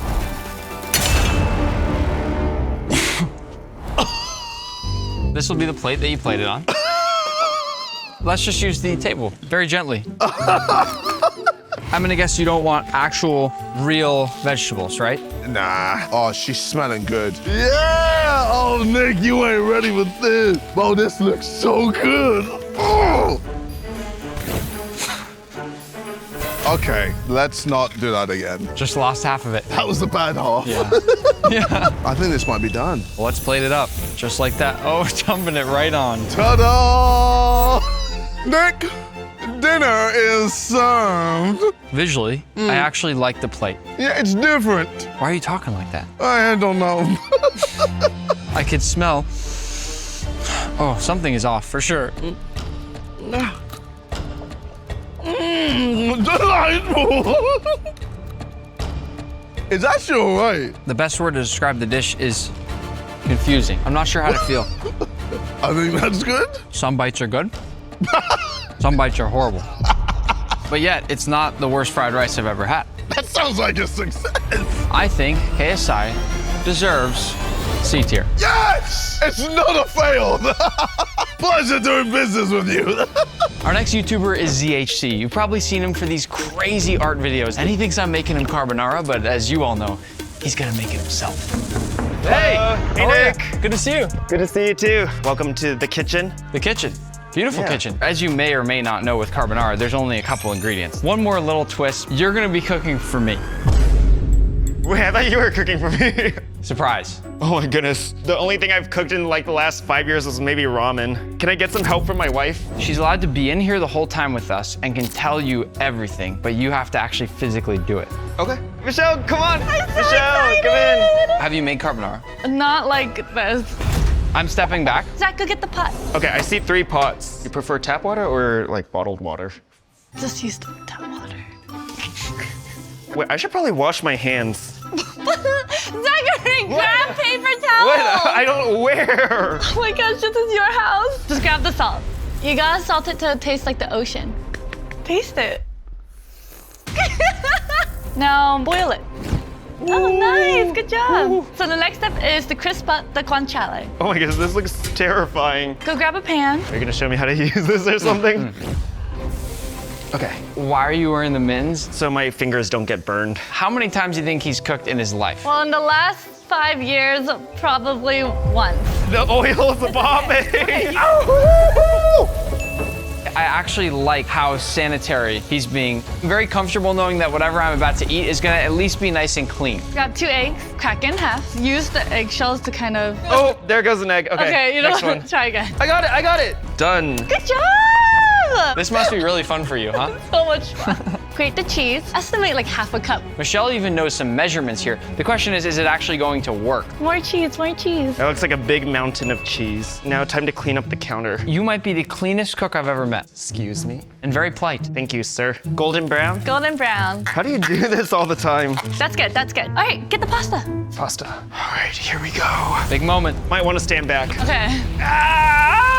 Speaker 1: This will be the plate that you played it on. Let's just use the table very gently. I'm gonna guess you don't want actual, real vegetables, right?
Speaker 6: Nah. Oh, she's smelling good. Yeah! Oh, Nick, you ain't ready with this. Bro, this looks so good. Oh. Okay, let's not do that again.
Speaker 1: Just lost half of it.
Speaker 6: That was the bad half.
Speaker 1: Yeah. Yeah.
Speaker 6: I think this might be done.
Speaker 1: Well, let's plate it up, just like that. Oh, dumping it right on.
Speaker 6: Ta-da! Nick, dinner is served.
Speaker 1: Visually, I actually like the plate.
Speaker 6: Yeah, it's different.
Speaker 1: Why are you talking like that?
Speaker 6: I don't know.
Speaker 1: I could smell. Oh, something is off for sure.
Speaker 6: Delightful. It's actually all right.
Speaker 1: The best word to describe the dish is confusing. I'm not sure how to feel.
Speaker 6: I think that's good.
Speaker 1: Some bites are good. Some bites are horrible. But yet, it's not the worst fried rice I've ever had.
Speaker 6: That sounds like a success.
Speaker 1: I think KSI deserves C tier.
Speaker 6: Yes! It's not a fail. Pleasure doing business with you.
Speaker 1: Our next YouTuber is ZHC. You've probably seen him for these crazy art videos. And he thinks I'm making him carbonara, but as you all know, he's gonna make it himself.
Speaker 7: Hey! Hey, Nick.
Speaker 1: Good to see you.
Speaker 7: Good to see you too. Welcome to the kitchen.
Speaker 1: The kitchen. Beautiful kitchen. As you may or may not know with carbonara, there's only a couple ingredients. One more little twist, you're gonna be cooking for me.
Speaker 7: Wait, I thought you were cooking for me.
Speaker 1: Surprise.
Speaker 7: Oh my goodness. The only thing I've cooked in like the last 5 years was maybe ramen. Can I get some help from my wife?
Speaker 1: She's allowed to be in here the whole time with us and can tell you everything, but you have to actually physically do it.
Speaker 7: Okay. Michelle, come on.
Speaker 22: I'm so
Speaker 7: Michelle,
Speaker 22: excited.
Speaker 7: come in.
Speaker 1: Have you made carbonara?
Speaker 22: Not like this.
Speaker 1: I'm stepping back.
Speaker 22: Zach, go get the pot.
Speaker 7: Okay, I see 3 pots. You prefer tap water or like bottled water?
Speaker 22: Just use the tap water.
Speaker 7: Wait, I should probably wash my hands.
Speaker 22: Zachary, grab paper towel.
Speaker 7: What? I don't where.
Speaker 22: Oh my gosh, this is your house. Just grab the salt. You gotta salt it to taste like the ocean. Taste it. Now boil it. Oh, nice, good job. Ooh. So the next step is to crisp up the guanciale.
Speaker 7: Oh my goodness, this looks terrifying.
Speaker 22: Go grab a pan.
Speaker 7: Are you gonna show me how to use this or something?
Speaker 1: Okay, why are you wearing the mittens?
Speaker 7: So my fingers don't get burned.
Speaker 1: How many times do you think he's cooked in his life?
Speaker 22: Well, in the last 5 years, probably once.
Speaker 7: The oil's popping.
Speaker 1: I actually like how sanitary he's being. I'm very comfortable knowing that whatever I'm about to eat is gonna at least be nice and clean.
Speaker 22: Grab 2 eggs, crack in half. Use the eggshells to kind of...
Speaker 7: Oh, there goes an egg. Okay,
Speaker 22: okay, you know
Speaker 7: next
Speaker 22: what?
Speaker 7: one.
Speaker 22: Try again.
Speaker 7: I got it. Done.
Speaker 22: Good job!
Speaker 1: This must be really fun for you, huh?
Speaker 22: So much fun. Grate the cheese. Estimate like half a cup.
Speaker 1: Michelle even knows some measurements here. The question is it actually going to work?
Speaker 22: More cheese, more cheese.
Speaker 7: That looks like a big mountain of cheese. Now time to clean up the counter.
Speaker 1: You might be the cleanest cook I've ever met.
Speaker 7: Excuse me?
Speaker 1: And very polite.
Speaker 7: Thank you, sir. Golden brown?
Speaker 22: Golden brown.
Speaker 7: How do you do this all the time?
Speaker 22: That's good, that's good. All right, get the pasta.
Speaker 7: Pasta. All right, here we go.
Speaker 1: Big moment.
Speaker 7: Might want to stand back.
Speaker 22: Okay.
Speaker 7: Ah!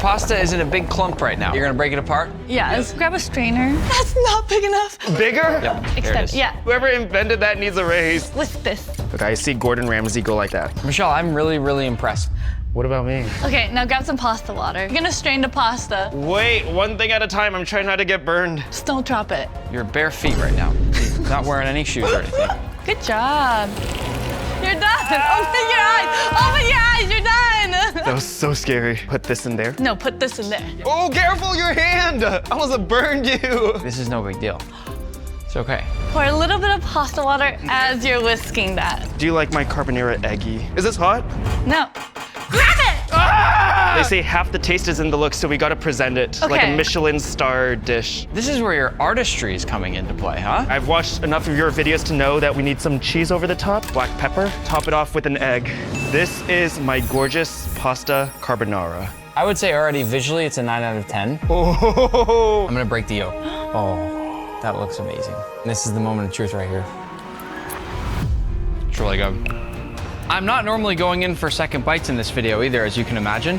Speaker 3: pasta is in a big clump right now. You're gonna break it apart?
Speaker 22: Yeah, let's grab a strainer. That's not big enough.
Speaker 7: Bigger?
Speaker 3: Yep, there it
Speaker 22: Extend,
Speaker 3: is.
Speaker 22: yeah.
Speaker 7: Whoever invented that needs a raise.
Speaker 22: With this.
Speaker 7: Look, I see Gordon Ramsay go like that.
Speaker 3: Michelle, I'm really, really impressed.
Speaker 7: What about me?
Speaker 22: Okay, now grab some pasta water. You're gonna strain the pasta.
Speaker 7: Wait, one thing at a time. I'm trying not to get burned.
Speaker 22: Just don't drop it.
Speaker 3: You're bare feet right now. Not wearing any shoes or anything.
Speaker 22: Good job. You're done. Open your eyes. Open your eyes. You're done.
Speaker 7: That was so scary. Put this in there.
Speaker 22: No, put this in there.
Speaker 7: Oh, careful your hand. I almost have burned you.
Speaker 3: This is no big deal. It's okay.
Speaker 22: Pour a little bit of pasta water as you're whisking that.
Speaker 7: Do you like my carbonara eggy? Is this hot?
Speaker 22: No. Grab it!
Speaker 7: They say half the taste is in the look, so we gotta present it like
Speaker 22: Okay.
Speaker 7: a Michelin star dish.
Speaker 3: This is where your artistry is coming into play, huh?
Speaker 7: I've watched enough of your videos to know that we need some cheese over the top, black pepper, top it off with an egg. This is my gorgeous pasta carbonara.
Speaker 3: I would say already visually it's a 9 out of 10.
Speaker 7: Oh!
Speaker 3: I'm gonna break the yolk. Oh, that looks amazing. This is the moment of truth right here. It's really good. I'm not normally going in for second bites in this video either, as you can imagine.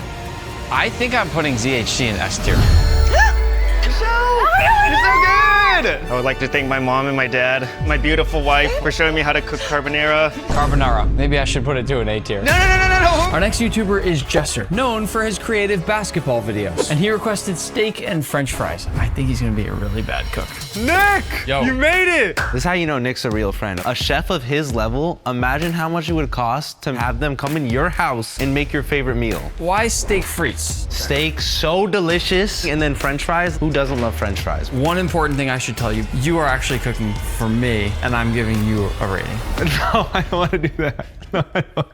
Speaker 3: I think I'm putting ZHC in S tier.
Speaker 7: It's so good! I would like to thank my mom and my dad, my beautiful wife, for showing me how to cook carbonara.
Speaker 3: Carbonara. Maybe I should put it to an A tier.
Speaker 7: No!
Speaker 3: Our next YouTuber is Jesser, known for his creative basketball videos. And he requested steak and french fries. I think he's gonna be a really bad cook.
Speaker 7: Nick!
Speaker 3: Yo.
Speaker 7: You made it!
Speaker 5: This is how you know Nick's a real friend. A chef of his level, imagine how much it would cost to have them come in your house and make your favorite meal.
Speaker 3: Why steak frites?
Speaker 5: Steak, so delicious. And then french fries, who doesn't love french fries?
Speaker 3: One important thing I should tell you, you are actually cooking for me, and I'm giving you a rating.
Speaker 5: No, I don't want to do that. No, I don't.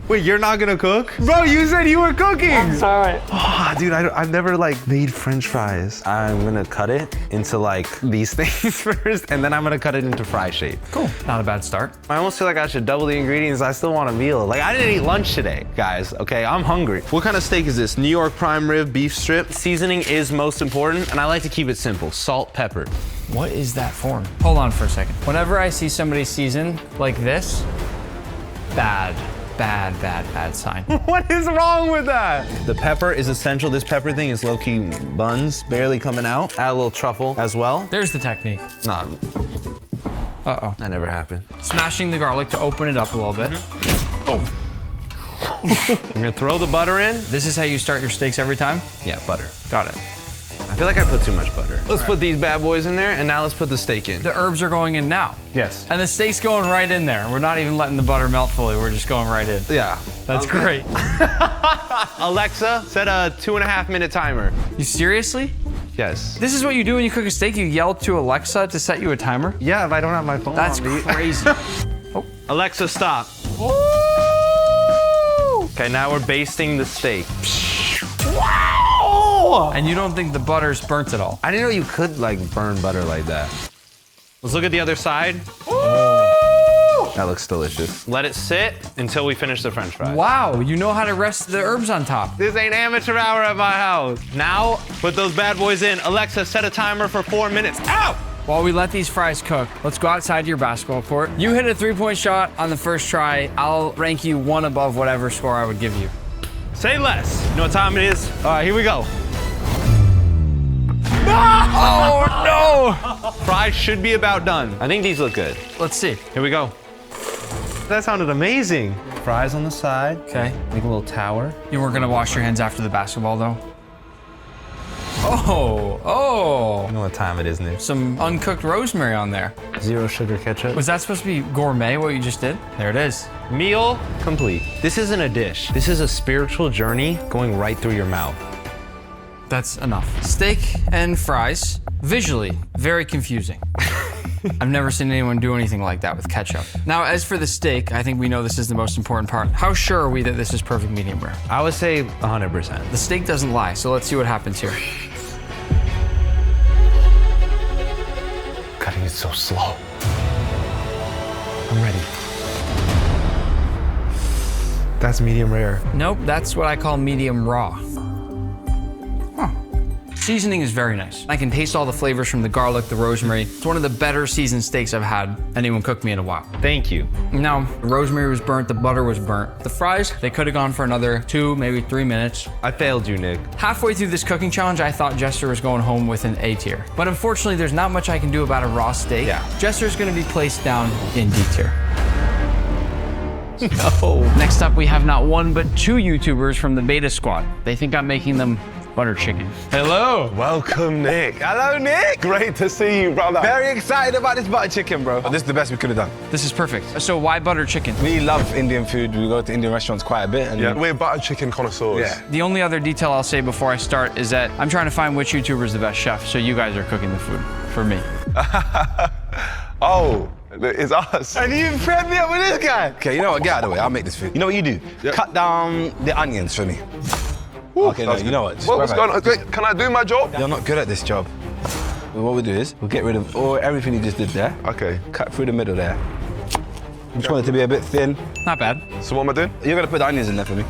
Speaker 5: Wait, you're not gonna cook? Bro, you said you were cooking!
Speaker 22: I'm sorry.
Speaker 5: Oh, dude, I've never like made french fries. I'm gonna cut it into like these things first, and then I'm gonna cut it into fry shape.
Speaker 3: Cool, not a bad start.
Speaker 5: I almost feel like I should double the ingredients. I still want a meal. Like, I didn't eat lunch today, guys, okay? I'm hungry. What kind of steak is this? New York prime rib beef strip. Seasoning is most important, and I like to keep it simple. Salt, pepper.
Speaker 3: What is that form? Hold on for a second. Whenever I see somebody season like this, bad sign.
Speaker 5: What is wrong with that? The pepper is essential. This pepper thing is low-key buns, barely coming out. Add a little truffle as well.
Speaker 3: There's the technique.
Speaker 5: Nah.
Speaker 3: Uh-oh.
Speaker 5: That never happened.
Speaker 3: Smashing the garlic to open it up a little bit.
Speaker 5: Oh. I'm gonna throw the butter in.
Speaker 3: This is how you start your steaks every time?
Speaker 5: Yeah, butter.
Speaker 3: Got it.
Speaker 5: I feel like I put too much butter. Let's put these bad boys in there, and now let's put the steak in.
Speaker 3: The herbs are going in now.
Speaker 5: Yes.
Speaker 3: And the steak's going right in there. We're not even letting the butter melt fully. We're just going right in.
Speaker 5: Yeah.
Speaker 3: That's great.
Speaker 5: Alexa, set a 2.5-minute timer.
Speaker 3: You seriously?
Speaker 5: Yes.
Speaker 3: This is what you do when you cook a steak? You yell to Alexa to set you a timer?
Speaker 5: Yeah, if I don't have my phone
Speaker 3: That's
Speaker 5: on me.
Speaker 3: crazy.
Speaker 5: Oh. Alexa, stop. Okay, now we're basting the steak.
Speaker 3: Wow! And you don't think the butter's burnt at all?
Speaker 5: I didn't know you could like burn butter like that. Let's look at the other side. That looks delicious. Let it sit until we finish the french fries.
Speaker 3: Wow, you know how to rest the herbs on top.
Speaker 5: This ain't amateur hour at my house. Now, put those bad boys in. Alexa, set a timer for 4 minutes. Ow!
Speaker 3: While we let these fries cook, let's go outside to your basketball court. You hit a 3-point shot on the first try. I'll rank you 1 above whatever score I would give you.
Speaker 5: Say less. You know what time it is? All right, here we go.
Speaker 3: Oh, no!
Speaker 5: Fries should be about done. I think these look good.
Speaker 3: Let's see.
Speaker 5: Here we go. That sounded amazing. Fries on the side.
Speaker 3: Okay.
Speaker 5: Make a little tower.
Speaker 3: You weren't gonna wash your hands after the basketball, though? Oh.
Speaker 5: You know what time it is, Nick.
Speaker 3: Some uncooked rosemary on there.
Speaker 5: 0 sugar ketchup.
Speaker 3: Was that supposed to be gourmet, what you just did? There it is.
Speaker 5: Meal complete. This isn't a dish. This is a spiritual journey going right through your mouth.
Speaker 3: That's enough. Steak and fries, visually, very confusing. I've never seen anyone do anything like that with ketchup. Now, as for the steak, I think we know this is the most important part. How sure are we that this is perfect medium rare?
Speaker 5: I would say 100%.
Speaker 3: The steak doesn't lie, so let's see what happens here.
Speaker 5: Cutting it so slow. I'm ready. That's medium rare.
Speaker 3: Nope, that's what I call medium raw. Huh. Seasoning is very nice. I can taste all the flavors from the garlic, the rosemary. It's one of the better seasoned steaks I've had anyone cook me in a while.
Speaker 10: Thank you.
Speaker 3: Now, the rosemary was burnt, the butter was burnt. The fries, they could have gone for another 2, maybe 3 minutes.
Speaker 10: I failed you, Nick.
Speaker 3: Halfway through this cooking challenge, I thought Jester was going home with an A tier. But unfortunately, there's not much I can do about a raw steak.
Speaker 10: Yeah.
Speaker 3: Jester's gonna be placed down in D tier. No. Next up, we have not one, but 2 YouTubers from the Beta Squad. They think I'm making them butter chicken.
Speaker 10: Hello.
Speaker 11: Welcome, Nick. Hello, Nick. Great to see you, brother.
Speaker 21: Very excited about this butter chicken, bro. This is the best we could have done.
Speaker 3: This is perfect. So why butter chicken?
Speaker 21: We love Indian food. We go to Indian restaurants quite a bit. And
Speaker 11: Yeah, we're butter chicken connoisseurs.
Speaker 21: Yeah.
Speaker 3: The only other detail I'll say before I start is that I'm trying to find which YouTuber is the best chef, so you guys are cooking the food for me.
Speaker 11: Oh, it's us.
Speaker 21: And you fed me up with this guy. Okay, you know what? Get out of the way. I'll make this food. You know what you do?
Speaker 11: Yep.
Speaker 21: Cut down the onions for me.
Speaker 11: Ooh,
Speaker 21: okay, no, you know what?
Speaker 11: What's going on? Wait, can I do my job?
Speaker 21: You're not good at this job. Well, what we'll do is, we'll get rid of everything you just did there.
Speaker 11: Okay.
Speaker 21: Cut through the middle there. Just want it to be a bit thin.
Speaker 3: Not bad.
Speaker 11: So what am I doing?
Speaker 21: You're gonna put the onions in there for me.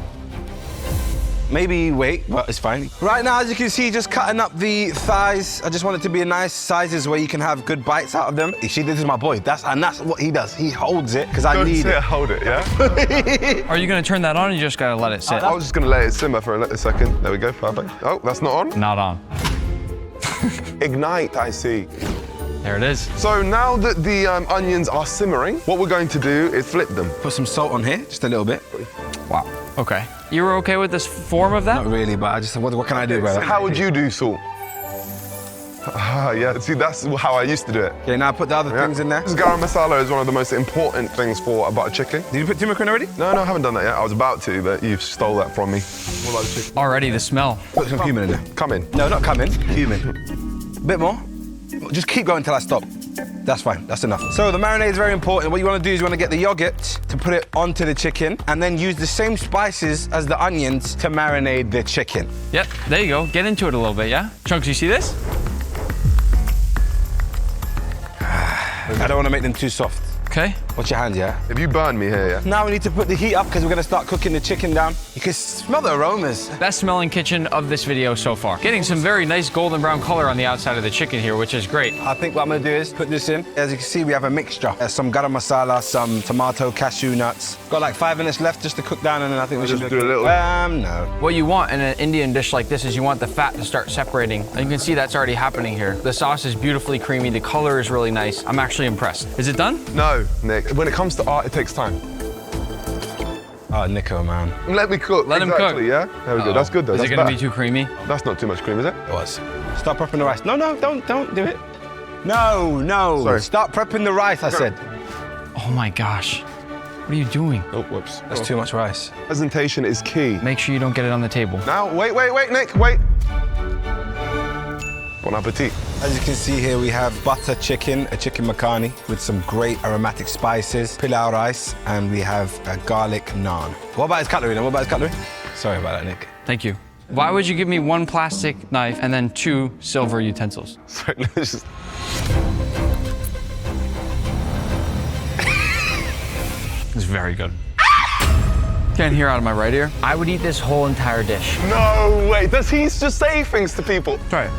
Speaker 21: Maybe wait, but it's fine. Right now, as you can see, just cutting up the thighs. I just want it to be a nice sizes where you can have good bites out of them. You see, this is my boy. That's what he does. He holds it, because I need it.
Speaker 11: Hold it, yeah?
Speaker 3: Are you gonna turn that on or you just gotta let it sit?
Speaker 11: I was just gonna let it simmer for a second. There we go, perfect. Oh, that's not on?
Speaker 3: Not on.
Speaker 11: Ignite, I see.
Speaker 3: There it is.
Speaker 11: So now that the onions are simmering, what we're going to do is flip them.
Speaker 21: Put some salt on here, just a little bit.
Speaker 3: Wow. Okay. You were okay with this form of that?
Speaker 21: Not really, but I just, what can I do, brother?
Speaker 11: How would you do salt? Yeah, see, that's how I used to do it.
Speaker 21: Okay, now put the other things in there.
Speaker 11: This garam masala is one of the most important things for a butter chicken.
Speaker 21: Did you put turmeric in already?
Speaker 11: No, I haven't done that yet. I was about to, but you stole that from me. What about the chicken?
Speaker 3: Already, the smell.
Speaker 21: Put some cumin in there.
Speaker 11: Come in.
Speaker 21: No, not cumin, cumin. Bit more. Just keep going until I stop. That's fine, that's enough. So the marinade is very important. What you want to do is you want to get the yogurt to put it onto the chicken and then use the same spices as the onions to marinate the chicken.
Speaker 3: Yep, there you go. Get into it a little bit, yeah? Chunks, you see this?
Speaker 21: I don't want to make them too soft.
Speaker 3: Okay.
Speaker 21: Watch your hands, yeah?
Speaker 11: Have you burned me here, yeah?
Speaker 21: Now we need to put the heat up because we're going to start cooking the chicken down. You can smell the aromas.
Speaker 3: Best smelling kitchen of this video so far. Getting some very nice golden brown color on the outside of the chicken here, which is great.
Speaker 21: I think what I'm going to do is put this in. As you can see, we have a mixture. There's some garam masala, some tomato, cashew nuts. Got like 5 minutes left just to cook down, and then I think we should
Speaker 11: do a little.
Speaker 21: No.
Speaker 3: What you want in an Indian dish like this is you want the fat to start separating. And you can see that's already happening here. The sauce is beautifully creamy. The color is really nice. I'm actually impressed. Is it done?
Speaker 11: No, Nick. When it comes to art, it takes time.
Speaker 21: Oh, Nico, man.
Speaker 11: Let me cook.
Speaker 3: Let him cook.
Speaker 11: Yeah? There we go. That's good, though.
Speaker 3: Is
Speaker 11: That's
Speaker 3: it going to
Speaker 11: better.
Speaker 3: be too creamy?
Speaker 11: That's not too much cream, is it?
Speaker 21: It was. Start prepping the rice. No, don't do it. No.
Speaker 11: Sorry.
Speaker 21: Start prepping the rice, I said.
Speaker 3: Oh my gosh. What are you doing?
Speaker 11: Oh, whoops.
Speaker 21: That's too much rice.
Speaker 11: Presentation is key.
Speaker 3: Make sure you don't get it on the table.
Speaker 11: Now, wait, Nick, wait. Bon appetit.
Speaker 21: As you can see here, we have butter chicken, a chicken makhani with some great aromatic spices, pilau rice, and we have a garlic naan. What about his cutlery then? Sorry about that, Nick.
Speaker 3: Thank you. Why would you give me 1 plastic knife and then 2 silver utensils?
Speaker 11: Sorry, let's just...
Speaker 3: It's very good. Can't hear out of my right ear. I would eat this whole entire dish.
Speaker 11: No way. Does he just say things to people?
Speaker 3: Try it.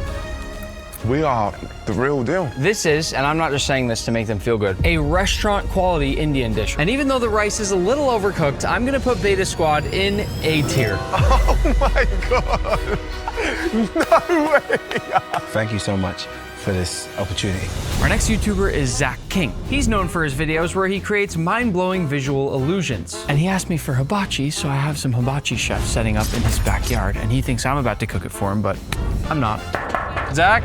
Speaker 11: We are the real deal.
Speaker 3: This is, and I'm not just saying this to make them feel good, a restaurant quality Indian dish. And even though the rice is a little overcooked, I'm gonna put Beta Squad in A tier.
Speaker 11: Oh my God. No way.
Speaker 21: Thank you so much for this opportunity.
Speaker 3: Our next YouTuber is Zach King. He's known for his videos where he creates mind-blowing visual illusions. And he asked me for hibachi, so I have some hibachi chefs setting up in his backyard, and he thinks I'm about to cook it for him, but I'm not. Zach?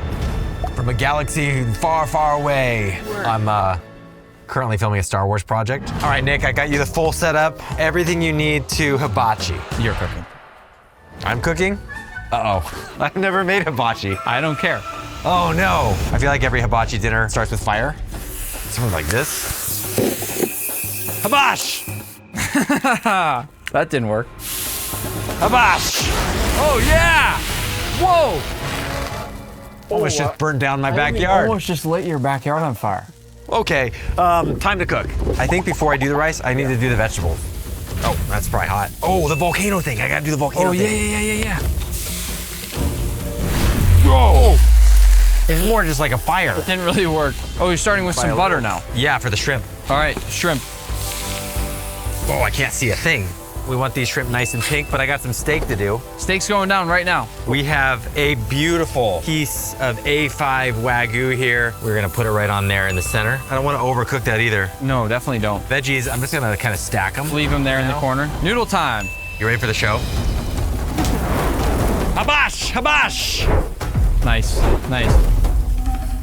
Speaker 23: From a galaxy far, far away, I'm currently filming a Star Wars project. All right, Nick, I got you the full setup. Everything you need to hibachi.
Speaker 3: You're cooking.
Speaker 23: I'm cooking? Uh-oh. I've never made hibachi.
Speaker 3: I don't care.
Speaker 23: Oh, no. I feel like every hibachi dinner starts with fire. Something like this. Hibash!
Speaker 3: That didn't work.
Speaker 23: Hibash!
Speaker 3: Oh, yeah! Whoa!
Speaker 23: Almost just burned down my backyard.
Speaker 3: Almost just lit your backyard on fire.
Speaker 23: Okay, time to cook. I think before I do the rice, I need to do the vegetables. Oh, that's probably hot. Oh, the volcano thing. I gotta do the volcano thing.
Speaker 3: Yeah.
Speaker 23: Oh! It's more just like a fire.
Speaker 1: It didn't really work. Oh, you're starting with some butter now.
Speaker 23: Yeah, for the shrimp.
Speaker 1: All right, shrimp.
Speaker 23: Oh, I can't see a thing. We want these shrimp nice and pink, but I got some steak to do.
Speaker 1: Steak's going down right now.
Speaker 23: We have a beautiful piece of A5 Wagyu here. We're gonna put it right on there in the center. I don't wanna overcook that either.
Speaker 1: No, definitely don't.
Speaker 23: Veggies, I'm just gonna kind of stack them.
Speaker 1: Leave them there in the corner. Noodle time.
Speaker 23: You ready for the show? Habash, habash.
Speaker 1: Nice, nice.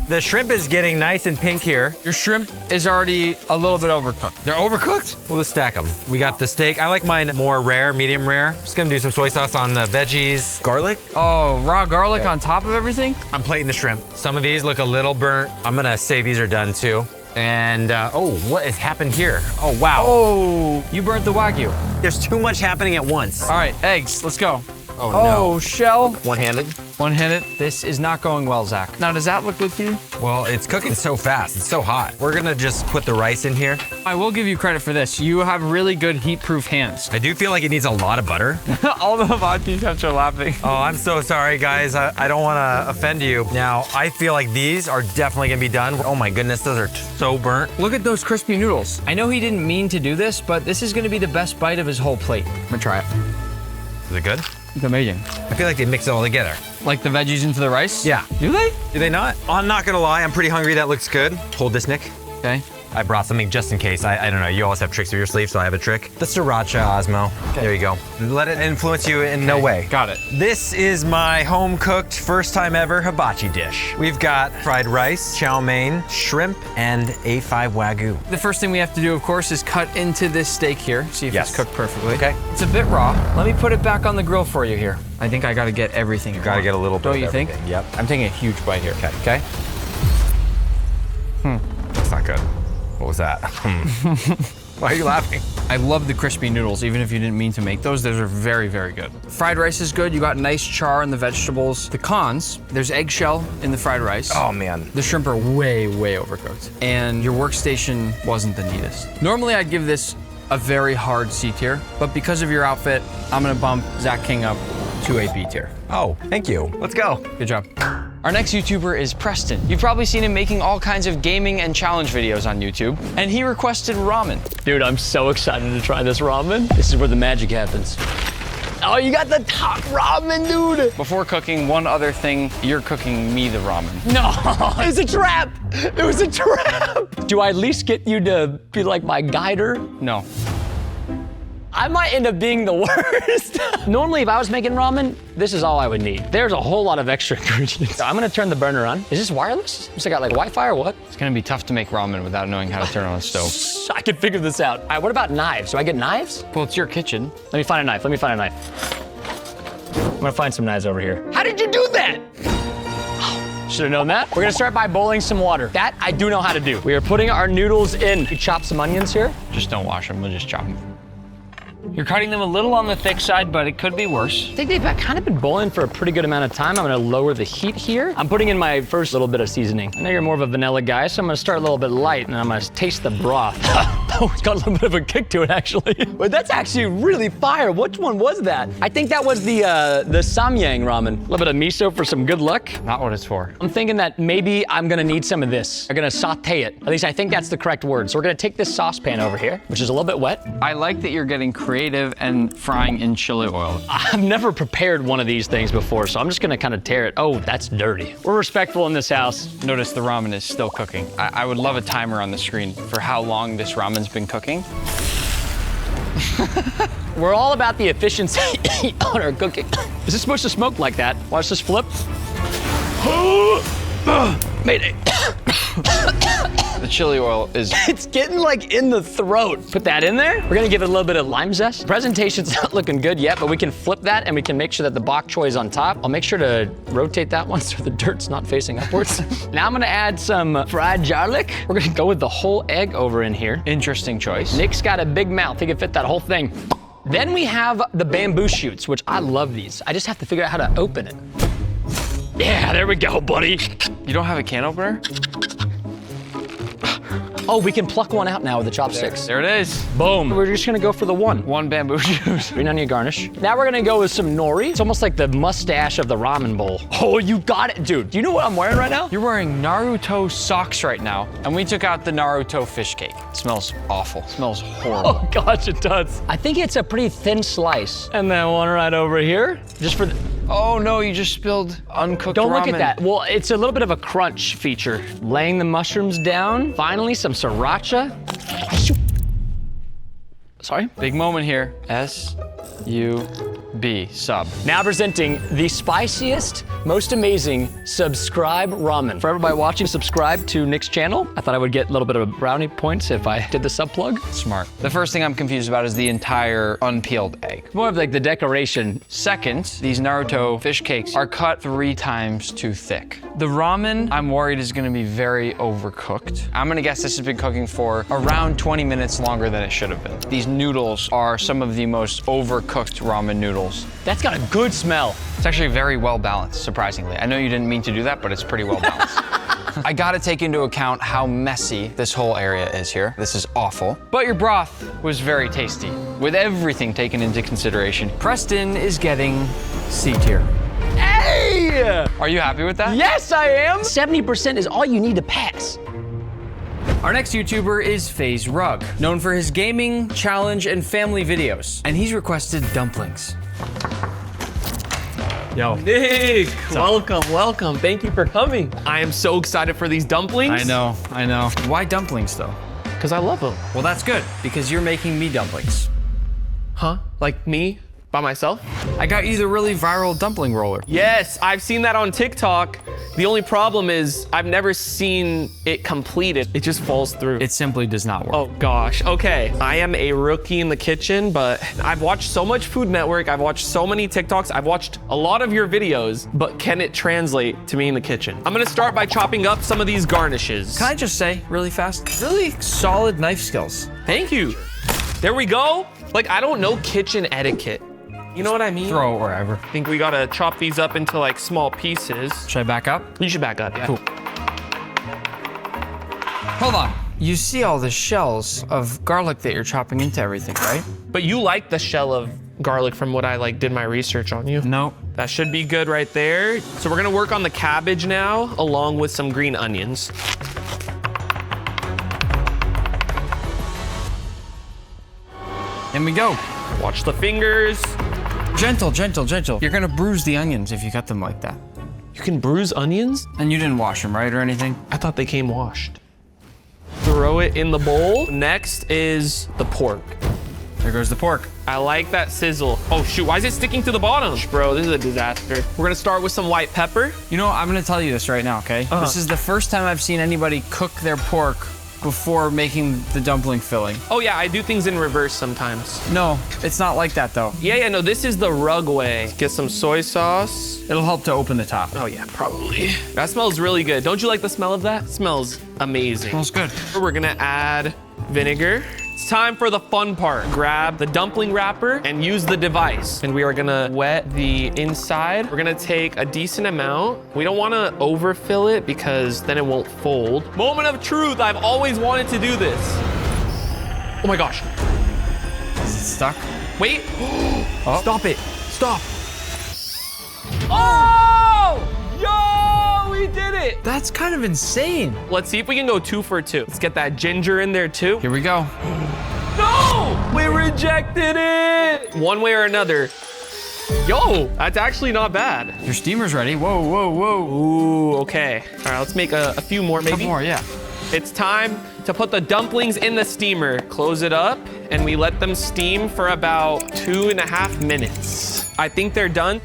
Speaker 23: The shrimp is getting nice and pink here.
Speaker 1: Your shrimp is already a little bit overcooked.
Speaker 23: They're overcooked? We'll just stack them. We got the steak. I like mine more rare, medium rare. Just gonna do some soy sauce on the veggies. Garlic.
Speaker 1: Oh, raw garlic on top of everything?
Speaker 23: I'm plating the shrimp. Some of these look a little burnt. I'm gonna say these are done too. And, oh, what has happened here? Oh, wow.
Speaker 1: Oh, you burnt the Wagyu.
Speaker 23: There's too much happening at once.
Speaker 1: All right, eggs, let's go.
Speaker 23: Oh, no.
Speaker 1: Oh, shell.
Speaker 23: One-handed.
Speaker 1: One-handed. This is not going well, Zach. Now, does that look good to you?
Speaker 23: Well, it's cooking so fast. It's so hot. We're gonna just put the rice in here.
Speaker 1: I will give you credit for this. You have really good heat-proof hands.
Speaker 23: I do feel like it needs a lot of butter.
Speaker 1: All the Hibachi chefs are laughing.
Speaker 23: Oh, I'm so sorry, guys. I don't wanna offend you. Now, I feel like these are definitely gonna be done. Oh my goodness, those are so burnt.
Speaker 1: Look at those crispy noodles. I know he didn't mean to do this, but this is gonna be the best bite of his whole plate. I'm gonna try it.
Speaker 23: Is it good?
Speaker 1: It's amazing.
Speaker 23: I feel like they mix it all together.
Speaker 1: Like the veggies into the rice?
Speaker 23: Yeah.
Speaker 1: Do they?
Speaker 23: Do they not? I'm not gonna lie, I'm pretty hungry. That looks good. Hold this, Nick.
Speaker 1: Okay.
Speaker 23: I brought something just in case. I don't know, you always have tricks up your sleeve, so I have a trick. The sriracha, Osmo. Okay. There you go. Let it influence you in no way.
Speaker 1: Got it.
Speaker 23: This is my home-cooked, first time ever hibachi dish. We've got fried rice, chow mein, shrimp, and A5 Wagyu.
Speaker 1: The first thing we have to do, of course, is cut into this steak here. See if it's cooked perfectly.
Speaker 23: Okay.
Speaker 1: It's a bit raw. Let me put it back on the grill for you here. I think I gotta get everything.
Speaker 23: Gotta get a little bit
Speaker 1: Don't
Speaker 23: of
Speaker 1: you think?
Speaker 23: everything. Yep.
Speaker 1: I'm taking a huge bite here.
Speaker 23: Okay.
Speaker 1: Okay?
Speaker 23: That's not good. What was that? Why are you laughing?
Speaker 1: I love the crispy noodles, even if you didn't mean to make those. Those are very, very good. Fried rice is good. You got nice char in the vegetables. The cons, there's eggshell in the fried rice.
Speaker 23: Oh, man.
Speaker 1: The shrimp are way, way overcooked. And your workstation wasn't the neatest. Normally, I'd give this a very hard C tier, but because of your outfit, I'm gonna bump Zach King up to a B tier.
Speaker 23: Oh, thank you. Let's go.
Speaker 1: Good job. Our next YouTuber is Preston. You've probably seen him making all kinds of gaming and challenge videos on YouTube, and he requested ramen.
Speaker 10: Dude, I'm so excited to try this ramen. This is where the magic happens. Oh, you got the top ramen, dude.
Speaker 1: Before cooking one other thing, you're cooking me the ramen.
Speaker 10: No, it was a trap. It was a trap. Do I at least get you to be like my guider?
Speaker 1: No.
Speaker 10: I might end up being the worst. Normally, if I was making ramen, this is all I would need. There's a whole lot of extra ingredients. I'm gonna turn the burner on. Is this wireless? It's got like Wi-Fi or what?
Speaker 1: It's gonna be tough to make ramen without knowing how to turn on a stove.
Speaker 10: I can figure this out. All right, what about knives? Do I get knives?
Speaker 1: Well, it's your kitchen.
Speaker 10: Let me find a knife. Let me find a knife. I'm gonna find some knives over here. How did you do that? Should have known that. We're gonna start by boiling some water. That I do know how to do. We are putting our noodles in. We chop some onions here.
Speaker 1: Just don't wash them, we'll just chop them. You're cutting them a little on the thick side, but it could be worse.
Speaker 10: I think they've kind of been boiling for a pretty good amount of time. I'm gonna lower the heat here. I'm putting in my first little bit of seasoning. I know you're more of a vanilla guy, so I'm gonna start a little bit light and I'm gonna taste the broth. Oh, it's got a little bit of a kick to it, actually. But that's actually really fire. Which one was that? I think that was the Samyang ramen. A little bit of miso for some good luck.
Speaker 1: Not what it's for.
Speaker 10: I'm thinking that maybe I'm gonna need some of this. I'm gonna saute it. At least I think that's the correct word. So we're gonna take this saucepan over here, which is a little bit wet.
Speaker 1: I like that you're getting creative and frying in chili oil.
Speaker 10: I've never prepared one of these things before, so I'm just gonna kind of tear it. Oh, that's dirty. We're respectful in this house.
Speaker 1: Notice the ramen is still cooking. I would love a timer on the screen for how long this ramen's been cooking.
Speaker 10: We're all about the efficiency on our cooking. Is this supposed to smoke like that? Watch this flip. Mayday.
Speaker 1: The chili oil is...
Speaker 10: It's getting like in the throat. Put that in there. We're gonna give it a little bit of lime zest. Presentation's not looking good yet, but we can flip that and we can make sure that the bok choy is on top. I'll make sure to rotate that one so the dirt's not facing upwards. Now I'm gonna add some fried garlic. We're gonna go with the whole egg over in here.
Speaker 1: Interesting choice.
Speaker 10: Nick's got a big mouth. He can fit that whole thing. Then we have the bamboo shoots, which I love these. I just have to figure out how to open it. Yeah, there we go, buddy.
Speaker 1: You don't have a can opener?
Speaker 10: Oh, we can pluck one out now with the chopsticks.
Speaker 1: There it is.
Speaker 10: Boom. We're just gonna go for the one.
Speaker 1: One bamboo shoot.
Speaker 10: Green onion garnish. Now we're gonna go with some nori. It's almost like the mustache of the ramen bowl. Oh, you got it, dude. Do you know what I'm wearing right now?
Speaker 1: You're wearing Naruto socks right now, and we took out the Naruto fish cake. It smells awful. It smells horrible.
Speaker 10: Oh gosh, it does. I think it's a pretty thin slice. And then one right over here, just for the...
Speaker 1: Oh no, you just spilled uncooked
Speaker 10: Don't look
Speaker 1: ramen.
Speaker 10: at that. Well, it's a little bit of a crunch feature. Laying the mushrooms down. Finally, some sriracha. Sorry?
Speaker 1: Big moment here. S-U-B, sub.
Speaker 10: Now presenting the spiciest, most amazing subscribe ramen. For everybody watching, subscribe to Nick's channel. I thought I would get a little bit of brownie points if I did the sub plug.
Speaker 1: Smart. The first thing I'm confused about is the entire unpeeled egg.
Speaker 10: More of like the decoration.
Speaker 1: Second, these Naruto fish cakes are cut 3 times too thick. The ramen, I'm worried, is gonna be very overcooked. I'm gonna guess this has been cooking for around 20 minutes longer than it should have been. These noodles are some of the most overcooked ramen noodles.
Speaker 10: That's got a good smell.
Speaker 1: It's actually very well balanced, surprisingly. I know you didn't mean to do that, but it's pretty well balanced. I gotta take into account how messy this whole area is here. This is awful. But your broth was very tasty, with everything taken into consideration. Preston is getting C tier.
Speaker 10: Hey!
Speaker 1: Are you happy with that?
Speaker 10: Yes, I am. 70% is all you need to pass.
Speaker 1: Our next YouTuber is FaZe Rug, known for his gaming, challenge, and family videos. And he's requested dumplings.
Speaker 13: Yo. Nick, welcome. Thank you for coming. I am so excited for these dumplings.
Speaker 1: I know. Why dumplings though?
Speaker 13: Because I love them.
Speaker 1: Well, that's good, because you're making me dumplings.
Speaker 13: Huh? Like me? By myself?
Speaker 1: I got you the really viral dumpling roller.
Speaker 13: Yes, I've seen that on TikTok. The only problem is I've never seen it completed. It just falls through.
Speaker 1: It simply does not work.
Speaker 13: Oh gosh, okay. I am a rookie in the kitchen, but I've watched so much Food Network. I've watched so many TikToks. I've watched a lot of your videos, but can it translate to me in the kitchen? I'm gonna start by chopping up some of these garnishes.
Speaker 1: Can I just say really fast, really solid knife skills.
Speaker 13: Thank you. There we go. Like, I don't know kitchen etiquette. You know what I mean?
Speaker 1: Throw it wherever.
Speaker 13: I think we gotta chop these up into like small pieces.
Speaker 1: Should I back up?
Speaker 13: You should back up, yeah.
Speaker 1: Cool. Hold on. You see all the shells of garlic that you're chopping into everything, right?
Speaker 13: But you like the shell of garlic from what I did my research on you.
Speaker 1: Nope.
Speaker 13: That should be good right there. So we're gonna work on the cabbage now, along with some green onions.
Speaker 1: In we go.
Speaker 13: Watch the fingers.
Speaker 1: Gentle. You're gonna bruise the onions if you cut them like that.
Speaker 13: You can bruise onions?
Speaker 1: And you didn't wash them, right, or anything?
Speaker 13: I thought they came washed. Throw it in the bowl. Next is the pork.
Speaker 1: There goes the pork.
Speaker 13: I like that sizzle. Oh shoot, why is it sticking to the bottom? Bro, this is a disaster. We're gonna start with some white pepper.
Speaker 1: You know, I'm gonna tell you this right now, okay? This is the first time I've seen anybody cook their pork before making the dumpling filling.
Speaker 13: Oh yeah, I do things in reverse sometimes.
Speaker 1: No, it's not like that though.
Speaker 13: Yeah, no, this is the Rug way. Get some soy sauce.
Speaker 1: It'll help to open the top.
Speaker 13: Oh yeah, probably. That smells really good. Don't you like the smell of that? It smells amazing.
Speaker 1: Smells good.
Speaker 13: We're gonna add vinegar. It's time for the fun part. Grab the dumpling wrapper and use the device. And we are gonna wet the inside. We're gonna take a decent amount. We don't wanna overfill it because then it won't fold. Moment of truth, I've always wanted to do this. Oh my gosh.
Speaker 1: Is it stuck?
Speaker 13: Wait.
Speaker 1: Oh.
Speaker 13: Stop it. Stop.
Speaker 1: Oh!
Speaker 13: Yo, we did it.
Speaker 1: That's kind of insane.
Speaker 13: Let's see if we can go 2 for 2. Let's get that ginger in there too.
Speaker 1: Here we go.
Speaker 13: No! We rejected it! One way or another. Yo, that's actually not bad.
Speaker 1: Your steamer's ready. Whoa.
Speaker 13: Ooh, okay. All right, let's make a few more maybe.
Speaker 1: Couple more, yeah.
Speaker 13: It's time to put the dumplings in the steamer. Close it up, and we let them steam for about 2.5 minutes. I think they're done.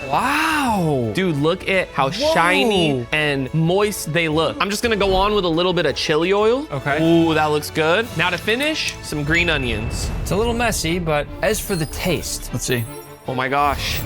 Speaker 1: Wow.
Speaker 13: Dude, look at how shiny and moist they look. I'm just gonna go on with a little bit of chili oil.
Speaker 1: Okay.
Speaker 13: Ooh, that looks good. Now to finish, some green onions.
Speaker 1: It's a little messy, but as for the taste, let's see.
Speaker 13: Oh my gosh.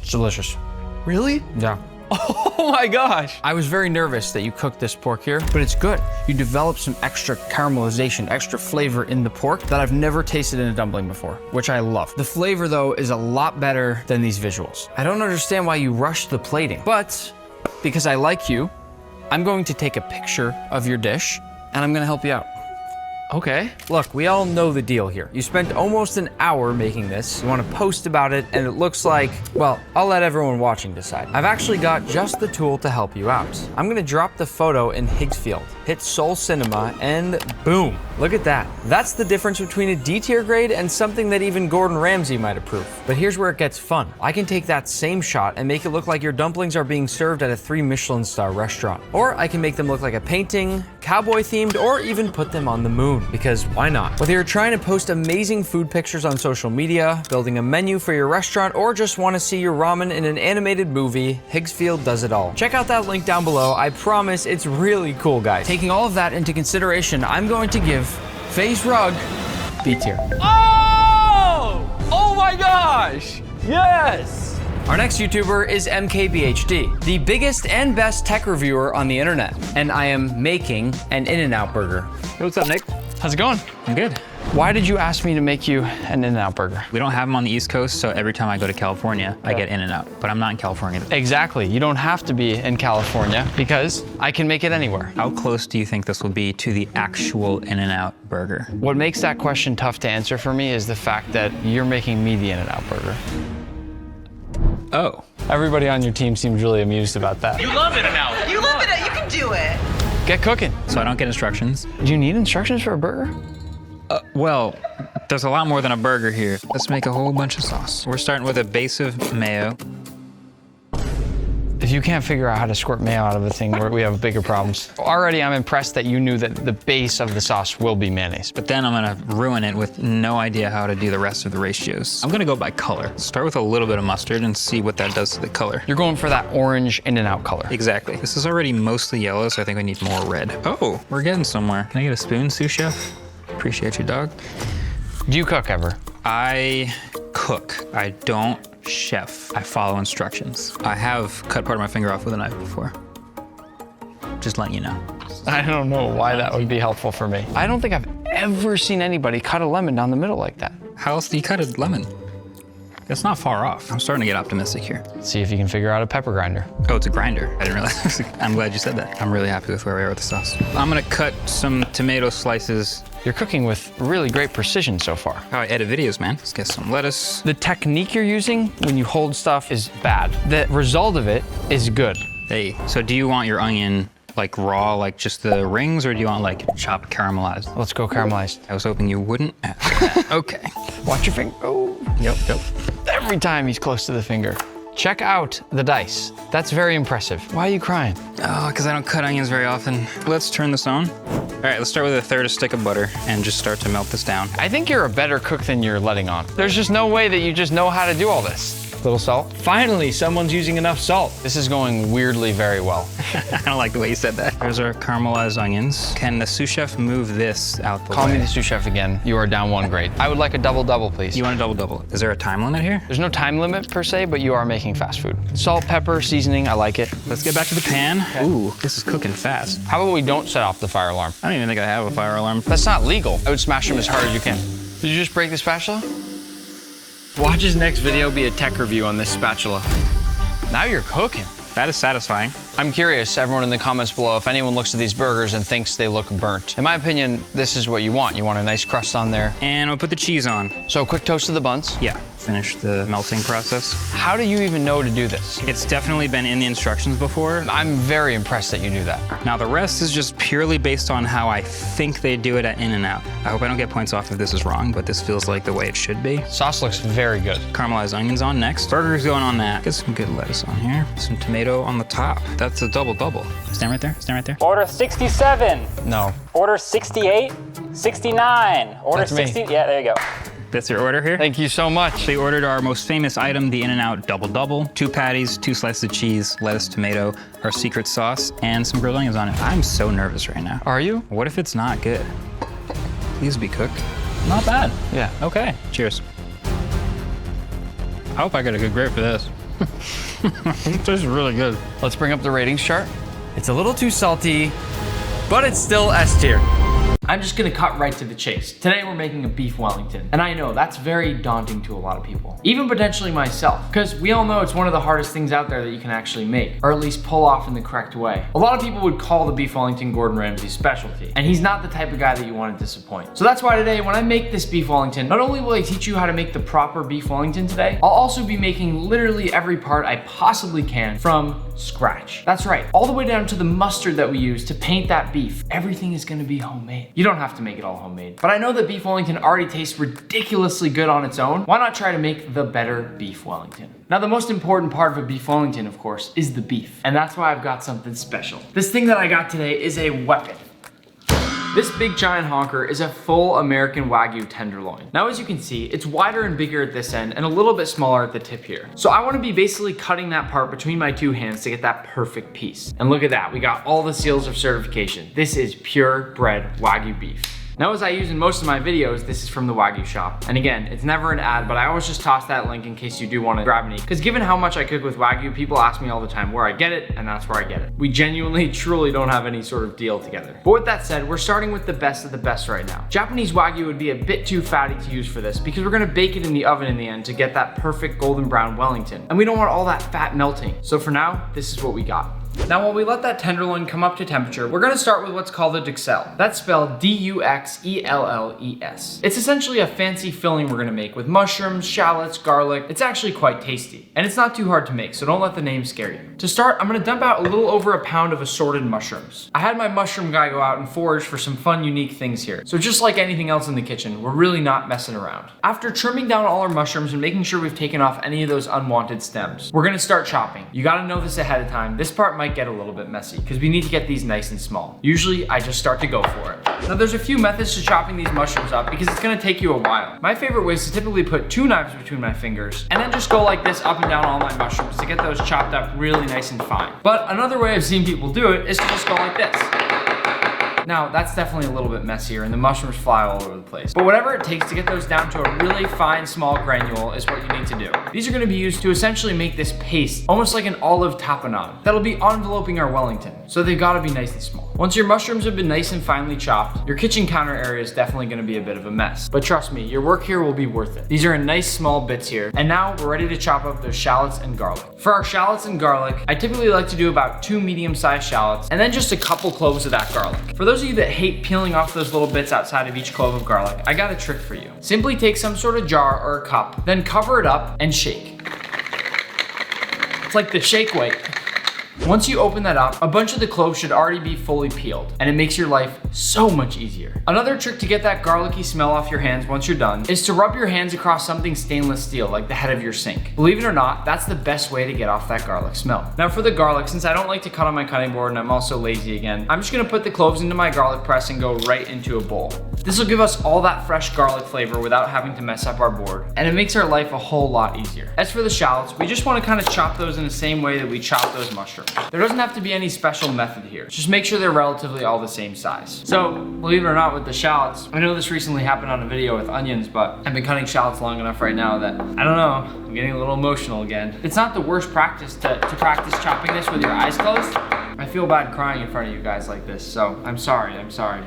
Speaker 1: It's delicious.
Speaker 13: Really?
Speaker 1: Yeah.
Speaker 3: Oh my gosh. I was very nervous that you cooked this pork here, but it's good. You developed some extra caramelization, extra flavor in the pork that I've never tasted in a dumpling before, which I love. The flavor though is a lot better than these visuals. I don't understand why you rushed the plating, but because I like you, I'm going to take a picture of your dish and I'm gonna help you out. Okay. Look, we all know the deal here. You spent almost an hour making this. You want to post about it, and it looks like, well, I'll let everyone watching decide. I've actually got just the tool to help you out. I'm gonna drop the photo in Higgsfield, hit Soul Cinema, and boom. Look at that. That's the difference between a D tier grade and something that even Gordon Ramsay might approve. But here's where it gets fun. I can take that same shot and make it look like your dumplings are being served at a 3 Michelin star restaurant. Or I can make them look like a painting, cowboy themed, or even put them on the moon. Because why not? Whether you're trying to post amazing food pictures on social media, building a menu for your restaurant, or just want to see your ramen in an animated movie, Higgsfield does it all. Check out that link down below. I promise it's really cool, guys. Taking all of that into consideration, I'm going to give Faye's Rug B tier.
Speaker 4: Oh! Oh my gosh! Yes!
Speaker 3: Our next YouTuber is MKBHD, the biggest and best tech reviewer on the internet. And I am making an In-N-Out burger.
Speaker 14: Hey, what's up, Nick?
Speaker 3: How's it going?
Speaker 14: I'm good.
Speaker 3: Why did you ask me to make you an In-N-Out burger?
Speaker 14: We don't have them on the East Coast, so every time I go to California, I get In-N-Out, but I'm not in California.
Speaker 3: Exactly. You don't have to be in California because I can make it anywhere.
Speaker 14: How close do you think this will be to the actual In-N-Out burger?
Speaker 3: What makes that question tough to answer for me is the fact that you're making me the In-N-Out burger.
Speaker 14: Oh.
Speaker 3: Everybody on your team seems really amused about that.
Speaker 4: You love In-N-Out.
Speaker 15: You love it. You can do it.
Speaker 3: Get cooking.
Speaker 14: So I don't get instructions?
Speaker 3: Do you need instructions for a burger?
Speaker 14: Well, there's a lot more than a burger here. Let's make a whole bunch of sauce. We're starting with a base of mayo.
Speaker 3: If you can't figure out how to squirt mayo out of a thing, we have bigger problems. Already, I'm impressed that you knew that the base of the sauce will be mayonnaise.
Speaker 14: But then I'm gonna ruin it with no idea how to do the rest of the ratios. I'm gonna go by color. Start with a little bit of mustard and see what that does to the color.
Speaker 3: You're going for that orange In-N-Out color.
Speaker 14: Exactly. This is already mostly yellow, so I think we need more red. Oh, we're getting somewhere. Can I get a spoon, sous chef? Appreciate you, dog.
Speaker 3: Do you cook ever?
Speaker 14: I cook. I don't chef. I follow instructions. I have cut part of my finger off with a knife before. Just letting you know.
Speaker 3: I don't know why that would be helpful for me. I don't think I've ever seen anybody cut a lemon down the middle like that.
Speaker 14: How else do you cut a lemon? That's not far off. I'm starting to get optimistic here.
Speaker 3: Let's see if you can figure out a pepper grinder.
Speaker 14: Oh, it's a grinder. I didn't realize. I'm glad you said that. I'm really happy with where we are with the sauce. I'm gonna cut some tomato slices.
Speaker 3: You're cooking with really great precision so far.
Speaker 14: How I edit videos, man. Let's get some lettuce.
Speaker 3: The technique you're using when you hold stuff is bad. The result of it is good.
Speaker 14: Hey, so do you want your onion like raw, like just the rings, or do you want like chopped caramelized?
Speaker 3: Let's go caramelized.
Speaker 14: I was hoping you wouldn't ask that. Okay.
Speaker 3: Watch your finger. Oh.
Speaker 14: Yep.
Speaker 3: Every time he's close to the finger. Check out the dice. That's very impressive. Why are you crying?
Speaker 14: Oh, because I don't cut onions very often. Let's turn this on. All right, let's start with a third of stick of butter and just start to melt this down.
Speaker 3: I think you're a better cook than you're letting on. There's just no way that you just know how to do all this. Little salt. Finally, someone's using enough salt. This is going weirdly very well.
Speaker 14: I don't like the way you said that. There's our caramelized onions. Can the sous chef move this out the way?
Speaker 3: Call me the sous chef again. You are down 1 grade. I would like a double-double, please.
Speaker 14: You want a double-double? Is there a time limit here?
Speaker 3: There's no time limit per se, but you are making fast food. Salt, pepper, seasoning, I like it.
Speaker 14: Let's get back to the pan. Okay. Ooh, this is cooking fast.
Speaker 3: How about we don't set off the fire alarm?
Speaker 14: I don't even think I have a fire alarm.
Speaker 3: That's not legal. I would smash them as hard as you can. Did you just break the spatula? Watch his next video be a tech review on this spatula. Now you're cooking.
Speaker 14: That is satisfying.
Speaker 3: I'm curious, everyone in the comments below, if anyone looks at these burgers and thinks they look burnt. In my opinion, this is what you want. You want a nice crust on there.
Speaker 14: And I'll put the cheese on.
Speaker 3: So a quick toast of the buns.
Speaker 14: Yeah, finish the melting process.
Speaker 3: How do you even know to do this?
Speaker 14: It's definitely been in the instructions before.
Speaker 3: I'm very impressed that you knew that.
Speaker 14: Now the rest is just purely based on how I think they do it at In-N-Out. I hope I don't get points off if this is wrong, but this feels like the way it should be.
Speaker 3: Sauce looks very good.
Speaker 14: Caramelized onions on next. Burger's going on that. Get some good lettuce on here. Some tomato on the top. That's a double-double. Stand right there, stand right there.
Speaker 10: Order 67.
Speaker 3: No.
Speaker 10: Order 68, 69. Order
Speaker 3: That's
Speaker 10: 60.
Speaker 3: me.
Speaker 10: Yeah, there you go.
Speaker 14: That's your order here?
Speaker 3: Thank you so much.
Speaker 14: They ordered our most famous item, the In-N-Out double-double. 2 patties, 2 slices of cheese, lettuce, tomato, our secret sauce, and some grilled onions on it. I'm so nervous right now.
Speaker 3: Are you?
Speaker 14: What if it's not good? Please be cooked. Not bad.
Speaker 3: Yeah.
Speaker 14: Okay, cheers. I hope I got a good grade for this.
Speaker 1: It tastes really good. Let's bring up the ratings chart. It's a little too salty, but it's still S tier. I'm just gonna cut right to the chase. Today we're making a beef Wellington. And I know that's very daunting to a lot of people. Even potentially myself. Because we all know it's one of the hardest things out there that you can actually make. Or at least pull off in the correct way. A lot of people would call the beef Wellington Gordon Ramsay's specialty. And he's not the type of guy that you want to disappoint. So that's why today when I make this beef Wellington, not only will I teach you how to make the proper beef Wellington today, I'll also be making literally every part I possibly can from scratch. That's right, all the way down to the mustard that we use to paint that beef. Everything is gonna be homemade. You don't have to make it all homemade. But I know that beef Wellington already tastes ridiculously good on its own. Why not try to make the better beef Wellington? Now the most important part of a beef Wellington, of course, is the beef. And that's why I've got something special. This thing that I got today is a weapon. This big giant honker is a full American Wagyu tenderloin. Now as you can see, it's wider and bigger at this end and a little bit smaller at the tip here. So I wanna be basically cutting that part between my two hands to get that perfect piece. And look at that, we got all the seals of certification. This is purebred Wagyu beef. Now as I use in most of my videos, this is from the Wagyu shop. And again, it's never an ad, but I always just toss that link in case you do want to grab any. Because given how much I cook with Wagyu, people ask me all the time where I get it, and that's where I get it. We genuinely, truly don't have any sort of deal together. But with that said, we're starting with the best of the best right now. Japanese Wagyu would be a bit too fatty to use for this because we're gonna bake it in the oven in the end to get that perfect golden brown Wellington. And we don't want all that fat melting. So for now, this is what we got. Now while we let that tenderloin come up to temperature, we're gonna start with what's called a duxelles. That's spelled D-U-X-E-L-L-E-S. It's essentially a fancy filling we're gonna make with mushrooms, shallots, garlic. It's actually quite tasty. And it's not too hard to make, so don't let the name scare you. To start, I'm gonna dump out a little over a pound of assorted mushrooms. I had my mushroom guy go out and forage for some fun, unique things here. So just like anything else in the kitchen, we're really not messing around. After trimming down all our mushrooms and making sure we've taken off any of those unwanted stems, we're gonna start chopping. You gotta know this ahead of time. This part might get a little bit messy because we need to get these nice and small. Usually I just start to go for it. Now there's a few methods to chopping these mushrooms up because it's gonna take you a while. My favorite way is to typically put 2 knives between my fingers and then just go like this up and down all my mushrooms to get those chopped up really nice and fine. But another way I've seen people do it is to just go like this. Now, that's definitely a little bit messier and the mushrooms fly all over the place. But whatever it takes to get those down to a really fine, small granule is what you need to do. These are gonna be used to essentially make this paste, almost like an olive tapenade, that'll be enveloping our Wellington. So they've gotta be nice and small. Once your mushrooms have been nice and finely chopped, your kitchen counter area is definitely gonna be a bit of a mess. But trust me, your work here will be worth it. These are in nice small bits here. And now we're ready to chop up those shallots and garlic. For our shallots and garlic, I typically like to do about 2 medium-sized shallots and then just a couple cloves of that garlic. For those of you that hate peeling off those little bits outside of each clove of garlic, I got a trick for you. Simply take some sort of jar or a cup, then cover it up and shake. It's like the shake weight. Once you open that up, a bunch of the cloves should already be fully peeled, and it makes your life so much easier. Another trick to get that garlicky smell off your hands once you're done is to rub your hands across something stainless steel, like the head of your sink. Believe it or not, that's the best way to get off that garlic smell. Now for the garlic, since I don't like to cut on my cutting board and I'm also lazy again, I'm just gonna put the cloves into my garlic press and go right into a bowl. This will give us all that fresh garlic flavor without having to mess up our board, and it makes our life a whole lot easier. As for the shallots, we just wanna kinda chop those in the same way that we chop those mushrooms. There doesn't have to be any special method here. Just make sure they're relatively all the same size. So, believe it or not, with the shallots, I know this recently happened on a video with onions, but I've been cutting shallots long enough right now that, I don't know, I'm getting a little emotional again. It's not the worst practice to practice chopping this with your eyes closed. I feel bad crying in front of you guys like this, so I'm sorry,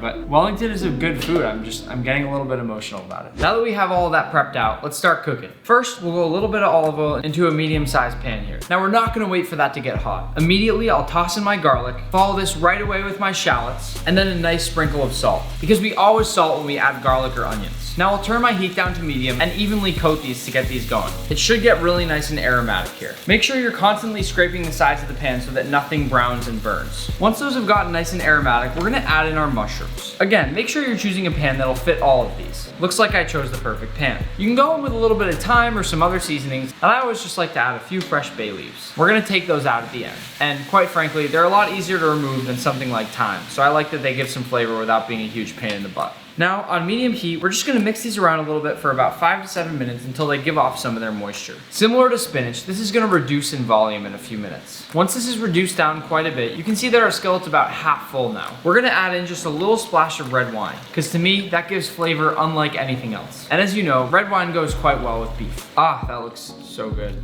Speaker 1: but Wellington is a good food. I'm getting a little bit emotional about it. Now that we have all of that prepped out, let's start cooking. First, we'll go a little bit of olive oil into a medium-sized pan here. Now we're not gonna wait for that to get hot. Immediately, I'll toss in my garlic, follow this right away with my shallots, and then a nice sprinkle of salt, because we always salt when we add garlic or onions. Now I'll turn my heat down to medium and evenly coat these to get these going. It should get really nice and aromatic here. Make sure you're constantly scraping the sides of the pan so that nothing browns and burns. Once those have gotten nice and aromatic, we're gonna add in our mushrooms. Again, make sure you're choosing a pan that'll fit all of these. Looks like I chose the perfect pan. You can go in with a little bit of thyme or some other seasonings, and I always just like to add a few fresh bay leaves. We're gonna take those out at the end. And quite frankly, they're a lot easier to remove than something like thyme, so I like that they give some flavor without being a huge pain in the butt. Now, on medium heat, we're just gonna mix these around a little bit for about 5 to 7 minutes until they give off some of their moisture. Similar to spinach, this is gonna reduce in volume in a few minutes. Once this is reduced down quite a bit, you can see that our skillet's about half full now. We're gonna add in just a little splash of red wine, because to me, that gives flavor unlike anything else. And as you know, red wine goes quite well with beef. Ah, that looks so good.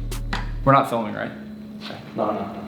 Speaker 1: We're not filming, right?
Speaker 3: No.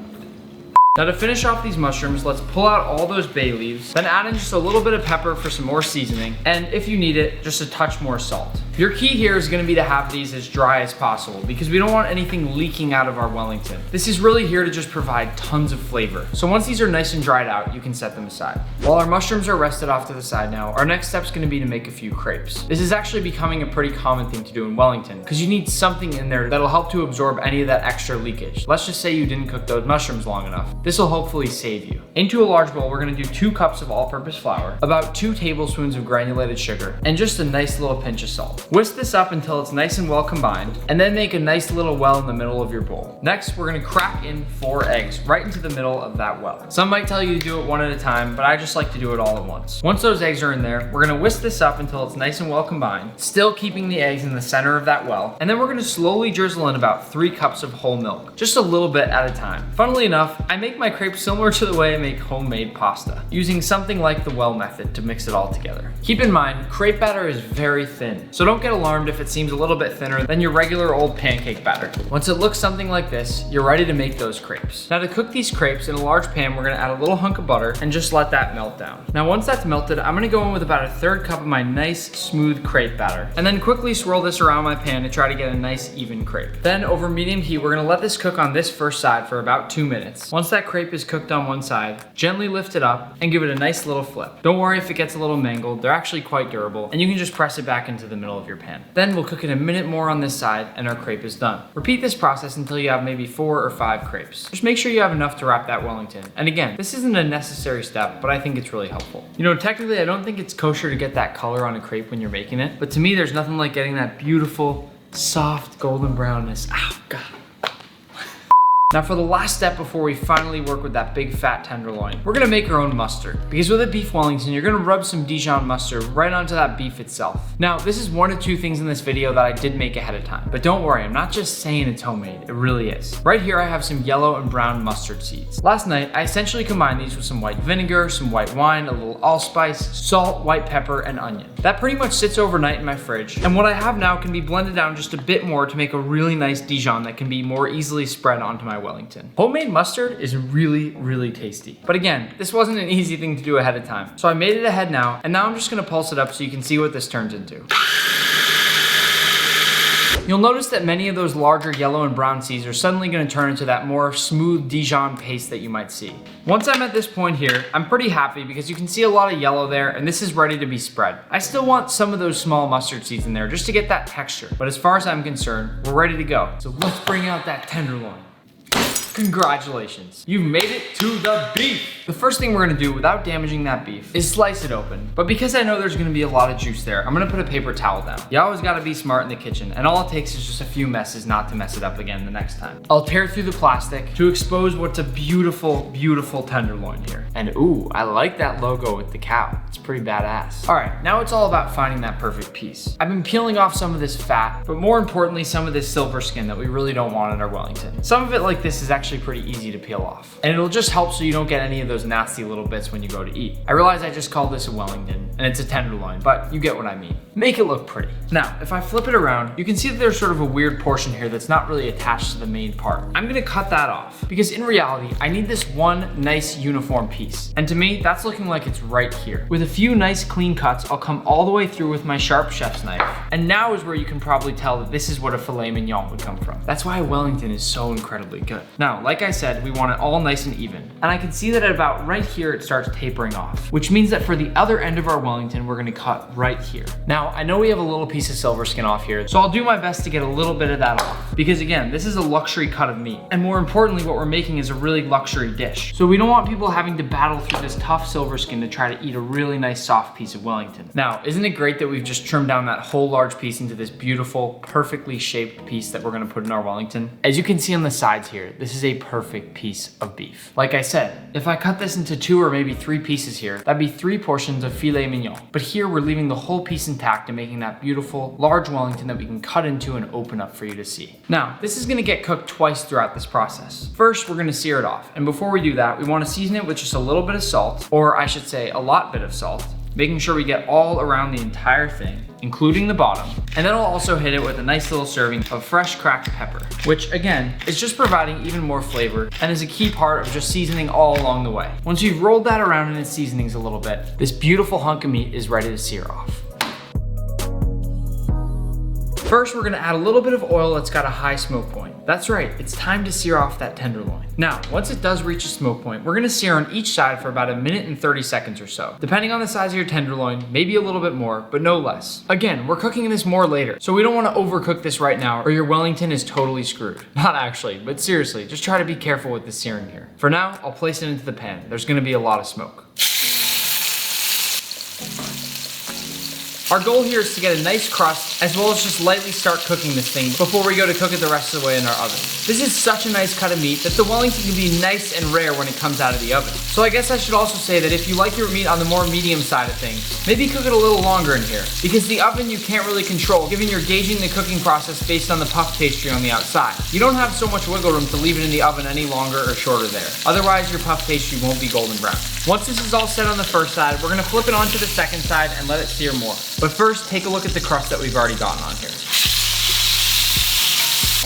Speaker 3: Now to finish off these mushrooms, let's pull out all those bay leaves, then add in just a little bit of pepper for some more seasoning, and if you need it, just a touch more salt. Your key here is gonna be to have these as dry as possible because we don't want anything leaking out of our Wellington. This is really here to just provide tons of flavor. So once these are nice and dried out, you can set them aside. While our mushrooms are rested off to the side now, our next step's gonna be to make a few crepes. This is actually becoming a pretty common thing to do in Wellington because you need something in there that'll help to absorb any of that extra leakage. Let's just say you didn't cook those mushrooms long enough. This will hopefully save you. Into a large bowl, we're gonna do 2 cups of all-purpose flour, about 2 tablespoons of granulated sugar, and just a nice little pinch of salt. Whisk this up until it's nice and well combined, and then make a nice little well in the middle of your bowl. Next, we're gonna crack in 4 eggs right into the middle of that well. Some might tell you to do it one at a time, but I just like to do it all at once. Once those eggs are in there, we're gonna whisk this up until it's nice and well combined, still keeping the eggs in the center of that well, and then we're gonna slowly drizzle in about 3 cups of whole milk, just a little bit at a time. Funnily enough, I make my crepes similar to the way I make homemade pasta, using something like the well method to mix it all together. Keep in mind, crepe batter is very thin, so don't get alarmed if it seems a little bit thinner than your regular old pancake batter. Once it looks something like this, you're ready to make those crepes. Now to cook these crepes in a large pan, we're gonna add a little hunk of butter and just let that melt down. Now once that's melted, I'm gonna go in with about a 1/3 cup of my nice smooth crepe batter, and then quickly swirl this around my pan to try to get a nice even crepe. Then over medium heat, we're gonna let this cook on this first side for about 2 minutes. Once that crepe is cooked on one side, gently lift it up and give it a nice little flip. Don't worry if it gets a little mangled, they're actually quite durable, and you can just press it back into the middle of your pan. Then we'll cook it a minute more on this side and our crepe is done. Repeat this process until you have maybe 4 or 5 crepes. Just make sure you have enough to wrap that Wellington. And again, this isn't a necessary step, but I think it's really helpful. You know, technically I don't think it's kosher to get that color on a crepe when you're making it, but to me there's nothing like getting that beautiful, soft golden brownness. Ow, God. Now for the last step before we finally work with that big fat tenderloin, we're gonna make our own mustard. Because with a beef Wellington, you're gonna rub some Dijon mustard right onto that beef itself. Now, this is 1 of 2 things in this video that I did make ahead of time. But don't worry, I'm not just saying it's homemade, it really is. Right here I have some yellow and brown mustard seeds. Last night, I essentially combined these with some white vinegar, some white wine, a little allspice, salt, white pepper, and onion. That pretty much sits overnight in my fridge, and what I have now can be blended down just a bit more to make a really nice Dijon that can be more easily spread onto my Wellington. Homemade mustard is really, really tasty. But again, this wasn't an easy thing to do ahead of time. So I made it ahead now, and now I'm just gonna pulse it up so you can see what this turns into. You'll notice that many of those larger yellow and brown seeds are suddenly gonna turn into that more smooth Dijon paste that you might see. Once I'm at this point here, I'm pretty happy because you can see a lot of yellow there and this is ready to be spread. I still want some of those small mustard seeds in there just to get that texture. But as far as I'm concerned, we're ready to go. So let's bring out that tenderloin. Congratulations, you've made it to the beef. The first thing we're gonna do without damaging that beef is slice it open. But because I know there's gonna be a lot of juice there, I'm gonna put a paper towel down. You always gotta be smart in the kitchen, and all it takes is just a few messes not to mess it up again the next time. I'll tear through the plastic to expose what's a beautiful, beautiful tenderloin here. And ooh, I like that logo with the cow. It's pretty badass. All right, now it's all about finding that perfect piece. I've been peeling off some of this fat, but more importantly, some of this silver skin that we really don't want in our Wellington. Some of it like this is actually pretty easy to peel off. And it'll just help so you don't get any of those nasty little bits when you go to eat. I realize I just called this a Wellington and it's a tenderloin, but you get what I mean. Make it look pretty. Now, if I flip it around, you can see that there's sort of a weird portion here that's not really attached to the main part. I'm gonna cut that off because in reality, I need this one nice uniform piece. And to me, that's looking like it's right here. With a few nice clean cuts, I'll come all the way through with my sharp chef's knife. And now is where you can probably tell that this is what a filet mignon would come from. That's why a Wellington is so incredibly good. Now, like I said, we want it all nice and even. And I can see that at about right here, it starts tapering off, which means that for the other end of our Wellington, we're gonna cut right here. Now, I know we have a little piece of silver skin off here, so I'll do my best to get a little bit of that off. Because again, this is a luxury cut of meat. And more importantly, what we're making is a really luxury dish. So we don't want people having to battle through this tough silver skin to try to eat a really nice soft piece of Wellington. Now, isn't it great that we've just trimmed down that whole large piece into this beautiful, perfectly shaped piece that we're gonna put in our Wellington? As you can see on the sides here, this is a perfect piece of beef. Like I said, if I cut this into 2 or maybe 3 pieces here, that'd be 3 portions of filet mignon. But here we're leaving the whole piece intact and making that beautiful large Wellington that we can cut into and open up for you to see. Now, this is gonna get cooked twice throughout this process. First, we're gonna sear it off. And before we do that, we wanna season it with just a little bit of salt, or I should say a lot bit of salt, making sure we get all around the entire thing, including the bottom. And then I'll also hit it with a nice little serving of fresh cracked pepper, which again, is just providing even more flavor and is a key part of just seasoning all along the way. Once you've rolled that around in its seasonings a little bit, this beautiful hunk of meat is ready to sear off. First, we're gonna add a little bit of oil that's got a high smoke point. That's right, it's time to sear off that tenderloin. Now, once it does reach a smoke point, we're gonna sear on each side for about 1 minute and 30 seconds or so. Depending on the size of your tenderloin, maybe a little bit more, but no less. Again, we're cooking this more later, so we don't wanna overcook this right now or your Wellington is totally screwed. Not actually, but seriously, just try to be careful with the searing here. For now, I'll place it into the pan. There's gonna be a lot of smoke. Our goal here is to get a nice crust, as well as just lightly start cooking this thing before we go to cook it the rest of the way in our oven. This is such a nice cut of meat that the Wellington can be nice and rare when it comes out of the oven. So I guess I should also say that if you like your meat on the more medium side of things, maybe cook it a little longer in here, because the oven you can't really control, given you're gauging the cooking process based on the puff pastry on the outside. You don't have so much wiggle room to leave it in the oven any longer or shorter there. Otherwise, your puff pastry won't be golden brown. Once this is all set on the first side, we're gonna flip it onto the second side and let it sear more. But first, take a look at the crust that we've already gotten on here.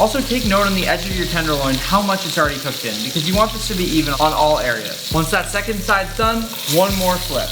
Speaker 3: Also take note on the edge of your tenderloin how much it's already cooked in, because you want this to be even on all areas. Once that second side's done, one more flip.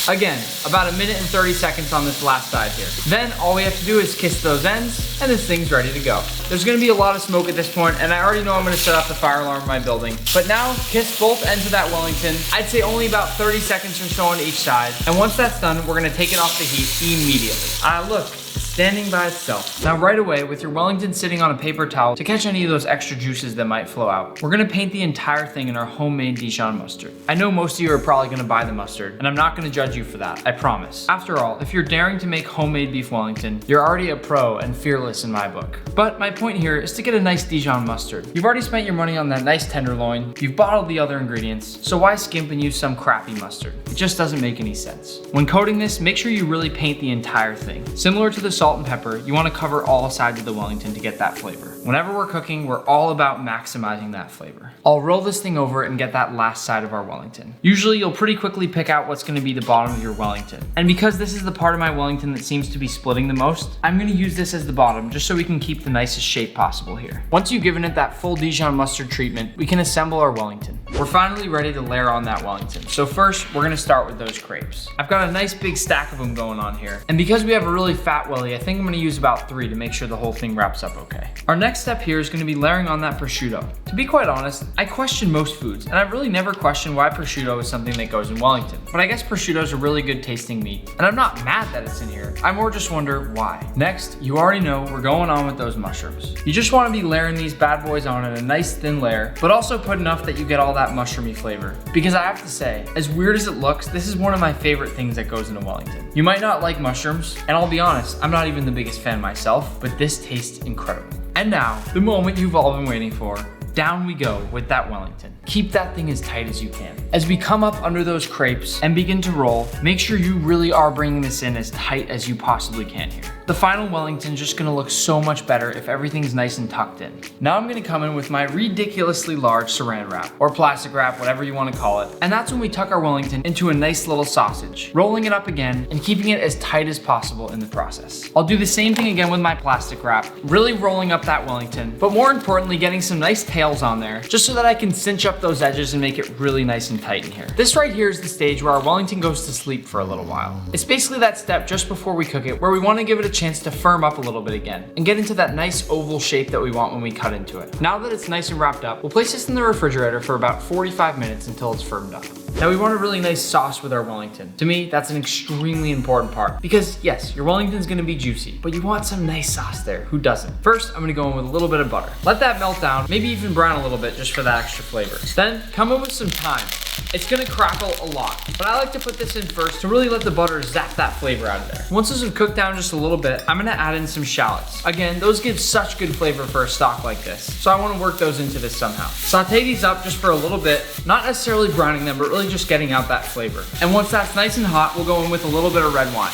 Speaker 3: Again, about 1 minute and 30 seconds on this last side here. Then all we have to do is kiss those ends, and this thing's ready to go. There's gonna be a lot of smoke at this point, and I already know I'm gonna set off the fire alarm in my building. But now, kiss both ends of that Wellington. I'd say only about 30 seconds or so on each side. And once that's done, we're gonna take it off the heat immediately. Look, standing by itself. Now right away, with your Wellington sitting on a paper towel to catch any of those extra juices that might flow out, we're gonna paint the entire thing in our homemade Dijon mustard. I know most of you are probably gonna buy the mustard, and I'm not gonna judge you for that, I promise. After all, if you're daring to make homemade beef Wellington, you're already a pro and fearless in my book. But my point here is to get a nice Dijon mustard. You've already spent your money on that nice tenderloin, you've bottled the other ingredients, so why skimp and use some crappy mustard? It just doesn't make any sense. When coating this, make sure you really paint the entire thing. Similar to the salt and pepper, you want to cover all sides of the Wellington to get that flavor. Whenever we're cooking, we're all about maximizing that flavor. I'll roll this thing over and get that last side of our Wellington. Usually you'll pretty quickly pick out what's going to be the bottom of your Wellington. And because this is the part of my Wellington that seems to be splitting the most, I'm going to use this as the bottom just so we can keep the nicest shape possible here. Once you've given it that full Dijon mustard treatment, we can assemble our Wellington. We're finally ready to layer on that Wellington. So first, we're going to start with those crepes. I've got a nice big stack of them going on here. And because we have a really fat welly, I think I'm going to use about 3 to make sure the whole thing wraps up okay. Our next step here is going to be layering on that prosciutto. To be quite honest, I question most foods, and I've really never questioned why prosciutto is something that goes in Wellington. But I guess prosciutto is a really good tasting meat, and I'm not mad that it's in here. I more just wonder why. Next, you already know we're going on with those mushrooms. You just want to be layering these bad boys on in a nice thin layer, but also put enough that you get all that mushroomy flavor. Because I have to say, as weird as it looks, this is one of my favorite things that goes into Wellington. You might not like mushrooms, and I'll be honest, I'm not even the biggest fan myself, but this tastes incredible. And now, the moment you've all been waiting for. Down we go with that Wellington. Keep that thing as tight as you can. As we come up under those crepes and begin to roll, make sure you really are bringing this in as tight as you possibly can here. The final Wellington's just gonna look so much better if everything's nice and tucked in. Now I'm gonna come in with my ridiculously large saran wrap, or plastic wrap, whatever you wanna call it. And that's when we tuck our Wellington into a nice little sausage, rolling it up again and keeping it as tight as possible in the process. I'll do the same thing again with my plastic wrap, really rolling up that Wellington, but more importantly, getting some nice tails on there, just so that I can cinch up those edges and make it really nice and tight in here. This right here is the stage where our Wellington goes to sleep for a little while. It's basically that step just before we cook it, where we wanna give it a chance to firm up a little bit again, and get into that nice oval shape that we want when we cut into it. Now that it's nice and wrapped up, we'll place this in the refrigerator for about 45 minutes until it's firmed up. Now we want a really nice sauce with our Wellington. To me, that's an extremely important part, because yes, your Wellington's gonna be juicy, but you want some nice sauce there. Who doesn't? First, I'm gonna go in with a little bit of butter. Let that melt down, maybe even brown a little bit just for that extra flavor. Then come in with some thyme. It's gonna crackle a lot, but I like to put this in first to really let the butter zap that flavor out of there. Once this has cooked down just a little bit, I'm gonna add in some shallots. Again, those give such good flavor for a stock like this, so I wanna work those into this somehow. Saute these up just for a little bit, not necessarily browning them, but really just getting out that flavor. And once that's nice and hot, we'll go in with a little bit of red wine.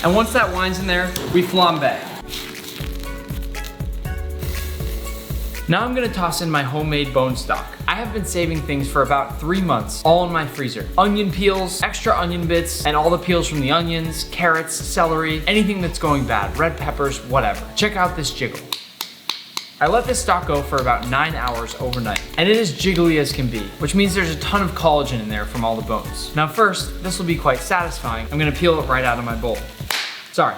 Speaker 3: And once that wine's in there, we flambe. Now I'm gonna toss in my homemade bone stock. I have been saving things for about 3 months, all in my freezer. Onion peels, extra onion bits, and all the peels from the onions, carrots, celery, anything that's going bad, red peppers, whatever. Check out this jiggle. I let this stock go for about 9 hours overnight, and it is jiggly as can be, which means there's a ton of collagen in there from all the bones. Now first, this will be quite satisfying. I'm gonna peel it right out of my bowl. Sorry,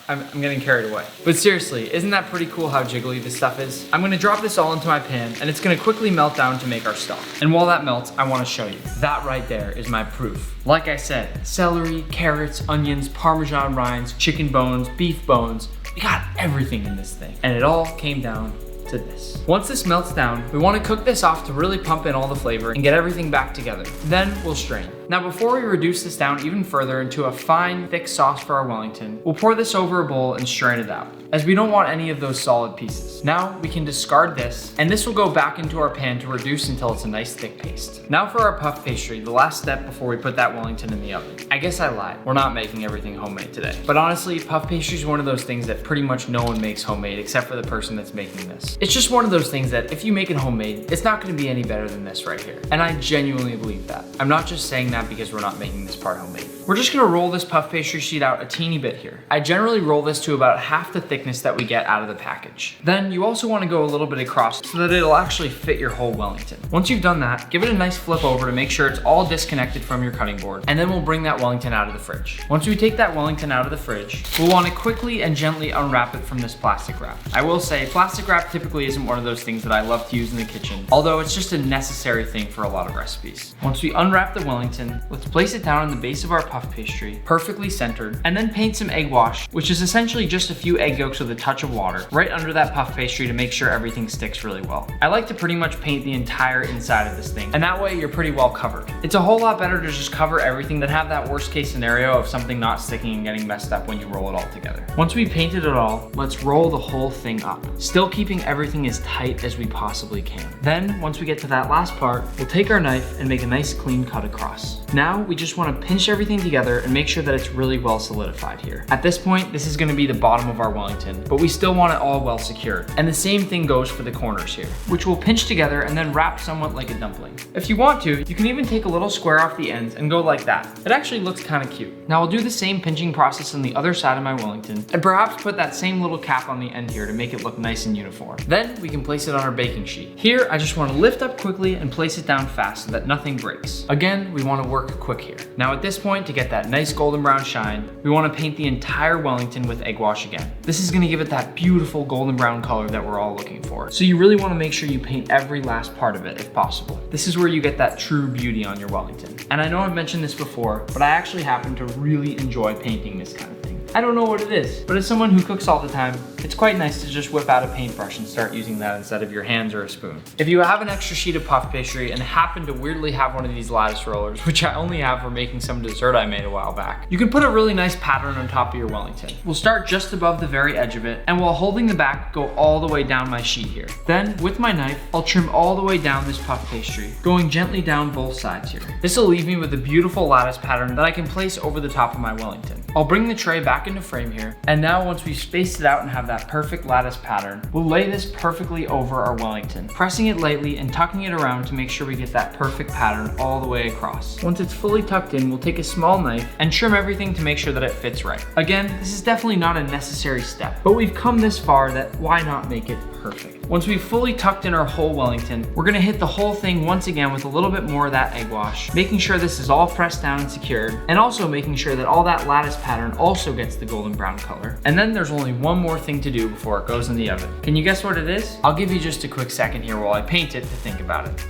Speaker 3: I'm getting carried away. But seriously, isn't that pretty cool how jiggly this stuff is? I'm gonna drop this all into my pan, and it's gonna quickly melt down to make our stock. And while that melts, I wanna show you. That right there is my proof. Like I said, celery, carrots, onions, Parmesan rinds, chicken bones, beef bones, we got everything in this thing. And it all came down to this. Once this melts down, we want to cook this off to really pump in all the flavor and get everything back together. Then we'll strain. Now before we reduce this down even further into a fine, thick sauce for our Wellington, we'll pour this over a bowl and strain it out, as we don't want any of those solid pieces. Now we can discard this, and this will go back into our pan to reduce until it's a nice thick paste. Now for our puff pastry, the last step before we put that Wellington in the oven. I guess I lied, we're not making everything homemade today. But honestly, puff pastry is one of those things that pretty much no one makes homemade except for the person that's making this. It's just one of those things that if you make it homemade, it's not gonna be any better than this right here. And I genuinely believe that. I'm not just saying that because we're not making this part homemade. We're just gonna roll this puff pastry sheet out a teeny bit here. I generally roll this to about half the thickness that we get out of the package. Then you also wanna go a little bit across so that it'll actually fit your whole Wellington. Once you've done that, give it a nice flip over to make sure it's all disconnected from your cutting board, and then we'll bring that Wellington out of the fridge. Once we take that Wellington out of the fridge, we'll wanna quickly and gently unwrap it from this plastic wrap. I will say, plastic wrap typically isn't one of those things that I love to use in the kitchen, although it's just a necessary thing for a lot of recipes. Once we unwrap the Wellington, let's place it down on the base of our puff pastry, perfectly centered, and then paint some egg wash, which is essentially just a few egg yolks with a touch of water, right under that puff pastry to make sure everything sticks really well. I like to pretty much paint the entire inside of this thing, and that way you're pretty well covered. It's a whole lot better to just cover everything than have that worst case scenario of something not sticking and getting messed up when you roll it all together. Once we painted it all, let's roll the whole thing up, still keeping everything as tight as we possibly can. Then, once we get to that last part, we'll take our knife and make a nice clean cut across. Now, we just want to pinch everything together and make sure that it's really well solidified here. At this point, this is going to be the bottom of our Wellington, but we still want it all well secured. And the same thing goes for the corners here, which we'll pinch together and then wrap somewhat like a dumpling. If you want to, you can even take a little square off the ends and go like that. It actually looks kind of cute. Now I'll do the same pinching process on the other side of my Wellington, and perhaps put that same little cap on the end here to make it look nice and uniform. Then we can place it on our baking sheet. Here, I just want to lift up quickly and place it down fast so that nothing breaks. Again, we want to work quick here. Now at this point, to get that nice golden brown shine, we want to paint the entire Wellington with egg wash again. This is going to give it that beautiful golden brown color that we're all looking for. So you really want to make sure you paint every last part of it if possible. This is where you get that true beauty on your Wellington. And I know I've mentioned this before, but I actually happen to really enjoy painting this kind of thing. I don't know what it is, but as someone who cooks all the time, it's quite nice to just whip out a paintbrush and start using that instead of your hands or a spoon. If you have an extra sheet of puff pastry and happen to weirdly have one of these lattice rollers, which I only have for making some dessert I made a while back, you can put a really nice pattern on top of your Wellington. We'll start just above the very edge of it, and while holding the back, go all the way down my sheet here. Then, with my knife, I'll trim all the way down this puff pastry, going gently down both sides here. This will leave me with a beautiful lattice pattern that I can place over the top of my Wellington. I'll bring the tray back into frame here, and now once we've spaced it out and have that perfect lattice pattern, we'll lay this perfectly over our Wellington, pressing it lightly and tucking it around to make sure we get that perfect pattern all the way across. Once it's fully tucked in, we'll take a small knife and trim everything to make sure that it fits right. Again, this is definitely not a necessary step, but we've come this far that why not make it perfect? Once we've fully tucked in our whole Wellington, we're gonna hit the whole thing once again with a little bit more of that egg wash, making sure this is all pressed down and secured, and also making sure that all that lattice pattern also gets the golden brown color. And then there's only one more thing to do before it goes in the oven. Can you guess what it is? I'll give you just a quick second here while I paint it to think about it.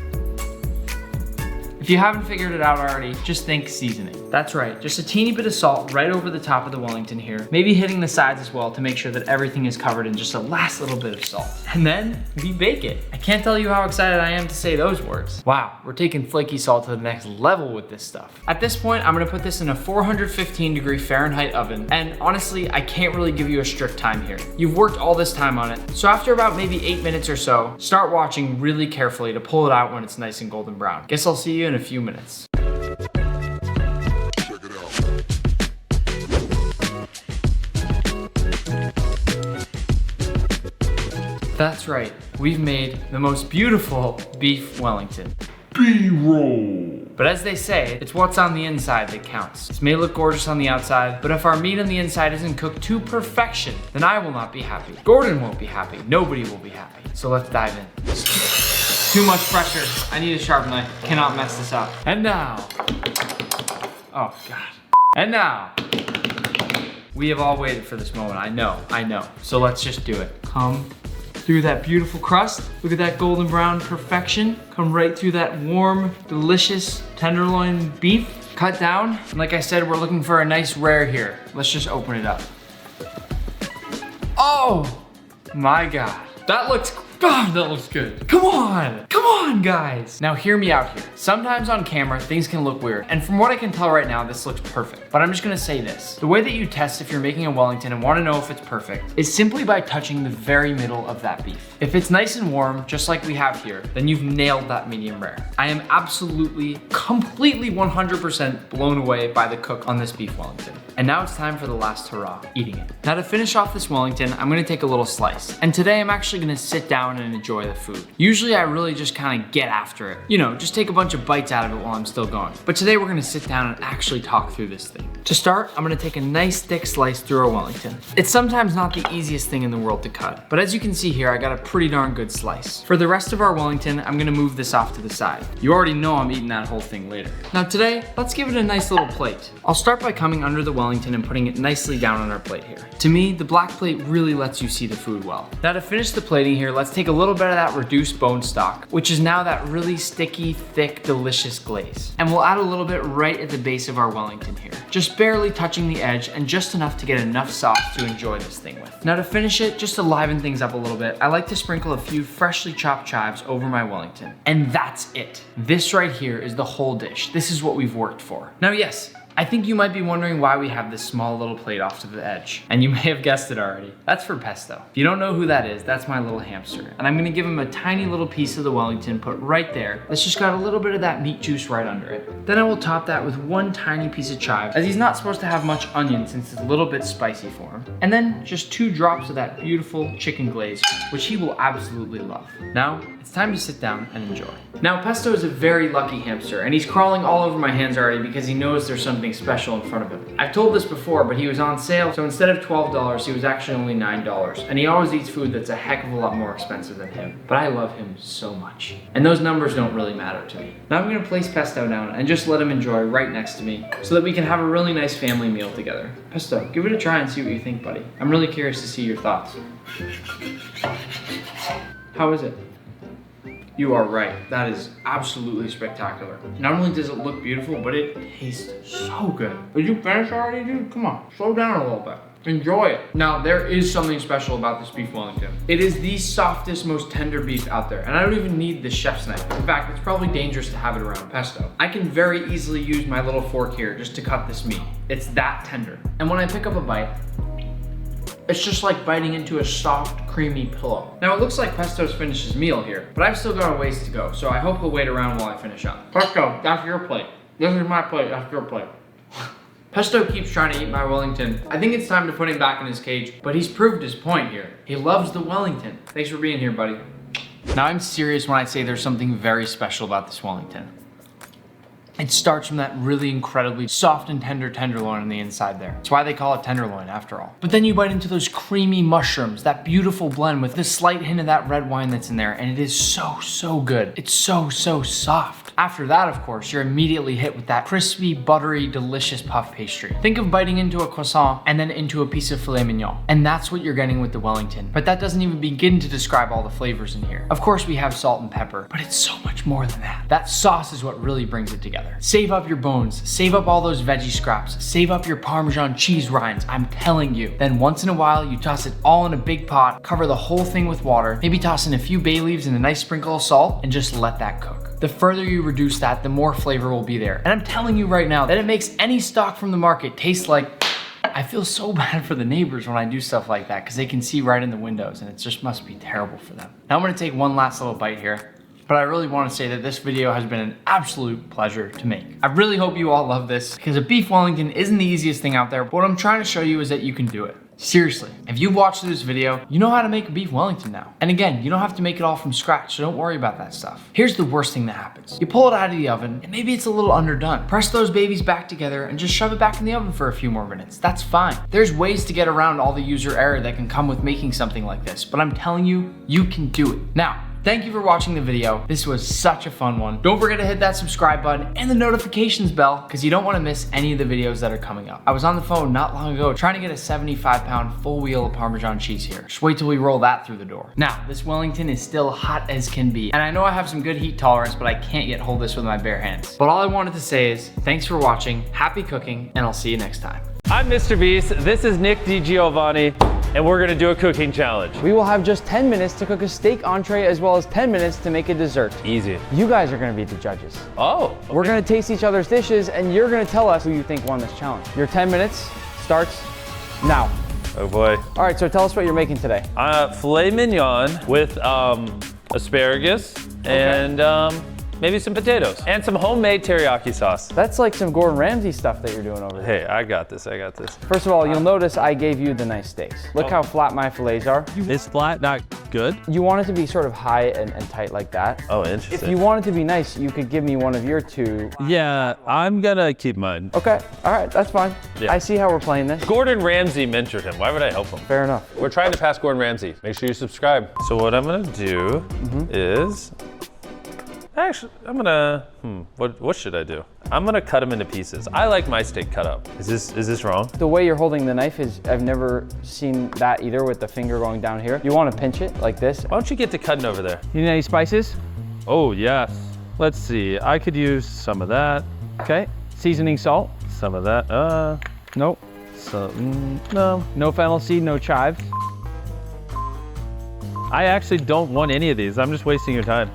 Speaker 3: If you haven't figured it out already, just think seasoning. That's right, just a teeny bit of salt right over the top of the Wellington here, maybe hitting the sides as well to make sure that everything is covered in just a last little bit of salt. And then we bake it. I can't tell you how excited I am to say those words. Wow, we're taking flaky salt to the next level with this stuff. At this point, I'm gonna put this in a 415-degree Fahrenheit oven, and honestly, I can't really give you a strict time here. You've worked all this time on it, so after about maybe 8 minutes or so, start watching really carefully to pull it out when it's nice and golden brown. Guess I'll see you in a few minutes. That's right, we've made the most beautiful beef Wellington.
Speaker 6: B-roll.
Speaker 3: But as they say, it's what's on the inside that counts. This may look gorgeous on the outside, but if our meat on the inside isn't cooked to perfection, then I will not be happy. Gordon won't be happy. Nobody will be happy. So let's dive in. Too much pressure. I need a sharp knife. Cannot mess this up. And now. Oh, God. And now. We have all waited for this moment. I know. So let's just do it. Come through that beautiful crust. Look at that golden brown perfection. Come right through that warm, delicious tenderloin beef. Cut down. And like I said, we're looking for a nice rare here. Let's just open it up. Oh my God. That looks good. Come on, guys. Now hear me out here. Sometimes on camera, things can look weird. And from what I can tell right now, this looks perfect. But I'm just gonna say this. The way that you test if you're making a Wellington and wanna know if it's perfect is simply by touching the very middle of that beef. If it's nice and warm, just like we have here, then you've nailed that medium rare. I am absolutely, completely 100% blown away by the cook on this beef Wellington. And now it's time for the last hurrah, eating it. Now to finish off this Wellington, I'm gonna take a little slice. And today I'm actually gonna sit down and enjoy the food. Usually I really just kind of get after it. You know, just take a bunch of bites out of it while I'm still going. But today we're gonna sit down and actually talk through this thing. To start, I'm gonna take a nice thick slice through a Wellington. It's sometimes not the easiest thing in the world to cut, but as you can see here, I got a pretty darn good slice. For the rest of our Wellington, I'm gonna move this off to the side. You already know I'm eating that whole thing later. Now today, let's give it a nice little plate. I'll start by coming under the Wellington and putting it nicely down on our plate here. To me, the black plate really lets you see the food well. Now to finish the plating here, let's take a little bit of that reduced bone stock, which is now that really sticky, thick, delicious glaze. And we'll add a little bit right at the base of our Wellington here. Just barely touching the edge and just enough to get enough sauce to enjoy this thing with. Now to finish it, just to liven things up a little bit, I like to sprinkle a few freshly chopped chives over my Wellington. And that's it. This right here is the whole dish. This is what we've worked for. Now yes, I think you might be wondering why we have this small little plate off to the edge. And you may have guessed it already. That's for Pesto. If you don't know who that is, that's my little hamster. And I'm gonna give him a tiny little piece of the Wellington put right there. That's just got a little bit of that meat juice right under it. Then I will top that with one tiny piece of chive, as he's not supposed to have much onion since it's a little bit spicy for him. And then just 2 drops of that beautiful chicken glaze, which he will absolutely love. Now, it's time to sit down and enjoy. Now, Pesto is a very lucky hamster, and he's crawling all over my hands already because he knows there's something special in front of him. I've told this before, but he was on sale, so instead of $12, he was actually only $9. And he always eats food that's a heck of a lot more expensive than him. But I love him so much. And those numbers don't really matter to me. Now I'm gonna place Pesto down and just let him enjoy right next to me so that we can have a really nice family meal together. Pesto, give it a try and see what you think, buddy. I'm really curious to see your thoughts. How is it? You are right. That is absolutely spectacular. Not only does it look beautiful, but it tastes so good. Did you finish already, dude? Come on, slow down a little bit. Enjoy it. Now, there is something special about this beef Wellington. It is the softest, most tender beef out there, and I don't even need the chef's knife. In fact, it's probably dangerous to have it around Pesto. I can very easily use my little fork here just to cut this meat. It's that tender. And when I pick up a bite, it's just like biting into a soft, creamy pillow. Now it looks like Pesto's finished his meal here, but I've still got a ways to go, so I hope he'll wait around while I finish up. Pesto, that's your plate. This is my plate, that's your plate. Pesto keeps trying to eat my Wellington. I think it's time to put him back in his cage, but he's proved his point here. He loves the Wellington. Thanks for being here, buddy. Now I'm serious when I say there's something very special about this Wellington. It starts from that really incredibly soft and tender tenderloin on the inside there. That's why they call it tenderloin after all. But then you bite into those creamy mushrooms, that beautiful blend with the slight hint of that red wine that's in there, and it is so, so good. It's so, so soft. After that, of course, you're immediately hit with that crispy, buttery, delicious puff pastry. Think of biting into a croissant and then into a piece of filet mignon. And that's what you're getting with the Wellington. But that doesn't even begin to describe all the flavors in here. Of course, we have salt and pepper, but it's so much more than that. That sauce is what really brings it together. Save up your bones, save up all those veggie scraps, save up your Parmesan cheese rinds, I'm telling you. Then once in a while, you toss it all in a big pot, cover the whole thing with water, maybe toss in a few bay leaves and a nice sprinkle of salt, and just let that cook. The further you reduce that, the more flavor will be there. And I'm telling you right now that it makes any stock from the market taste like... I feel so bad for the neighbors when I do stuff like that because they can see right in the windows and it just must be terrible for them. Now I'm gonna take one last little bite here. But I really want to say that this video has been an absolute pleasure to make. I really hope you all love this because a beef Wellington isn't the easiest thing out there, but what I'm trying to show you is that you can do it. Seriously, if you've watched this video, you know how to make a beef Wellington now. And again, you don't have to make it all from scratch, so don't worry about that stuff. Here's the worst thing that happens. You pull it out of the oven, and maybe it's a little underdone. Press those babies back together and just shove it back in the oven for a few more minutes. That's fine. There's ways to get around all the user error that can come with making something like this, but I'm telling you, you can do it. Now, thank you for watching the video. This was such a fun one. Don't forget to hit that subscribe button and the notifications bell because you don't want to miss any of the videos that are coming up. I was on the phone not long ago trying to get a 75-pound full wheel of Parmesan cheese here. Just wait till we roll that through the door. Now, this Wellington is still hot as can be. And I know I have some good heat tolerance, but I can't yet hold this with my bare hands. But all I wanted to say is thanks for watching, happy cooking, and I'll see you next time.
Speaker 4: I'm MrBeast, this is Nick DiGiovanni, and we're gonna do a cooking challenge.
Speaker 3: We will have just 10 minutes to cook a steak entree as well as 10 minutes to make a dessert.
Speaker 4: Easy.
Speaker 3: You guys are gonna be the judges.
Speaker 4: Oh. Okay.
Speaker 3: We're gonna taste each other's dishes and you're gonna tell us who you think won this challenge. Your 10 minutes starts now.
Speaker 4: Oh boy.
Speaker 3: All right, so tell us what you're making today.
Speaker 4: Filet mignon with asparagus and maybe some potatoes and some homemade teriyaki sauce.
Speaker 3: That's like some Gordon Ramsay stuff that you're doing over there.
Speaker 4: Hey, I got this, I got this.
Speaker 3: First of all, you'll notice I gave you the nice steaks. Look how flat my fillets are.
Speaker 4: Is flat not good?
Speaker 3: You want it to be sort of high and tight like that.
Speaker 4: Oh, interesting.
Speaker 3: If you want it to be nice, you could give me one of your two.
Speaker 4: Yeah, I'm gonna keep mine.
Speaker 3: Okay, all right, that's fine.
Speaker 4: Yeah.
Speaker 3: I see how we're playing this.
Speaker 4: Gordon Ramsay mentored him. Why would I help him?
Speaker 3: Fair enough.
Speaker 4: We're trying to pass Gordon Ramsay. Make sure you subscribe. So what I'm gonna do is, actually, I'm gonna, what should I do? I'm gonna cut them into pieces. I like my steak cut up. Is this wrong?
Speaker 3: The way you're holding the knife is, I've never seen that either with the finger going down here. You wanna pinch it like this.
Speaker 4: Why don't you get to cutting over there?
Speaker 3: You need any spices?
Speaker 4: Oh, yes. Let's see, I could use some of that.
Speaker 3: Okay, seasoning salt.
Speaker 4: Some of that,
Speaker 3: Nope.
Speaker 4: No.
Speaker 3: No fennel seed, no chives.
Speaker 4: I actually don't want any of these. I'm just wasting your time.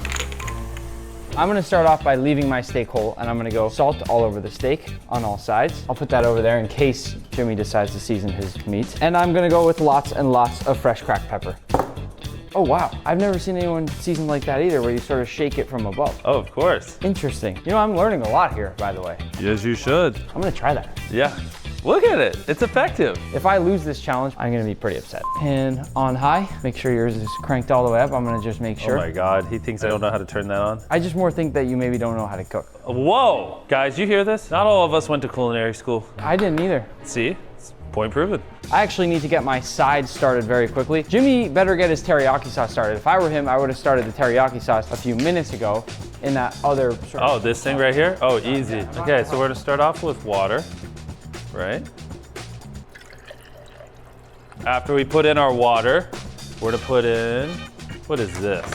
Speaker 3: I'm gonna start off by leaving my steak whole and I'm gonna go salt all over the steak on all sides. I'll put that over there in case Jimmy decides to season his meat. And I'm gonna go with lots and lots of fresh cracked pepper. Oh wow, I've never seen anyone season like that either, where you sort of shake it from above.
Speaker 4: Oh, of course.
Speaker 3: Interesting. You know, I'm learning a lot here, by the way.
Speaker 4: Yes, you should.
Speaker 3: I'm gonna try that.
Speaker 4: Yeah. Look at it, it's effective.
Speaker 3: If I lose this challenge, I'm gonna be pretty upset. Pan on high, make sure yours is cranked all the way up. I'm gonna just make sure.
Speaker 4: Oh my God, he thinks I don't know how to turn that on.
Speaker 3: I just more think that you maybe don't know how to cook.
Speaker 4: Whoa, guys, you hear this? Not all of us went to culinary school.
Speaker 3: I didn't either.
Speaker 4: See, point proven.
Speaker 3: I actually need to get my sides started very quickly. Jimmy better get his teriyaki sauce started. If I were him, I would have started the teriyaki sauce a few minutes ago in that other sort of.
Speaker 4: Oh, this thing right here? Oh, easy. Okay, so we're gonna start off with water, right? After we put in our water, we're gonna put in, what is this?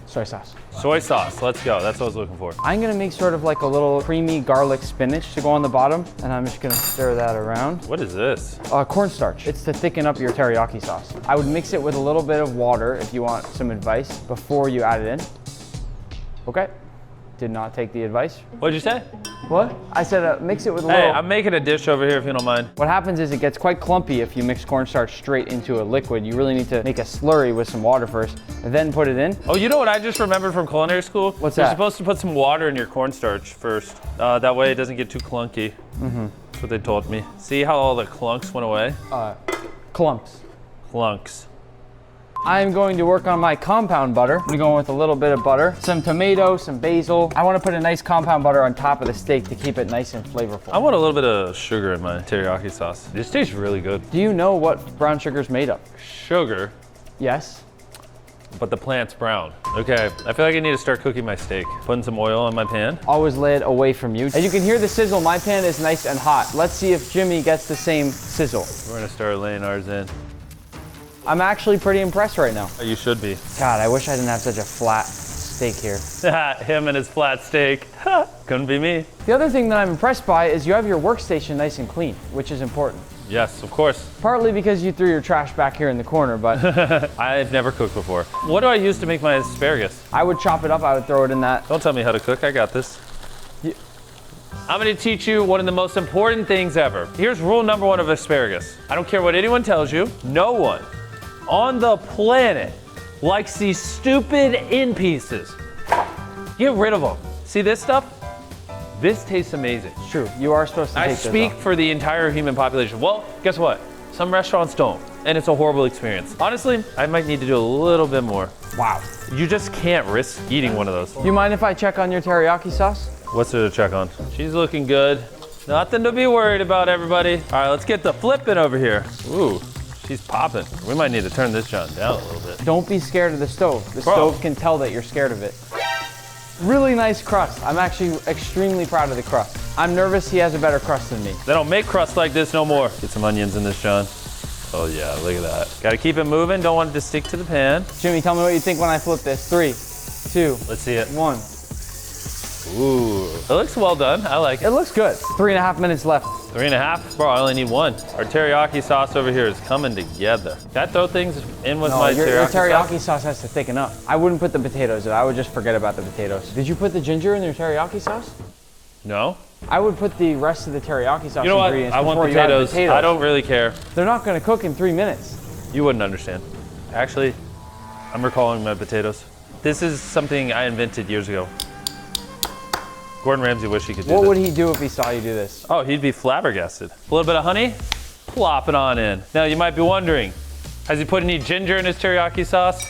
Speaker 3: Soy sauce.
Speaker 4: Soy sauce, let's go. That's what I was looking for.
Speaker 3: I'm gonna make sort of like a little creamy garlic spinach to go on the bottom, and I'm just gonna stir that around.
Speaker 4: What is this?
Speaker 3: Cornstarch. It's to thicken up your teriyaki sauce. I would mix it with a little bit of water if you want some advice before you add it in. Okay. Did not take the advice.
Speaker 4: What'd you say?
Speaker 3: What? I said mix it with a
Speaker 4: Hey,
Speaker 3: little.
Speaker 4: I'm making a dish over here if you don't mind.
Speaker 3: What happens is it gets quite clumpy if you mix cornstarch straight into a liquid. You really need to make a slurry with some water first, and then put it in.
Speaker 4: Oh, you know what I just remembered from culinary school?
Speaker 3: What's
Speaker 4: You're
Speaker 3: that?
Speaker 4: supposed to put some water in your cornstarch first. That way it doesn't get too clunky. That's what they told me. See how all the clunks went away?
Speaker 3: Clumps.
Speaker 4: Clunks.
Speaker 3: I'm going to work on my compound butter. I'm going with a little bit of butter, some tomato, some basil. I want to put a nice compound butter on top of the steak to keep it nice and flavorful.
Speaker 4: I want a little bit of sugar in my teriyaki sauce. This tastes really good.
Speaker 3: Do you know what brown sugar is made of?
Speaker 4: Sugar,
Speaker 3: Yes.
Speaker 4: but the plant's brown. Okay, I feel like I need to start cooking my steak. Putting some oil on my pan.
Speaker 3: Always lay it away from you. As you can hear the sizzle, my pan is nice and hot. Let's see if Jimmy gets the same sizzle.
Speaker 4: We're gonna start laying ours in.
Speaker 3: I'm actually pretty impressed right now.
Speaker 4: You should be.
Speaker 3: God, I wish I didn't have such a flat steak here.
Speaker 4: Him and his flat steak. Couldn't be me.
Speaker 3: The other thing that I'm impressed by is you have your workstation nice and clean, which is important.
Speaker 4: Yes, of course.
Speaker 3: Partly because you threw your trash back here in the corner, but
Speaker 4: I've never cooked before. What do I use to make my asparagus?
Speaker 3: I would chop it up, I would throw it in that.
Speaker 4: Don't tell me how to cook, I got this. I'm gonna teach you one of the most important things ever. Here's rule number 1 of asparagus. I don't care what anyone tells you, no one on the planet likes these stupid in pieces. Get rid of them. See this stuff? This tastes amazing.
Speaker 3: It's true, you are supposed to
Speaker 4: I
Speaker 3: take those
Speaker 4: speak
Speaker 3: off.
Speaker 4: for the entire human population. Well, guess what?
Speaker 8: Some restaurants don't, and it's a horrible experience. Honestly, I might need to do a little bit more.
Speaker 3: Wow.
Speaker 8: You just can't risk eating one of those.
Speaker 3: You mind if I check on your teriyaki sauce?
Speaker 8: What's there to check on? She's looking good. Nothing to be worried about, everybody. All right, let's get the flipping over here. Ooh, she's popping. We might need to turn this John down a little bit.
Speaker 3: Don't be scared of the stove. The stove can tell that you're scared of it. Really nice crust. I'm actually extremely proud of the crust. I'm nervous he has a better crust than me.
Speaker 8: They don't make crust like this no more. Get some onions in this, John. Oh yeah, look at that. Gotta keep it moving, don't want it to stick to the pan.
Speaker 3: Jimmy, tell me what you think when I flip this. 3, 2,
Speaker 8: let's see it.
Speaker 3: 1.
Speaker 8: Ooh, it looks well done. I like it.
Speaker 3: It looks good. 3.5 minutes left.
Speaker 8: 3.5? Bro, I only need 1. Our teriyaki sauce over here is coming together. Can I throw things in with my
Speaker 3: your
Speaker 8: teriyaki
Speaker 3: teriyaki sauce has to thicken up. I wouldn't put the potatoes in. I would just forget about the potatoes. Did you put the ginger in your teriyaki sauce?
Speaker 8: No.
Speaker 3: I would put the rest of the teriyaki sauce
Speaker 8: You know what?
Speaker 3: ingredients
Speaker 8: I want
Speaker 3: before you add
Speaker 8: potatoes.
Speaker 3: potatoes.
Speaker 8: I don't really care.
Speaker 3: They're not gonna cook in 3 minutes.
Speaker 8: You wouldn't understand. Actually, I'm recalling my potatoes. This is something I invented years ago. Gordon Ramsay wished he could do this.
Speaker 3: What would he do if he saw you do this?
Speaker 8: Oh, he'd be flabbergasted. A little bit of honey, plop it on in. Now you might be wondering, has he put any ginger in his teriyaki sauce?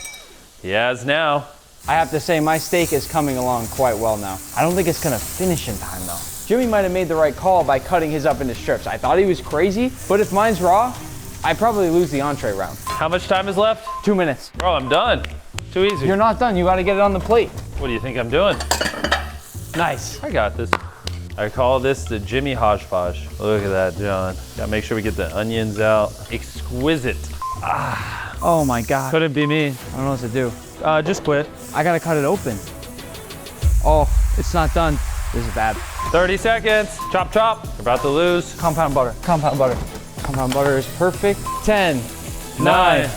Speaker 8: He has now.
Speaker 3: I have to say, my steak is coming along quite well now. I don't think it's gonna finish in time though. Jimmy might have made the right call by cutting his up into strips. I thought he was crazy, but if mine's raw, I'd probably lose the entree round.
Speaker 8: How much time is left?
Speaker 3: 2 minutes.
Speaker 8: Bro, I'm done. Too easy.
Speaker 3: You're not done, you gotta get it on the plate.
Speaker 8: What do you think I'm doing?
Speaker 3: Nice.
Speaker 8: I got this. I call this the Jimmy hodgepodge. Look at that, John. Gotta make sure we get the onions out. Exquisite. Ah.
Speaker 3: Oh my God.
Speaker 8: Couldn't be me.
Speaker 3: I don't know what to do.
Speaker 8: Just quit.
Speaker 3: I gotta cut it open. Oh, it's not done. This is bad.
Speaker 8: 30 seconds. Chop, chop. We're about to lose.
Speaker 3: Compound butter, compound butter. Compound butter is perfect. 10,
Speaker 8: 9,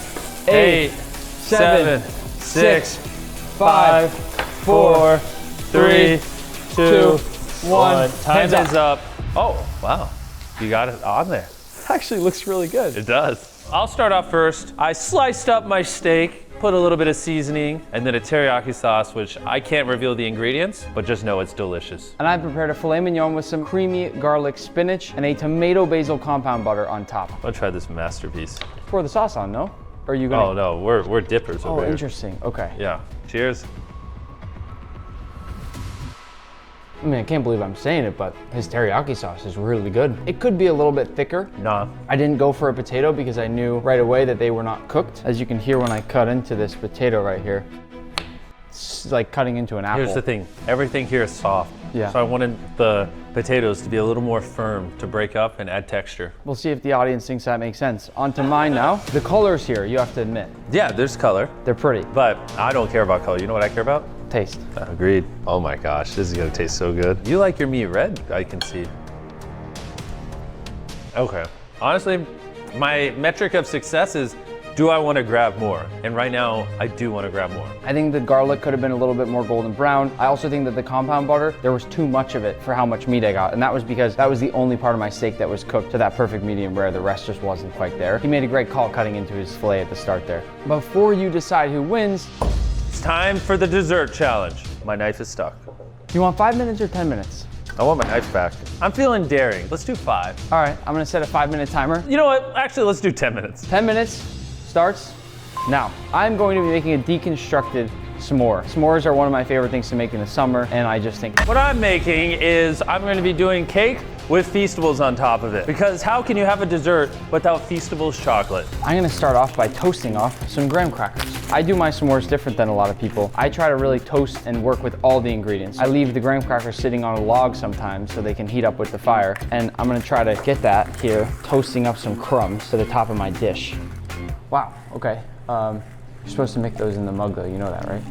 Speaker 8: 8, 7, 6, 5, 4, 3, 2, 1. Time is up. Oh, wow. You got it on there.
Speaker 3: It actually looks really good.
Speaker 8: It does. I'll start off first. I sliced up my steak, put a little bit of seasoning, and then a teriyaki sauce, which I can't reveal the ingredients, but just know it's delicious.
Speaker 3: And I prepared a filet mignon with some creamy garlic spinach and a tomato basil compound butter on top.
Speaker 8: I'm gonna try this masterpiece.
Speaker 3: Pour the sauce on, no? Or are you gonna?
Speaker 8: Oh no, we're dippers over
Speaker 3: Oh,
Speaker 8: here.
Speaker 3: interesting. Okay.
Speaker 8: Yeah. Cheers.
Speaker 3: I mean, I can't believe I'm saying it, but his teriyaki sauce is really good. It could be a little bit thicker.
Speaker 8: Nah.
Speaker 3: I didn't go for a potato because I knew right away that they were not cooked. As you can hear when I cut into this potato right here, it's like cutting into an apple.
Speaker 8: Here's the thing, everything here is soft.
Speaker 3: Yeah.
Speaker 8: So I wanted the potatoes to be a little more firm to break up and add texture.
Speaker 3: We'll see if the audience thinks that makes sense. On to mine now. The colors here, you have to admit.
Speaker 8: Yeah, there's color.
Speaker 3: They're pretty.
Speaker 8: But I don't care about color. You know what I care about?
Speaker 3: Taste.
Speaker 8: Agreed. Oh my gosh, this is gonna taste so good. You like your meat red, I can see. Okay. Honestly, my metric of success is, do I want to grab more? And right now, I do want to grab more.
Speaker 3: I think the garlic could have been a little bit more golden brown. I also think that the compound butter, there was too much of it for how much meat I got. And that was because that was the only part of my steak that was cooked to that perfect medium rare. The rest just wasn't quite there. He made a great call cutting into his filet at the start there. Before you decide who wins,
Speaker 8: it's time for the dessert challenge. My knife is stuck.
Speaker 3: You want 5 minutes or 10 minutes?
Speaker 8: I want my knife back. I'm feeling daring. Let's do 5.
Speaker 3: All right, I'm gonna set a 5-minute timer.
Speaker 8: You know what? Actually, let's do 10 minutes.
Speaker 3: 10 minutes starts now. I'm going to be making a deconstructed s'more. S'mores are one of my favorite things to make in the summer, and I just think
Speaker 8: what I'm making is I'm going to be doing cake with Feastables on top of it. Because how can you have a dessert without Feastables chocolate?
Speaker 3: I'm gonna start off by toasting off some graham crackers. I do my s'mores different than a lot of people. I try to really toast and work with all the ingredients. I leave the graham crackers sitting on a log sometimes so they can heat up with the fire. And I'm gonna try to get that here, toasting up some crumbs to the top of my dish. Wow, okay. You're supposed to make those in the mug though, you know that, right?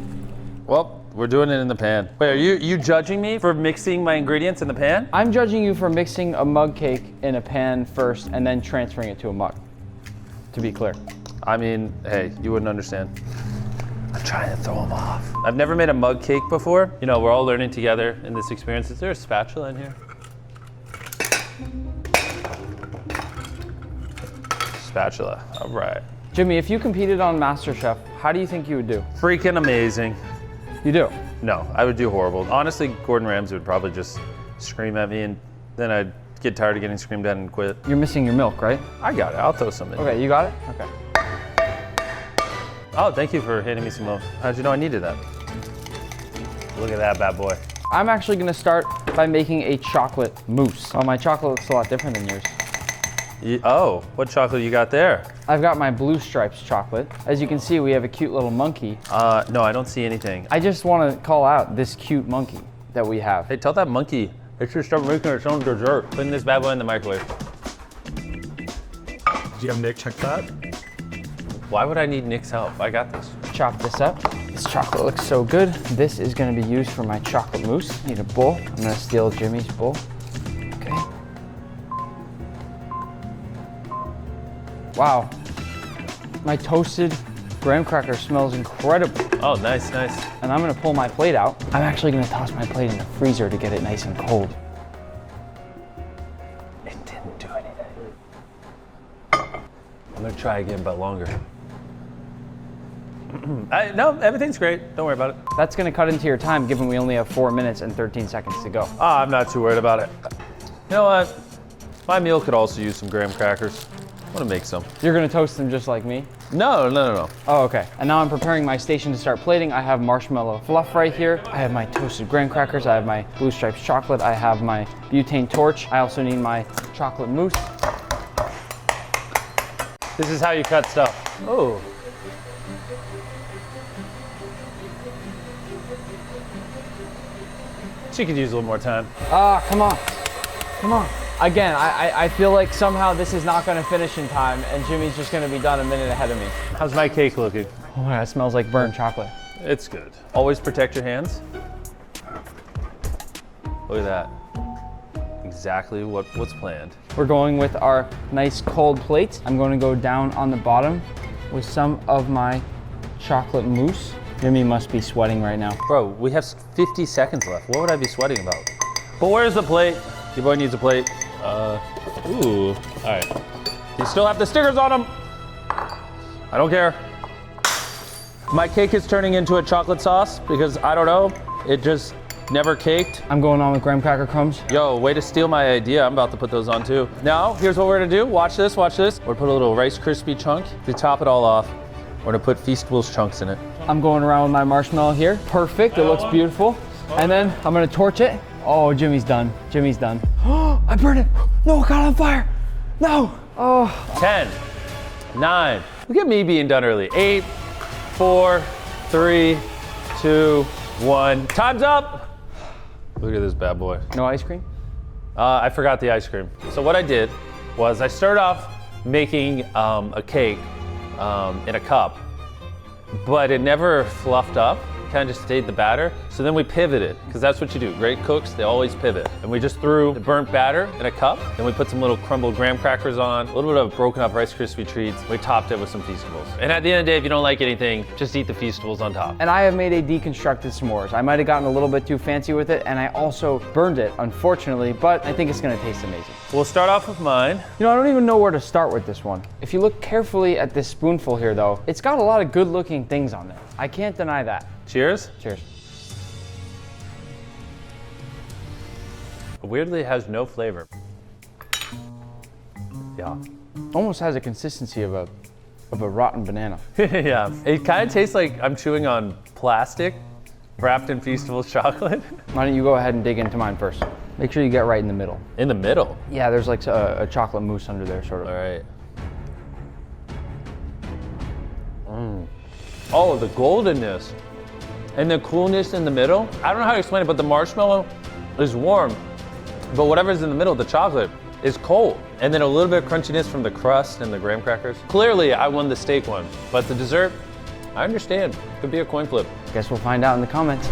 Speaker 8: Well, we're doing it in the pan. Wait, are you judging me for mixing my ingredients in the pan?
Speaker 3: I'm judging you for mixing a mug cake in a pan first and then transferring it to a mug, to be clear.
Speaker 8: I mean, hey, you wouldn't understand. I'm trying to throw them off. I've never made a mug cake before. You know, we're all learning together in this experience. Is there a spatula in here? Spatula, all right.
Speaker 3: Jimmy, if you competed on MasterChef, how do you think you would do?
Speaker 8: Freaking amazing.
Speaker 3: You do?
Speaker 8: No, I would do horrible. Honestly, Gordon Ramsay would probably just scream at me and then I'd get tired of getting screamed at and quit.
Speaker 3: You're missing your milk, right?
Speaker 8: I got it. I'll throw some in.
Speaker 3: Okay, you got it? Okay.
Speaker 8: Oh, thank you for handing me some milk. How'd you know I needed that? Look at that bad boy.
Speaker 3: I'm actually gonna start by making a chocolate mousse. Oh, my chocolate looks a lot different than yours.
Speaker 8: Oh, what chocolate you got there?
Speaker 3: I've got my Blue Stripes chocolate. As you can see, we have a cute little monkey.
Speaker 8: No, I don't see anything.
Speaker 3: I just want to call out this cute monkey that we have.
Speaker 8: Hey, tell that monkey it should start making its own dessert. Putting this bad boy in the microwave.
Speaker 20: Do you have Nick check that?
Speaker 8: Why would I need Nick's help? I got this.
Speaker 3: Chop this up. This chocolate looks so good. This is going to be used for my chocolate mousse. I need a bowl. I'm going to steal Jimmy's bowl. Okay. Wow. My toasted graham cracker smells incredible.
Speaker 8: Oh, nice, nice.
Speaker 3: And I'm going to pull my plate out. I'm actually going to toss my plate in the freezer to get it nice and cold.
Speaker 8: It didn't do anything. I'm going to try again, but longer. No, everything's great. Don't worry about it.
Speaker 3: That's going to cut into your time, given we only have 4 minutes and 13 seconds to go.
Speaker 8: I'm not too worried about it. You know what? My meal could also use some graham crackers. I want to make some.
Speaker 3: You're going to toast them just like me?
Speaker 8: No.
Speaker 3: Oh, okay. And now I'm preparing my station to start plating. I have marshmallow fluff right here. I have my toasted graham crackers. I have my Blue Stripes chocolate. I have my butane torch. I also need my chocolate mousse.
Speaker 8: This is how you cut stuff. Oh. She could use a little more time.
Speaker 3: Come on. Come on. Again, I feel like somehow this is not going to finish in time, and Jimmy's just going to be done a minute ahead of me.
Speaker 8: How's my cake looking?
Speaker 3: Oh, that smells like burnt chocolate.
Speaker 8: It's good. Always protect your hands. Look at that. Exactly what's planned.
Speaker 3: We're going with our nice cold plate. I'm going to go down on the bottom with some of my chocolate mousse. Jimmy must be sweating right now.
Speaker 8: Bro, we have 50 seconds left. What would I be sweating about? But where's the plate? Your boy needs a plate. Ooh, all right. You still have the stickers on them. I don't care. My cake is turning into a chocolate sauce because I don't know, it just never caked.
Speaker 3: I'm going on with graham cracker crumbs.
Speaker 8: Yo, way to steal my idea. I'm about to put those on too. Now, here's what we're gonna do. Watch this, watch this. We're gonna put a little Rice Krispie chunk. To top it all off, we're gonna put Feastables chunks in it.
Speaker 3: I'm going around with my marshmallow here. Perfect, it looks beautiful. And then I'm gonna torch it. Oh, Jimmy's done. Jimmy's done. Oh, I burned it. No, it got on fire. No. Oh.
Speaker 8: 10, 9. Look at me being done early. 8, 4, 3, 2, 1. Time's up. Look at this bad boy.
Speaker 3: No ice cream?
Speaker 8: I forgot the ice cream. So what I did was I started off making a cake in a cup, but it never fluffed up. Kind of just stayed the batter. So then we pivoted, because that's what you do. Great cooks, they always pivot. And we just threw the burnt batter in a cup, then we put some little crumbled graham crackers on, a little bit of broken up Rice Krispie treats. We topped it with some Feastables. And at the end of the day, if you don't like anything, just eat the Feastables on top.
Speaker 3: And I have made a deconstructed s'mores. I might have gotten a little bit too fancy with it, and I also burned it, unfortunately, but I think it's gonna taste amazing.
Speaker 8: We'll start off with mine.
Speaker 3: You know, I don't even know where to start with this one. If you look carefully at this spoonful here though, it's got a lot of good looking things on there. I can't deny that.
Speaker 8: Cheers.
Speaker 3: Cheers.
Speaker 8: Weirdly, it has no flavor. Yeah.
Speaker 3: Almost has a consistency of a rotten banana.
Speaker 8: Yeah, it kind of tastes like I'm chewing on plastic wrapped in Feastables chocolate.
Speaker 3: Why don't you go ahead and dig into mine first? Make sure you get right in the middle.
Speaker 8: In the middle?
Speaker 3: Yeah, there's like a chocolate mousse under there, sort of.
Speaker 8: All right. Oh, the goldenness and the coolness in the middle. I don't know how to explain it, but the marshmallow is warm, but whatever's in the middle, the chocolate, is cold. And then a little bit of crunchiness from the crust and the graham crackers. Clearly, I won the steak one, but the dessert, I understand. Could be a coin flip.
Speaker 3: Guess we'll find out in the comments.